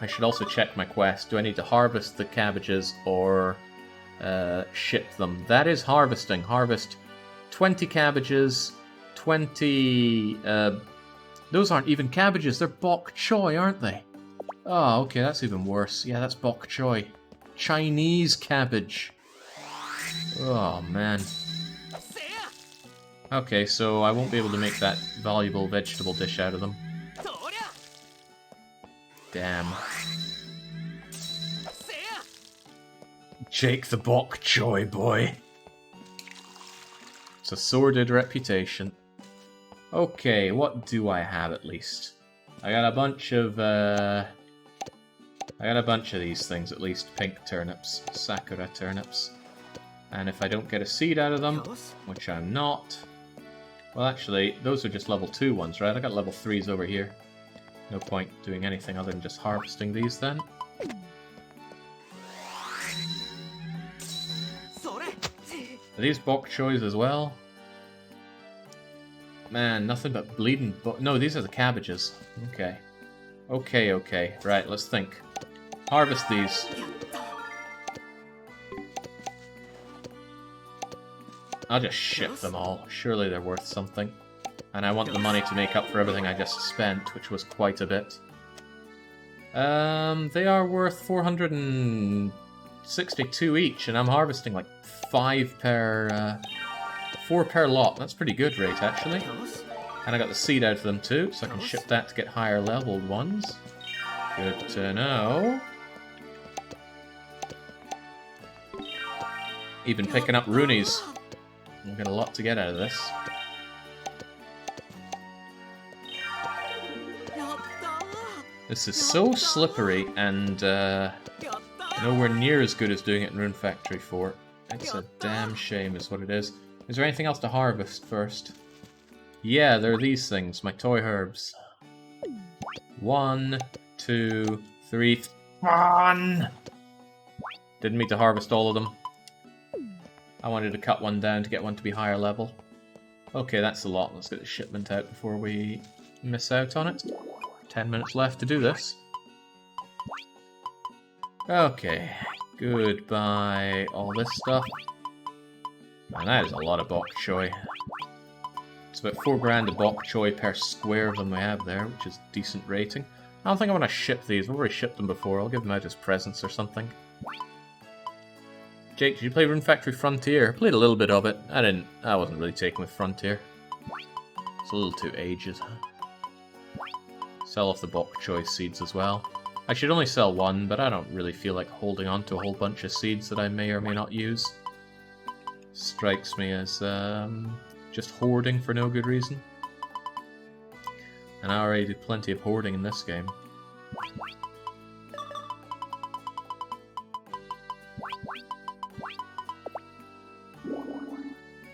I should also check my quest. Do I need to harvest the cabbages or ship them? That is harvesting. Harvest 20 cabbages, 20... those aren't even cabbages, they're bok choy, aren't they? Oh, okay, that's even worse. Yeah, that's bok choy. Chinese cabbage. Oh, man. Okay, so I won't be able to make that valuable vegetable dish out of them. Damn. Jake the bok choy boy. It's a sordid reputation. Okay, what do I have at least? I got a bunch of these things at least. Pink turnips, sakura turnips. And if I don't get a seed out of them, which I'm not... Well, actually, those are just level 2 ones, right? I got level 3s over here. No point doing anything other than just harvesting these then. Are these bok choys as well? Man, nothing but bleeding no, these are the cabbages. Okay. Okay. Right, let's think. Harvest these. I'll just ship them all. Surely they're worth something. And I want the money to make up for everything I just spent, which was quite a bit. They are worth 462 each, and I'm harvesting like 4 per lot. That's pretty good rate, actually. And I got the seed out of them too, so I can ship that to get higher leveled ones. Good to know. Even picking up Runes. We'll get a lot to get out of this. This is so slippery and nowhere near as good as doing it in Rune Factory 4. It's a damn shame is what it is. Is there anything else to harvest first? Yeah, there are these things, my toy herbs. 1, 2, 3... Fun! Didn't mean to harvest all of them. I wanted to cut one down to get one to be higher level. Okay, that's a lot. Let's get the shipment out before we miss out on it. 10 minutes left to do this. Okay, goodbye all this stuff. Man, that is a lot of bok choy. It's about 4 grand a bok choy per square of them we have there, which is a decent rating. I don't think I want to ship these. We've already shipped them before. I'll give them out as presents or something. Jake, did you play Rune Factory Frontier? I played a little bit of it. I wasn't really taken with Frontier. It's a little too aged. Sell off the bok choy seeds as well. I should only sell one, but I don't really feel like holding on to a whole bunch of seeds that I may or may not use. Strikes me as just hoarding for no good reason. And I already do plenty of hoarding in this game.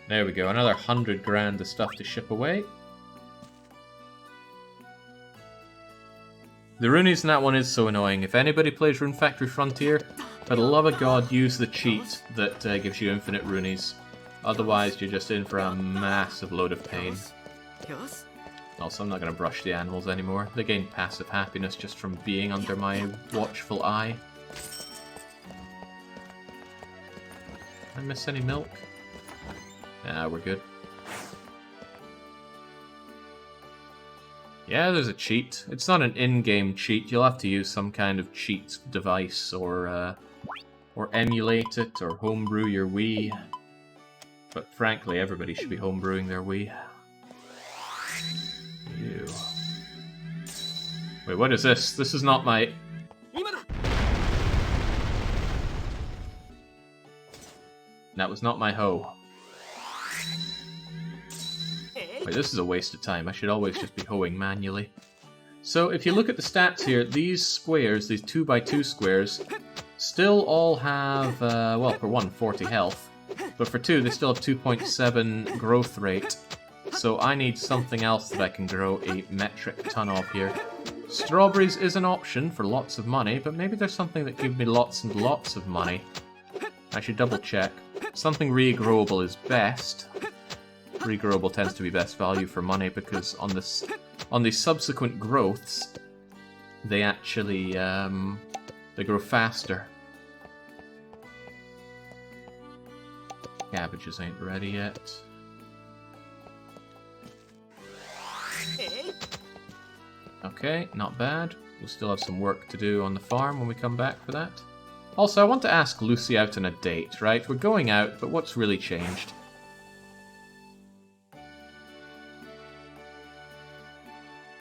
There we go, another 100 grand of stuff to ship away. The Runes in that one is so annoying. If anybody plays Rune Factory Frontier, for the love of God, use the cheat that gives you infinite Runes. Otherwise, you're just in for a massive load of pain. Also, I'm not going to brush the animals anymore. They gain passive happiness just from being under my watchful eye. Did I miss any milk? Yeah, we're good. Yeah, there's a cheat. It's not an in-game cheat. You'll have to use some kind of cheat device or emulate it or homebrew your Wii. But frankly, everybody should be homebrewing their Wii. Ew. Wait, what is this? This is not my... That was not my hoe. Wait, this is a waste of time. I should always just be hoeing manually. So, if you look at the stats here, these squares, these 2x2 squares, still all have, well, for 1, 40 health. But for 2, they still have 2.7 growth rate. So I need something else that I can grow a metric ton of here. Strawberries is an option for lots of money, but maybe there's something that gives me lots and lots of money. I should double check. Something regrowable is best. Regrowable tends to be best value for money because on the subsequent growths, they actually they grow faster. Cabbages ain't ready yet. Okay, not bad. We'll still have some work to do on the farm when we come back for that. Also, I want to ask Lucy out on a date, right? We're going out, but what's really changed?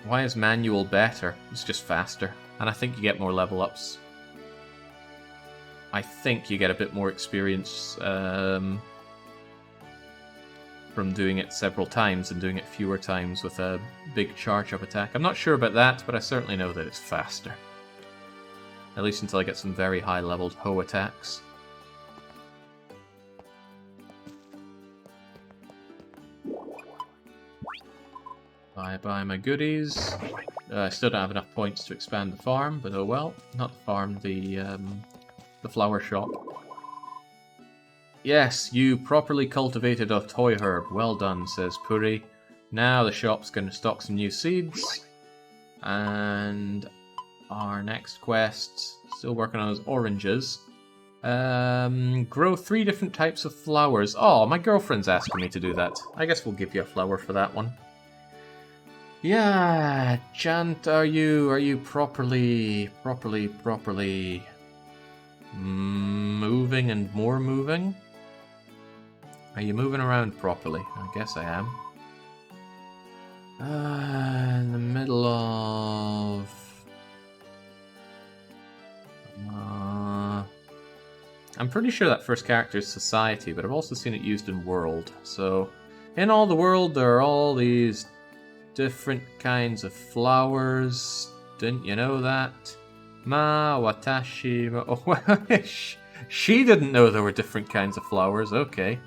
Why is manual better? It's just faster. And I think you get more level ups. I think you get a bit more experience from doing it several times and doing it fewer times with a big charge-up attack. I'm not sure about that, but I certainly know that it's faster. At least until I get some very high-leveled hoe attacks. Bye-bye my goodies. I still don't have enough points to expand the farm, but oh well. Not the farm, the flower shop. Yes, you properly cultivated a toy herb. Well done, says Puri. Now the shop's going to stock some new seeds. And our next quest, still working on those oranges. Grow 3 different types of flowers. Oh, my girlfriend's asking me to do that. I guess we'll give you a flower for that one. Yeah, Chant, are you properly moving and more moving? Are you moving around properly? I guess I am. In the middle of... I'm pretty sure that first character is Society, but I've also seen it used in World. So, in all the world, there are all these different kinds of flowers. Didn't you know that? Ma watashi... Oh, she didn't know there were different kinds of flowers. Okay.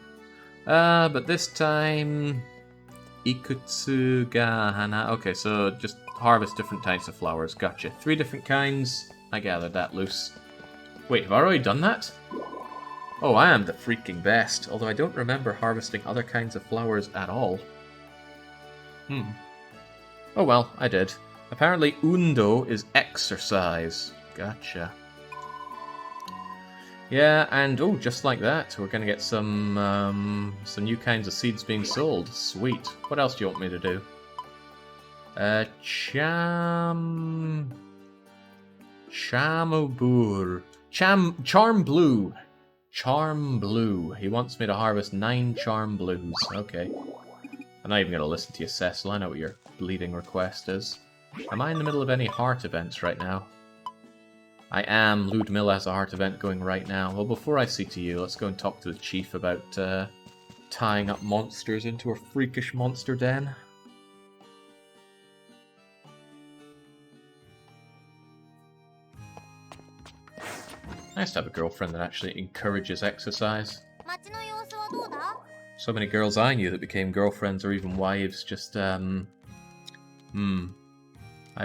But this time... Ikutsu ga hana. Okay, so just harvest different types of flowers. Gotcha. 3 different kinds. I gathered that loose. Wait, have I already done that? Oh, I am the freaking best. Although I don't remember harvesting other kinds of flowers at all. Oh well, I did. Apparently undo is exercise. Gotcha. Yeah, and oh, just like that, we're gonna get some new kinds of seeds being sold. Sweet. What else do you want me to do? Charm Blue. Charm Blue. He wants me to harvest 9 Charm Blues. Okay. I'm not even gonna listen to you, Cecil. I know what your bleeding request is. Am I in the middle of any heart events right now? I am. Ludmilla has a heart event going right now. Well, before I see to you, let's go and talk to the chief about tying up monsters into a freakish monster den. Nice to have a girlfriend that actually encourages exercise. So many girls I knew that became girlfriends or even wives just, I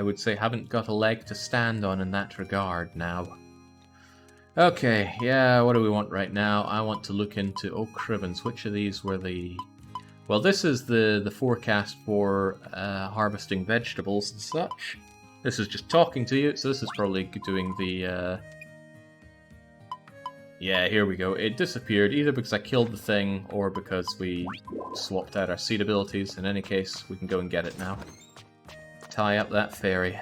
would say haven't got a leg to stand on in that regard now. Okay, yeah, what do we want right now? I want to look into... Oh, Crivens, which of these were the... Well, this is the forecast for harvesting vegetables and such. This is just talking to you, so this is probably doing the... Yeah, here we go. It disappeared, either because I killed the thing, or because we swapped out our seed abilities. In any case, we can go and get it now. Tie up that fairy.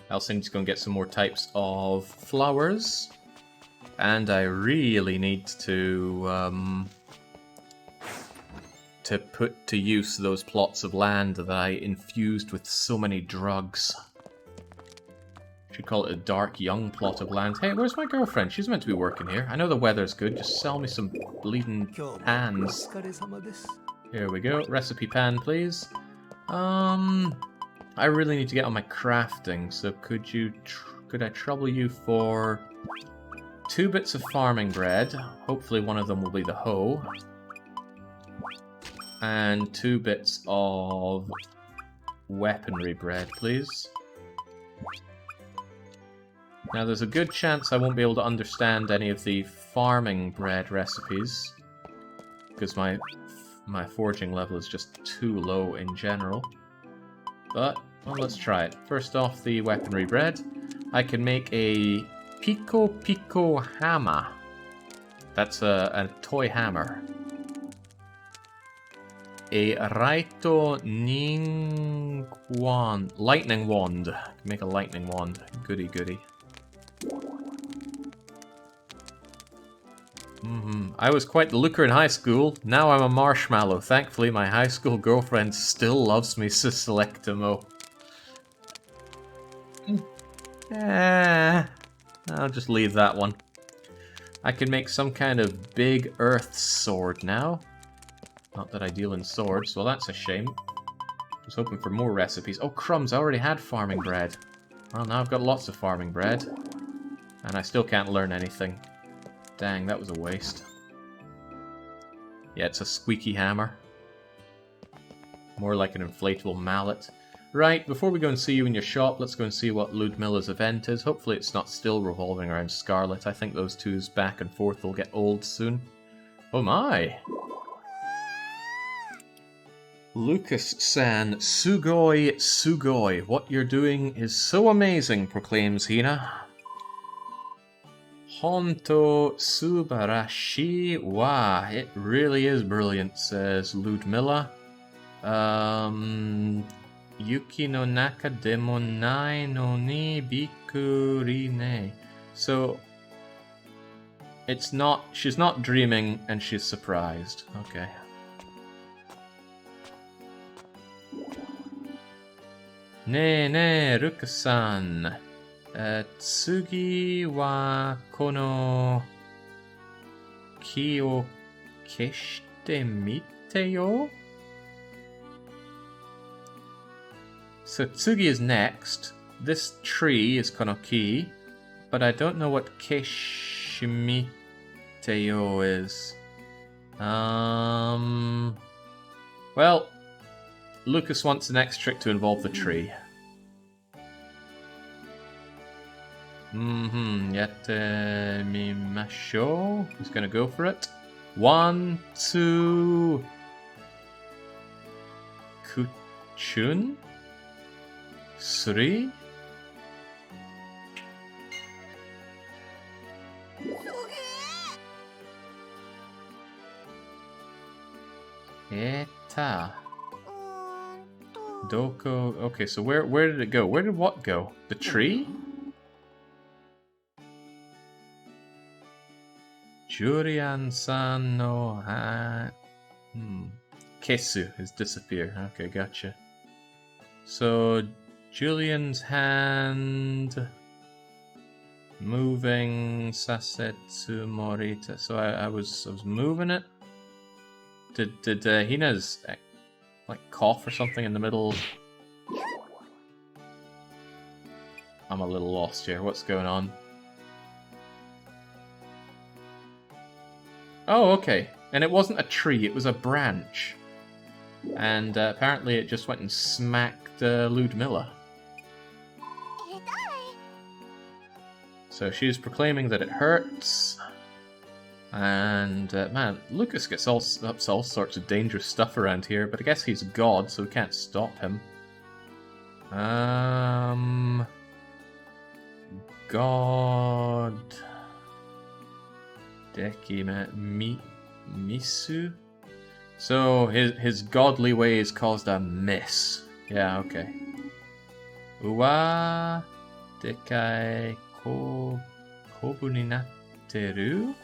I also need to go and get some more types of flowers. And I really need to put to use those plots of land that I infused with so many drugs. Should call it a dark young plot of land. Hey, where's my girlfriend? She's meant to be working here. I know the weather's good. Just sell me some bleeding pans. Here we go. Recipe pan, please. I really need to get on my crafting. So could I trouble you for 2 bits of farming bread? Hopefully one of them will be the hoe. And 2 bits of weaponry bread, please. Now, there's a good chance I won't be able to understand any of the farming bread recipes, because my forging level is just too low in general. But, well, let's try it. First off, the weaponry bread. I can make a Pico hammer. That's a toy hammer. A Raito Ning wand. Lightning wand. I can make a lightning wand. Goody goody. I was quite the looker in high school. Now I'm a marshmallow. Thankfully, my high school girlfriend still loves me, Selectimo. I'll just leave that one. I can make some kind of big earth sword now. Not that I deal in swords, well that's a shame. I was hoping for more recipes. Oh crumbs, I already had farming bread. Well now I've got lots of farming bread. And I still can't learn anything. Dang, that was a waste. Yeah, it's a squeaky hammer. More like an inflatable mallet. Right, before we go and see you in your shop, let's go and see what Ludmilla's event is. Hopefully it's not still revolving around Scarlet. I think those two's back and forth will get old soon. Oh my! Lucas-san, sugoi, sugoi. What you're doing is so amazing, proclaims Hina. Honto subarashi wa. It really is brilliant, says Ludmilla. Yuki no naka demo nai no ni bikuri ne. So, it's not, she's not dreaming and she's surprised. Okay. Ne, Ruka-san. Tsugi wa kono ki o keshite mite yo? So Tsugi is next. This tree is konoki, but I don't know what keshimite yo is. Well, Lucas wants the next trick to involve the tree. Yatte mimashou. He's gonna go for it. 1, 2. Kuchun. 3. Eta. Doko. Okay, so where did it go? Where did what go? The tree? Jurian-san no ha. Kesu has disappeared. Okay, gotcha. So Julian's hand moving Sasetsu Morita. So I was moving it. Did Hina's like cough or something in the middle? I'm a little lost here. What's going on? Oh, okay. And it wasn't a tree, it was a branch. And apparently it just went and smacked Ludmilla. So she's proclaiming that it hurts. And, man, Lucas gets up to all sorts of dangerous stuff around here, but I guess he's a god, so we can't stop him. God... Deki Misu? So his godly ways caused a miss. Yeah, okay. Uwa dekai kobu ni natteru?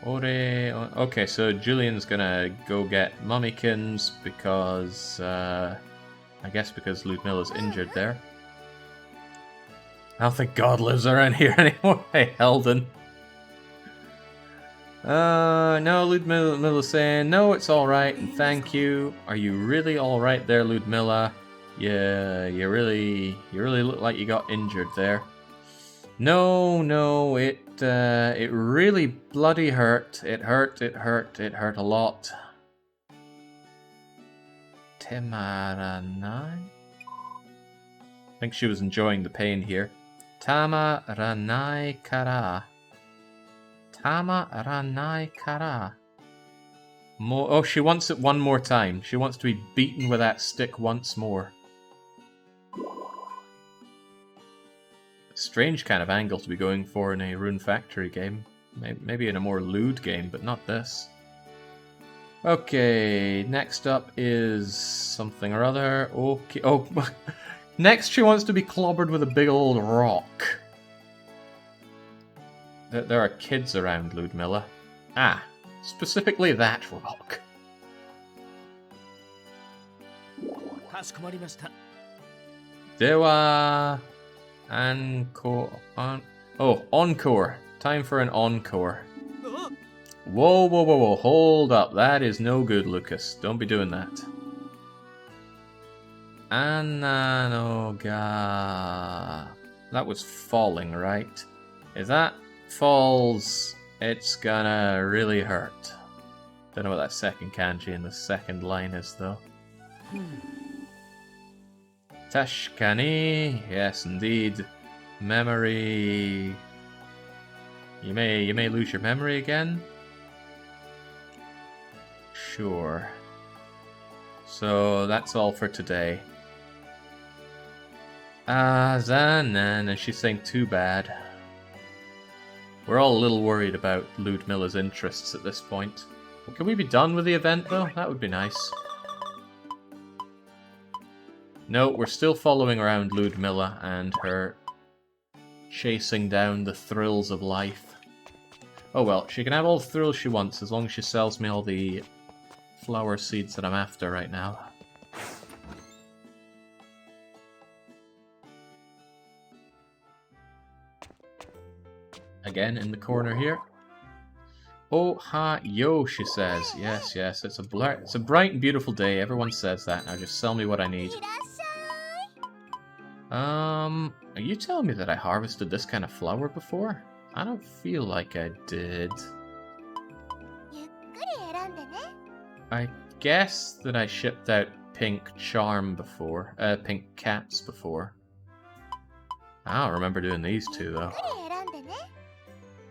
Ore... Okay, so Julian's gonna go get mummykins because... I guess because Ludmilla's injured there. I don't think God lives around here anymore. Hey, Helden. No, Ludmilla's saying, no, it's alright, and thank you. Are you really alright there, Ludmilla? Yeah, you really look like you got injured there. No, it really bloody hurt. It hurt a lot. Temaranai? I think she was enjoying the pain here. Tamaranai kara. Tamaranai kara. Oh, she wants it one more time. She wants to be beaten with that stick once more. Strange kind of angle to be going for in a Rune Factory game. Maybe in a more lewd game, but not this. Okay, next up is something or other. Okay. Oh, next she wants to be clobbered with a big old rock. There are kids around, Ludmilla. Ah, specifically that rock. Dewa... Encore. Encore. Time for an encore. Whoa. Hold up. That is no good, Lucas. Don't be doing that. Ananoga. That was falling, right? If that falls, it's gonna really hurt. Don't know what that second kanji in the second line is, though. Tashkani, yes indeed. Memory. You may lose your memory again. Sure. So that's all for today. Zanan, and she's saying too bad. We're all a little worried about Ludmilla's interests at this point. Well, can we be done with the event though? That would be nice. No, we're still following around Ludmilla and her chasing down the thrills of life. Oh well, she can have all the thrills she wants as long as she sells me all the flower seeds that I'm after right now. Again in the corner here. Oh ha yo, she says. Yes, yes, it's a bright and beautiful day. Everyone says that. Now just sell me what I need. Are you telling me that I harvested this kind of flower before? I don't feel like I did. I guess that I shipped out pink charm before. Pink caps before. I don't remember doing these two though.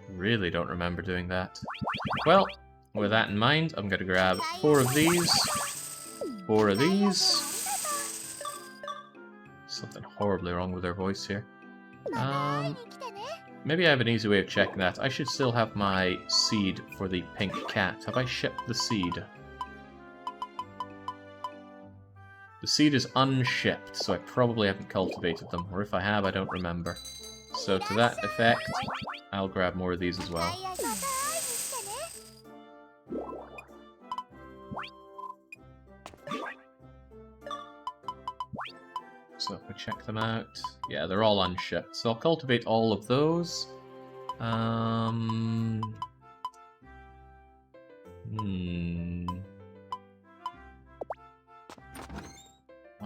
Really don't remember doing that. Well, with that in mind, I'm going to grab 4 of these. 4 of these. Something horribly wrong with her voice here. Maybe I have an easy way of checking that. I should still have my seed for the pink cat. Have I shipped the seed? The seed is unshipped, so I probably haven't cultivated them. Or if I have, I don't remember. So to that effect, I'll grab more of these as well. So if we check them out, yeah, they're all unshipped. So I'll cultivate all of those. What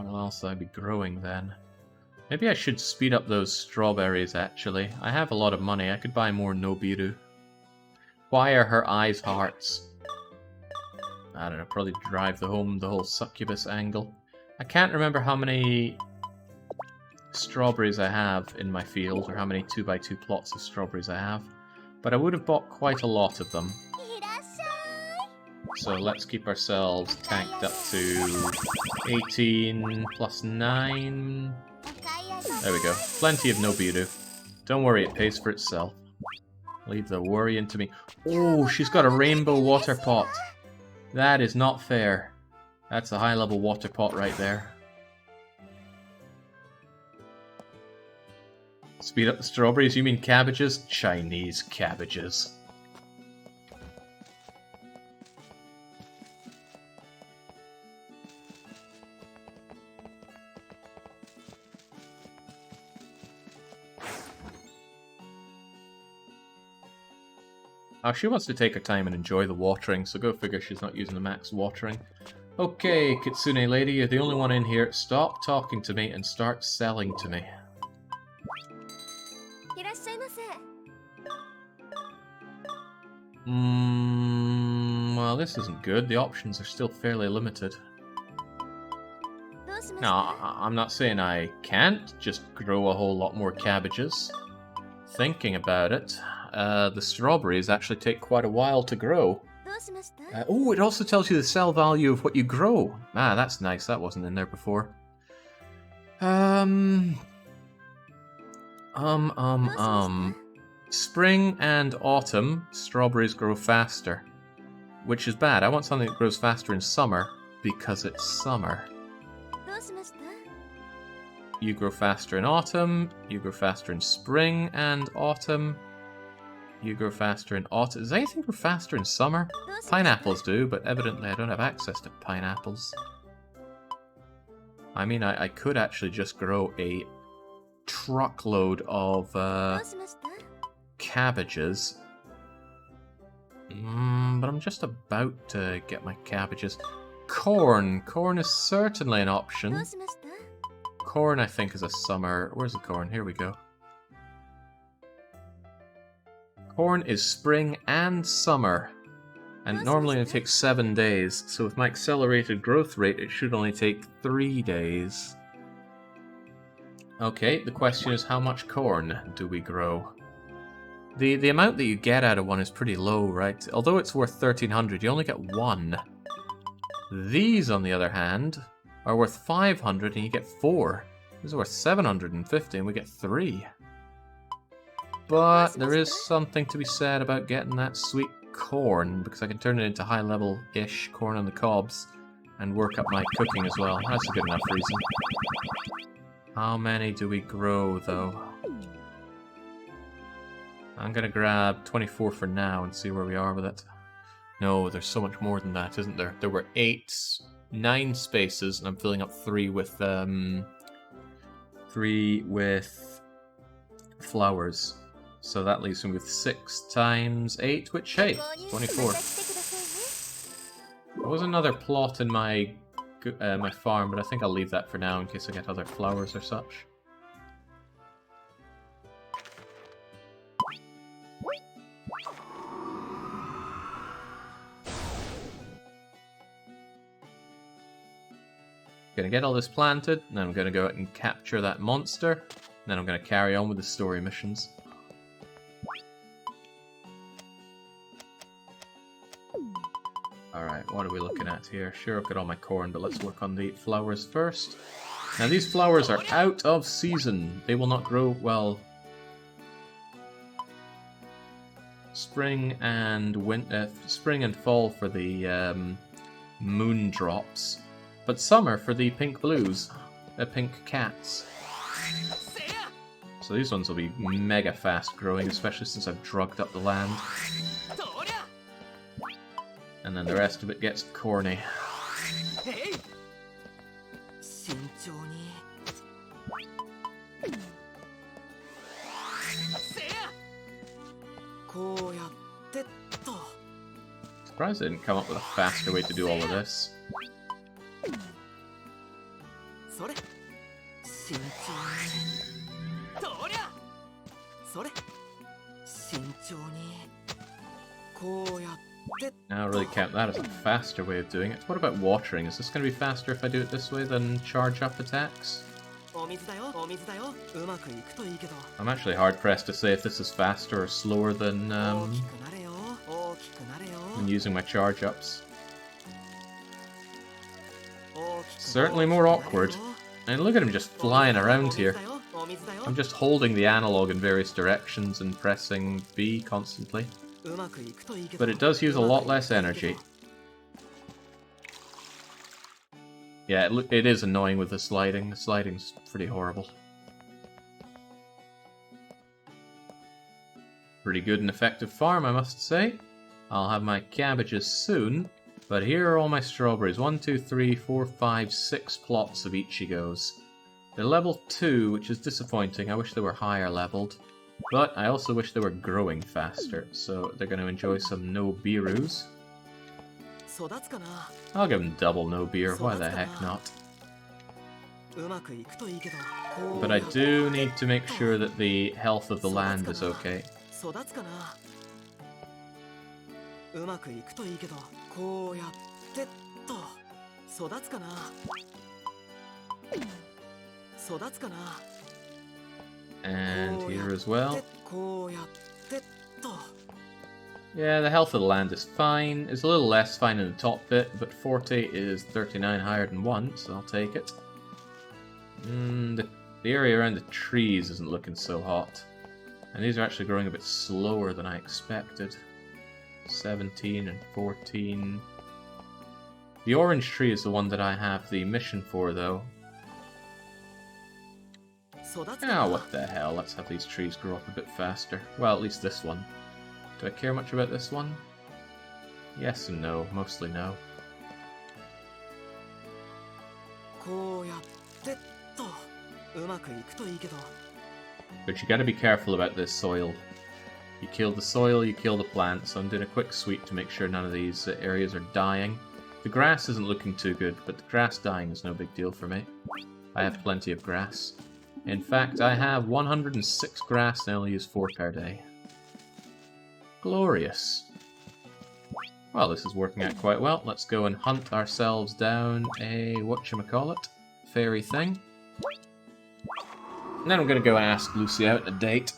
else would I be growing then? Maybe I should speed up those strawberries, actually. I have a lot of money. I could buy more Nobiru. Why are her eyes hearts? I don't know, probably drive home the whole succubus angle. I can't remember how many strawberries I have in my field, or how many 2x2 plots of strawberries I have. But I would have bought quite a lot of them. So let's keep ourselves tanked up to 18 plus 9... There we go. Plenty of Nobiru. Don't worry, it pays for itself. Leave the worrying to me. Oh, she's got a rainbow water pot. That is not fair. That's a high-level water pot right there. Speed up the strawberries? You mean cabbages? Chinese cabbages. Oh, she wants to take her time and enjoy the watering, so go figure she's not using the max watering. Okay, Kitsune lady, you're the only one in here. Stop talking to me and start selling to me. Well, this isn't good. The options are still fairly limited. Now, I'm not saying I can't just grow a whole lot more cabbages. Thinking about it, the strawberries actually take quite a while to grow. Oh, it also tells you the sell value of what you grow. Ah, that's nice. That wasn't in there before. Spring and autumn, strawberries grow faster. Which is bad. I want something that grows faster in summer, because it's summer. You grow faster in autumn, you grow faster in spring and autumn. You grow faster in autumn. Does anything grow faster in summer? Pineapples do, but evidently I don't have access to pineapples. I mean, I could actually just grow a truckload of cabbages. But I'm just about to get my cabbages. Corn. Corn is certainly an option. Corn, I think, is a summer... Where's the corn? Here we go. Corn is spring and summer. And normally it takes 7 days. So with my accelerated growth rate, it should only take 3 days. Okay, the question is how much corn do we grow? The amount that you get out of one is pretty low, right? Although it's worth 1,300, you only get one. These, on the other hand, are worth 500 and you get 4. This is worth 750 and we get 3. But there is something to be said about getting that sweet corn, because I can turn it into high-level-ish corn on the cobs and work up my cooking as well. That's a good enough reason. How many do we grow, though? I'm gonna grab 24 for now and see where we are with it. No, there's so much more than that, isn't there? There were 9 spaces, and I'm filling up 3 with flowers. So that leaves me with 6 times 8, which, hey, 24. There was another plot in my farm, but I think I'll leave that for now in case I get other flowers or such. Gonna get all this planted, and then I'm gonna go out and capture that monster, and then I'm gonna carry on with the story missions. Alright, what are we looking at here? Sure, I've got all my corn, but let's work on the flowers first. Now, these flowers are out of season. They will not grow, well... Spring and fall for the moon drops. But summer for the pink blues, pink cats. So these ones will be mega fast growing, especially since I've drugged up the land. And then the rest of it gets corny. Surprised they didn't come up with a faster way to do all of this. Now I really count that as a faster way of doing it. What about watering? Is this going to be faster if I do it this way than charge up attacks? I'm actually hard pressed to say if this is faster or slower than using my charge ups. Certainly more awkward. And look at him just flying around here. I'm just holding the analog in various directions and pressing B constantly. But it does use a lot less energy. Yeah, it is annoying with the sliding. The sliding's pretty horrible. Pretty good and effective farm, I must say. I'll have my cabbages soon. But here are all my strawberries. 1, 2, 3, 4, 5, 6 plots of Ichigos. They're level 2, which is disappointing. I wish they were higher leveled. But I also wish they were growing faster, so they're going to enjoy some no-birus. I'll give them double no-beer, why the heck not? But I do need to make sure that the health of the land is okay. And here as well. Yeah, the health of the land is fine. It's a little less fine in the top bit, but Forte is 39 higher than 1, so I'll take it. The area around the trees isn't looking so hot. And these are actually growing a bit slower than I expected. 17 and 14. The orange tree is the one that I have the mission for, though. Ah, what the hell, let's have these trees grow up a bit faster. Well, at least this one. Do I care much about this one? Yes and no, mostly no. But you gotta be careful about this soil. You kill the soil, you kill the plants, so I'm doing a quick sweep to make sure none of these areas are dying. The grass isn't looking too good, but the grass dying is no big deal for me. I have plenty of grass. In fact, I have 106 grass and I only use 4 per day. Glorious. Well, this is working out quite well. Let's go and hunt ourselves down a whatchamacallit fairy thing. And then I'm gonna go ask Lucy out on a date.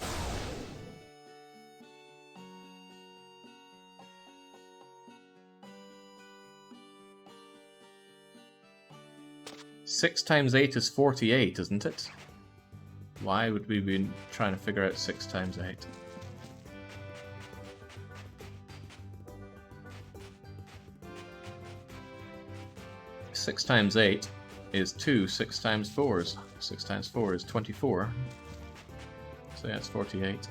Six times 8 is 48, isn't it? Why would we be trying to figure out 6 times 8? Six times 8 is 2, 6 times 4 is 6 times 4 is 24. So yeah, it's 48.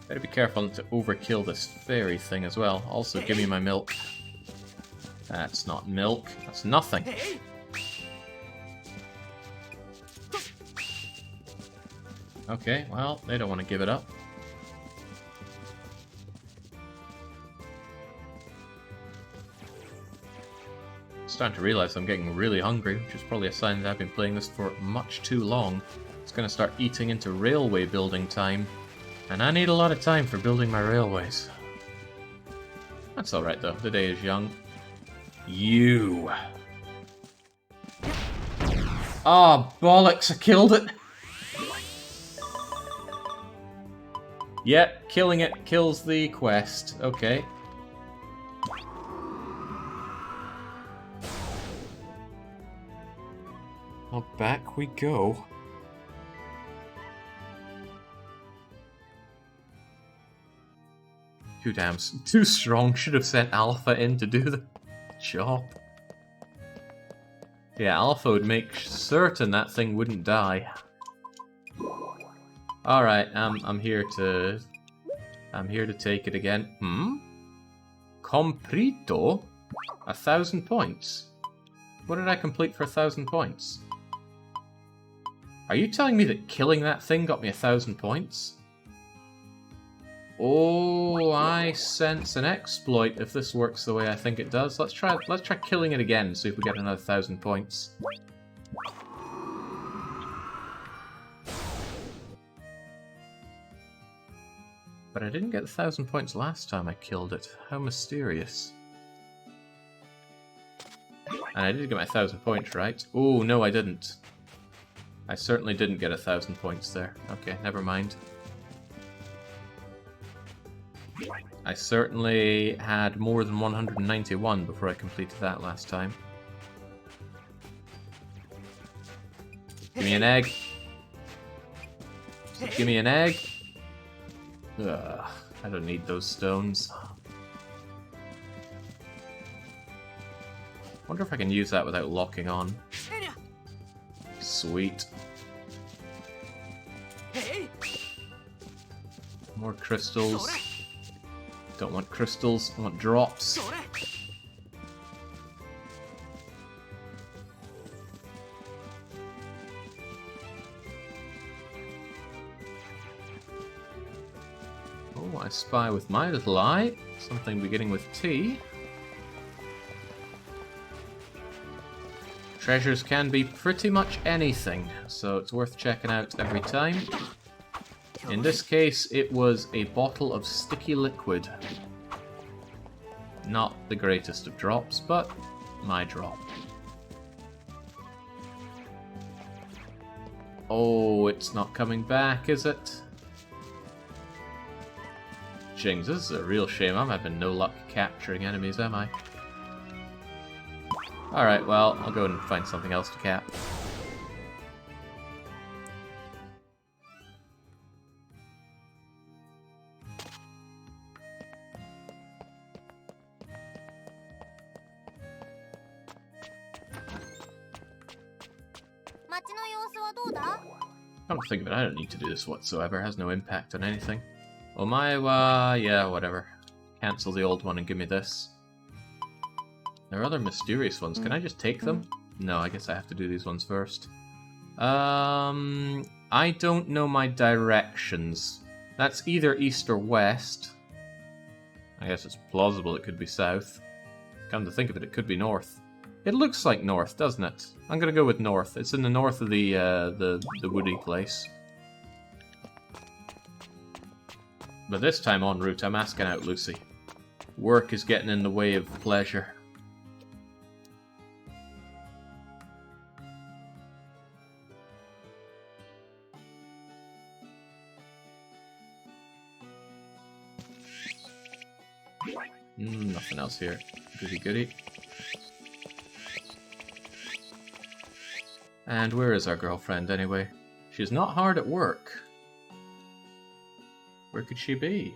Better be careful not to overkill this fairy thing as well. Also, give me my milk. That's not milk. That's nothing. Okay, well, they don't want to give it up. Starting to realize I'm getting really hungry, which is probably a sign that I've been playing this for much too long. It's going to start eating into railway building time, and I need a lot of time for building my railways. That's alright though, the day is young. You! Ah, oh, bollocks, I killed it! Yeah, killing it kills the quest. Okay. Well, back we go. Too strong. Should have sent Alpha in to do the job. Yeah, Alpha would make certain that thing wouldn't die. Alright, I'm here to take it again. Comprito? 1,000 points. What did I complete for 1,000 points? Are you telling me that killing that thing got me 1,000 points? Oh, I sense an exploit if this works the way I think it does. Let's try killing it again and see if we get another 1,000 points. But I didn't get 1,000 points last time I killed it. How mysterious. And I did get my 1,000 points, right? Oh, no, I didn't. I certainly didn't get 1,000 points there. Okay, never mind. I certainly had more than 191 before I completed that last time. Give me an egg. Give me an egg. Ugh, I don't need those stones. Wonder if I can use that without locking on. Sweet. More crystals. Don't want crystals, I want drops. Oh, I spy with my little eye something beginning with T. Treasures can be pretty much anything, so it's worth checking out every time. In this case, it was a bottle of sticky liquid. Not the greatest of drops, but my drop. Oh, it's not coming back, is it? Jings, this is a real shame. I'm having no luck capturing enemies, am I? Alright, well, I'll go and find something else to cap. Come to think of it, I don't need to do this whatsoever. It has no impact on anything. Omaewa, yeah, whatever. Cancel the old one and give me this. There are other mysterious ones. Can I just take them? No, I guess I have to do these ones first. I don't know my directions. That's either east or west. I guess it's plausible it could be south. Come to think of it, it could be north. It looks like north, doesn't it? I'm gonna go with north. It's in the north of the woody place. But this time en route, I'm asking out Lucy. Work is getting in the way of pleasure. Nothing else here. Goody goody. And where is our girlfriend anyway? She's not hard at work. Where could she be?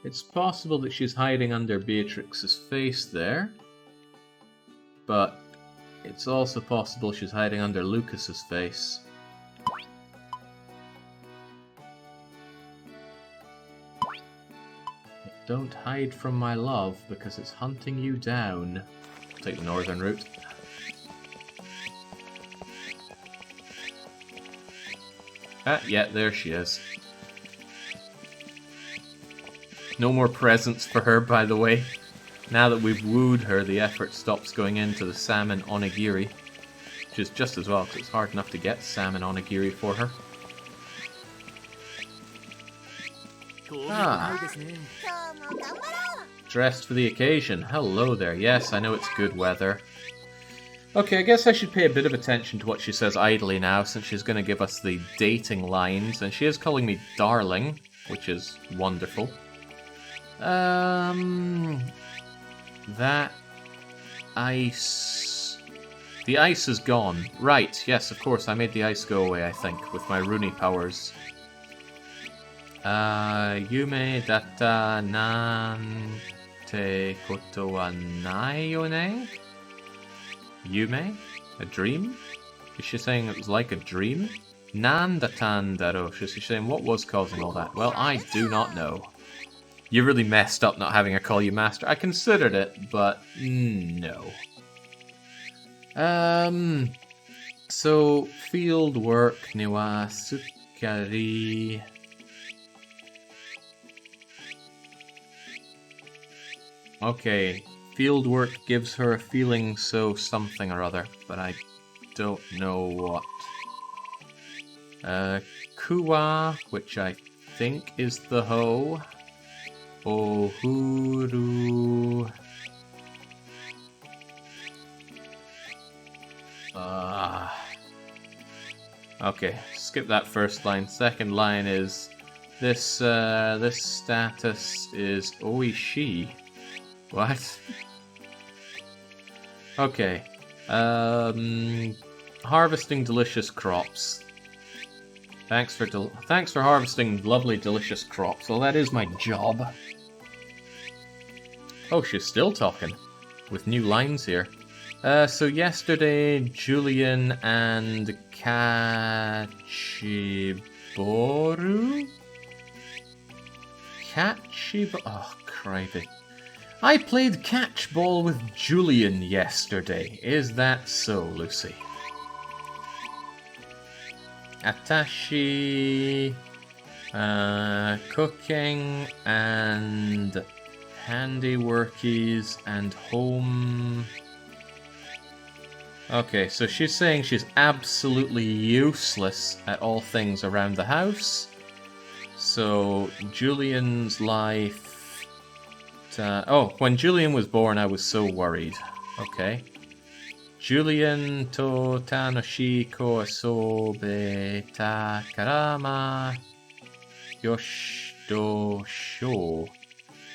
It's possible that she's hiding under Beatrix's face there. But it's also possible she's hiding under Lucas's face. Don't hide from my love, because it's hunting you down. Take the northern route. Ah, yeah, there she is. No more presents for her, by the way. Now that we've wooed her, the effort stops going into the salmon onigiri. Which is just as well, because it's hard enough to get salmon onigiri for her. Ah. Dressed for the occasion. Hello there. Yes, I know it's good weather. Okay, I guess I should pay a bit of attention to what she says idly now, since she's going to give us the dating lines, and she is calling me darling, which is wonderful. That ice... The ice is gone. Right, yes, of course, I made the ice go away, I think, with my Rune powers. Yume data nante koto wa nai yo ne? Yume? A dream? Is she saying it was like a dream? Nan datan daro. Is she saying what was causing all that? Well, I do not know. You really messed up not having her call you master. I considered it, but no. So, field work niwa sukari... Okay, field work gives her a feeling so something or other, but I don't know what. Kuwa, which I think is the hoe. Ohuru. Okay, skip that first line. Second line is this status is oishi. What? Okay. Harvesting delicious crops. Thanks for harvesting lovely delicious crops. Well, that is my job. Oh, she's still talking with new lines here. So yesterday, Julian and Kachiboru? Oh, crikey. I played catchball with Julian yesterday. Is that so, Lucy? Atashi... cooking and handiworkies and home... Okay, so she's saying she's absolutely useless at all things around the house. So, Julian's life... when Julian was born, I was so worried. Okay. Julian to tanoshi ko asobe takarama yoshito sho.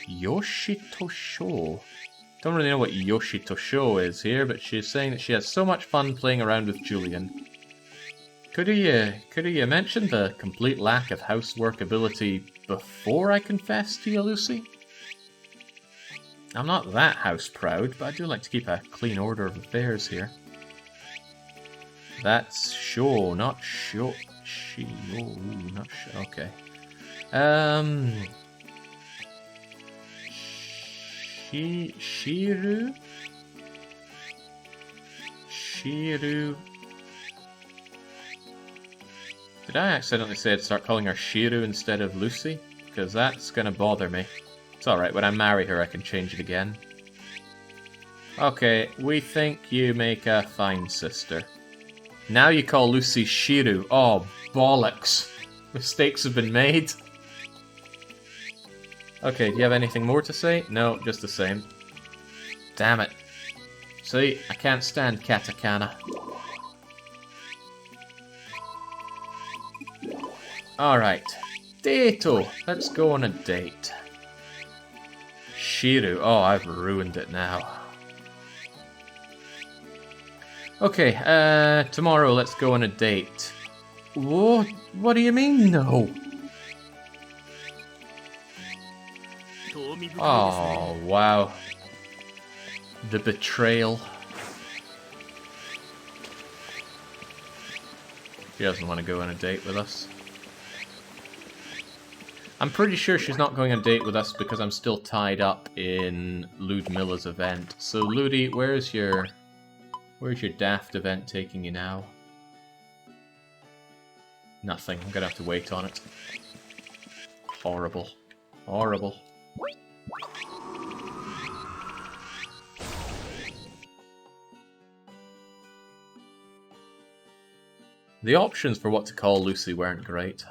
Yoshito sho? Don't really know what Yoshito sho is here, but she's saying that she has so much fun playing around with Julian. Could you mention the complete lack of housework ability before I confess to you, Lucy? I'm not that house proud, but I do like to keep a clean order of affairs here. That's sho, not sho. Shio, not sho. Okay. Shiru? Shiru. Did I accidentally say I'd start calling her Shiru instead of Lucy? Because that's gonna bother me. It's alright, when I marry her I can change it again. Okay, we think you make a fine sister. Now you call Lucy Shiru. Oh, bollocks. Mistakes have been made. Okay, do you have anything more to say? No, just the same. Damn it. See, I can't stand katakana. Alright. Dato. Let's go on a date. Shiru. Oh, I've ruined it now. Okay, tomorrow let's go on a date. What do you mean, no? Oh, wow. The betrayal. She doesn't want to go on a date with us. I'm pretty sure she's not going on a date with us because I'm still tied up in Ludmilla's event. So, Ludi, where's your daft event taking you now? Nothing. I'm gonna have to wait on it. Horrible. Horrible. The options for what to call Lucy weren't great.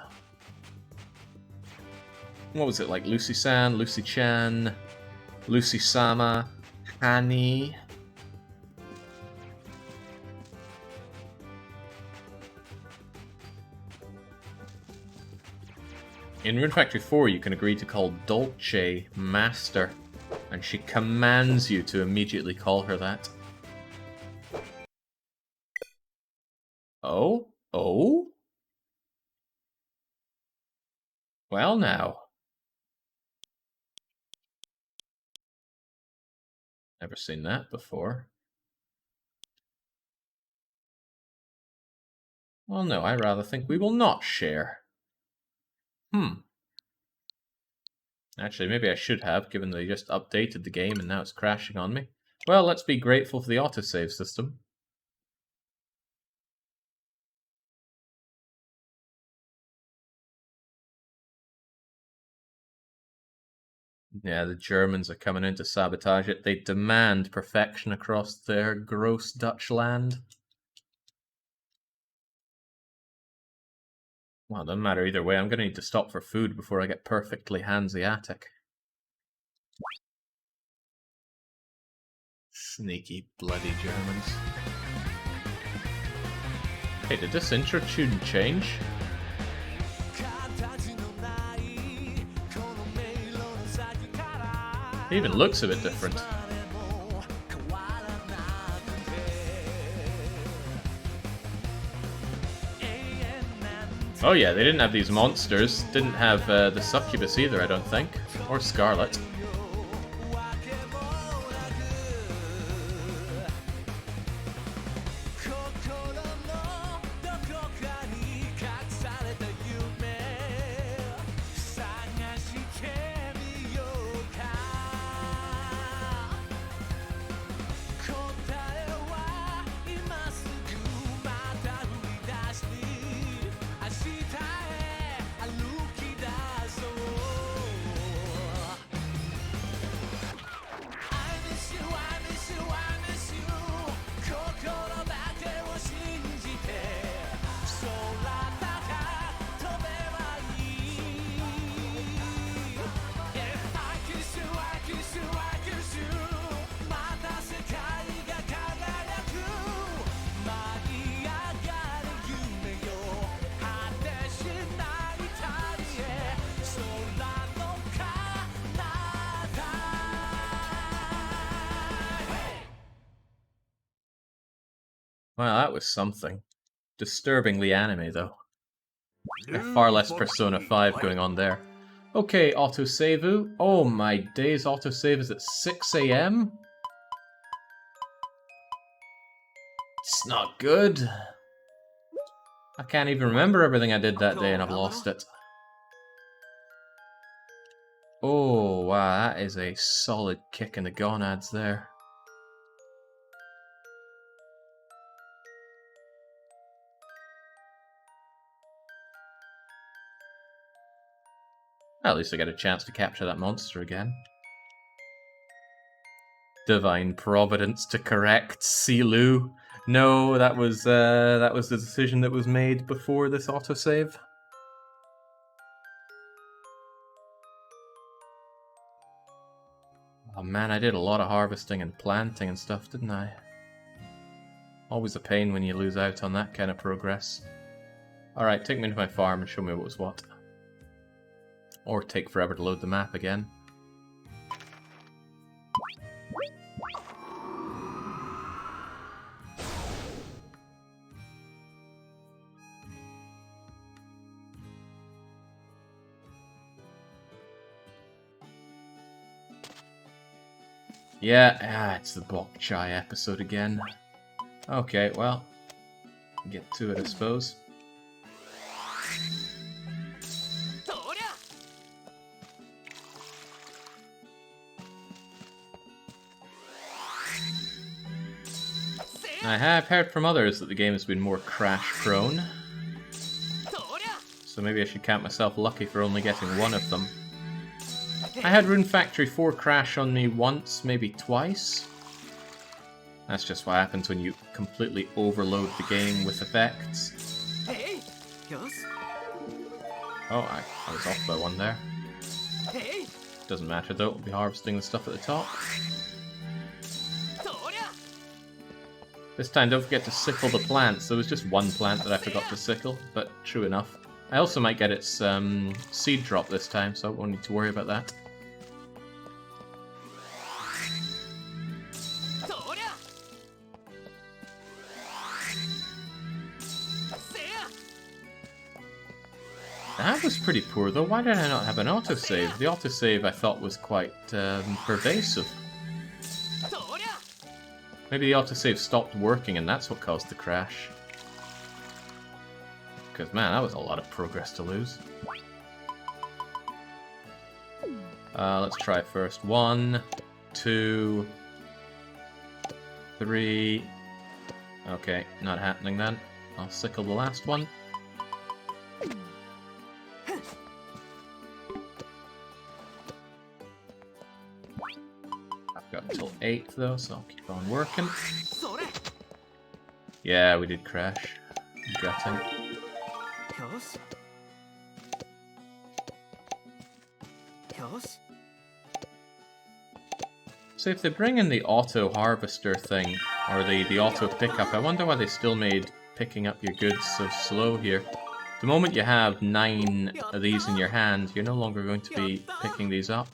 What was it, like Lucy-san, Lucy-chan, Lucy-sama, Hani? In Rune Factory 4, you can agree to call Dolce Master, and she commands you to immediately call her that. Oh? Oh? Well now. Never seen that before. Well, no, I rather think we will not share. Actually, maybe I should have, given they just updated the game and now it's crashing on me. Well, let's be grateful for the autosave system. Yeah, the Germans are coming in to sabotage it. They demand perfection across their gross Dutch land. Well, it doesn't matter either way. I'm going to need to stop for food before I get perfectly Hanseatic. Sneaky bloody Germans. Hey, did this intro tune change? It even looks a bit different. Oh yeah, they didn't have these monsters. Didn't have the succubus either, I don't think. Or Scarlet. Well, that was something. Disturbingly anime, though. Far less Persona 5 going on there. Okay, autosave. Oh my days, autosave is at 6 AM? It's not good. I can't even remember everything I did that day and I've lost it. Oh, wow, that is a solid kick in the gonads there. At least I get a chance to capture that monster again. Divine Providence to correct Silu. No, that was the decision that was made before this autosave. Oh man, I did a lot of harvesting and planting and stuff, didn't I? Always a pain when you lose out on that kind of progress. Alright, take me into my farm and show me what was what. Or take forever to load the map again. Yeah, it's the bok chai episode again. Okay, well, get to it, I suppose. I have heard from others that the game has been more crash-prone, so maybe I should count myself lucky for only getting one of them. I had Rune Factory 4 crash on me once, maybe twice. That's just what happens when you completely overload the game with effects. Oh, I was off by one there. Doesn't matter though, we'll be harvesting the stuff at the top. This time, don't forget to sickle the plants. There was just one plant that I forgot to sickle, but true enough. I also might get its seed drop this time, so I won't need to worry about that. That was pretty poor though. Why did I not have an autosave? The autosave I thought was quite pervasive. Maybe the autosave stopped working and that's what caused the crash. Because man, that was a lot of progress to lose. Let's try it first. 1, 2, 3. Okay, not happening then. I'll sickle the last one. Got until 8 though, so I'll keep on working. Yeah, we did crash. Gutting. So if they bring in the auto harvester thing, or the auto pickup, I wonder why they still made picking up your goods so slow here. The moment you have 9 of these in your hand, you're no longer going to be picking these up.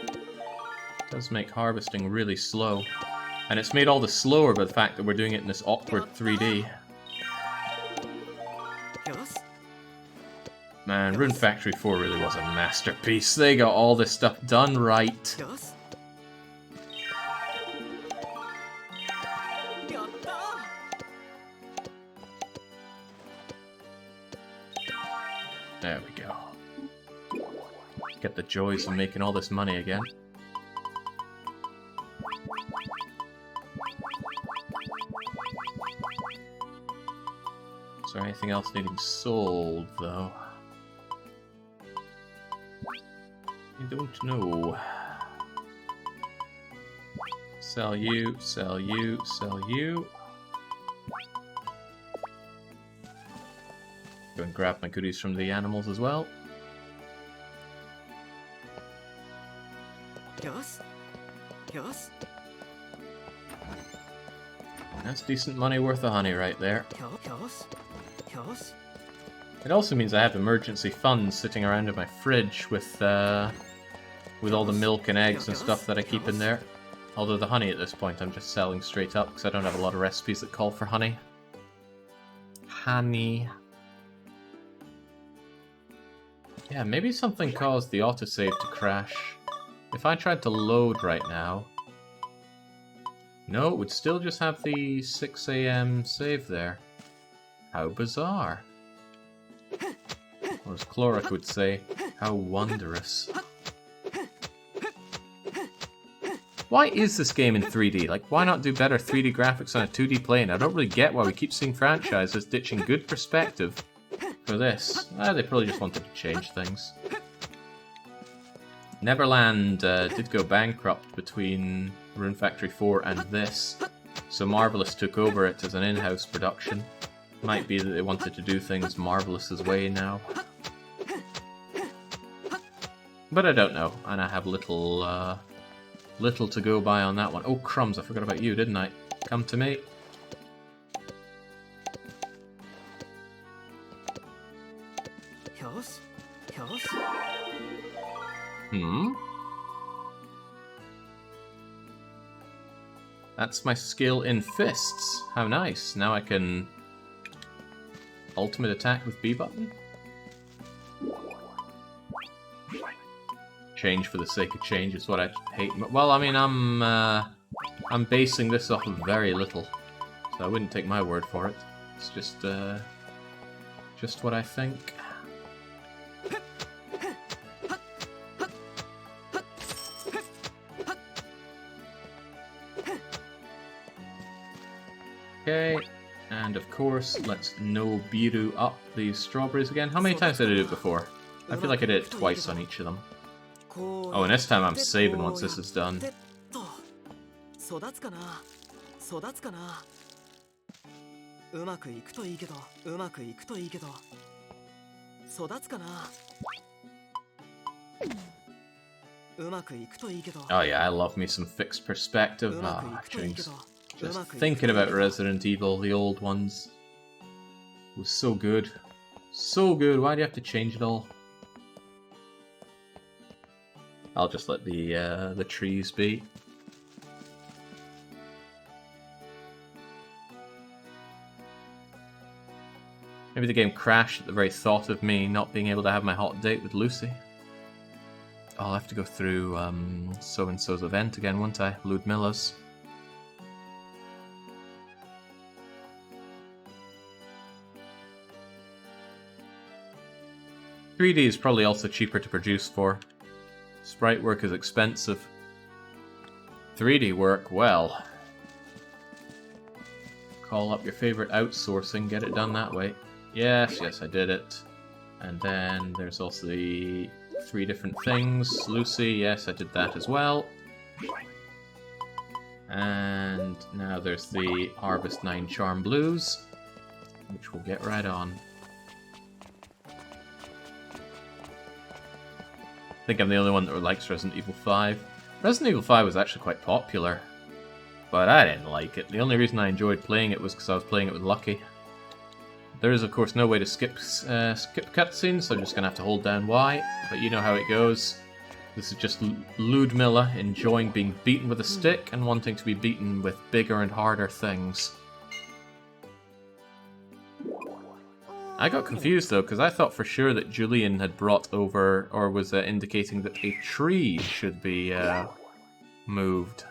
It does make harvesting really slow. And it's made all the slower by the fact that we're doing it in this awkward 3D. Man, Rune Factory 4 really was a masterpiece. They got all this stuff done right. There we go. Get the joys of making all this money again. Is there anything else needing sold, though? I don't know. Sell you, sell you, sell you. Go and grab my goodies from the animals as well. That's decent money worth of honey right there. It also means I have emergency funds sitting around in my fridge with all the milk and eggs and stuff that I keep in there. Although the honey at this point I'm just selling straight up because I don't have a lot of recipes that call for honey. Honey. Yeah, maybe something caused the autosave to crash. If I tried to load right now... No, it would still just have the 6 AM save there. How bizarre. Or as Cloric would say, how wondrous. Why is this game in 3D? Like, why not do better 3D graphics on a 2D plane? I don't really get why we keep seeing franchises ditching good perspective for this. They probably just wanted to change things. Neverland did go bankrupt between Rune Factory 4 and this, so Marvelous took over it as an in-house production. Might be that they wanted to do things Marvelous's way now. But I don't know, and I have little to go by on that one. Oh crumbs, I forgot about you, didn't I? Come to me. That's my skill in fists. How nice. Now I can... Ultimate attack with B button? Change for the sake of change is what I hate. Well, I mean, I'm basing this off of very little, so I wouldn't take my word for it. It's just what I think. Okay, and of course, let's no biru up these strawberries again. How many times did I do it before? I feel like I did it twice on each of them. Oh, and this time I'm saving once this is done. Oh yeah, I love me some fixed perspective. Ah, jinx. Just thinking about Resident Evil, the old ones, was so good. So good, why do you have to change it all? I'll just let the trees be. Maybe the game crashed at the very thought of me not being able to have my hot date with Lucy. I'll have to go through so-and-so's event again, won't I? Ludmilla's. .3D is probably also cheaper to produce for. Sprite work is expensive. 3D work, well. Call up your favorite outsourcing, get it done that way. Yes, yes, I did it. And then there's also the 3 different things. Lucy, yes, I did that as well. And now there's the Harvest 9 Charm Blues, which we'll get right on. I think I'm the only one that likes Resident Evil 5. Resident Evil 5 was actually quite popular, but I didn't like it. The only reason I enjoyed playing it was because I was playing it with Lucky. There is, of course, no way to skip cutscenes, so I'm just going to have to hold down Y, but you know how it goes. This is just Ludmilla enjoying being beaten with a stick and wanting to be beaten with bigger and harder things. I got confused though, because I thought for sure that Julian had brought over, or was indicating that a tree should be moved.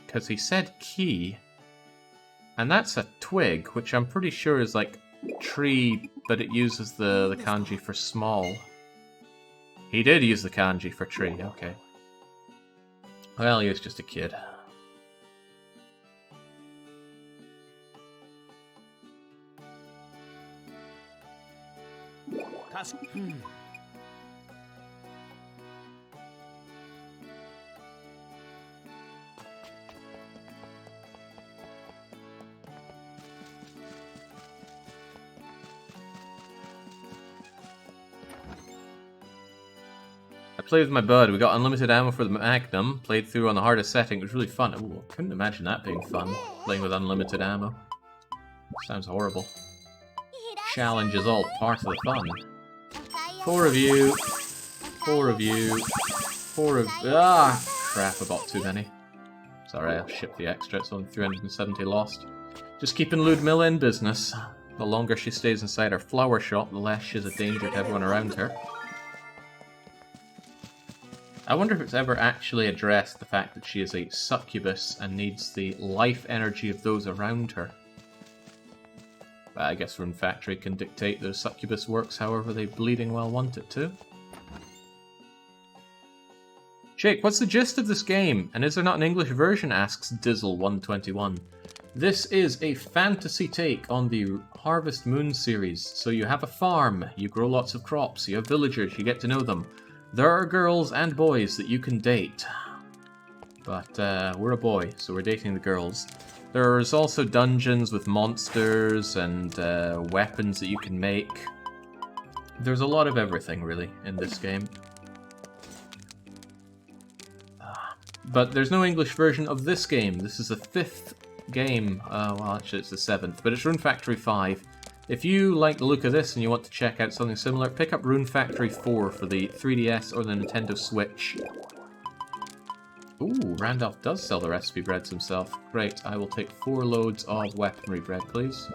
Because he said key, and that's a twig, which I'm pretty sure is like tree, but it uses the kanji for small. He did use the kanji for tree, okay. Well, he was just a kid. I played with my bud. We got unlimited ammo for the Magnum. Played through on the hardest setting. It was really fun. Ooh, I couldn't imagine that being fun, playing with unlimited ammo. Sounds horrible. Challenge is all part of the fun. 4 of you. 4 of you. 4 of... Ah! Crap, I bought too many. Sorry, I'll ship the extra. It's only 370 lost. Just keeping Ludmilla in business. The longer she stays inside her flower shop, the less she's a danger to everyone around her. I wonder if it's ever actually addressed the fact that she is a succubus and needs the life energy of those around her. But I guess Rune Factory can dictate that a succubus works however they bleeding well want it to. Jake, what's the gist of this game? And is there not an English version? Asks Dizzle121. This is a fantasy take on the Harvest Moon series. So you have a farm, you grow lots of crops, you have villagers, you get to know them. There are girls and boys that you can date. But we're a boy, so we're dating the girls. There's also dungeons with monsters and weapons that you can make. There's a lot of everything, really, in this game. But there's no English version of this game. This is the 5th game. Well, actually, it's the 7th, but it's Rune Factory 5. If you like the look of this and you want to check out something similar, pick up Rune Factory 4 for the 3DS or the Nintendo Switch. Ooh, Randolph does sell the recipe breads himself. Great, I will take 4 loads of weaponry bread, please.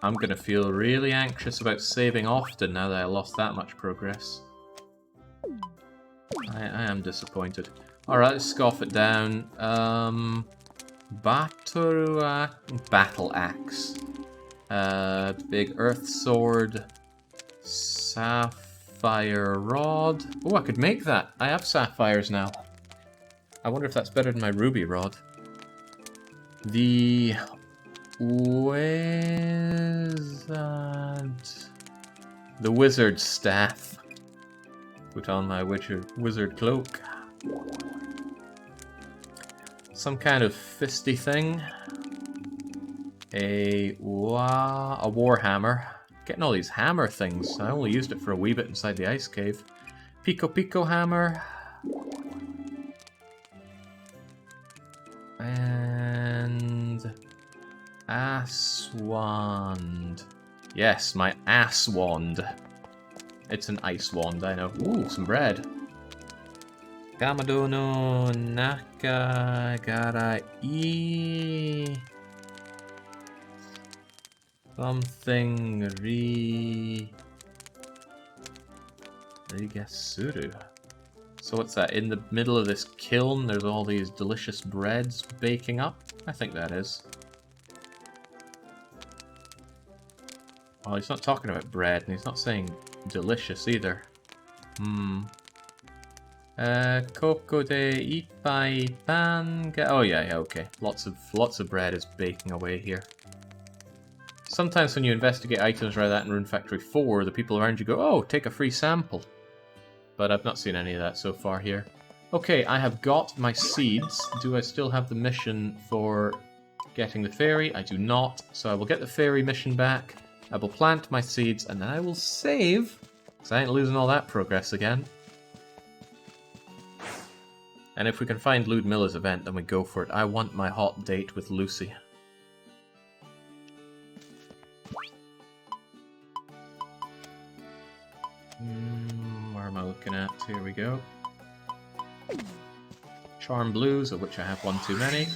I'm gonna feel really anxious about saving often now that I lost that much progress. I am disappointed. Alright, let's scoff it down. Battle Axe. Big Earth Sword. Sapphire Rod. Oh, I could make that. I have sapphires now. I wonder if that's better than my ruby rod. The wizard staff. Put on my wizard cloak. Some kind of fisty thing. A warhammer. Getting all these hammer things. I only used it for a wee bit inside the ice cave. Pico hammer. And ass wand. Yes, my ass wand. It's an ice wand, I know. Ooh, some bread. Kamado no Nakagarai. Something Rigasuru. So what's that? In the middle of this kiln, there's all these delicious breads baking up? I think that is. Well, he's not talking about bread, and he's not saying delicious either. Coco de ipai pan. Oh yeah, okay. Lots of bread is baking away here. Sometimes when you investigate items like that in Rune Factory 4, the people around you go, oh, take a free sample. But I've not seen any of that so far here. Okay, I have got my seeds. Do I still have the mission for getting the fairy? I do not. So I will get the fairy mission back. I will plant my seeds, and then I will save. Because I ain't losing all that progress again. And if we can find Ludmilla's event, then we go for it. I want my hot date with Lucy. Where am I looking at? Here we go. Charm Blues, of which I have one too many.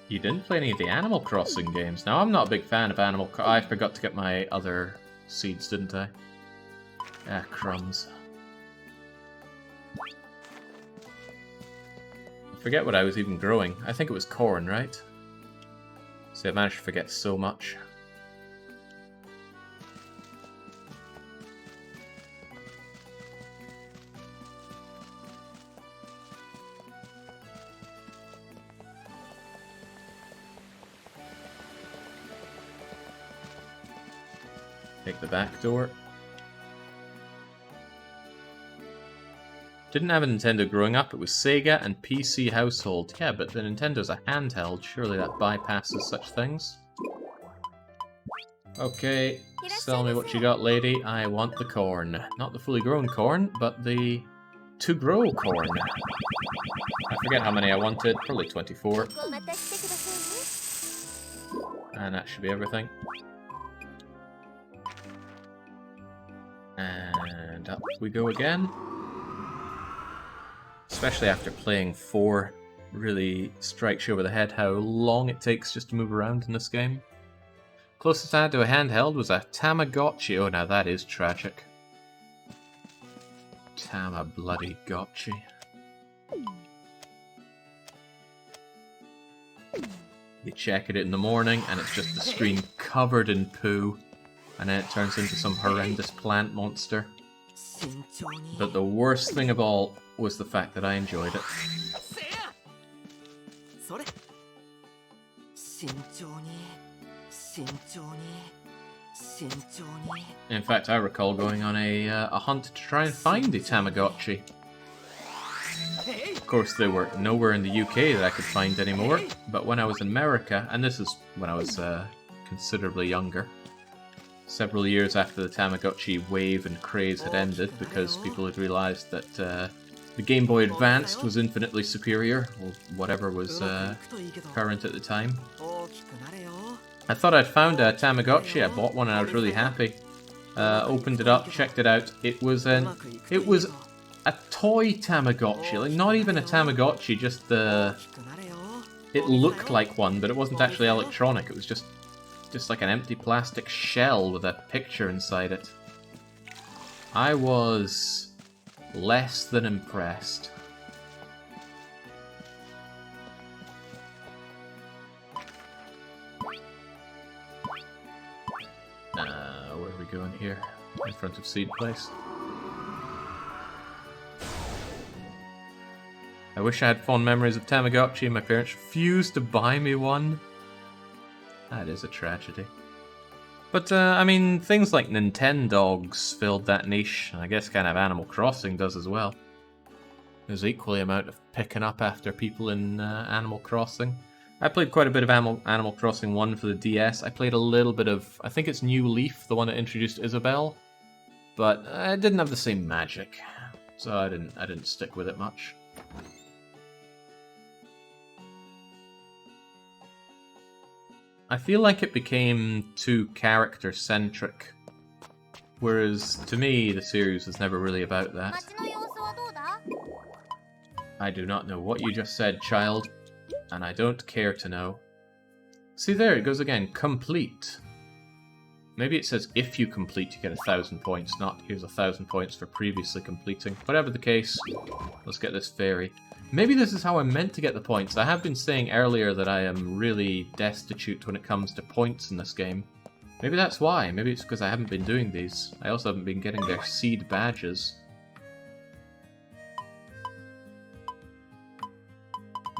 You didn't play any of the Animal Crossing games. Now, I'm not a big fan of Animal Crossing. I forgot to get my other seeds, didn't I? Ah, crumbs. I forget what I was even growing. I think it was corn, right? See, I managed to forget so much. Take the back door. Didn't have a Nintendo growing up, it was Sega and PC household. Yeah, but the Nintendo's a handheld, surely that bypasses such things. Okay, sell me what you got, lady. I want the corn. Not the fully grown corn, but the to-grow corn. I forget how many I wanted, probably 24. And that should be everything. And up we go again. Especially after playing 4, really strikes you over the head how long it takes just to move around in this game. Closest I had to a handheld was a Tamagotchi. Oh, now that is tragic. Tama-bloody-gotchi. You check it in the morning and it's just the screen covered in poo. And then it turns into some horrendous plant monster. But the worst thing of all was the fact that I enjoyed it. In fact, I recall going on a hunt to try and find the Tamagotchi. Of course, they were nowhere in the UK that I could find anymore, but when I was in America, and this is when I was considerably younger, several years after the Tamagotchi wave and craze had ended because people had realised that the Game Boy Advance was infinitely superior, or whatever was current at the time. I thought I'd found a Tamagotchi, I bought one and I was really happy. Opened it up, checked it out. It was a toy Tamagotchi, like not even a Tamagotchi, just the. It looked like one, but it wasn't actually electronic. It was just like an empty plastic shell with a picture inside it. I was less than impressed. Where are we going here? In front of Seed Place. I wish I had fond memories of Tamagotchi. My parents refused to buy me one. That is a tragedy. But, I mean, things like Nintendogs filled that niche, and I guess kind of Animal Crossing does as well. There's equally amount of picking up after people in Animal Crossing. I played quite a bit of Animal Crossing 1 for the DS. I played a little bit of, I think it's New Leaf, the one that introduced Isabelle. But it didn't have the same magic, so I didn't stick with it much. I feel like it became too character-centric, whereas to me the series was never really about that. I do not know what you just said, child, and I don't care to know. See, there it goes again, complete. Maybe it says if you complete you get 1,000 points, not here's 1,000 points for previously completing. Whatever the case, let's get this fairy. Maybe this is how I'm meant to get the points. I have been saying earlier that I am really destitute when it comes to points in this game. Maybe that's why. Maybe it's because I haven't been doing these. I also haven't been getting their seed badges.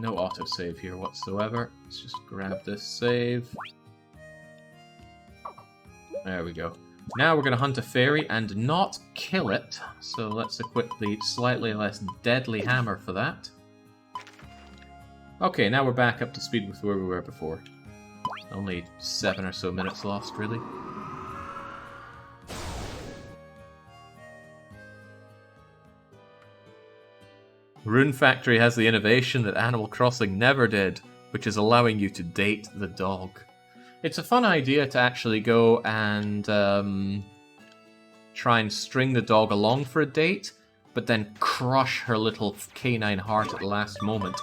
No autosave here whatsoever. Let's just grab this save. There we go. Now we're going to hunt a fairy and not kill it. So let's equip the slightly less deadly hammer for that. Okay, now we're back up to speed with where we were before. Only 7 or so minutes lost, really. Rune Factory has the innovation that Animal Crossing never did, which is allowing you to date the dog. It's a fun idea to actually go and try and string the dog along for a date, but then crush her little canine heart at the last moment.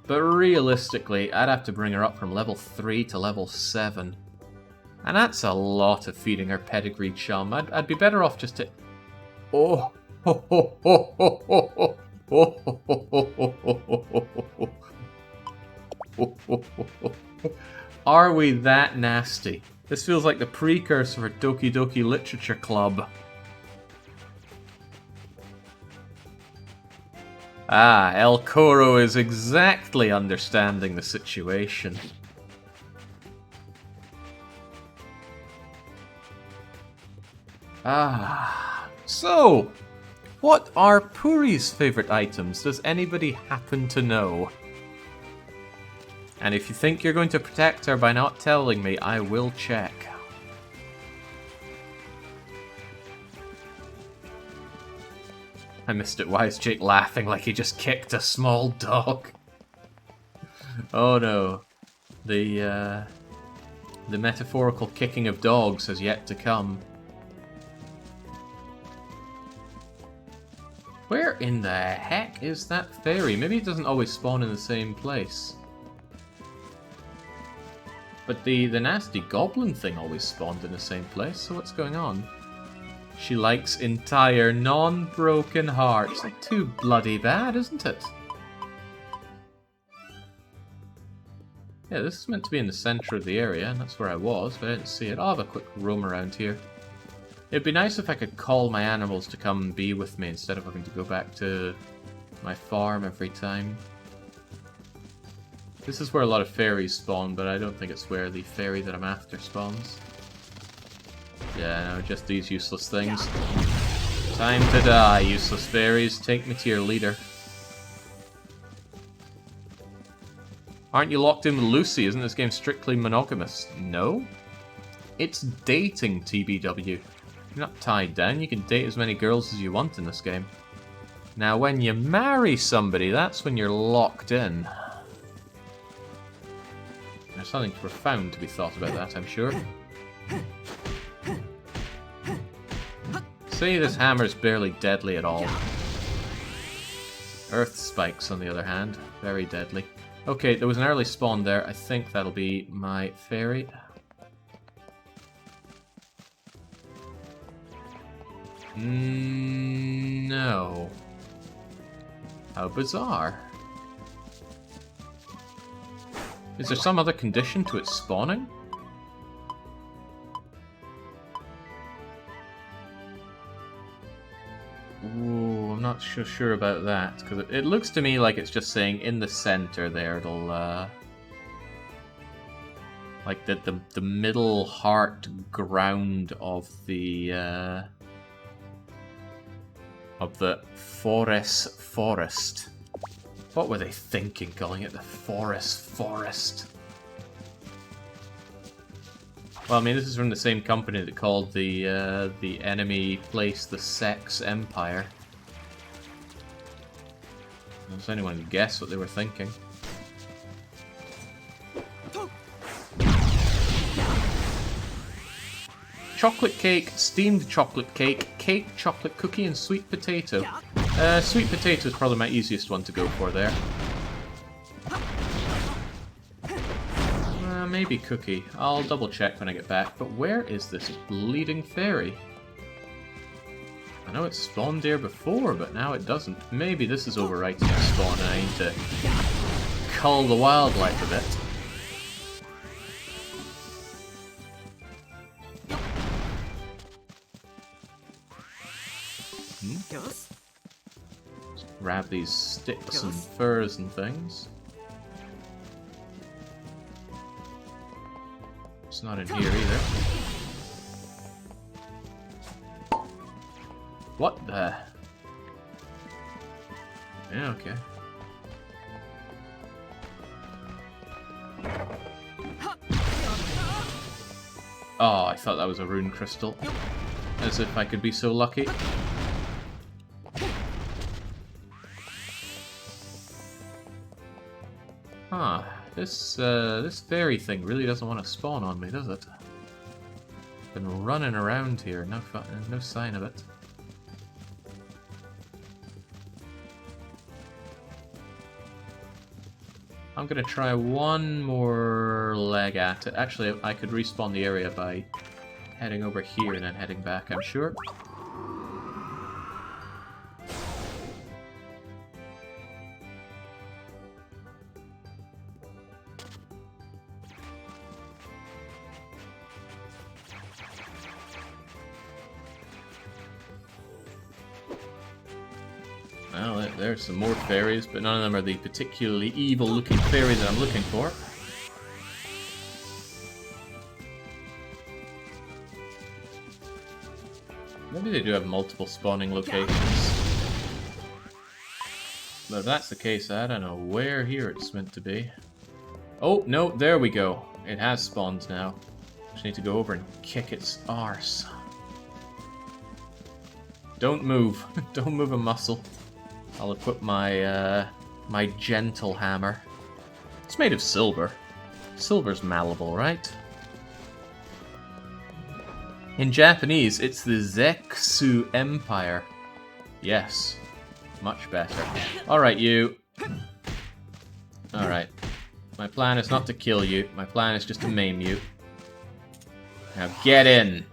But realistically, I'd have to bring her up from level 3 to level 7. And that's a lot of feeding her pedigree chum. I'd be better off just to... Oh! Are we that nasty? This feels like the precursor for Doki Doki Literature Club. Ah, El Coro is exactly understanding the situation. Ah, so, what are Puri's favourite items? Does anybody happen to know? And if you think you're going to protect her by not telling me, I will check. I missed it. Why is Jake laughing like he just kicked a small dog? Oh no. The metaphorical kicking of dogs has yet to come. Where in the heck is that fairy? Maybe it doesn't always spawn in the same place. But the nasty goblin thing always spawned in the same place, so what's going on? She likes entire non-broken hearts. Like, too bloody bad, isn't it? Yeah, this is meant to be in the centre of the area, and that's where I was, but I didn't see it. I'll have a quick roam around here. It'd be nice if I could call my animals to come be with me instead of having to go back to my farm every time. This is where a lot of fairies spawn, but I don't think it's where the fairy that I'm after spawns. Yeah, no, just these useless things. Time to die, useless fairies. Take me to your leader. Aren't you locked in with Lucy? Isn't this game strictly monogamous? No? It's dating, TBW. You're not tied down. You can date as many girls as you want in this game. Now, when you marry somebody, that's when you're locked in. There's something profound to be thought about that, I'm sure. See, this hammer's barely deadly at all. Earth spikes, on the other hand, very deadly. Okay, there was an early spawn there. I think that'll be my fairy. No. How bizarre. Is there some other condition to its spawning? Ooh, I'm not sure about that, because it looks to me like it's just saying in the center there it'll, like the middle heart ground of the forest. What were they thinking, calling it the forest? Well, I mean, this is from the same company that called the enemy place the Sex Empire. Does anyone guess what they were thinking? Chocolate cake, steamed chocolate cake, cake, chocolate cookie, and sweet potato. Sweet potato is probably my easiest one to go for there. Maybe cookie. I'll double check when I get back. But where is this bleeding fairy? I know it spawned here before, but now it doesn't. Maybe this is overwriting its spawn and I need to cull the wildlife a bit. Just grab these sticks and furs and things. It's not in here either. What the? Yeah, okay. Oh, I thought that was a rune crystal. As if I could be so lucky. Huh. This fairy thing really doesn't want to spawn on me, does it? Been running around here, no sign of it. I'm gonna try one more leg at it. Actually, I could respawn the area by heading over here and then heading back, I'm sure. Well, there's some more fairies, but none of them are the particularly evil-looking fairies that I'm looking for. Maybe they do have multiple spawning locations. But if that's the case, I don't know where here it's meant to be. Oh, no, there we go. It has spawned now. Just need to go over and kick its arse. Don't move. Don't move a muscle. I'll equip my my gentle hammer. It's made of silver. Silver's malleable, right? In Japanese, it's the Zeksu Empire. Yes, much better. Alright, you. Alright. My plan is not to kill you. My plan is just to maim you. Now get in.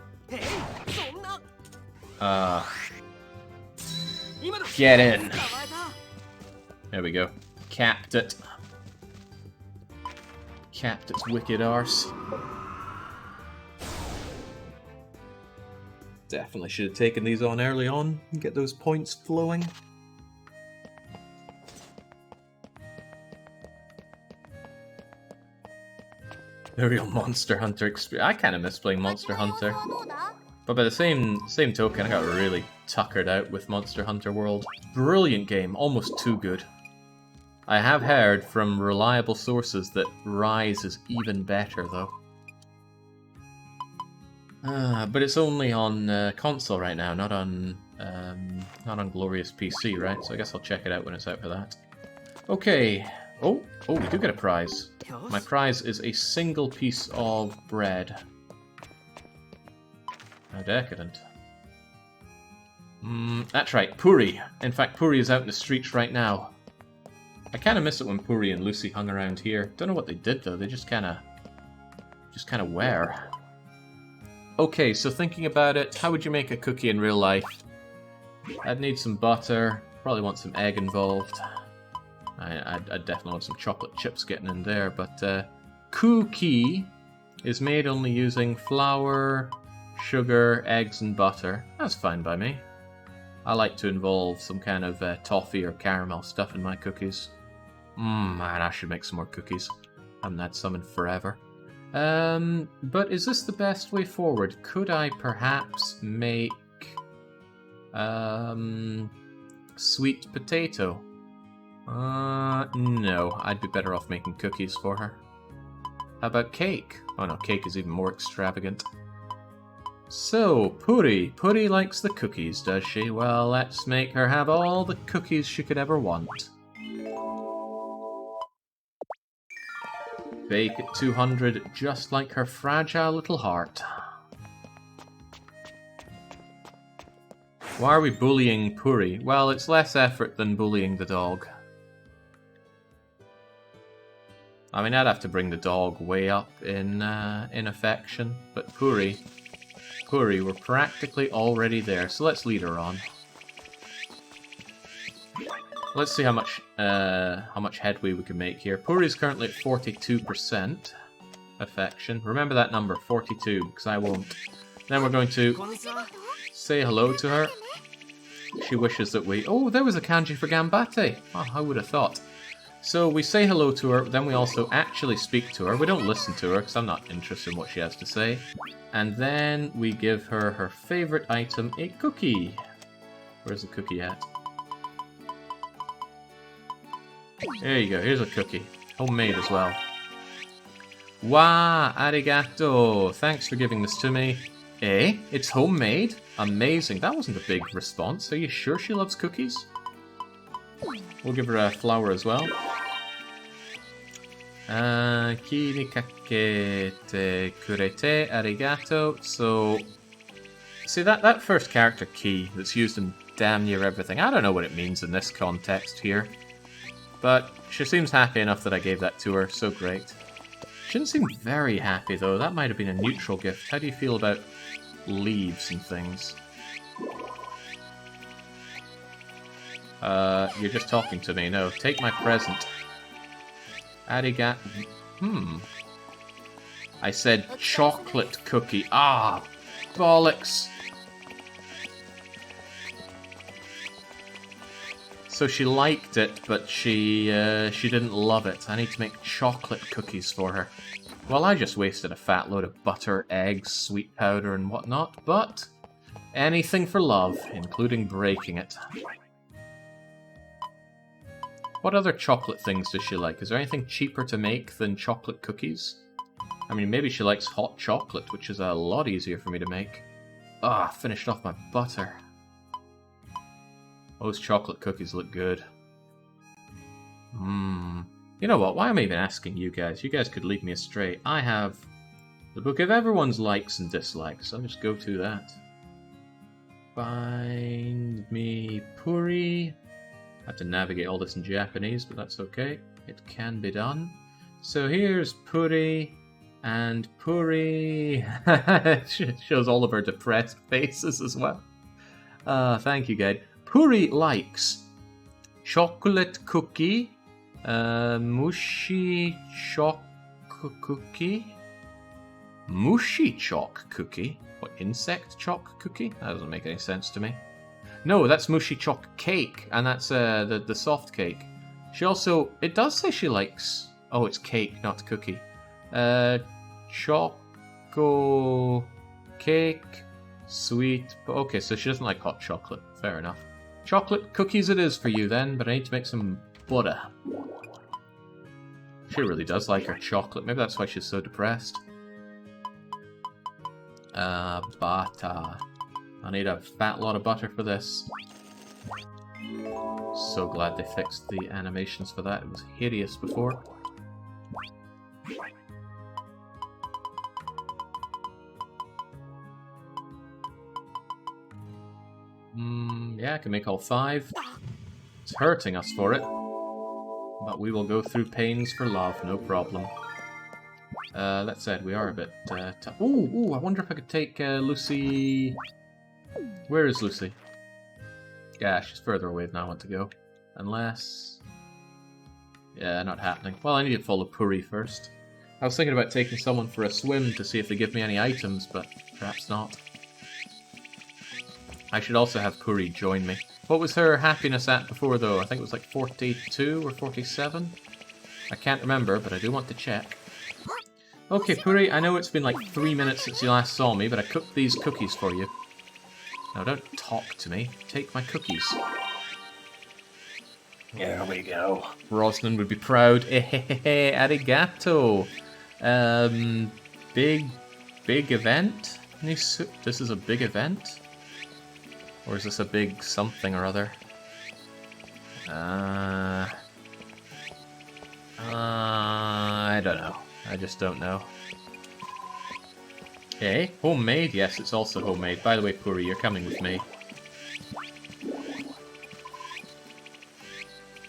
Get in. There we go. Capped it. Capped its wicked arse. Definitely should have taken these on early on and get those points flowing. A real Monster Hunter experience. I kind of miss playing Monster Hunter. But by the same token, I got really tuckered out with Monster Hunter World. Brilliant game, almost too good. I have heard from reliable sources that Rise is even better, though. But it's only on console right now, not on glorious PC, right? So I guess I'll check it out when it's out for that. Okay. Oh, we do get a prize. My prize is a single piece of bread. How decadent. That's right, Puri. In fact, Puri is out in the streets right now. I kind of miss it when Puri and Lucy hung around here. Don't know what they did though. They just kind of were. Okay, so thinking about it, how would you make a cookie in real life? I'd need some butter. Probably want some egg involved. I'd definitely want some chocolate chips getting in there. But cookie is made only using flour, sugar, eggs, and butter. That's fine by me. I like to involve some kind of toffee or caramel stuff in my cookies. Man, I should make some more cookies. I haven't had some in forever. But is this the best way forward? Could I perhaps make sweet potato? No, I'd be better off making cookies for her. How about cake? Oh no, cake is even more extravagant. So, Puri. Puri likes the cookies, does she? Well, let's make her have all the cookies she could ever want. Bake at 200, just like her fragile little heart. Why are we bullying Puri? Well, it's less effort than bullying the dog. I mean, I'd have to bring the dog way up in affection, but Puri, we're practically already there, so let's lead her on. Let's see how much headway we can make here. Puri's currently at 42% affection. Remember that number, 42, because I won't. Then we're going to say hello to her. She wishes that we... Oh, there was a kanji for gambate. Oh, I would have thought. So we say hello to her, then we also actually speak to her. We don't listen to her, because I'm not interested in what she has to say. And then we give her her favorite item, a cookie. Where's the cookie at? There you go, here's a cookie. Homemade as well. Wow, arigato. Thanks for giving this to me. Eh? It's homemade? Amazing. That wasn't a big response. Are you sure she loves cookies? We'll give her a flower as well. Ki ni kakete kurete arigato. So, see that first character ki that's used in damn near everything. I don't know what it means in this context here. But she seems happy enough that I gave that to her, so great. She didn't seem very happy though, that might have been a neutral gift. How do you feel about leaves and things? You're just talking to me. No, take my present. Arigato. I said chocolate cookie. Ah, bollocks. So she liked it, but she didn't love it. I need to make chocolate cookies for her. Well, I just wasted a fat load of butter, eggs, sweet powder, and whatnot, but anything for love, including breaking it. What other chocolate things does she like? Is there anything cheaper to make than chocolate cookies? I mean, maybe she likes hot chocolate, which is a lot easier for me to make. Ah, finished off my butter. Those chocolate cookies look good. You know what? Why am I even asking you guys? You guys could lead me astray. I have the book of everyone's likes and dislikes. I'll just go to that. Find me Puri. I have to navigate all this in Japanese, but that's okay. It can be done. So here's Puri, and Puri shows all of her depressed faces as well. Thank you, guide. Puri likes chocolate cookie, mushi choc cookie, mushi choc cookie. What, insect choc cookie? That doesn't make any sense to me. No, that's mushi choc cake, and that's the soft cake. She also, it does say she likes. Oh, it's cake, not cookie. Choco cake, sweet. Okay, so she doesn't like hot chocolate. Fair enough. Chocolate cookies it is for you then, but I need to make some butter. She really does like her chocolate. Maybe that's why she's so depressed. Butter. I need a fat lot of butter for this. So glad they fixed the animations for that. It was hideous before. Yeah, I can make all 5. It's hurting us for it. But we will go through pains for love, no problem. That said, we are a bit tough. Ooh, I wonder if I could take Lucy... Where is Lucy? Yeah, she's further away than I want to go. Unless... Yeah, not happening. Well, I need to follow Puri first. I was thinking about taking someone for a swim to see if they give me any items, but perhaps not. I should also have Puri join me. What was her happiness at before, though? I think it was like 42 or 47? I can't remember, but I do want to check. Okay, Puri, I know it's been like 3 minutes since you last saw me, but I cooked these cookies for you. Now, don't talk to me. Take my cookies. There we go. Rosnan would be proud. Arigato. Big event? This is a big event? Or is this a big something or other? I don't know. I just don't know. Okay, homemade? Yes, it's also homemade. By the way, Puri, you're coming with me.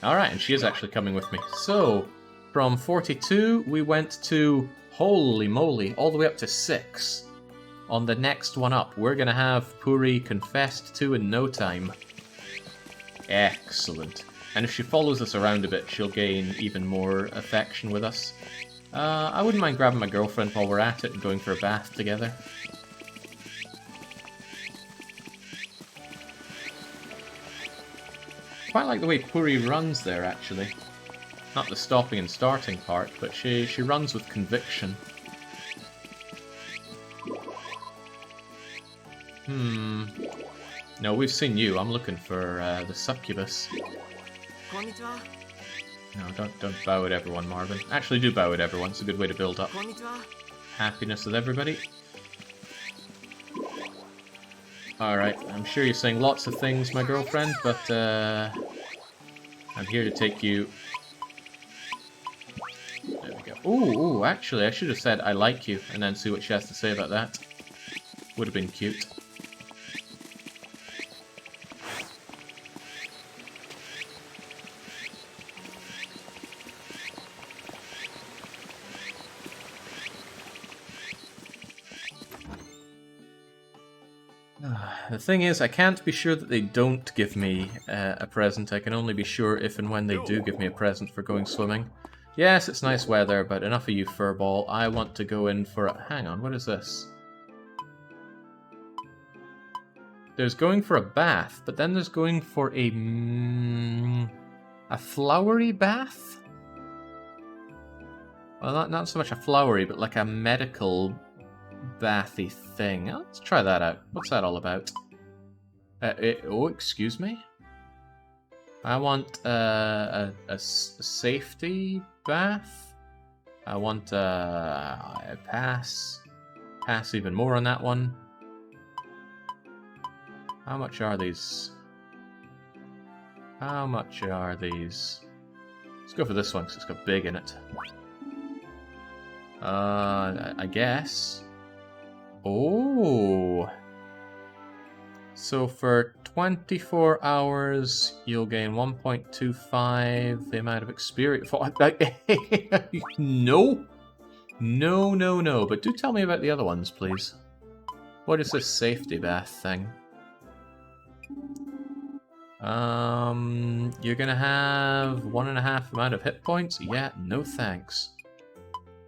Alright, and she is actually coming with me. So, from 42, we went to, holy moly, all the way up to 6. On the next one up, we're going to have Puri confessed to in no time. Excellent. And if she follows us around a bit, she'll gain even more affection with us. I wouldn't mind grabbing my girlfriend while we're at it and going for a bath together. Quite like the way Puri runs there, actually. Not the stopping and starting part, but she runs with conviction. No, we've seen you. I'm looking for the succubus. Konnichiwa. No, don't bow at everyone, Marvin. Actually, do bow at everyone. It's a good way to build up Konnichiwa. happiness with everybody. Alright, I'm sure you're saying lots of things, my girlfriend, but I'm here to take you... There we go. Ooh, actually, I should have said I like you, and then see what she has to say about that. Would have been cute. The thing is, I can't be sure that they don't give me a present. I can only be sure if and when they do give me a present for going swimming. Yes, it's nice weather, but enough of you, Furball. I want to go in for a... Hang on, what is this? There's going for a bath, but then there's going for a flowery bath? Well, not so much a flowery, but like a medical bathy thing. Let's try that out. What's that all about? Oh, excuse me? I want a safety bath. I want a pass. Pass even more on that one. How much are these? How much are these? Let's go for this one because it's got big in it. I guess. Oh. So for 24 hours, you'll gain 1.25 the amount of experience. No. No. But do tell me about the other ones, please. What is this safety bath thing? You're gonna have 1.5 amount of hit points? Yeah, no thanks.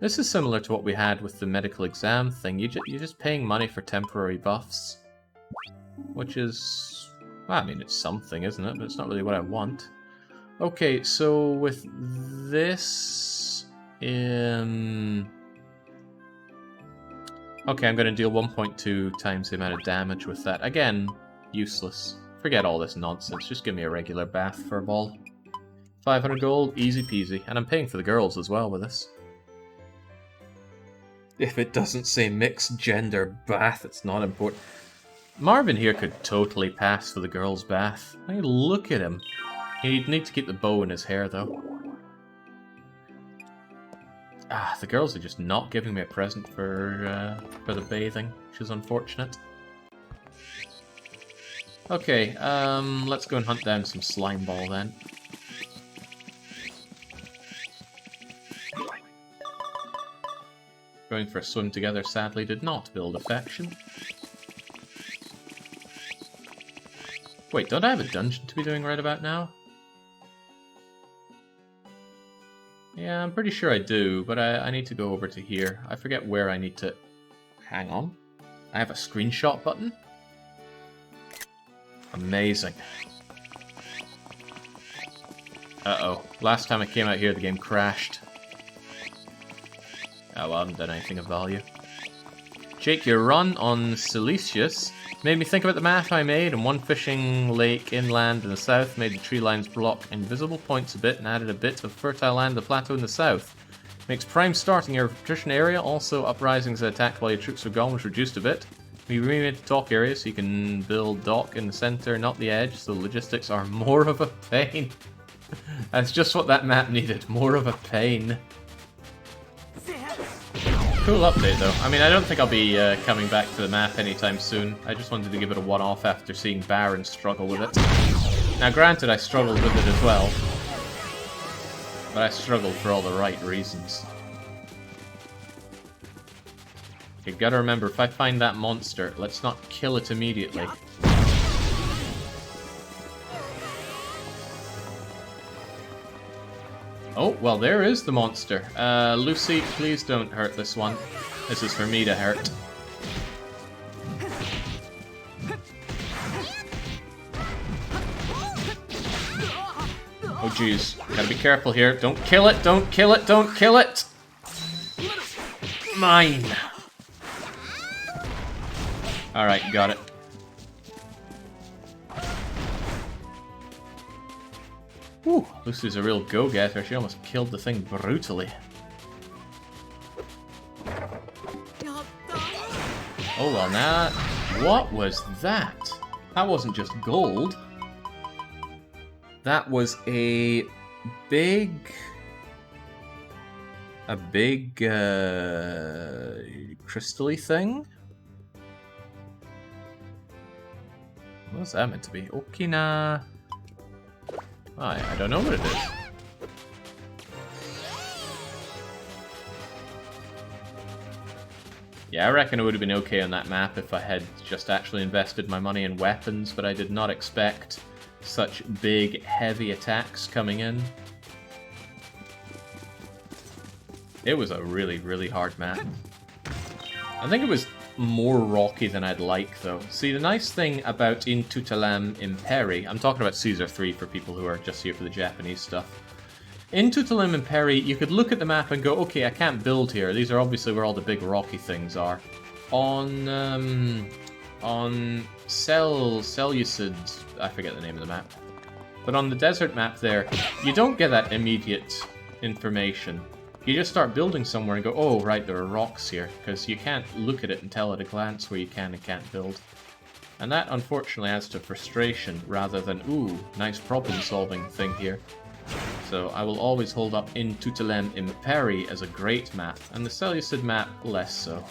This is similar to what we had with the medical exam thing. You're just paying money for temporary buffs. Which is... Well, I mean, it's something, isn't it? But it's not really what I want. Okay, so with this... Okay, I'm going to deal 1.2 times the amount of damage with that. Again, useless. Forget all this nonsense. Just give me a regular bath for a ball. 500 gold, easy peasy. And I'm paying for the girls as well with this. If it doesn't say mixed gender bath, it's not important. Marvin here could totally pass for the girls' bath. I mean, look at him. He'd need to keep the bow in his hair, though. The girls are just not giving me a present for the bathing, which is unfortunate. Okay, let's go and hunt down some slime ball then. Going for a swim together sadly did not build affection. Wait, don't I have a dungeon to be doing right about now? Yeah, I'm pretty sure I do, but I need to go over to here. I forget where I need to... Hang on. I have a screenshot button? Amazing. Uh-oh. Last time I came out here, the game crashed. Oh, well, I haven't done anything of value. Jake, your run on Silicious made me think about the map I made, and one fishing lake inland in the south made the tree lines block invisible points a bit and added a bit of fertile land to the plateau in the south. Makes prime starting your patrician area, also uprisings that attack while your troops are gone was reduced a bit. We remade the dock area so you can build dock in the center, not the edge, so logistics are more of a pain. That's just what that map needed, more of a pain. Cool update though. I mean, I don't think I'll be coming back to the map anytime soon. I just wanted to give it a one-off after seeing Baron struggle with it. Now granted, I struggled with it as well. But I struggled for all the right reasons. You gotta remember, if I find that monster, let's not kill it immediately. Oh, well, there is the monster. Lucy, please don't hurt this one. This is for me to hurt. Oh, jeez. Gotta be careful here. Don't kill it, don't kill it, don't kill it! Mine! Alright, got it. Whew, Lucy's a real go-getter. She almost killed the thing brutally. Oh, well, now... What was that? That wasn't just gold. That was a big... crystal-y thing? What was that meant to be? Okina... I don't know what it is. Yeah, I reckon it would have been okay on that map if I had just actually invested my money in weapons, but I did not expect such big, heavy attacks coming in. It was a really, really hard map. I think it was more rocky than I'd like, though. See, the nice thing about In Tutelem Imperi, I'm talking about Caesar 3 for people who are just here for the Japanese stuff. In Tutelem Imperi, you could look at the map and go, okay, I can't build here. These are obviously where all the big rocky things are. On Seleucid, I forget the name of the map. But on the desert map there, you don't get that immediate information. You just start building somewhere and go, oh, right, there are rocks here, because you can't look at it and tell at a glance where you can and can't build. And that, unfortunately, adds to frustration, rather than, ooh, nice problem-solving thing here. So I will always hold up In Tutelem Imperi as a great map, and the Seleucid map less so.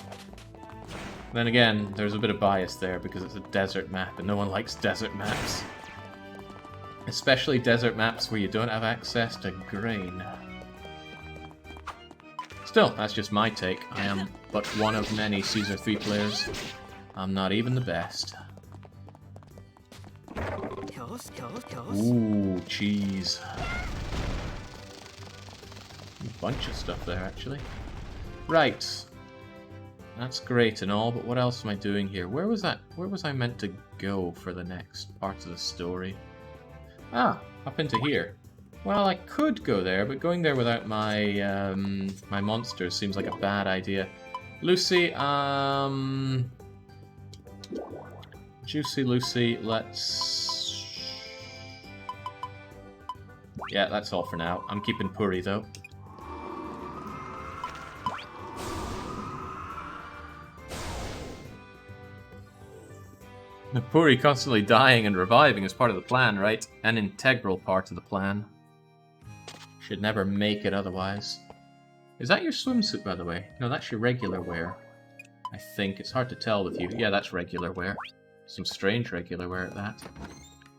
Then again, there's a bit of bias there, because it's a desert map, and no one likes desert maps. Especially desert maps where you don't have access to grain. Still, that's just my take. I am but one of many Caesar 3 players. I'm not even the best. Ooh, cheese. A bunch of stuff there, actually. Right. That's great and all, but what else am I doing here? Where was that? Where was I meant to go for the next part of the story? Ah, up into here. Well, I could go there, but going there without my my monsters seems like a bad idea. Lucy, Juicy Lucy, let's... Yeah, that's all for now. I'm keeping Puri, though. Puri constantly dying and reviving is part of the plan, right? An integral part of the plan. Should never make it otherwise. Is that your swimsuit, by the way? No, that's your regular wear. I think. It's hard to tell with you. Yeah, that's regular wear. Some strange regular wear at that.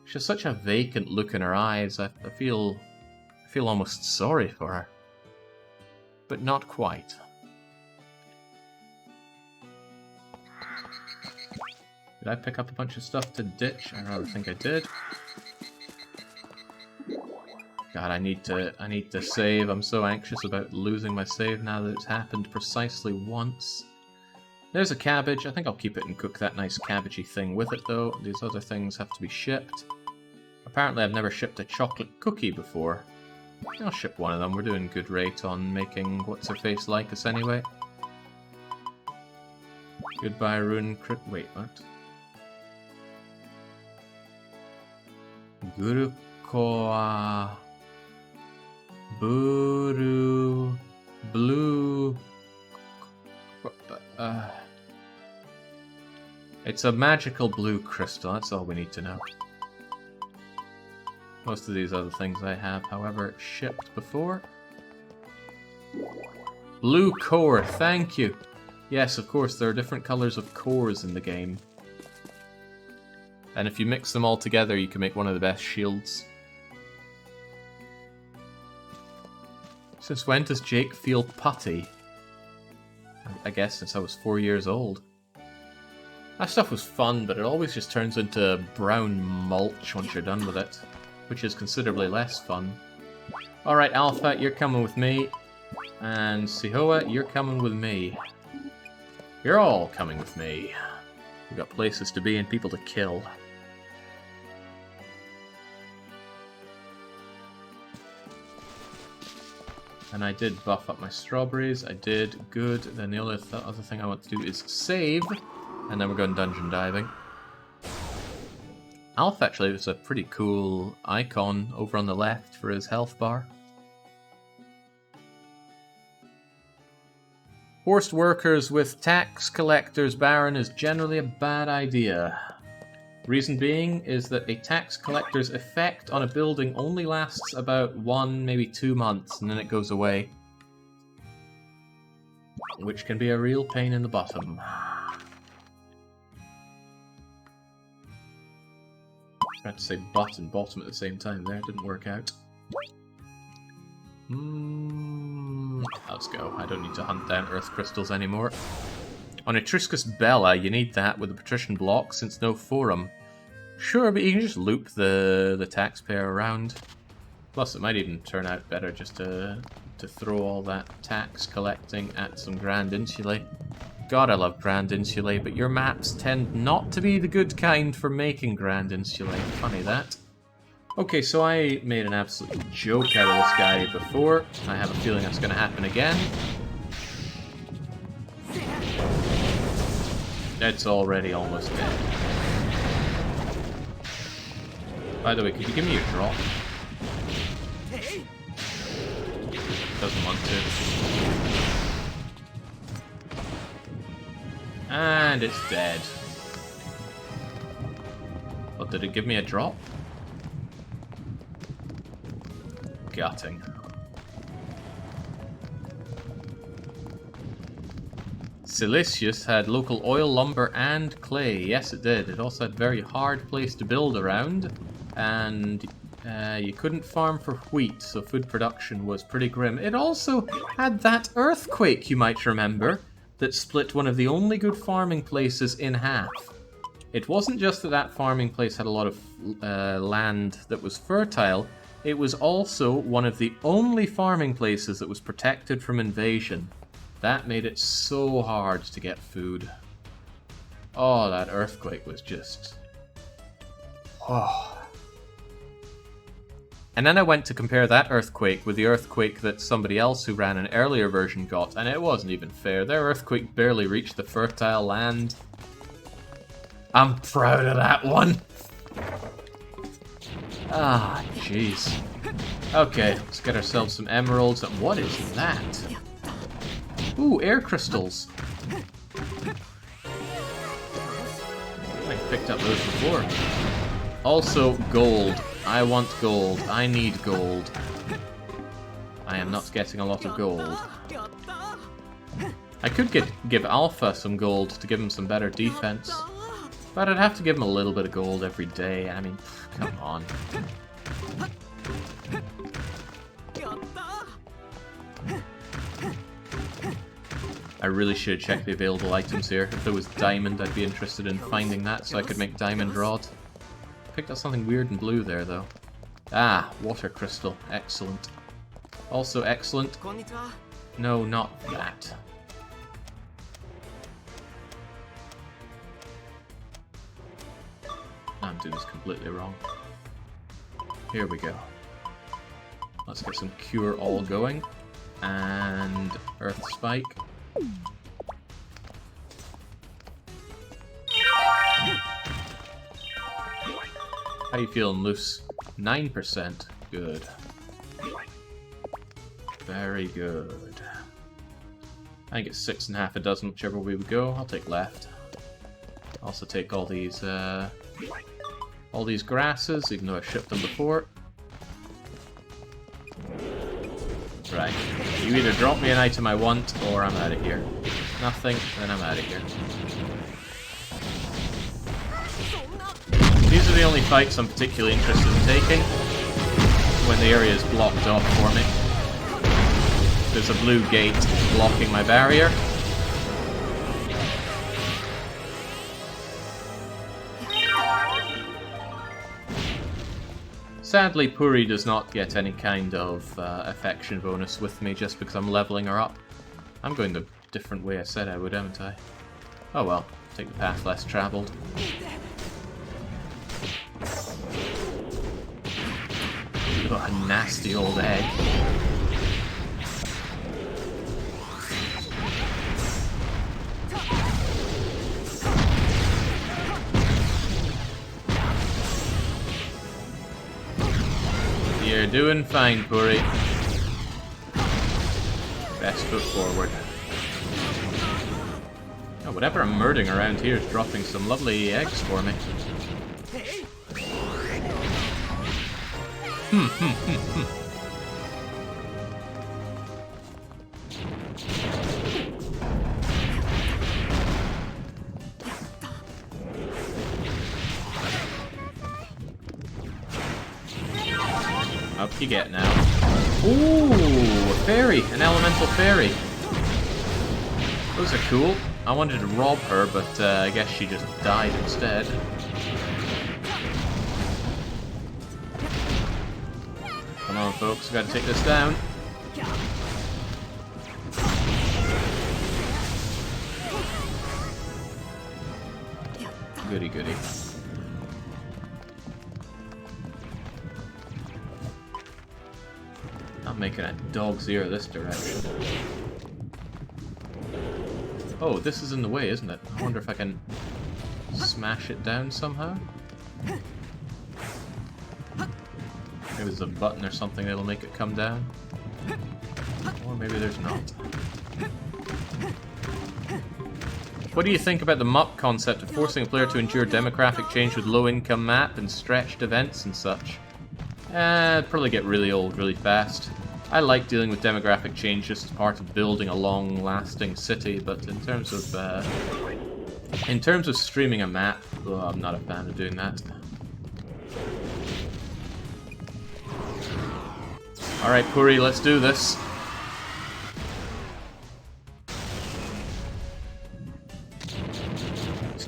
She has such a vacant look in her eyes, I feel almost sorry for her. But not quite. Did I pick up a bunch of stuff to ditch? I rather think I did. God, I need to save. I'm so anxious about losing my save now that it's happened precisely once. There's a cabbage. I think I'll keep it and cook that nice cabbagey thing with it, though. These other things have to be shipped. Apparently I've never shipped a chocolate cookie before. I'll ship one of them. We're doing good rate on making what's-her-face like us anyway. Goodbye, Rune. Wait, what? Gurukoa... Buru... Blue... It's a magical blue crystal, that's all we need to know. Most of these other things I have, however, shipped before. Blue core, thank you! Yes, of course, there are different colours of cores in the game. And if you mix them all together, you can make one of the best shields. Since when does Jake feel putty? I guess since I was 4 years old. That stuff was fun, but it always just turns into brown mulch once you're done with it, which is considerably less fun. Alright, Alpha, you're coming with me. And Sihoa, you're coming with me. You're all coming with me. We've got places to be and people to kill. And I did buff up my strawberries. I did. Good. Then the other thing I want to do is save. And then we're going dungeon diving. Alpha actually was a pretty cool icon over on the left for his health bar. Forced workers with tax collectors baron is generally a bad idea. Reason being is that a tax collector's effect on a building only lasts about 1, maybe 2 months, and then it goes away. Which can be a real pain in the bottom. I was about to say butt and bottom at the same time there, it didn't work out. Let's go. I don't need to hunt down earth crystals anymore. On Etruscus Bella, you need that with the patrician block, since no forum. Sure, but you can just loop the taxpayer around. Plus, it might even turn out better just to throw all that tax collecting at some Grand Insulae. God, I love Grand Insulae, but your maps tend not to be the good kind for making Grand Insulae. Funny that. Okay, so I made an absolute joke out of this guy before. I have a feeling that's going to happen again. It's already almost dead. By the way, could you give me a drop? Doesn't want to. And it's dead. But did it give me a drop? Gutting. Silicius had local oil, lumber, and clay. Yes, it did. It also had a very hard place to build around, and you couldn't farm for wheat, so food production was pretty grim. It also had that earthquake, you might remember, that split one of the only good farming places in half. It wasn't just that that farming place had a lot of land that was fertile, it was also one of the only farming places that was protected from invasion. That made it so hard to get food. Oh, that earthquake was just... Oh. And then I went to compare that earthquake with the earthquake that somebody else who ran an earlier version got, and it wasn't even fair. Their earthquake barely reached the fertile land. I'm proud of that one. Ah, jeez. Okay, let's get ourselves some emeralds. What is that? Ooh, air crystals. I picked up those before. Also, gold. I want gold. I need gold. I am not getting a lot of gold. I could give Alpha some gold to give him some better defense. But I'd have to give him a little bit of gold every day. I mean, come on. I really should check the available items here. If there was diamond, I'd be interested in finding that so I could make diamond rod. Picked up something weird and blue there, though. Ah, water crystal. Excellent. Also excellent. No, not that. I'm doing this completely wrong. Here we go. Let's get some cure all going. And earth spike. How you feeling, Loose? 9%. Good. Very good. I think it's 6.5 a dozen, whichever way we go. I'll take left. Also take all these grasses, even though I shipped them before. Right. You either drop me an item I want, or I'm out of here. Nothing, then I'm out of here. These are the only fights I'm particularly interested in taking. When the area is blocked off for me. There's a blue gate blocking my barrier. Sadly, Puri does not get any kind of affection bonus with me just because I'm leveling her up. I'm going the different way I said I would, haven't I? Oh well, take the path less travelled. Oh, a nasty old egg. You're doing fine, Puri. Best foot forward. Oh, whatever I'm murdering around here is dropping some lovely eggs for me. Up you get now. Ooh, a fairy, an elemental fairy. Those are cool. I wanted to rob her, but I guess she just died instead. Come on, folks, we gotta take this down. Goody goody. I'm making a dog's ear this direction. Oh, this is in the way, isn't it? I wonder if I can smash it down somehow? Maybe there's a button or something that'll make it come down. Or maybe there's not. What do you think about the MUP concept of forcing a player to endure demographic change with low-income map and stretched events and such? It'd probably get really old really fast. I like dealing with demographic change just as part of building a long-lasting city, but in terms of streaming a map, well, I'm not a fan of doing that. Alright, Puri, let's do this.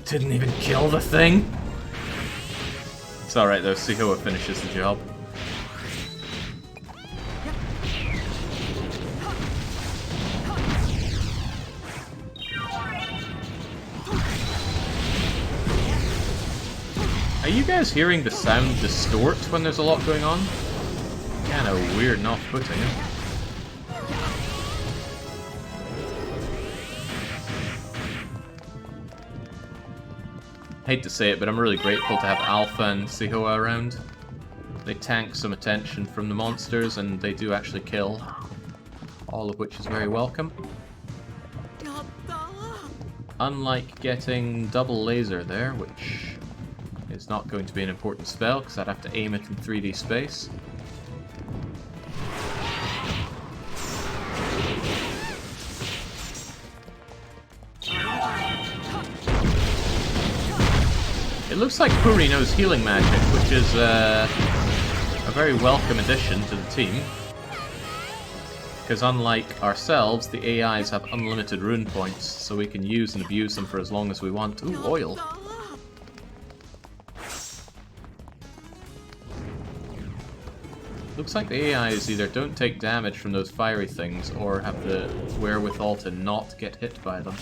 Didn't even kill the thing? It's alright though, Sihoa finishes the job. Are you guys hearing the sound distort when there's a lot going on? Kinda weird and off-putting. Hate to say it, but I'm really grateful to have Alpha and Sihoa around. They tank some attention from the monsters, and they do actually kill. All of which is very welcome. Unlike getting double laser there, which is not going to be an important spell, because I'd have to aim it in 3D space. looks like Puri knows healing magic, which is a very welcome addition to the team. Because unlike ourselves, the AIs have unlimited rune points, so we can use and abuse them for as long as we want. Ooh, oil. Looks like the AIs either don't take damage from those fiery things, or have the wherewithal to not get hit by them.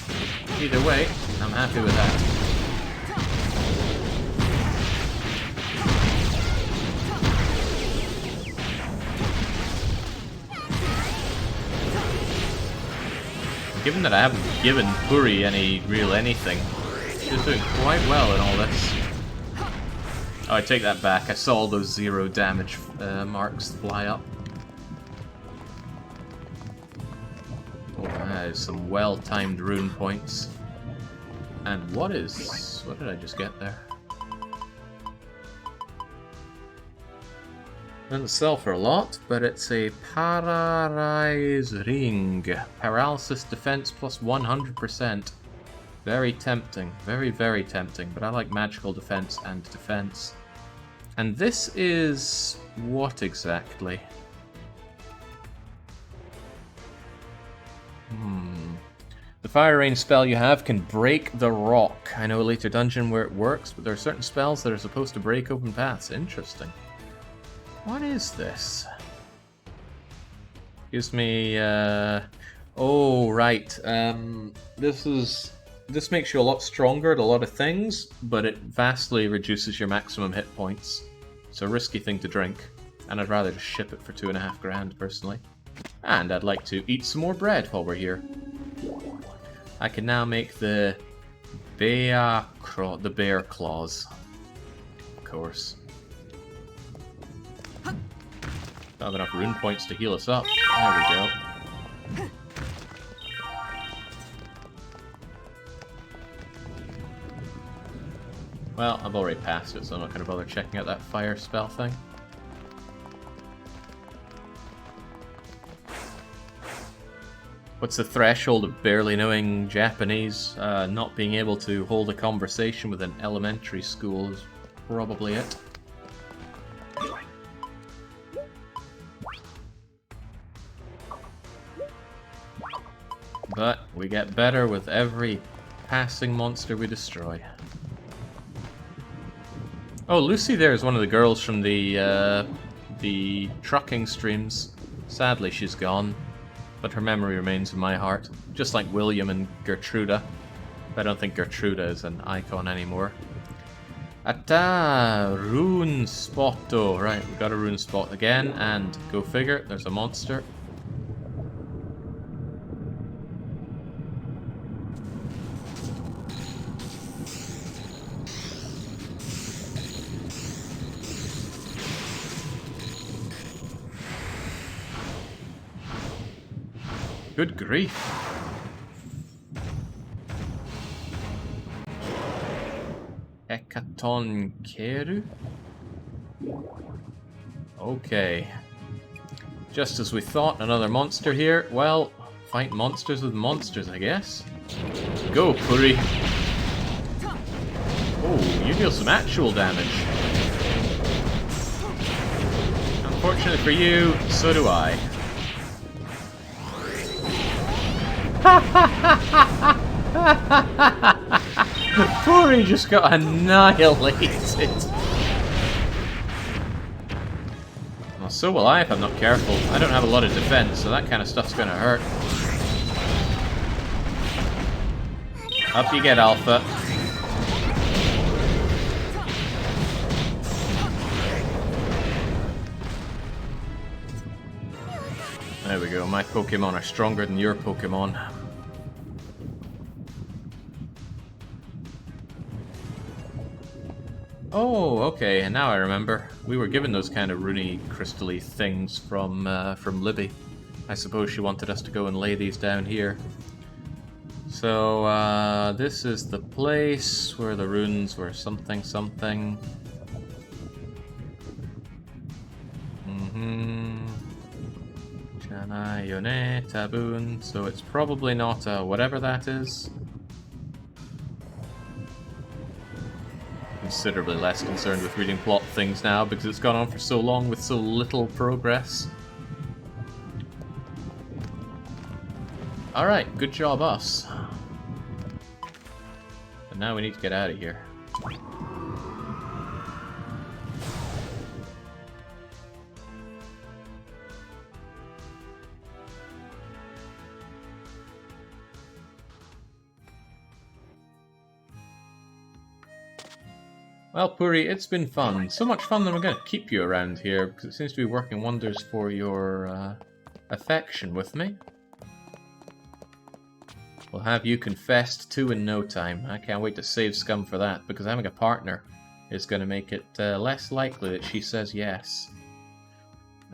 Either way, I'm happy with that. Given that I haven't given Puri any real anything, she's doing quite well in all this. Oh, I take that back. I saw all those 0 damage marks fly up. Oh, that is some well-timed rune points. And what did I just get there? Doesn't sell for a lot, but it's a Paralyze Ring. Paralysis defense plus 100%. Very tempting. Very, very tempting. But I like magical defense and defense. And this is... what exactly? The Fire Rain spell you have can break the rock. I know a later dungeon where it works, but there are certain spells that are supposed to break open paths. Interesting. What is this? Gives me, oh, right. This makes you a lot stronger at a lot of things, but it vastly reduces your maximum hit points. It's a risky thing to drink, and I'd rather just ship it for 2.5 grand, personally. And I'd like to eat some more bread while we're here. I can now make the bear claws. Of course. Don't have enough rune points to heal us up. There we go. Well, I've already passed it, so I'm not going to bother checking out that fire spell thing. What's the threshold of barely knowing Japanese? Not being able to hold a conversation with an elementary school is probably it. But we get better with every passing monster we destroy. Oh, Lucy there is one of the girls from the trucking streams. Sadly, she's gone, but her memory remains in my heart. Just like William and Gertruda. I don't think Gertruda is an icon anymore. Ata! Rune Spotto. Right, we got a rune spot again, and go figure, there's a monster. Good grief. Ekaton Keru? Okay. Just as we thought, another monster here. Well, fight monsters with monsters, I guess. Go, Puri. Oh, you deal some actual damage. Unfortunately for you, so do I. Puri just got annihilated. Well, so will I if I'm not careful. I don't have a lot of defense, so that kind of stuff's gonna hurt. Up you get, Alpha. There we go, my Pokemon are stronger than your Pokemon. Oh, okay, and now I remember. We were given those kind of rune crystal-y things from Libby. I suppose she wanted us to go and lay these down here. So, this is the place where the runes were something something. Chana Yone Taboon, so it's probably not whatever that is. considerably less concerned with reading plot things now because it's gone on for so long with so little progress. Alright, good job us. But now we need to get out of here. Well, Puri, it's been fun. So much fun that we're going to keep you around here because it seems to be working wonders for your affection with me. We'll have you confessed to in no time. I can't wait to save Scum for that because having a partner is going to make it less likely that she says yes.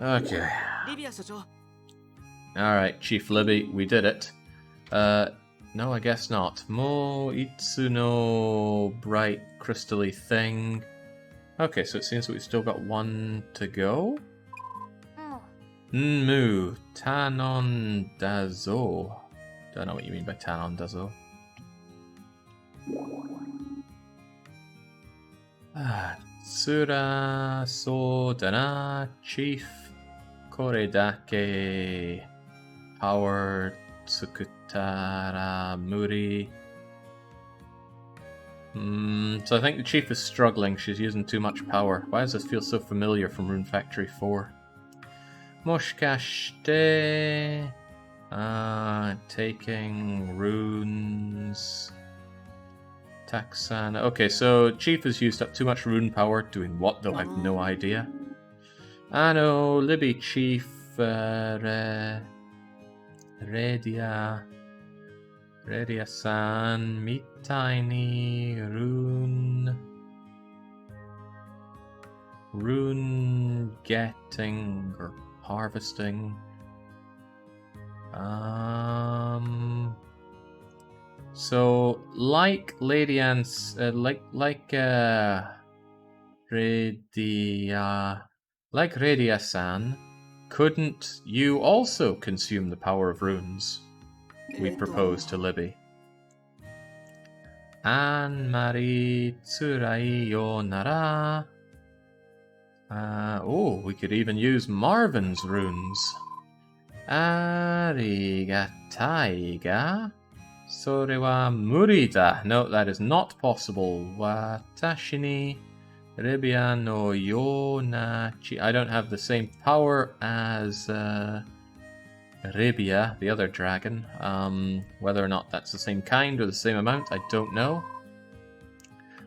Okay. Alright, Chief Libby, we did it. No, I guess not. Mo Itsuno bright crystally thing. Okay, so it seems that we've still got one to go. Nmu Tanon Dazo. Don't know what you mean by Tanon Dazo. Tsura So Dana Chief Koredake Power Tsukutara Muri. So I think the chief is struggling. She's using too much power. Why does this feel so familiar from Rune Factory 4? Moshikashite. Taking runes. Taxana. Okay, so chief has used up too much rune power. Doing what though? I have no idea. Ano, Libby Chief. Redia-san, Mitai rune getting or harvesting. So like Lady Anne's, Redia-san, couldn't you also consume the power of runes? We propose to Libby. Anmari tsurai yo nara. Oh, we could even use Marvin's runes. Arigatai ga? Sore wa muri da. No, that is not possible. Watashi ni Ribia no yonachi. I don't have the same power as Ribia, the other dragon. Whether or not that's the same kind or the same amount, I don't know.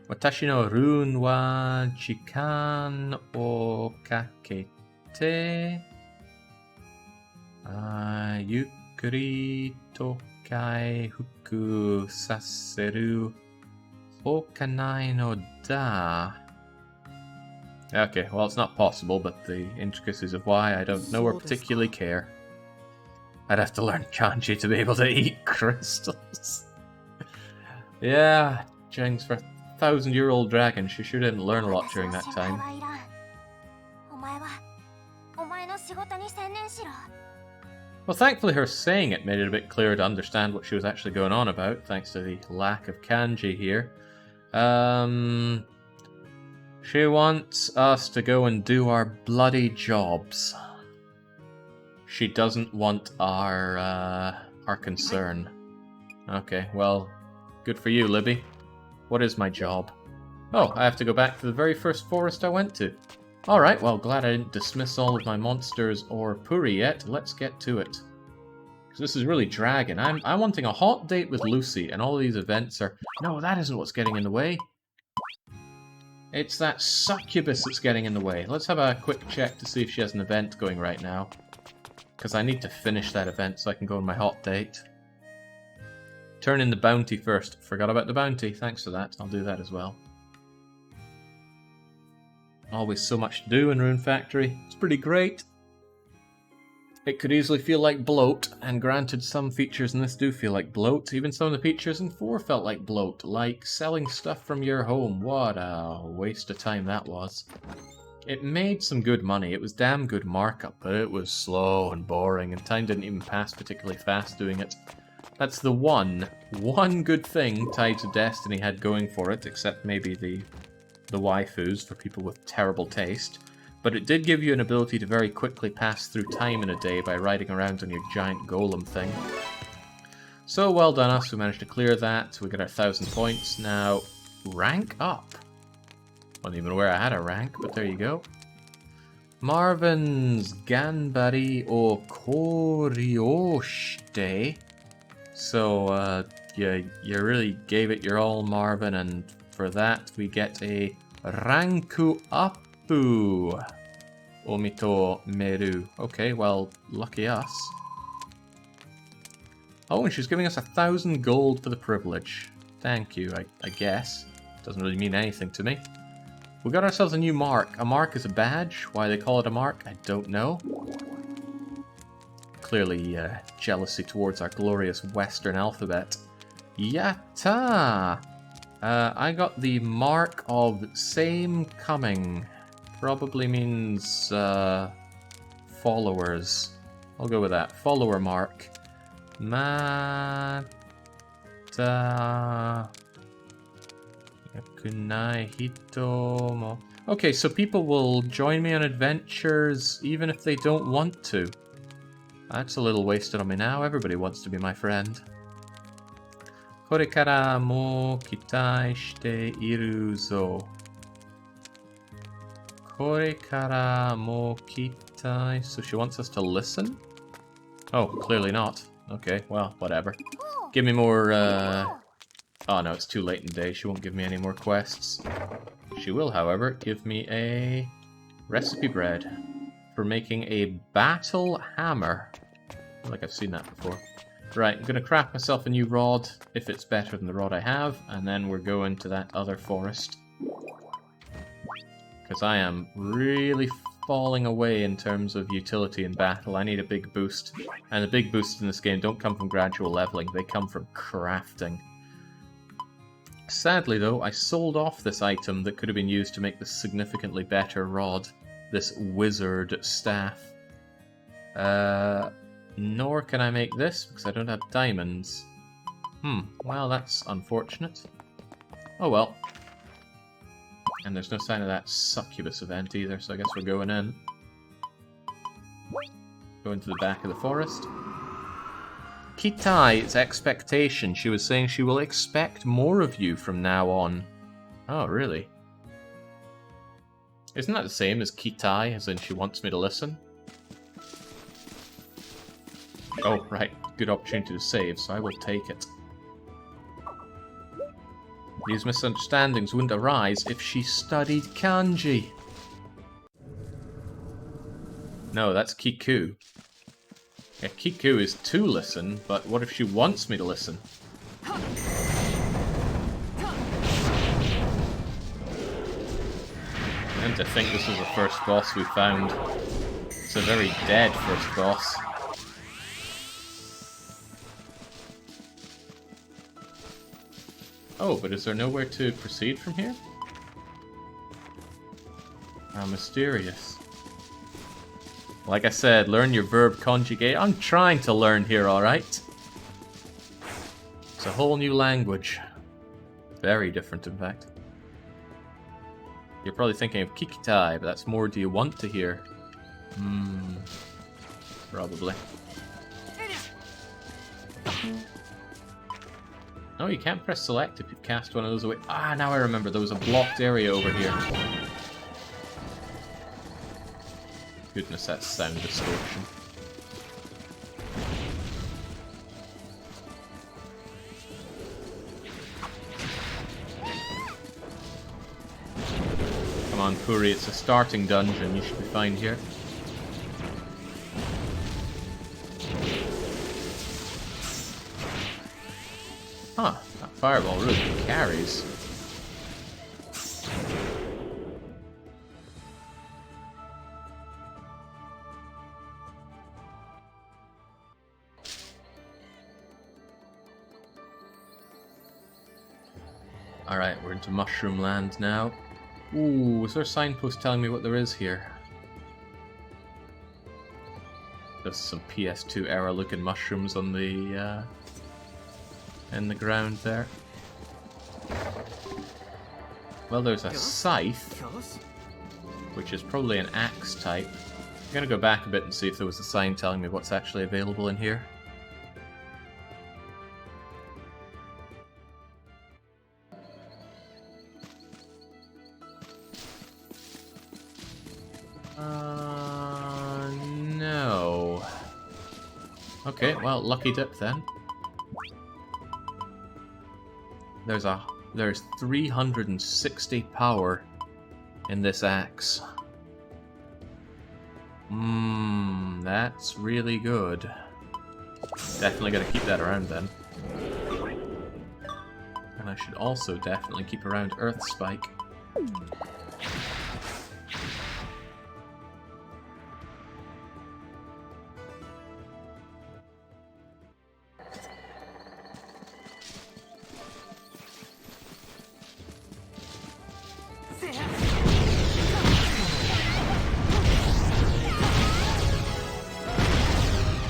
Watashi no rune wa chikan o kakete. Yukuri tokai fuku saseru okanai no da. Okay, well, it's not possible, but the intricacies of why I don't know or particularly care. I'd have to learn kanji to be able to eat crystals. Yeah, Jing's for 1,000-year-old dragon. She sure didn't learn a lot during that time. Well, thankfully her saying it made it a bit clearer to understand what she was actually going on about, thanks to the lack of kanji here. She wants us to go and do our bloody jobs. She doesn't want our concern. Okay, well, good for you, Libby. What is my job? Oh, I have to go back to the very first forest I went to. Alright, well, glad I didn't dismiss all of my monsters or Puri yet. Let's get to it. Because this is really dragging. I'm wanting a hot date with Lucy, and all of these events are... No, that isn't what's getting in the way. It's that succubus that's getting in the way. Let's have a quick check to see if she has an event going right now. Because I need to finish that event so I can go on my hot date. Turn in the bounty first. Forgot about the bounty. Thanks for that. I'll do that as well. Always so much to do in Rune Factory. It's pretty great. It could easily feel like bloat, and granted some features in this do feel like bloat. Even some of the features in 4 felt like bloat, like selling stuff from your home. What a waste of time that was. It made some good money. It was damn good markup, but it was slow and boring, and time didn't even pass particularly fast doing it. That's the one good thing Tides of Destiny had going for it, except maybe the the waifus for people with terrible taste, but it did give you an ability to very quickly pass through time in a day by riding around on your giant golem thing. So well done us, we managed to clear that, we got our 1,000 points. Now, rank up. Wasn't even aware I had a rank, but there you go. Marvin's Ganbari o Koryoshite. So, you really gave it your all, Marvin, and for that we get a Ranku Appu Omito Meru. Okay, well, lucky us. Oh, and she's giving us 1,000 gold for the privilege. Thank you, I guess. Doesn't really mean anything to me. We got ourselves a new mark. A mark is a badge. Why they call it a mark, I don't know. Clearly, jealousy towards our glorious Western alphabet. Yatta! I got the mark of same coming. Probably means followers. I'll go with that. Follower mark. Mata Yakunai Hitomo. Okay, so people will join me on adventures even if they don't want to. That's a little wasted on me now. Everybody wants to be my friend. Korekara mo kitai shite iru zo. Korekara mo kitai. So she wants us to listen? Oh, clearly not. Okay, well, whatever. Give me more, Oh no, it's too late in the day. She won't give me any more quests. She will, however, give me a recipe bread for making a battle hammer. I feel like I've seen that before. Right, I'm going to craft myself a new rod, if it's better than the rod I have, and then we're going to that other forest. Because I am really falling away in terms of utility in battle. I need a big boost. And the big boosts in this game don't come from gradual leveling, they come from crafting. Sadly though, I sold off this item that could have been used to make this significantly better rod. This wizard staff. Nor can I make this because I don't have diamonds. Well that's unfortunate. Oh well. And there's no sign of that succubus event either, so I guess we're going in. Going to the back of the forest. Kitai, it's expectation. She was saying she will expect more of you from now on. Oh, really? Isn't that the same as Kitai, as in she wants me to listen? Oh, right. Good opportunity to save, so I will take it. These misunderstandings wouldn't arise if she studied kanji. No, that's Kiku. Yeah, Kiku is to listen, but what if she wants me to listen? And to think this was the first boss we found. It's a very dead first boss. Oh, but is there nowhere to proceed from here? How mysterious. Like I said, learn your verb conjugate. I'm trying to learn here, alright? It's a whole new language. Very different, in fact. You're probably thinking of Kikitai, but that's more do you want to hear? Probably. No, you can't press select if you cast one of those away. Ah, now I remember. There was a blocked area over here. Goodness, that's sound distortion. Come on, Puri, it's a starting dungeon. You should be fine here. Huh, that fireball really carries. Alright, we're into Mushroom Land now. Ooh, is there a signpost telling me what there is here? There's some PS2 era looking mushrooms on the in the ground there. Well, there's a scythe, which is probably an axe type. I'm gonna go back a bit and see if there was a sign telling me what's actually available in here. No. Okay, well, lucky dip then. There's 360 power in this axe. That's really good. Definitely gotta keep that around then. And I should also definitely keep around Earth Spike.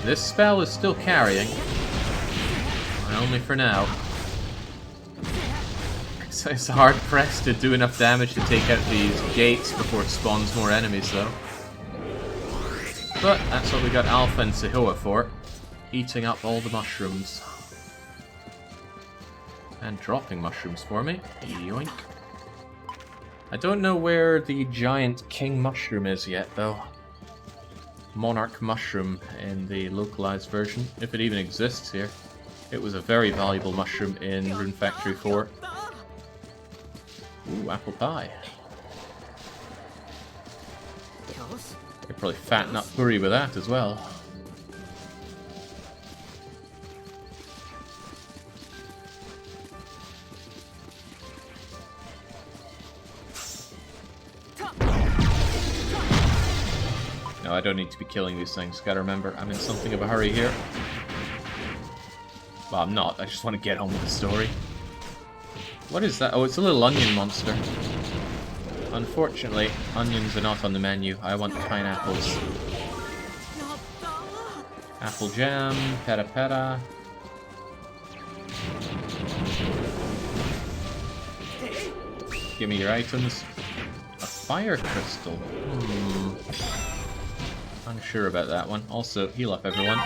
This spell is still carrying. Only for now. It's hard pressed to do enough damage to take out these gates before it spawns more enemies though. But that's what we got Alpha and Sehua for. Eating up all the mushrooms. And dropping mushrooms for me. Yoink. I don't know where the giant king mushroom is yet though. Monarch mushroom in the localized version, if it even exists here. It was a very valuable mushroom in Rune Factory 4. Ooh, apple pie. Could probably fatten up Puri with that as well. No, I don't need to be killing these things. Gotta remember, I'm in something of a hurry here. Well, I'm not. I just want to get on with the story. What is that? Oh, it's a little onion monster. Unfortunately, onions are not on the menu. I want pineapples. Apple jam, peta peta. Give me your items. A fire crystal. Unsure about that one. Also, heal up everyone.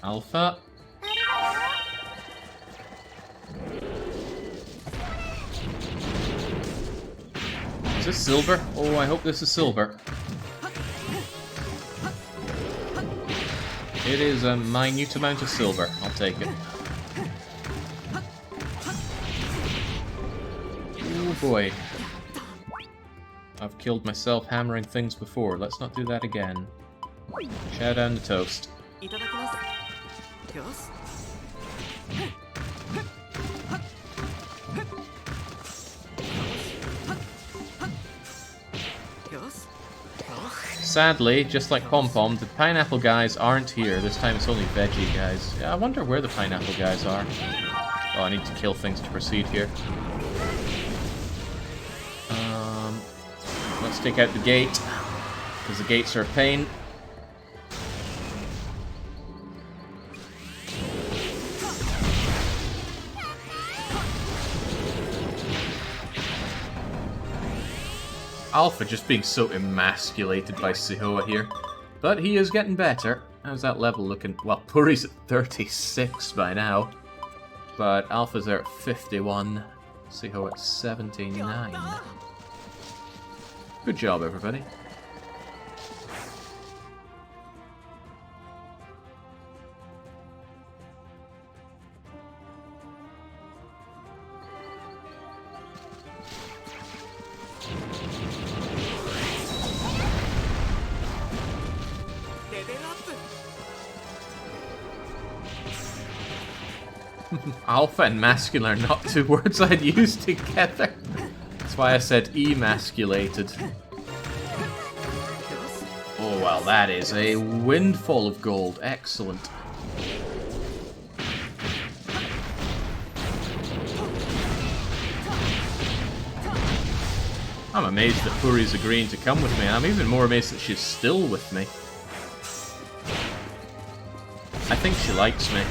Alpha. Is this silver? Oh, I hope this is silver. It is a minute amount of silver. I'll take it. Oh boy. I've killed myself hammering things before. Let's not do that again. Chow down the toast. Sadly, just like Pom Pom, the pineapple guys aren't here. This time it's only veggie guys. Yeah, I wonder where the pineapple guys are. Oh, I need to kill things to proceed here. Let's take out the gate, because the gates are a pain. Alpha just being so emasculated by Sehua here. But he is getting better. How's that level looking? Well, Puri's at 36 by now. But Alpha's there at 51. Sehua at 79. Good job, everybody. Alpha and masculine are not two words I'd use together. That's why I said emasculated. Oh, well, that is a windfall of gold. Excellent. I'm amazed that Puri's agreeing to come with me, and I'm even more amazed that she's still with me. I think she likes me.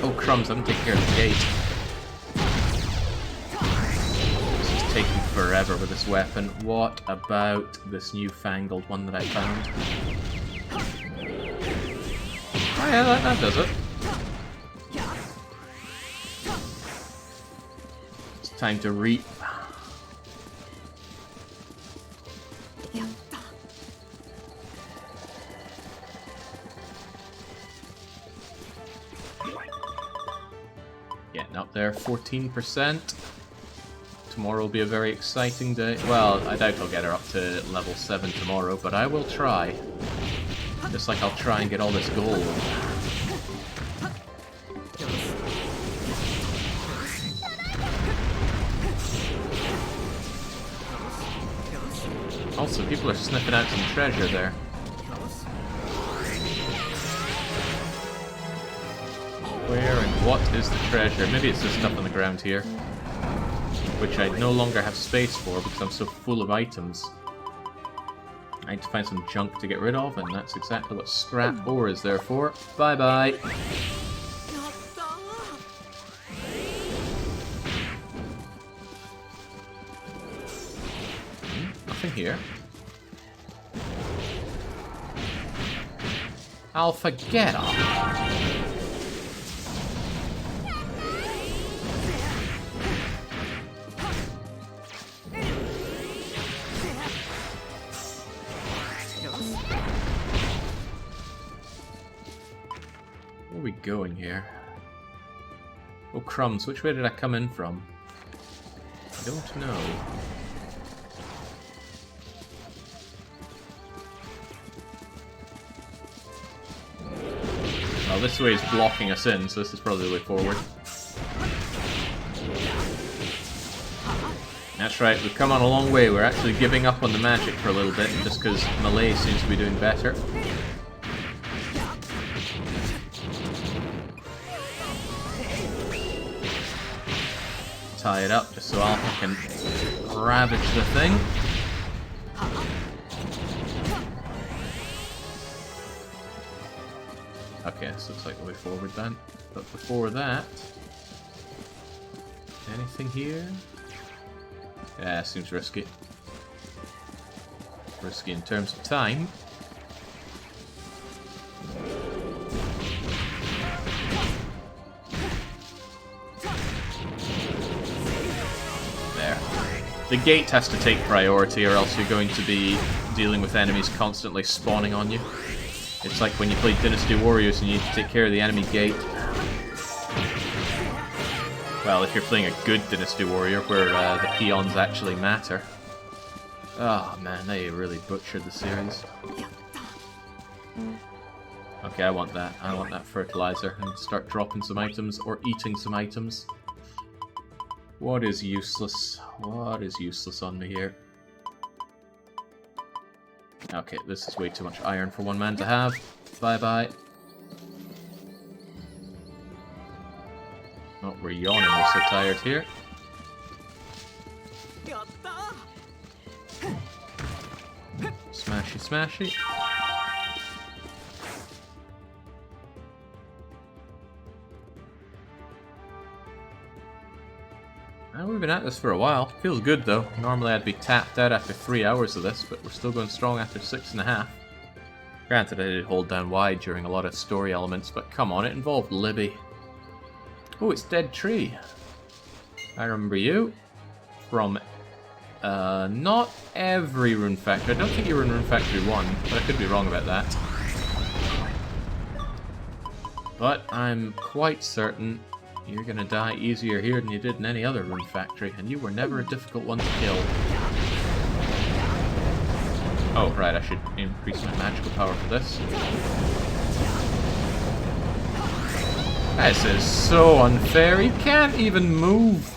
Oh, crumbs, I'm taking care of the gate. taking forever with this weapon. What about this newfangled one that I found? Oh yeah, that does it. It's time to reap. Getting up there, 14%. Tomorrow will be a very exciting day. Well, I doubt I'll get her up to level 7 tomorrow, but I will try. Just like I'll try and get all this gold. Also, people are sniffing out some treasure there. Where and what is the treasure? Maybe it's this stuff on the ground here, which I no longer have space for because I'm so full of items. I need to find some junk to get rid of, and that's exactly what scrap ore is there for. Bye-bye! Nothing here. Alpha, get up! Where are we going here? Oh crumbs, which way did I come in from? I don't know. Well, this way is blocking us in, so this is probably the way forward. That's right, we've come on a long way. We're actually giving up on the magic for a little bit, just because Malay seems to be doing better. Tie it up just so Alpha can ravage the thing. Okay, this looks like the way forward then. But before that... anything here? Yeah, seems risky. Risky in terms of time. There. The gate has to take priority or else you're going to be dealing with enemies constantly spawning on you. It's like when you play Dynasty Warriors and you need to take care of the enemy gate. Well, if you're playing a good Dynasty Warrior where the peons actually matter. Oh man, they really butchered the series. Okay, I want that. I want that fertilizer and start dropping some items or eating some items. What is useless? What is useless on me here? Okay, this is way too much iron for one man to have. Bye-bye. Oh, we're yawning, we're so tired here. Smashy, smashy. We've been at this for a while. Feels good though. Normally I'd be tapped out after 3 hours of this, but we're still going strong after 6.5. Granted, I did hold down Y during a lot of story elements, but come on, it involved Libby. Oh, it's Dead Tree. I remember you from not every Rune Factory. I don't think you were in Rune Factory 1, but I could be wrong about that. But I'm quite certain you're gonna die easier here than you did in any other Rune Factory, and you were never a difficult one to kill. Oh, right, I should increase my magical power for this. This is so unfair, he can't even move!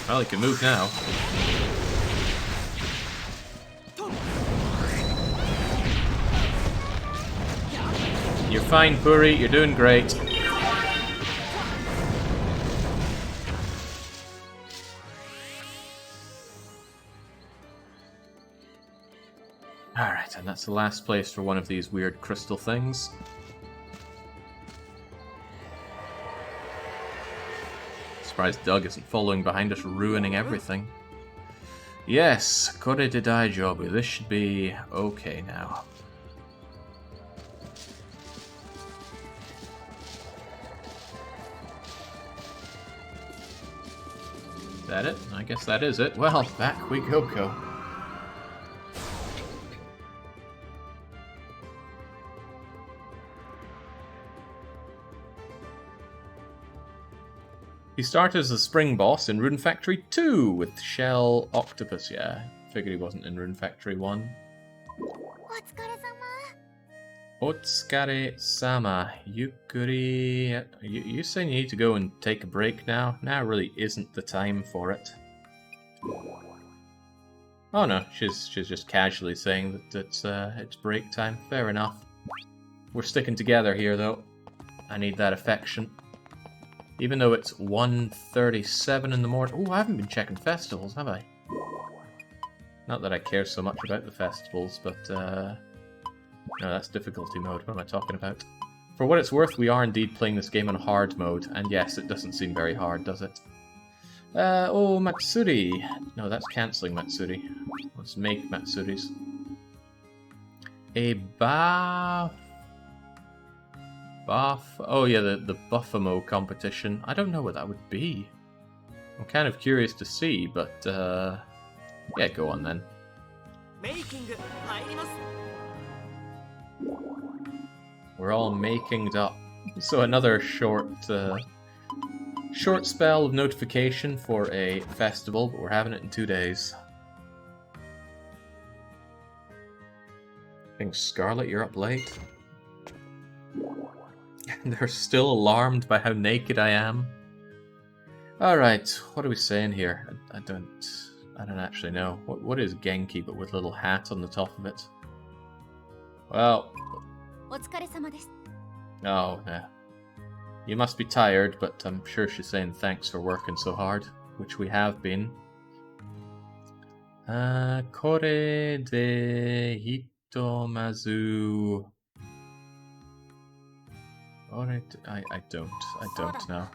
Well, he can move now. You're fine, Puri, you're doing great. Alright, And that's the last place for one of these weird crystal things. Surprised Doug isn't following behind us, ruining everything. Yes, Kore de Daijobu. This should be okay now. Is that it? I guess that is it. Well, back we go. He started as the spring boss in Rune Factory 2 with Shell Octopus, yeah. Figured he wasn't in Rune Factory 1. Otsukare-sama. Yukuri. You saying you need to go and take a break now? Now really isn't the time for it. Oh no, she's just casually saying that it's break time. Fair enough. We're sticking together here though. I need that affection. Even though it's 1:37 in the morning. Oh, I haven't been checking festivals, have I? Not that I care so much about the festivals, but no, that's difficulty mode. What am I talking about? For what it's worth, we are indeed playing this game on hard mode, and yes, it doesn't seem very hard, does it? Oh, Matsuri. No, that's cancelling Matsuri. Let's make Matsuris. A oh yeah, the Buffamo competition. I don't know what that would be. I'm kind of curious to see, but yeah, go on then. We're all makinged up. So another short spell of notification for a festival, but we're having it in 2 days. I think Scarlet, you're up late. They're still alarmed by how naked I am. Alright, what are we saying here? I don't actually know. What is Genki but with a little hat on the top of it? Well... Oh, yeah. You must be tired, but I'm sure she's saying thanks for working so hard, which we have been. Kore de Hitomazu... I don't know.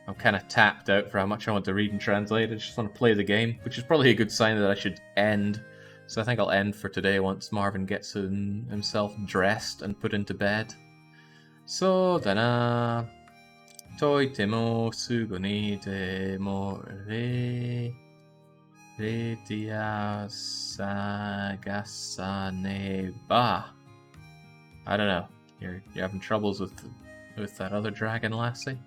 I'm kind of tapped out for how much I want to read and translate. I just want to play the game, which is probably a good sign that I should end. So I think I'll end for today once Marvin gets himself dressed and put into bed. So, dana. Toitemo sugu ni de mo redia sagasane ba. I don't know. You're having troubles with that other dragon lassie?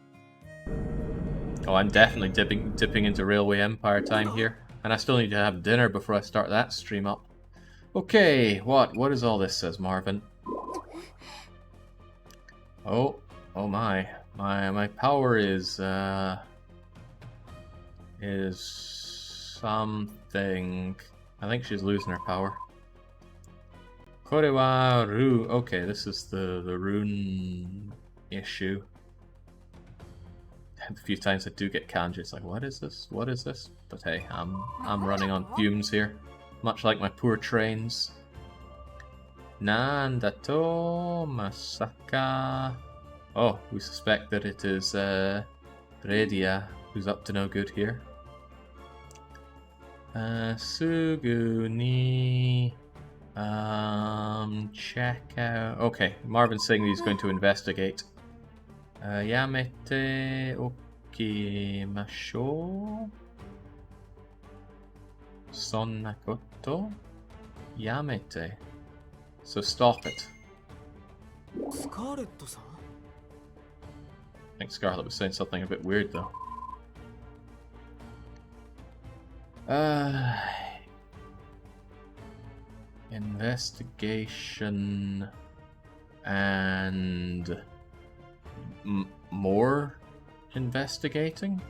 Oh, I'm definitely dipping into Railway Empire time here. And I still need to have dinner before I start that stream up. Okay, what is all this, says Marvin. Oh my power is something. I think she's losing her power. Korewa Ru. Okay, this is the rune issue. A few times I do get kanji. It's like, what is this? What is this? But hey, I'm running on fumes here, much like my poor trains. Nandato Masaka. Oh, we suspect that it is Redia who's up to no good here. Suguni. Check out. Okay, Marvin's saying he's going to investigate. Yamete okimasho. Sonnakoto. Yamete. So stop it. Scarlet-san. I think Scarlet was saying something a bit weird though. Investigation and more investigating?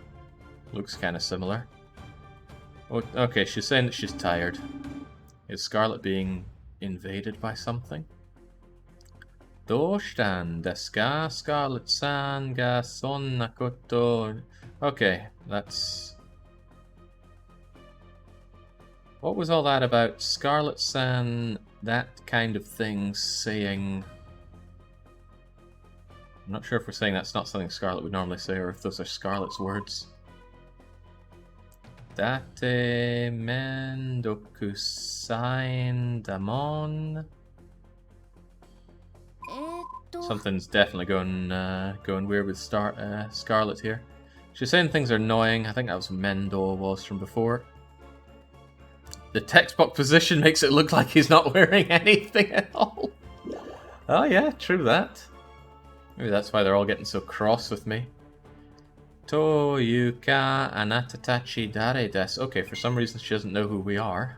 Looks kind of similar. Oh, okay, she's saying that she's tired. Is Scarlet being invaded by something? Doshitan desu ka, Scarlet-san ga sonna koto... Okay, that's... What was all that about Scarlet-san that kind of thing saying... I'm not sure if we're saying that's not something Scarlet would normally say, or if those are Scarlet's words. Date men dokusain damon. Something's definitely going weird with Scarlet here. She's saying things are annoying. I think that was Mendo was from before. The textbook position makes it look like he's not wearing anything at all. Oh yeah, true that. Maybe that's why they're all getting so cross with me. Toyuka anatatachi dare desu. Okay, for some reason she doesn't know who we are.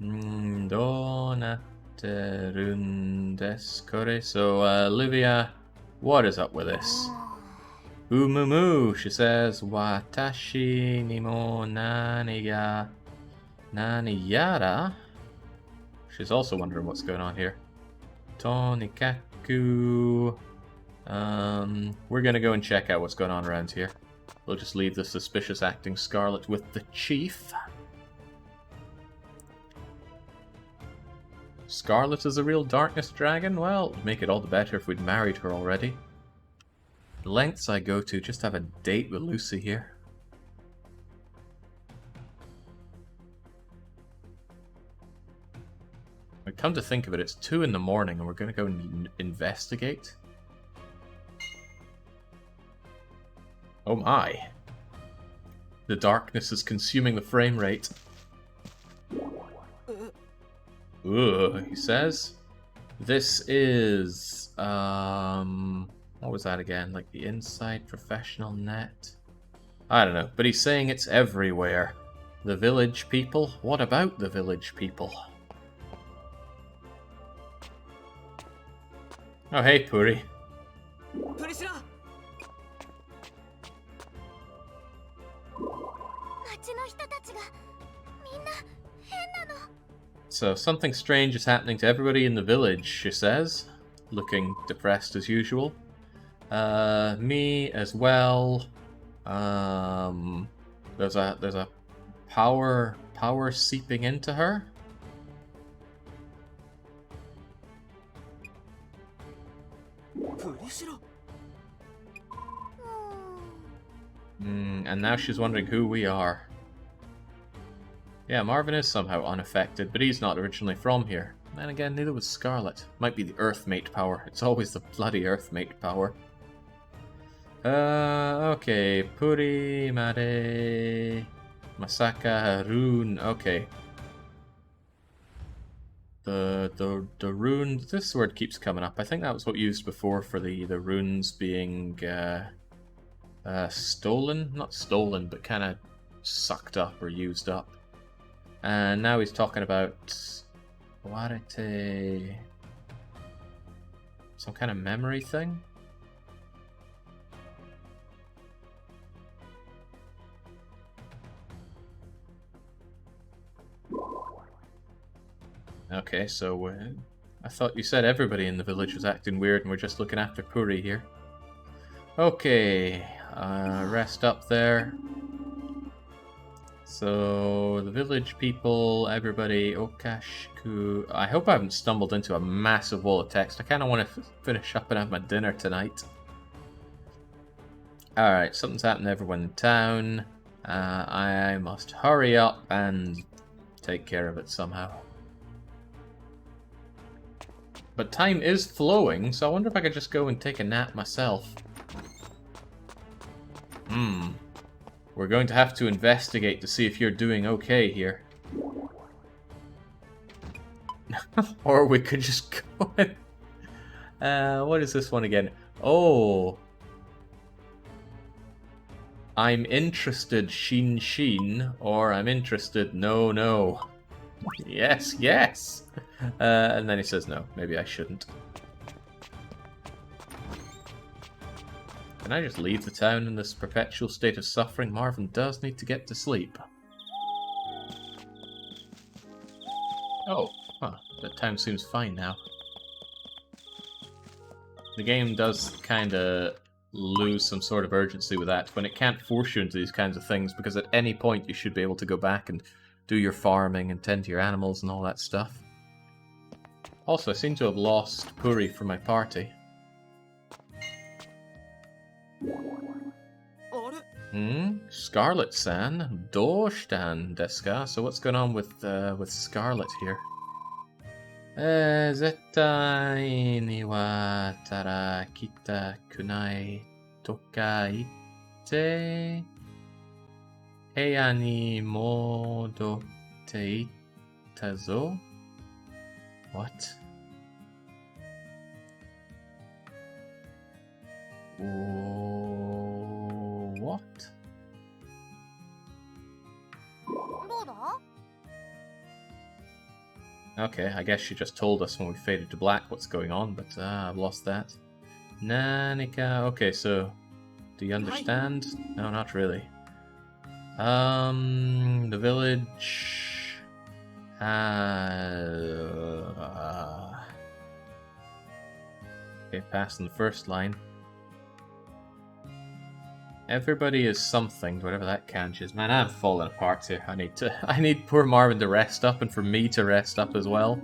Donaterun desu kore. So, Olivia, what is up with this? Umumu, she says, Watashi ni mo nani yara? She's also wondering what's going on here. Tonikaku. We're gonna go and check out what's going on around here. We'll just leave the suspicious acting Scarlet with the chief. Scarlet is a real darkness dragon? Well, it'd make it all the better if we'd married her already. The lengths I go to just to have a date with Lucy here. But come to think of it, it's 2 in the morning and we're going to go and investigate. Oh my. The darkness is consuming the frame rate. Ugh, he says. This is, what was that again? Like the Inside Professional Net? I don't know, but he's saying it's everywhere. The village people? What about the village people? Oh, hey, Puri. So, something strange is happening to everybody in the village, she says, looking depressed as usual. Me as well. There's a power seeping into her. And now she's wondering who we are. Yeah, Marvin is somehow unaffected, but he's not originally from here. And again, neither was Scarlet. Might be the Earthmate power. It's always the bloody Earthmate power. Okay. Puri, Mare, Masaka, Rune. Okay. The rune. This word keeps coming up. I think that was what used before for the runes being stolen. Not stolen, but kind of sucked up or used up. And now he's talking about Warete. Some kind of memory thing? Okay, so I thought you said everybody in the village was acting weird and we're just looking after Puri here. Okay, rest up there. So, the village people, everybody, Okashku... I hope I haven't stumbled into a massive wall of text. I kind of want to finish up and have my dinner tonight. Alright, something's happened to everyone in town. I must hurry up and take care of it somehow. But time is flowing, so I wonder if I could just go and take a nap myself. We're going to have to investigate to see if you're doing okay here. Or we could just go and... what is this one again? Oh. I'm interested, Shin Shin, or I'm interested, no, no. Yes, yes. And then he says no, maybe I shouldn't. Can I just leave the town in this perpetual state of suffering? Marvin does need to get to sleep. Oh, huh. The town seems fine now. The game does kind of lose some sort of urgency with that when it can't force you into these kinds of things, because at any point you should be able to go back and do your farming and tend to your animals and all that stuff. Also, I seem to have lost Puri from my party. Scarlet-san? Doshtan desu ka? So what's going on with Scarlet here? Zettai ni wa tarakita kunai toka ite heya ni modotte itta zo? What? What? Okay, I guess she just told us when we faded to black what's going on, but I've lost that. Nanika. Okay, so do you understand? No, not really. The village. Okay, passing the first line. Everybody is something, whatever that kanji is. Man, I'm falling apart here. I need poor Marvin to rest up and for me to rest up as well.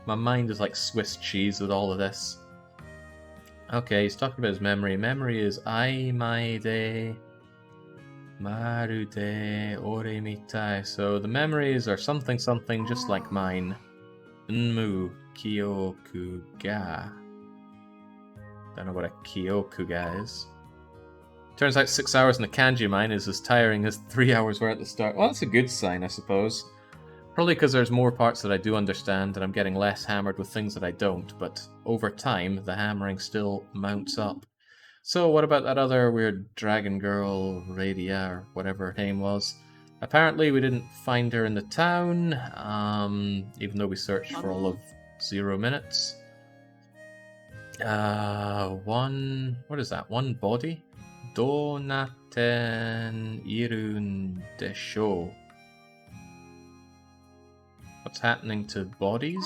My mind is like Swiss cheese with all of this. Okay, he's talking about his memory. Memory is Aimaide Marude Ore Mitai. So the memories are something something just like mine. Nmu Kyoku ga. Don't know what a Kyoku ga is. Turns out 6 hours in the kanji mine is as tiring as 3 hours were at the start. Well, that's a good sign, I suppose. Probably because there's more parts that I do understand and I'm getting less hammered with things that I don't, but over time, the hammering still mounts up. So what about that other weird dragon girl, Radia, or whatever her name was? Apparently we didn't find her in the town, even though we searched for all of 0 minutes. What is that? One body? Donaten irun desho. What's happening to bodies?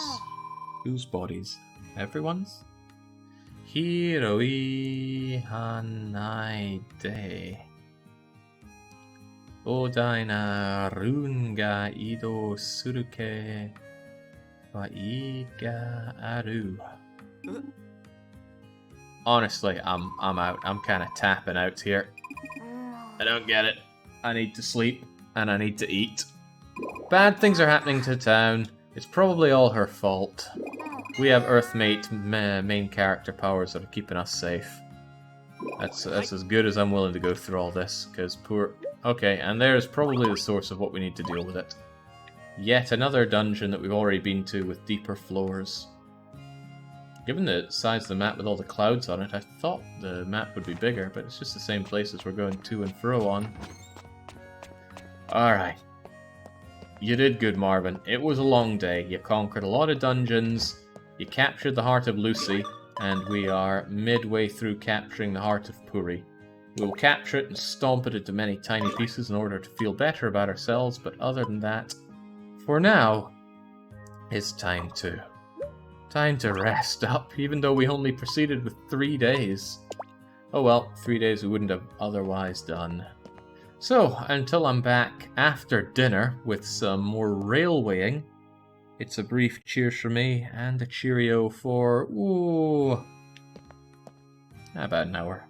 Whose bodies? Everyone's? Hiroi hanai de. Odaina runga ido suruke wa iga aru. Honestly, I'm out. I'm kind of tapping out here. I don't get it. I need to sleep, and I need to eat. Bad things are happening to town. It's probably all her fault. We have Earthmate main character powers that are keeping us safe. That's as good as I'm willing to go through all this, because poor... Okay, and there's probably the source of what we need to deal with it. Yet another dungeon that we've already been to with deeper floors. Given the size of the map with all the clouds on it, I thought the map would be bigger, but it's just the same places we're going to and fro on. Alright. You did good, Marvin. It was a long day. You conquered a lot of dungeons, you captured the heart of Lucy, and we are midway through capturing the heart of Puri. We will capture it and stomp it into many tiny pieces in order to feel better about ourselves, but other than that, for now, it's time to rest up, even though we only proceeded with 3 days. Oh well, 3 days we wouldn't have otherwise done. So, until I'm back after dinner with some more railwaying, it's a brief cheers from me and a cheerio for, about an hour.